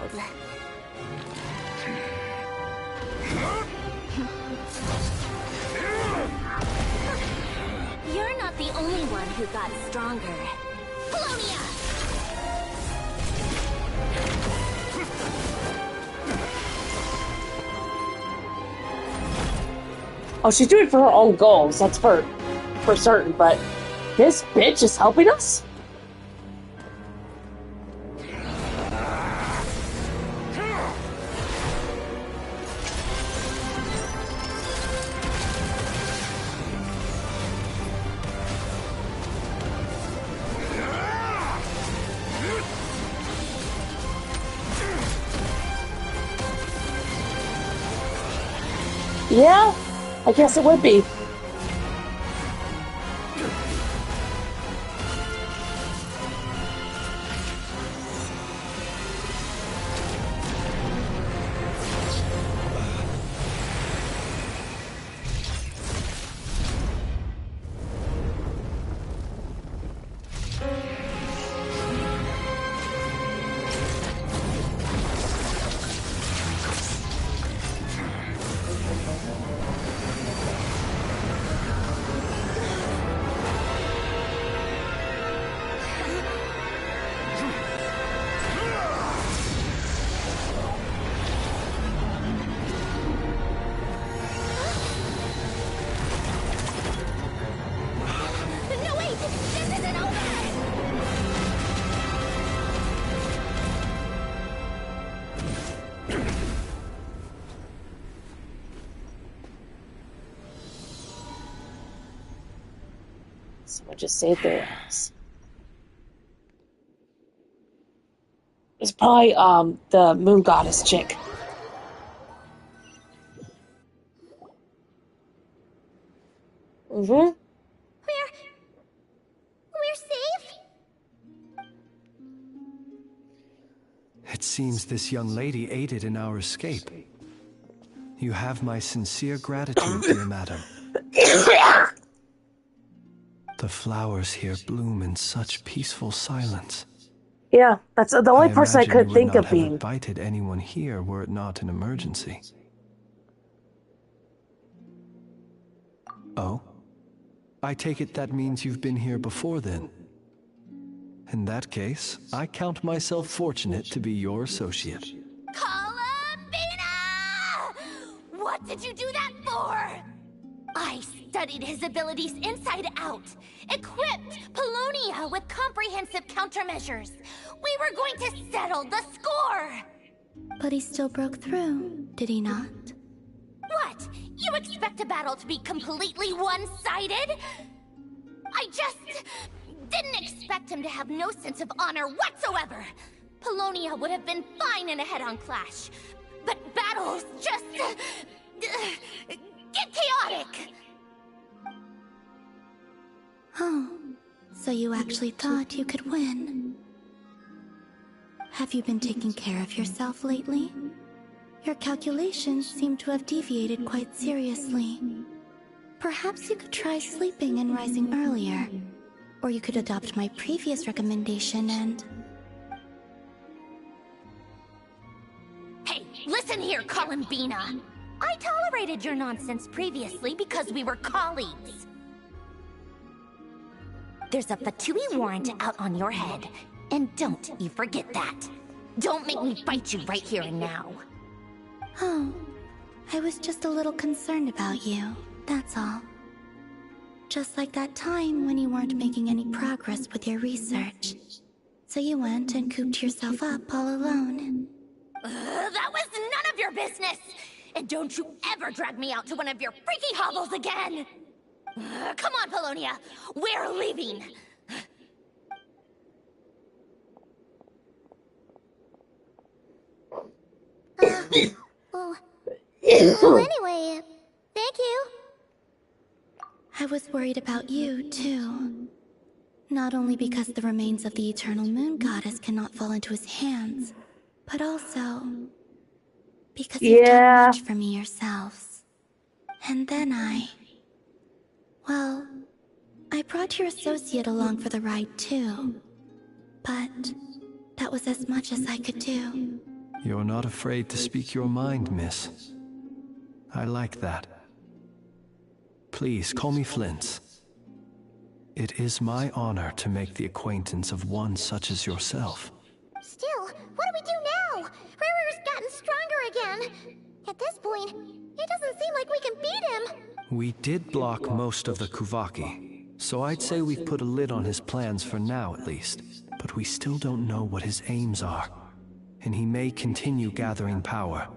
You're not the only one who got stronger. Polonia! Oh, she's doing it for her own goals. That's for certain, but this bitch is helping us? Yeah, I guess it would be. Someone just saved their ass. It's probably the moon goddess chick. We're safe? It seems this young lady aided in our escape. You have my sincere gratitude, dear madam. The flowers here bloom in such peaceful silence. Yeah, that's the only person I could think of have being. Invited anyone here were it not an emergency. Oh? I take it that means you've been here before then. In that case, I count myself fortunate to be your associate. Columbina! What did you do that for? I studied his abilities inside out, equipped Polonia with comprehensive countermeasures. We were going to settle the score! But he still broke through, did he not? What? You expect a battle to be completely one-sided? I just didn't expect him to have no sense of honor whatsoever. Polonia would have been fine in a head-on clash, but battles just get chaotic. Oh, so you actually thought you could win. Have you been taking care of yourself lately? Your calculations seem to have deviated quite seriously. Perhaps you could try sleeping and rising earlier. Or you could adopt my previous recommendation and... Hey, listen here, Columbina. I tolerated your nonsense previously because we were colleagues. There's a Fatui warrant out on your head, and don't you forget that. Don't make me fight you right here and now. Oh, I was just a little concerned about you, that's all. Just like that time when you weren't making any progress with your research. So you went and cooped yourself up all alone. That was none of your business! And don't you ever drag me out to one of your freaky hovels again! Come on, Polonia! We're leaving! Well, anyway, thank you. I was worried about you, too. Not only because the remains of the Eternal Moon Goddess cannot fall into his hands, but also because you've done much for me yourselves. And then well, I brought your associate along for the ride, too. But that was as much as I could do. You're not afraid to speak your mind, miss. I like that. Please, call me Flint. It is my honor to make the acquaintance of one such as yourself. Still, what do we do now? Rirur's gotten stronger again. At this point, it doesn't seem like we can beat him. We did block most of the Kuvaki, so I'd say we've put a lid on his plans for now at least. But we still don't know what his aims are, and he may continue gathering power.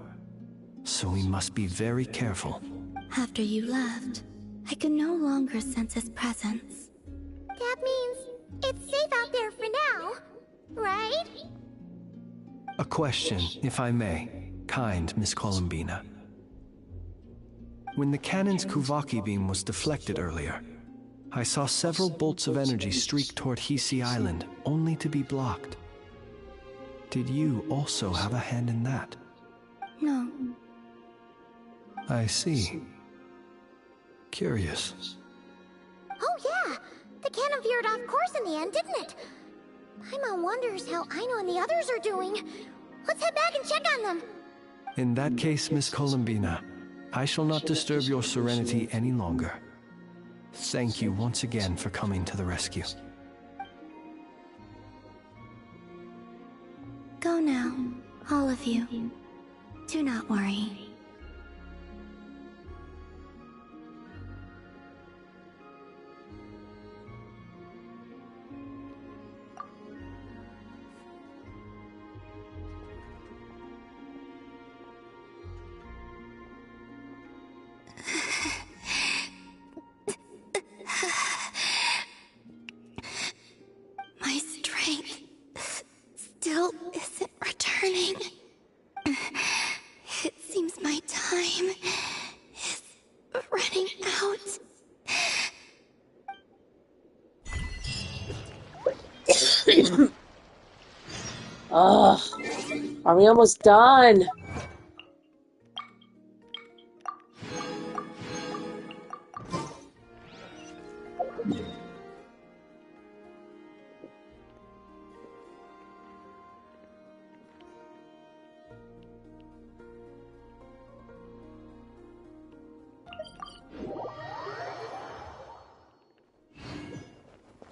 So we must be very careful. After you left, I could no longer sense his presence. That means it's safe out there for now, right? A question, if I may, kind Miss Columbina. When the cannon's Kuvaki beam was deflected earlier, I saw several bolts of energy streak toward Hisi Island, only to be blocked. Did you also have a hand in that? No. I see. Curious. Oh yeah! The cannon veered off course in the end, didn't it? Paimon wonders how Aino and the others are doing. Let's head back and check on them. In that case, Miss Columbina, I shall not disturb your serenity any longer. Thank you once again for coming to the rescue. Go now, all of you. Do not worry. My strength still isn't returning. It seems my time is running out. Ugh. Are we almost done?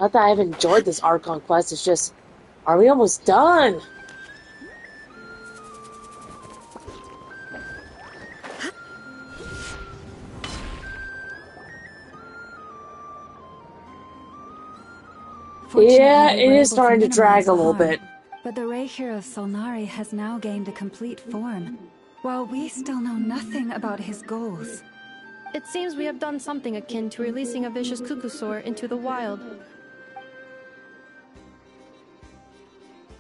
Not that I've enjoyed this Archon quest, it's just, are we almost done? Yeah, it is starting to drag a little bit. But the Ray Hero Solnari has now gained a complete form, while we still know nothing about his goals. It seems we have done something akin to releasing a vicious Kukusaur into the wild.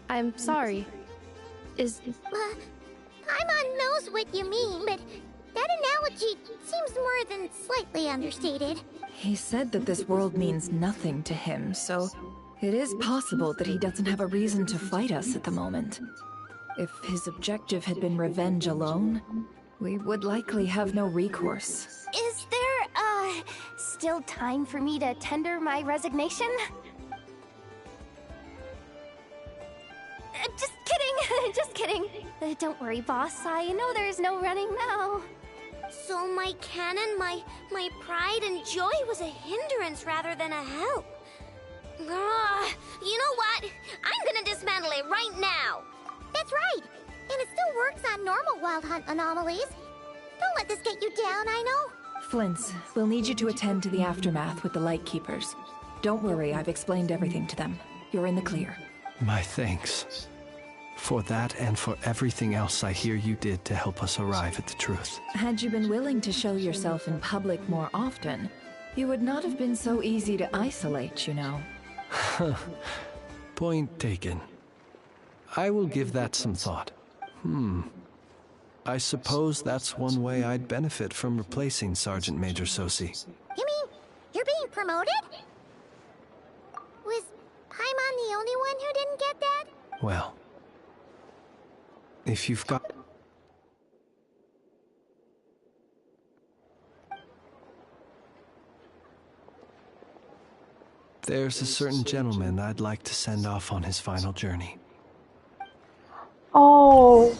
I'm sorry. Paimon knows what you mean, but that analogy seems more than slightly understated. He said that this world means nothing to him, so it is possible that he doesn't have a reason to fight us at the moment. If his objective had been revenge alone, we would likely have no recourse. Is there, still time for me to tender my resignation? Just kidding, just kidding. Don't worry, boss. I know there's no running now. So my cannon, my pride and joy was a hindrance rather than a help. You know what? I'm gonna dismantle it right now. That's right. And it still works on normal Wild Hunt anomalies. Don't let this get you down, I know. Flint's, we'll need you to attend to the aftermath with the Lightkeepers. Don't worry, I've explained everything to them. You're in the clear. My thanks. For that and for everything else I hear you did to help us arrive at the truth. Had you been willing to show yourself in public more often, you would not have been so easy to isolate, you know. Point taken. I will give that some thought. I suppose that's one way I'd benefit from replacing Sergeant Major Sosi. You mean you're being promoted? Was Paimon the only one who didn't get that? Well, if you've got... There's a certain gentleman I'd like to send off on his final journey. Oh.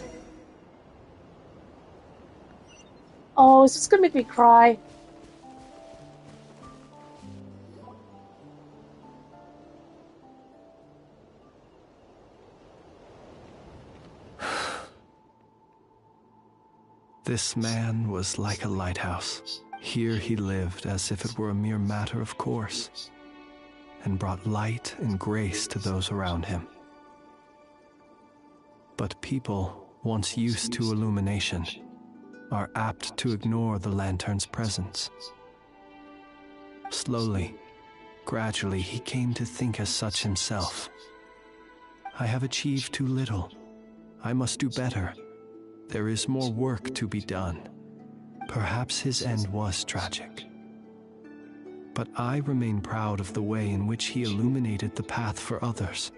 Oh, is this gonna make me cry? This man was like a lighthouse. Here he lived as if it were a mere matter of course, and brought light and grace to those around him. But people, once used to illumination, are apt to ignore the lantern's presence. Slowly, gradually, he came to think as such himself. I have achieved too little. I must do better. There is more work to be done. Perhaps his end was tragic. But I remain proud of the way in which he illuminated the path for others.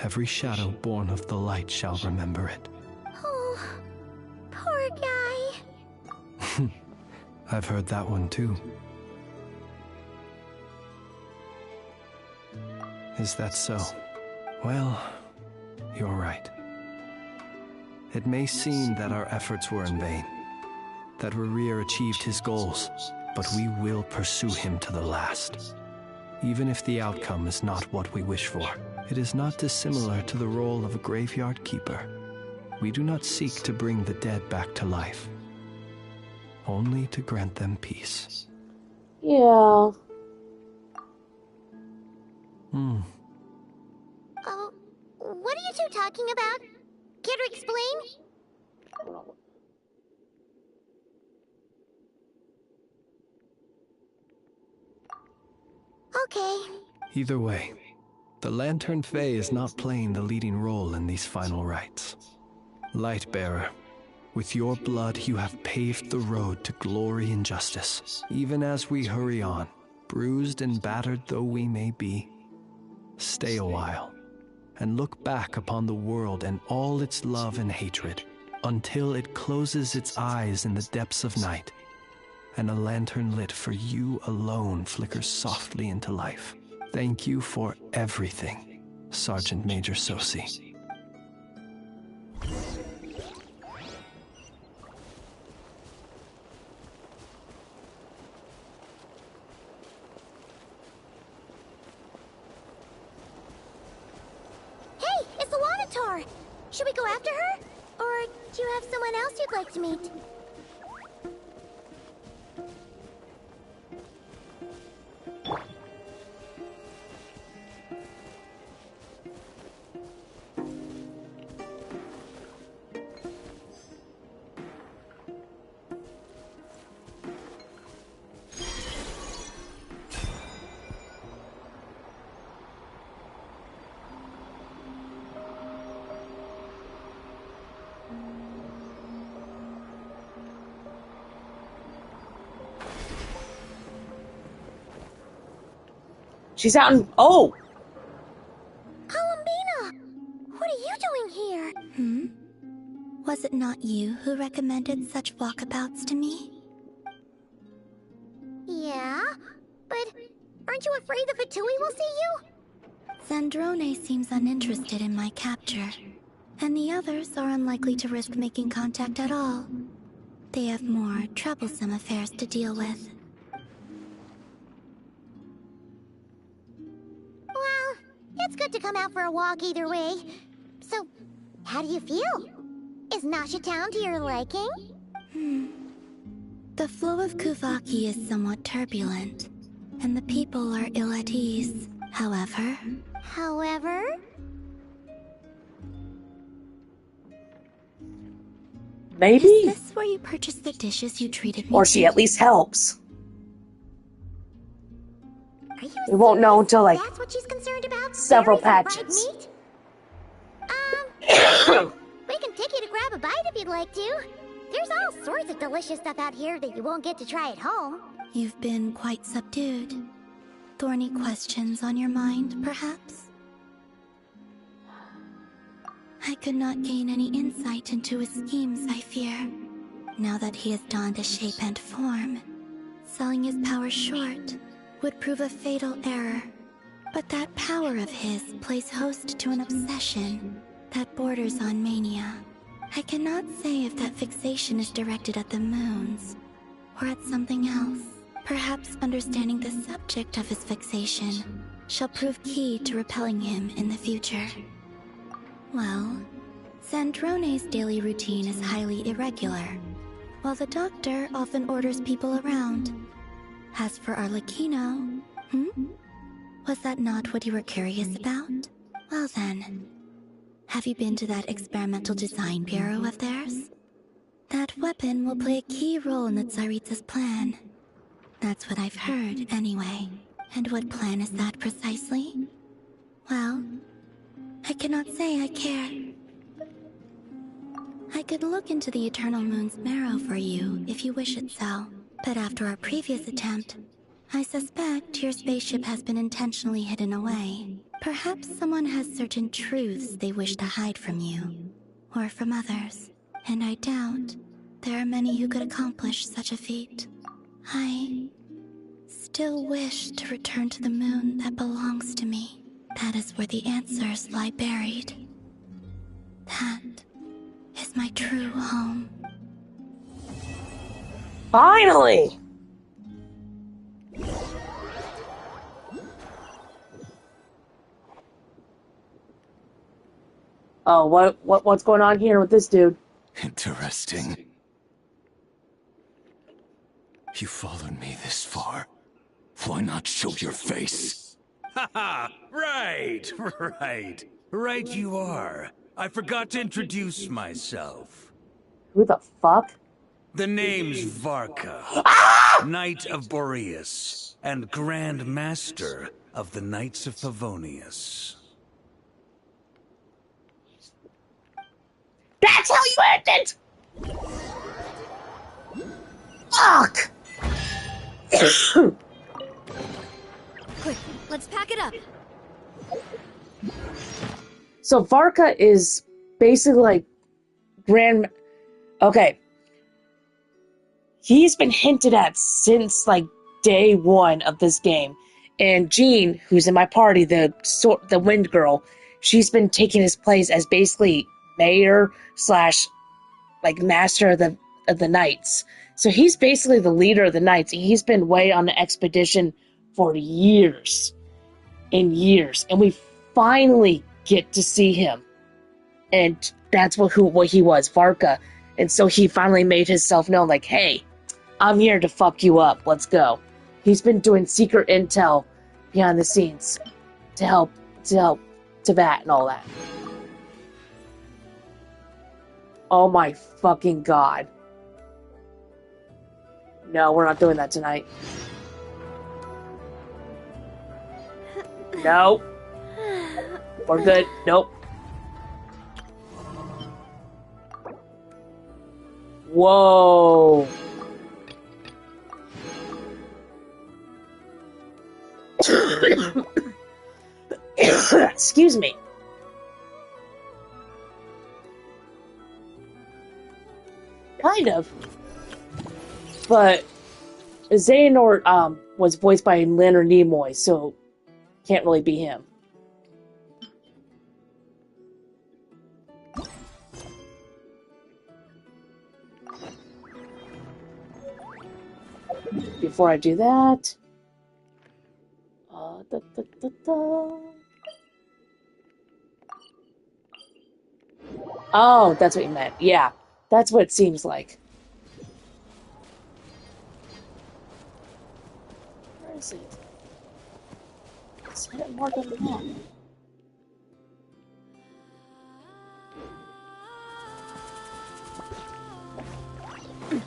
Every shadow born of the light shall remember it. Oh, poor guy. I've heard that one too. Is that so? Well, you're right. It may seem that our efforts were in vain, that Rerir achieved his goals, but we will pursue him to the last. Even if the outcome is not what we wish for, it is not dissimilar to the role of a graveyard keeper. We do not seek to bring the dead back to life, only to grant them peace. Yeah. Oh, what are you two talking about? Care to explain? Okay. Either way, the Lantern Fae is not playing the leading role in these final rites. Lightbearer, with your blood you have paved the road to glory and justice. Even as we hurry on, bruised and battered though we may be, stay a while and look back upon the world and all its love and hatred until it closes its eyes in the depths of night and a lantern lit for you alone flickers softly into life. Thank you for everything, Sergeant Major Sosi. Hey, it's the Lanator! Should we go after her? Or do you have someone else you'd like to meet? She's out in... Oh! Columbina! What are you doing here? Was it not you who recommended such walkabouts to me? Yeah, but aren't you afraid the Fatui will see you? Zandrone seems uninterested in my capture, and the others are unlikely to risk making contact at all. They have more troublesome affairs to deal with. Well, it's good to come out for a walk either way. So, how do you feel? Is Nasha Town to your liking? The flow of Kuvaki is somewhat turbulent, and the people are ill at ease. However... Maybe? Is this where you purchased the dishes you treated me Or she to? at least helps. We won't know until, like, That's what she's concerned about? several Berries and patches. fried meat? We can take you to grab a a bite if you'd like to. There's all sorts of delicious stuff out here that you won't get to try at home. You've been quite subdued. Thorny questions on your mind, perhaps? I could not gain any insight into his schemes, I fear. Now that he has donned a shape and form, selling his power short would prove a fatal error. But that power of his plays host to an obsession that borders on mania. I cannot say if that fixation is directed at the moons or at something else. Perhaps understanding the subject of his fixation shall prove key to repelling him in the future. Well, Zandrone's daily routine is highly irregular, while the doctor often orders people around. As for Arlecchino, was that not what you were curious about? Well then, have you been to that experimental design bureau of theirs? That weapon will play a key role in the Tsaritsa's plan. That's what I've heard, anyway. And what plan is that precisely? Well, I cannot say I care. I could look into the Eternal Moon's marrow for you if you wish it so. But after our previous attempt, I suspect your spaceship has been intentionally hidden away. Perhaps someone has certain truths they wish to hide from you, or from others, and I doubt there are many who could accomplish such a feat. I still wish to return to the moon that belongs to me. That is where the answers lie buried. That is my true home. Finally! Oh, what's going on here with this dude? Interesting. You followed me this far. Why not show your face? Haha! Right! Right you are. I forgot to introduce myself. Who the fuck? The name's Varka, Knight of Boreas, and Grand Master of the Knights of Favonius. That's how you end it! Fuck! Quick, let's pack it up. So Varka is basically like Okay. He's been hinted at since like day one of this game. And Jean, who's in my party, the Wind Girl, she's been taking his place as basically mayor / like master of the knights. So he's basically the leader of the knights. He's been away on the expedition for years and years, and we finally get to see him. And that's what he was, Varka. And so he finally made himself known, like, hey, I'm here to fuck you up. Let's go. He's been doing secret intel behind the scenes to help Teyvat and all that. Oh my fucking god. No, we're not doing that tonight. No. We're good. Nope. Whoa. Excuse me. Kind of. But Xehanort was voiced by Leonard Nimoy, so can't really be him. Before I do that, Oh, that's what you meant. Yeah, that's what it seems like. Where is it? Let's hit it more than that.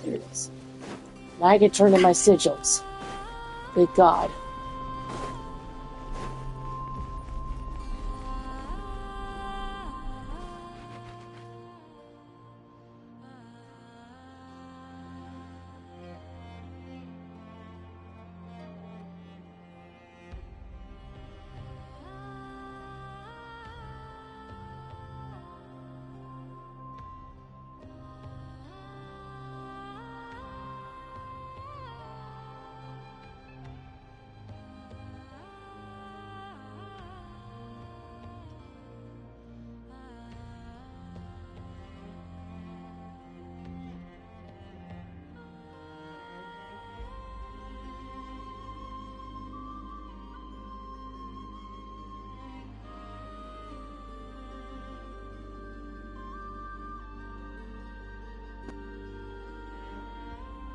There it is. Now I can turn in my sigils. Good God.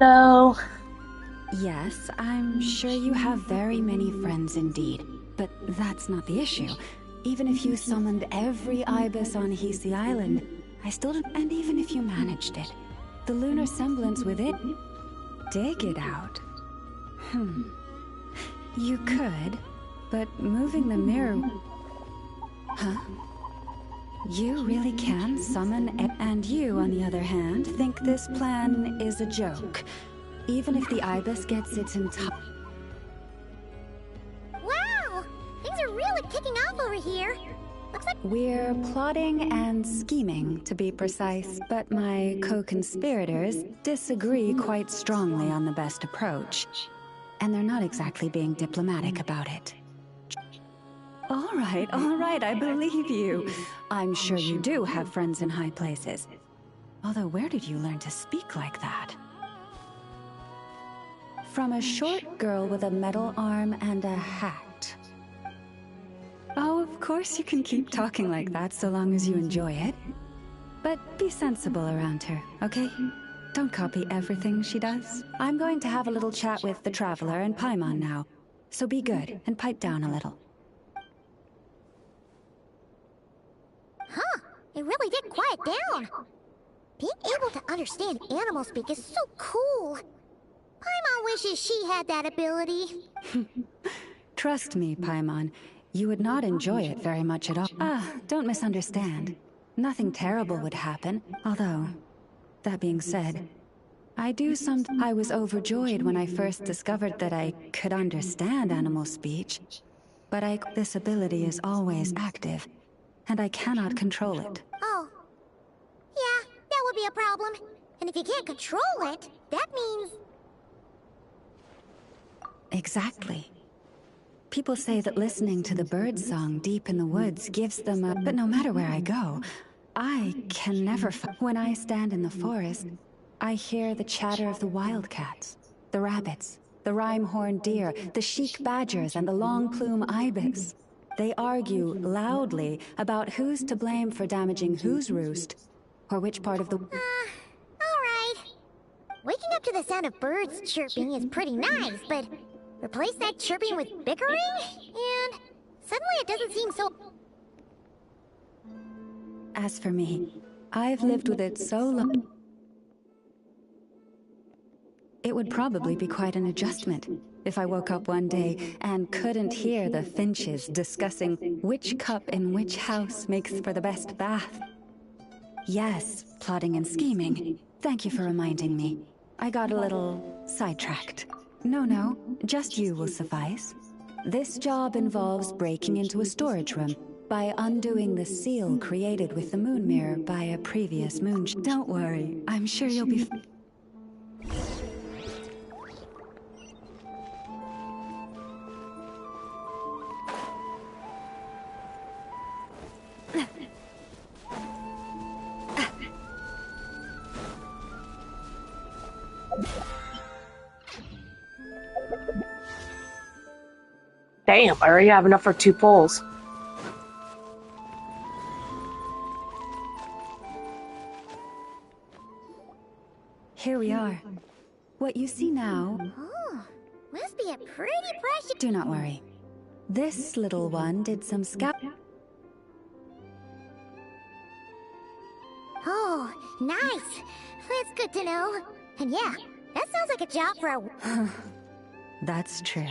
So... Yes, I'm sure you have very many friends indeed. But that's not the issue. Even if you summoned every ibis on Hisi Island, I still don't... And even if you managed it, the lunar semblance with it... Dig it out. You could, but moving the mirror... Huh? You really can summon and you, on the other hand, think this plan is a joke. Even if the ibis gets its entire... Wow! Things are really kicking off over here. Looks like We're plotting and scheming, to be precise, but my co-conspirators disagree quite strongly on the best approach. And they're not exactly being diplomatic about it. All right, I believe you. I'm sure you do have friends in high places. Although, where did you learn to speak like that? From a short girl with a metal arm and a hat. Oh, of course you can keep talking like that so long as you enjoy it. But be sensible around her, okay? Don't copy everything she does. I'm going to have a little chat with the Traveler and Paimon now. So be good and pipe down a little. Huh, it really did quiet down. Being able to understand animal speak is so cool. Paimon wishes she had that ability. Trust me, Paimon, you would not enjoy it very much at all. Don't misunderstand. Nothing terrible would happen, although, that being said, I was overjoyed when I first discovered that I could understand animal speech, but this ability is always active, and I cannot control it. Oh. Yeah, that would be a problem. And if you can't control it, that means... Exactly. People say that listening to the bird song deep in the woods gives them a... But no matter where I go, I can never... When I stand in the forest, I hear the chatter of the wildcats, the rabbits, the rhyme-horned deer, the chic badgers, and the long-plume ibis. They argue loudly about who's to blame for damaging whose roost, or which part of the... alright. Waking up to the sound of birds chirping is pretty nice, but replace that chirping with bickering, and suddenly it doesn't seem so... As for me, I've lived with it so long... It would probably be quite an adjustment if I woke up one day and couldn't hear the finches discussing which cup in which house makes for the best bath. Yes, plotting and scheming. Thank you for reminding me. I got a little sidetracked. No, just you will suffice. This job involves breaking into a storage room by undoing the seal created with the moon mirror by a previous moon... Don't worry, I'm sure you'll be... Damn, I already have enough for 2 poles. Here we are. What you see now... Oh, must be a pretty precious... Do not worry. This little one did some scout... Oh, nice. That's good to know. And yeah, that sounds like a job for a... That's true.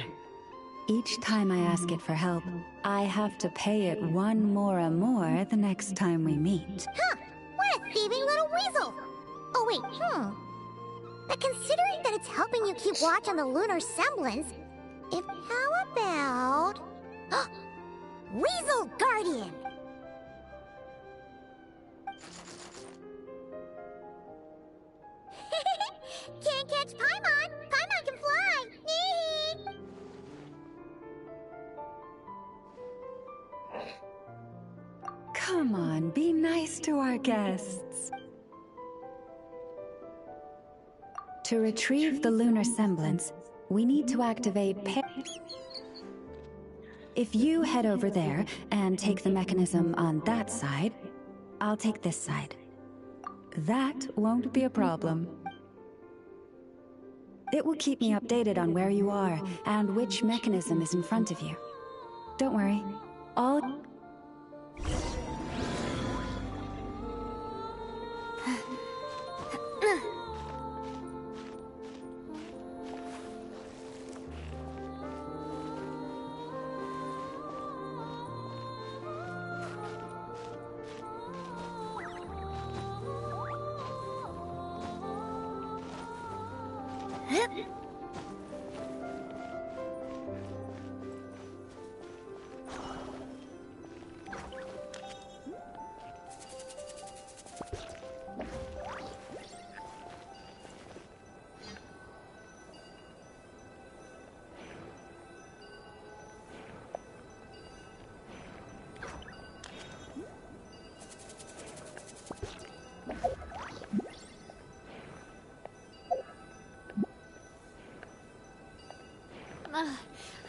Each time I ask it for help, I have to pay it 1 more the next time we meet. Huh, what a thieving little weasel! Oh wait, But considering that it's helping you keep watch on the lunar semblance, how about... Weasel Guardian! Can't catch Paimon! Paimon can fly! Come on, be nice to our guests. To retrieve the lunar semblance, we need to activate If you head over there and take the mechanism on that side, I'll take this side. That won't be a problem. It will keep me updated on where you are and which mechanism is in front of you. Don't worry. All...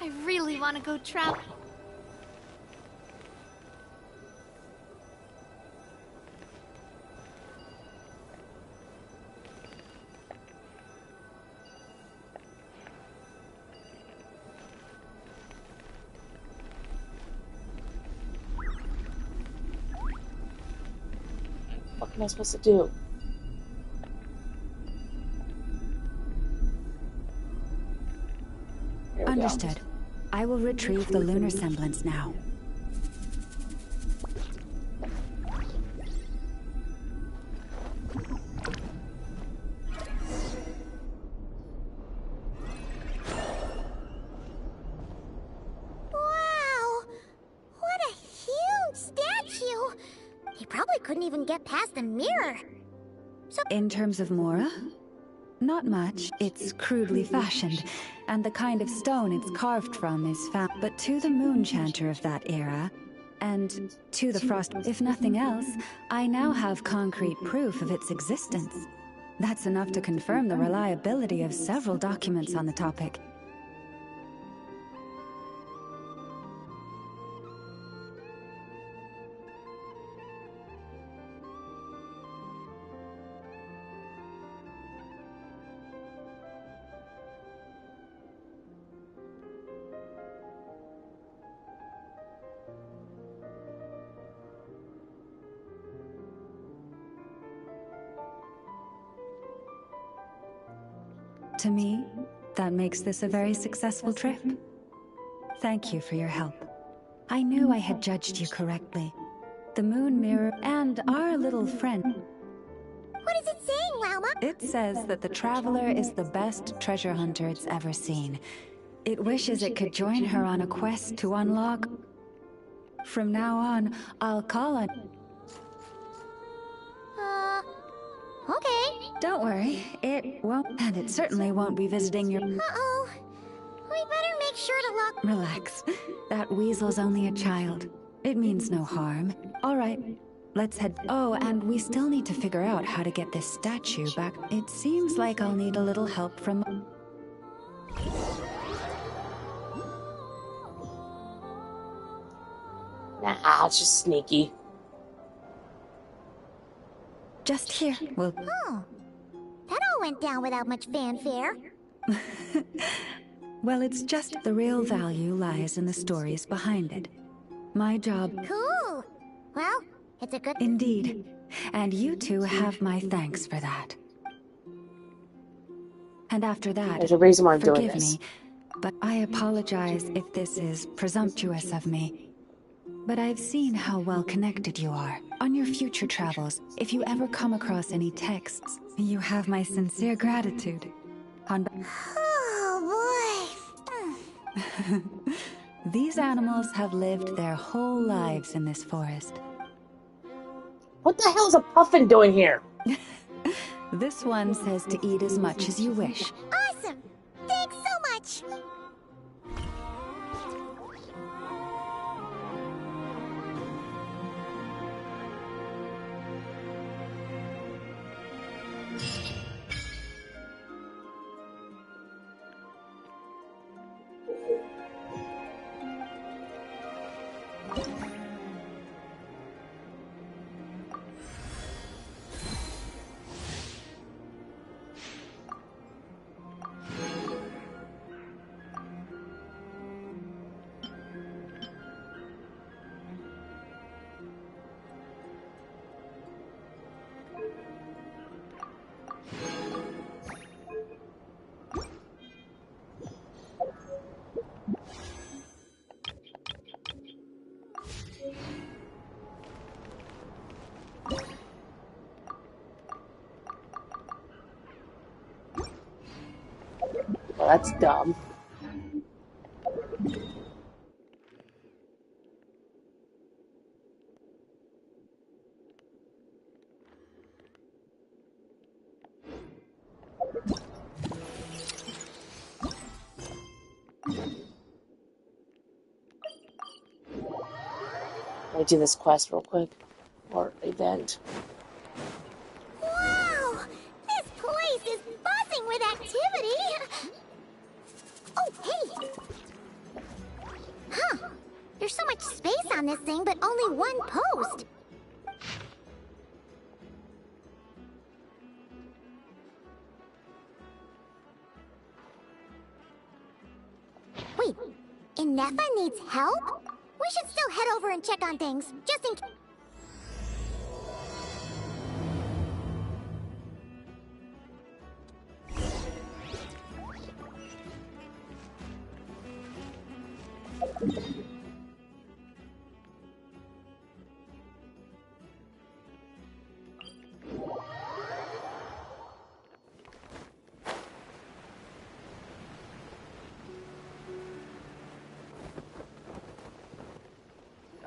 I really want to go travel. What am I supposed to do? Understood. I will retrieve the lunar semblance now. Wow! What a huge statue! He probably couldn't even get past the mirror. In terms of Mora? Not much. It's crudely fashioned, and the kind of stone it's carved from is found. But to the moon chanter of that era, and to the frost, if nothing else, I now have concrete proof of its existence. That's enough to confirm the reliability of several documents on the topic. To me, that makes this a very successful trip. Thank you for your help. I knew I had judged you correctly. The moon mirror and our little friend. What is it saying, Lauma? It says that the Traveler is the best treasure hunter it's ever seen. It wishes it could join her on a quest to unlock... From now on, I'll call on... Okay. Don't worry, it won't, and it certainly won't be visiting your... Uh-oh. We better make sure to lock... Relax. That weasel's only a child. It means no harm. All right, let's head... Oh, and we still need to figure out how to get this statue back. It seems like I'll need a little help from... Nah, it's just sneaky. Just here. We'll... Oh. That all went down without much fanfare. Well, it's just the real value lies in the stories behind it. My job... Cool. Well, it's a good... Indeed. And you two have my thanks for that. And after that, there's a reason why I'm doing forgive this. me, but I apologize if this is presumptuous of me. But I've seen how well connected you are. On your future travels, if you ever come across any texts, you have my sincere gratitude. Oh, boy. These animals have lived their whole lives in this forest. What the hell is a puffin doing here? This one says to eat as much as you wish. Awesome! Thanks so much! Well, that's dumb. Let me do this quest real quick. Or event. Wow! This place is buzzing with activity! Oh, hey! Huh. There's so much space on this thing, but only one post. Wait, Inefa needs help? We should still head over and check on things, just in case.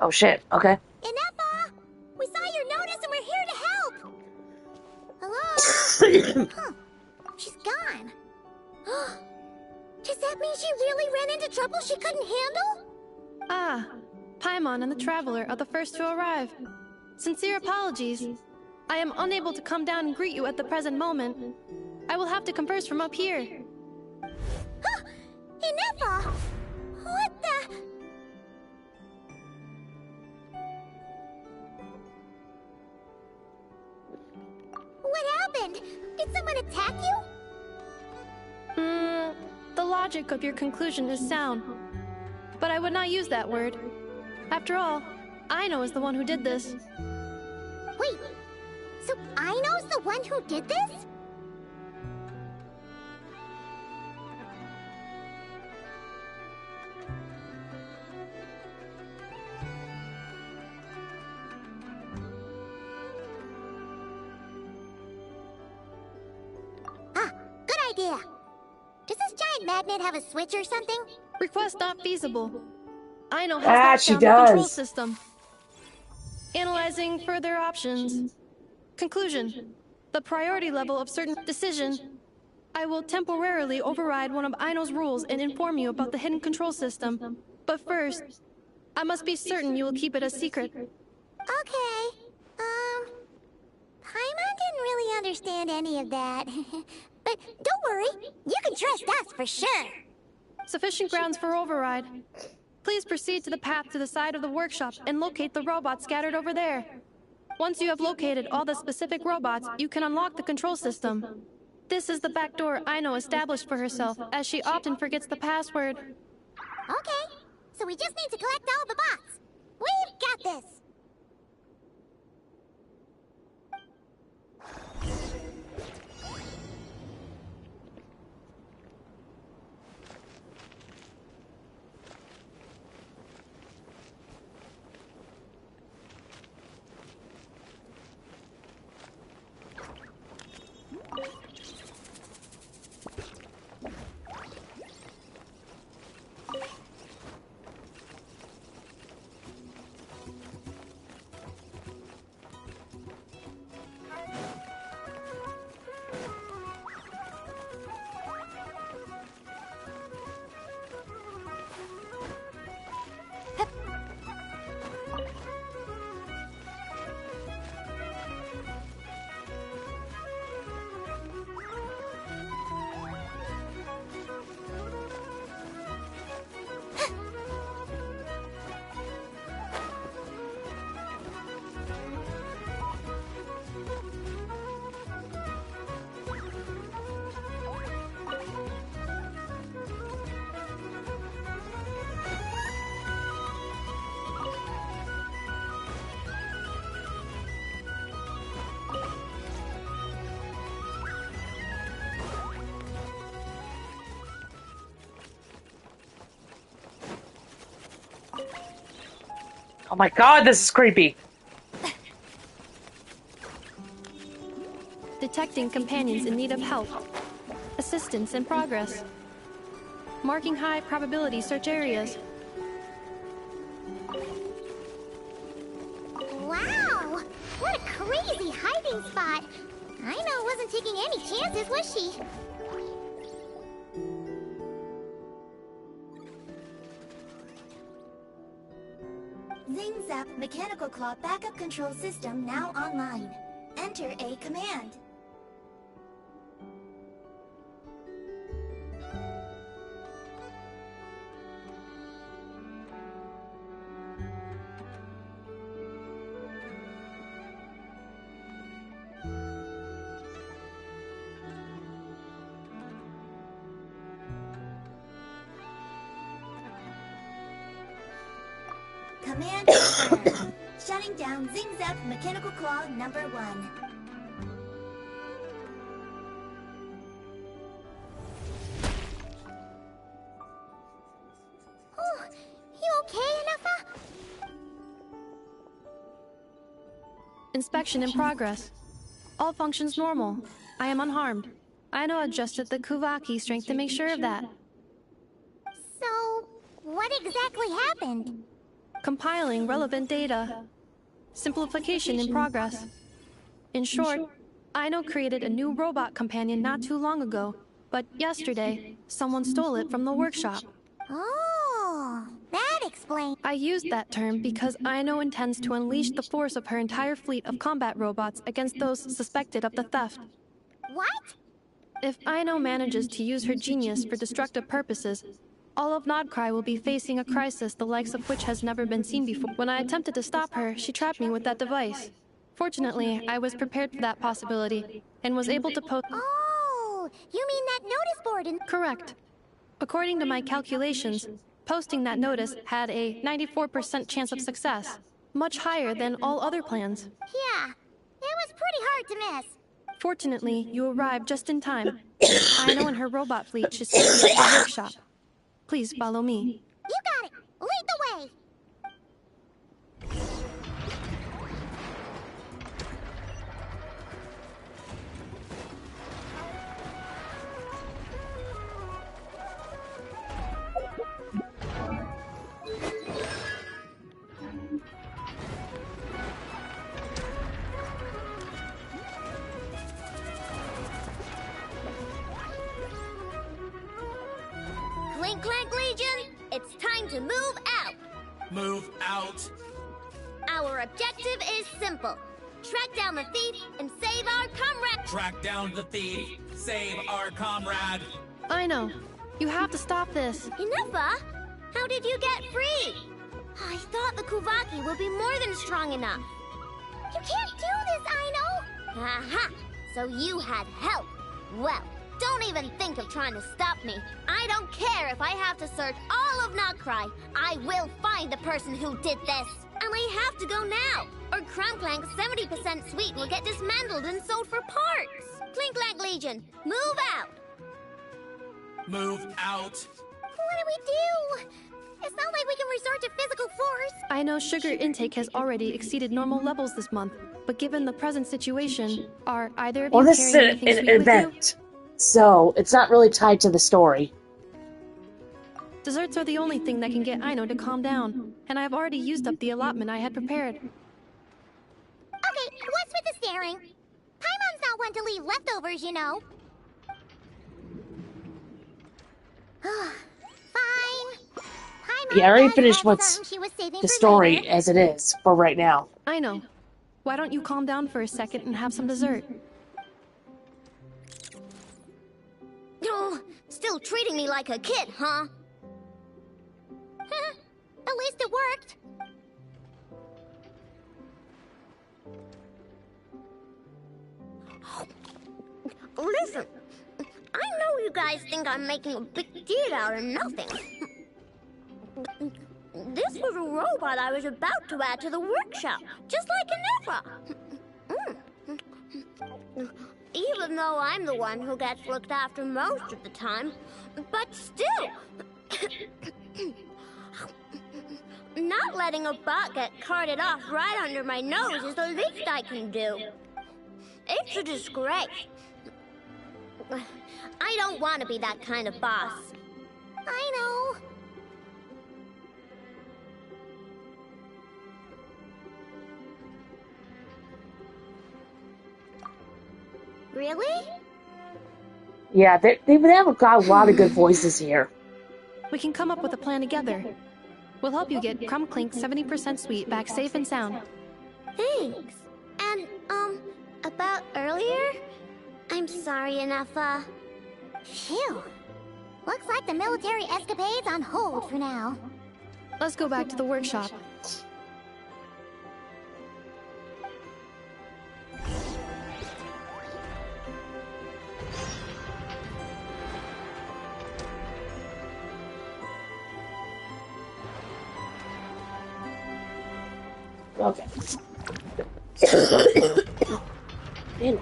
Oh shit, okay. Inefa! We saw your notice and we're here to help! Hello? Huh. She's gone. Does that mean she really ran into trouble she couldn't handle? Ah, Paimon and the Traveler are the first to arrive. Sincere apologies. I am unable to come down and greet you at the present moment. I will have to converse from up here. Inefa! What the... What happened? Did someone attack you? The logic of your conclusion is sound. But I would not use that word. After all, Aino is the one who did this. Wait, so Aino's the one who did this? Ah, good idea. Does this giant magnet have a switch or something? Request not feasible. Aino has she not found the control does. system. Analyzing further options. Conclusion. The priority level of certain decision. I will temporarily override one of Aino's rules and inform you about the hidden control system. But first, I must be certain you will keep it a secret. Okay. Paimon didn't really understand any of that. But don't worry, you can trust us for sure. Sufficient grounds for override. Please proceed to the path to the side of the workshop and locate the robots scattered over there. Once you have located all the specific robots, you can unlock the control system. This is the back door Aino established for herself, as she often forgets the password. Okay, so we just need to collect all the bots. We've got this. Oh my god, this is creepy. Detecting companions in need of help. Assistance in progress. Marking high probability search areas. Wow! What a crazy hiding spot! Aino wasn't taking any chances, was she? Zing Zap Mechanical Claw Backup Control System now online. Enter a command. Command confirmed. Shutting down Zing Zap Mechanical Claw number 1. Oh, you okay, Anafa? Inspection in progress. All functions normal. I am unharmed. Aino adjusted the Kuvaki strength to make sure of that. So, what exactly happened? Compiling relevant data. Simplification in progress. In short, Aino created a new robot companion not too long ago, but yesterday, someone stole it from the workshop. Oh, that explains. I used that term because Aino intends to unleash the force of her entire fleet of combat robots against those suspected of the theft. What? If Aino manages to use her genius for destructive purposes, all of Nodcry will be facing a crisis the likes of which has never been seen before. When I attempted to stop her, she trapped me with that device. Fortunately, I was prepared for that possibility, and was able to post— Oh, you mean that notice board in— Correct. According to my calculations, posting that notice had a 94% chance of success, much higher than all other plans. Yeah, it was pretty hard to miss. Fortunately, you arrived just in time. Aino and her robot fleet should still be at the workshop. Please follow me. You got it! Lead the way! Clink Clank Legion, it's time to move out! Move out! Our objective is simple. Track down the thief and save our comrade! Track down the thief! Save our comrade! Aino, you have to stop this. Inufa? How did you get free? I thought the Kuvaki would be more than strong enough. You can't do this, Aino! Aha! So you had help. Well, don't even think of trying to stop me. I don't care if I have to search all of Nodcry. I will find the person who did this. And I have to go now, or Clanklank's 70% suite will get dismantled and sold for parts. Clink Clank Legion, move out! Move out! What do we do? It's not like we can resort to physical force. I know sugar intake has already exceeded normal levels this month, but given the present situation, are either of you This is carrying anything an sweet with you? event, so it's not really tied to the story. Desserts are the only thing that can get Aino to calm down, and I've already used up the allotment I had prepared. Okay, what's with the staring? Paimon's not one to leave leftovers, you know. Fine. Paimon Yeah, I already does finished have what's some she was saving the for story later. as it is for right now. I know. Why don't you calm down for a second and have some dessert? Oh, still treating me like a kid, huh? At least it worked. Listen, I know you guys think I'm making a big deal out of nothing. This was a robot I was about to add to the workshop, just like an Ephra. Even though I'm the one who gets looked after most of the time, but still. Not letting a bot get carted off right under my nose is the least I can do. It's a disgrace. I don't want to be that kind of boss. I know. Really? Yeah, they have got a lot of good voices here. We can come up with a plan together. We'll help you get Crumb Clink's 70% sweet back safe and sound. Thanks. And, about earlier? I'm sorry, Anafa. Phew. Looks like the military escapade's on hold for now. Let's go back to the workshop. Okay. Anyway.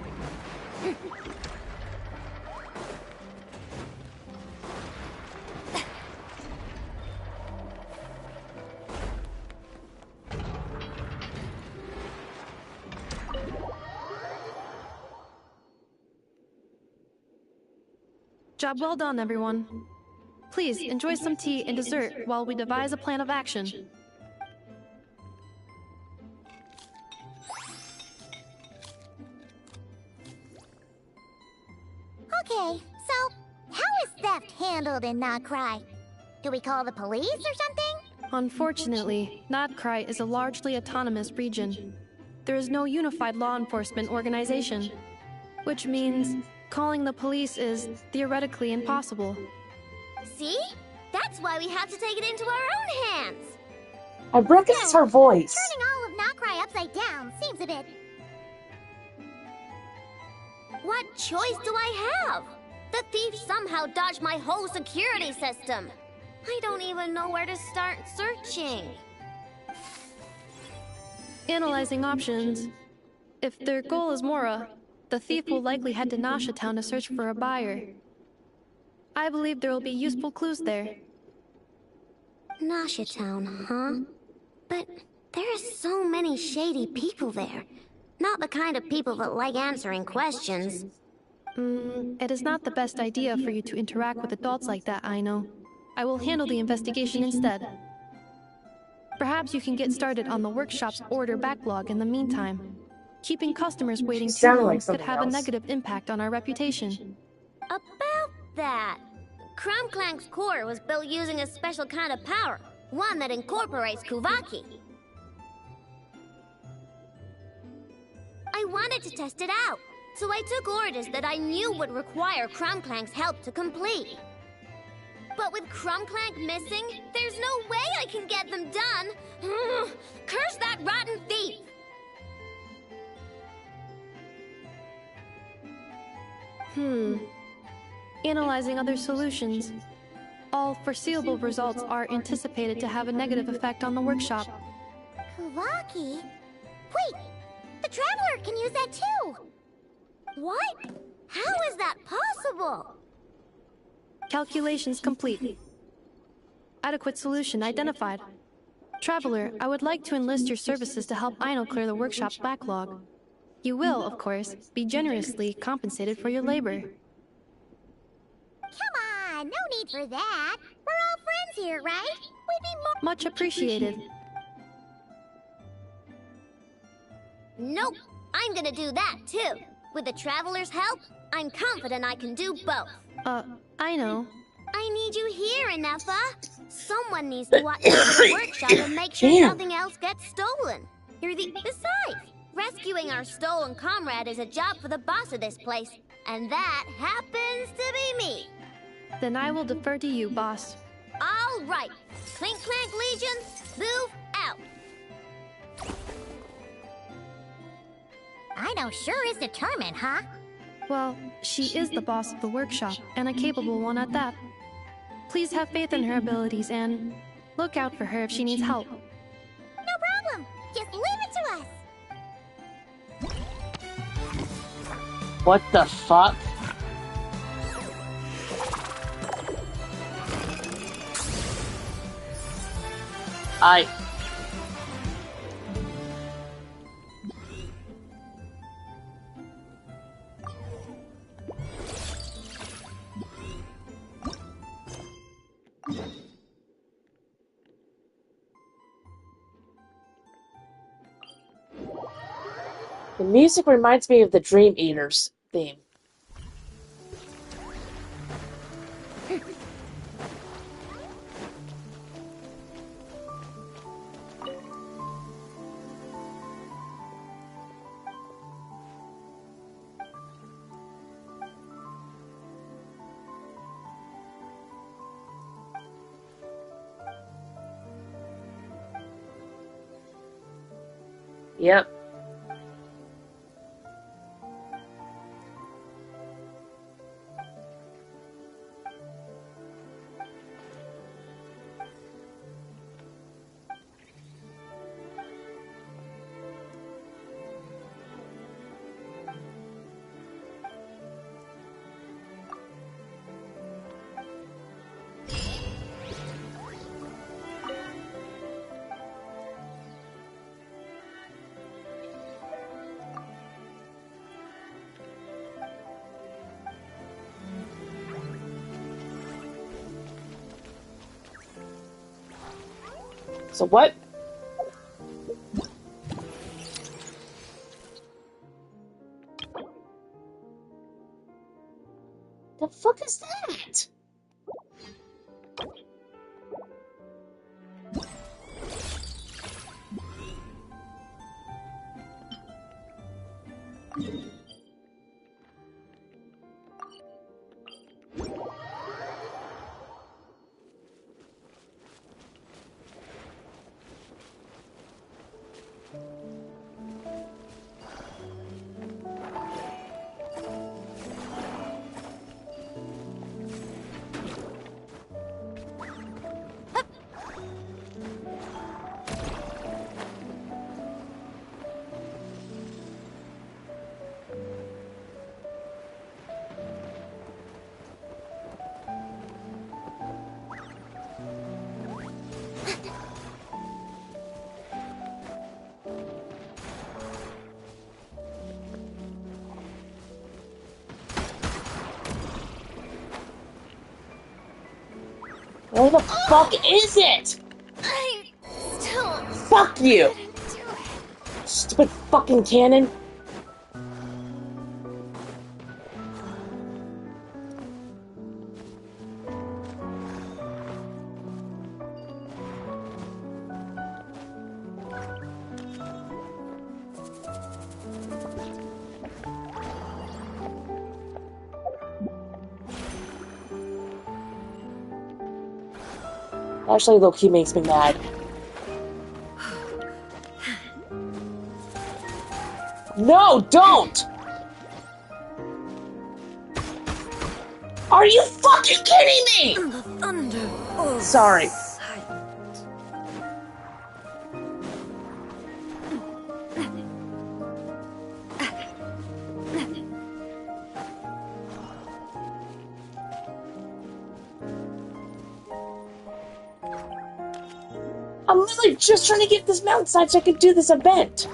Job well done, everyone. Please, enjoy some tea and dessert while we devise a plan of action. Okay, so how is theft handled in Notcry? Do we call the police or something? Unfortunately, Notcry is a largely autonomous region. There is no unified law enforcement organization, which means calling the police is theoretically impossible. See? That's why we have to take it into our own hands. I recognize her voice. Turning all of Notcry upside down seems a bit... What choice do I have? The thief somehow dodged my whole security system. I don't even know where to start searching. Analyzing options. If their goal is Mora, the thief will likely head to Nasha Town to search for a buyer. I believe there will be useful clues there. Nasha Town, huh? But there are so many shady people there. Not the kind of people that like answering questions. It is not the best idea for you to interact with adults like that, I know. I will handle the investigation instead. Perhaps you can get started on the workshop's order backlog in the meantime. Keeping customers waiting too long could have a negative impact on our reputation. About that, Crumclank's core was built using a special kind of power, one that incorporates Kuvaki. I wanted to test it out, so I took orders that I knew would require Crumclank's help to complete. But with Crumclank missing, there's no way I can get them done! Curse that rotten thief! Analyzing other solutions. All foreseeable results are anticipated to have a negative effect on the workshop. Kuvaki? Wait! The Traveler can use that too! What? How is that possible? Calculations complete. Adequate solution identified. Traveler, I would like to enlist your services to help Aino clear the workshop's backlog. You will, of course, be generously compensated for your labor. Come on, no need for that. We're all friends here, right? We'd be more... Much appreciated. Nope, I'm gonna do that too. With the Traveler's help, I'm confident I can do both. I know. I need you here, Anafa. Someone needs to watch over the workshop and make sure nothing else gets stolen. Besides, rescuing our stolen comrade is a job for the boss of this place, and that happens to be me. Then I will defer to you, boss. All right, Clink Clank Legion, move out. Aino sure is determined, huh? Well, she is the boss of the workshop, and a capable one at that. Please have faith in her abilities and look out for her if she needs help. No problem. Just leave it to us. What the fuck? The music reminds me of the Dream Eaters theme. Yep. So what? The fuck is that? Where the fuck is it? I still Fuck you! Stupid fucking cannon. Actually, low-key makes me mad. No, don't! Are you fucking kidding me? The thunder. Sorry. I'm literally just trying to get this mountainside so I can do this event.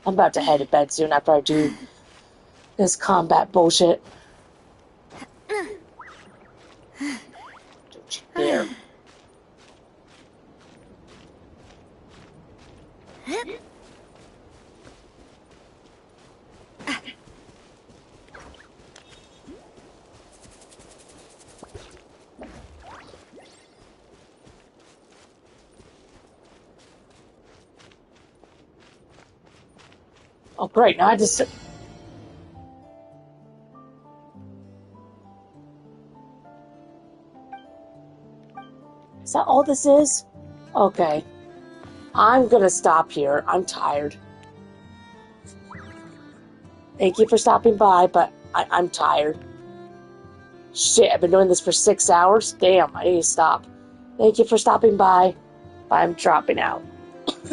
I'm about to head to bed soon after I do this combat bullshit. Don't you dare. Oh, great. Now I just... Is that all this is? Okay. I'm gonna stop here. I'm tired. Thank you for stopping by, but I'm tired. Shit, I've been doing this for 6 hours? Damn, I need to stop. Thank you for stopping by. Bye. I'm dropping out.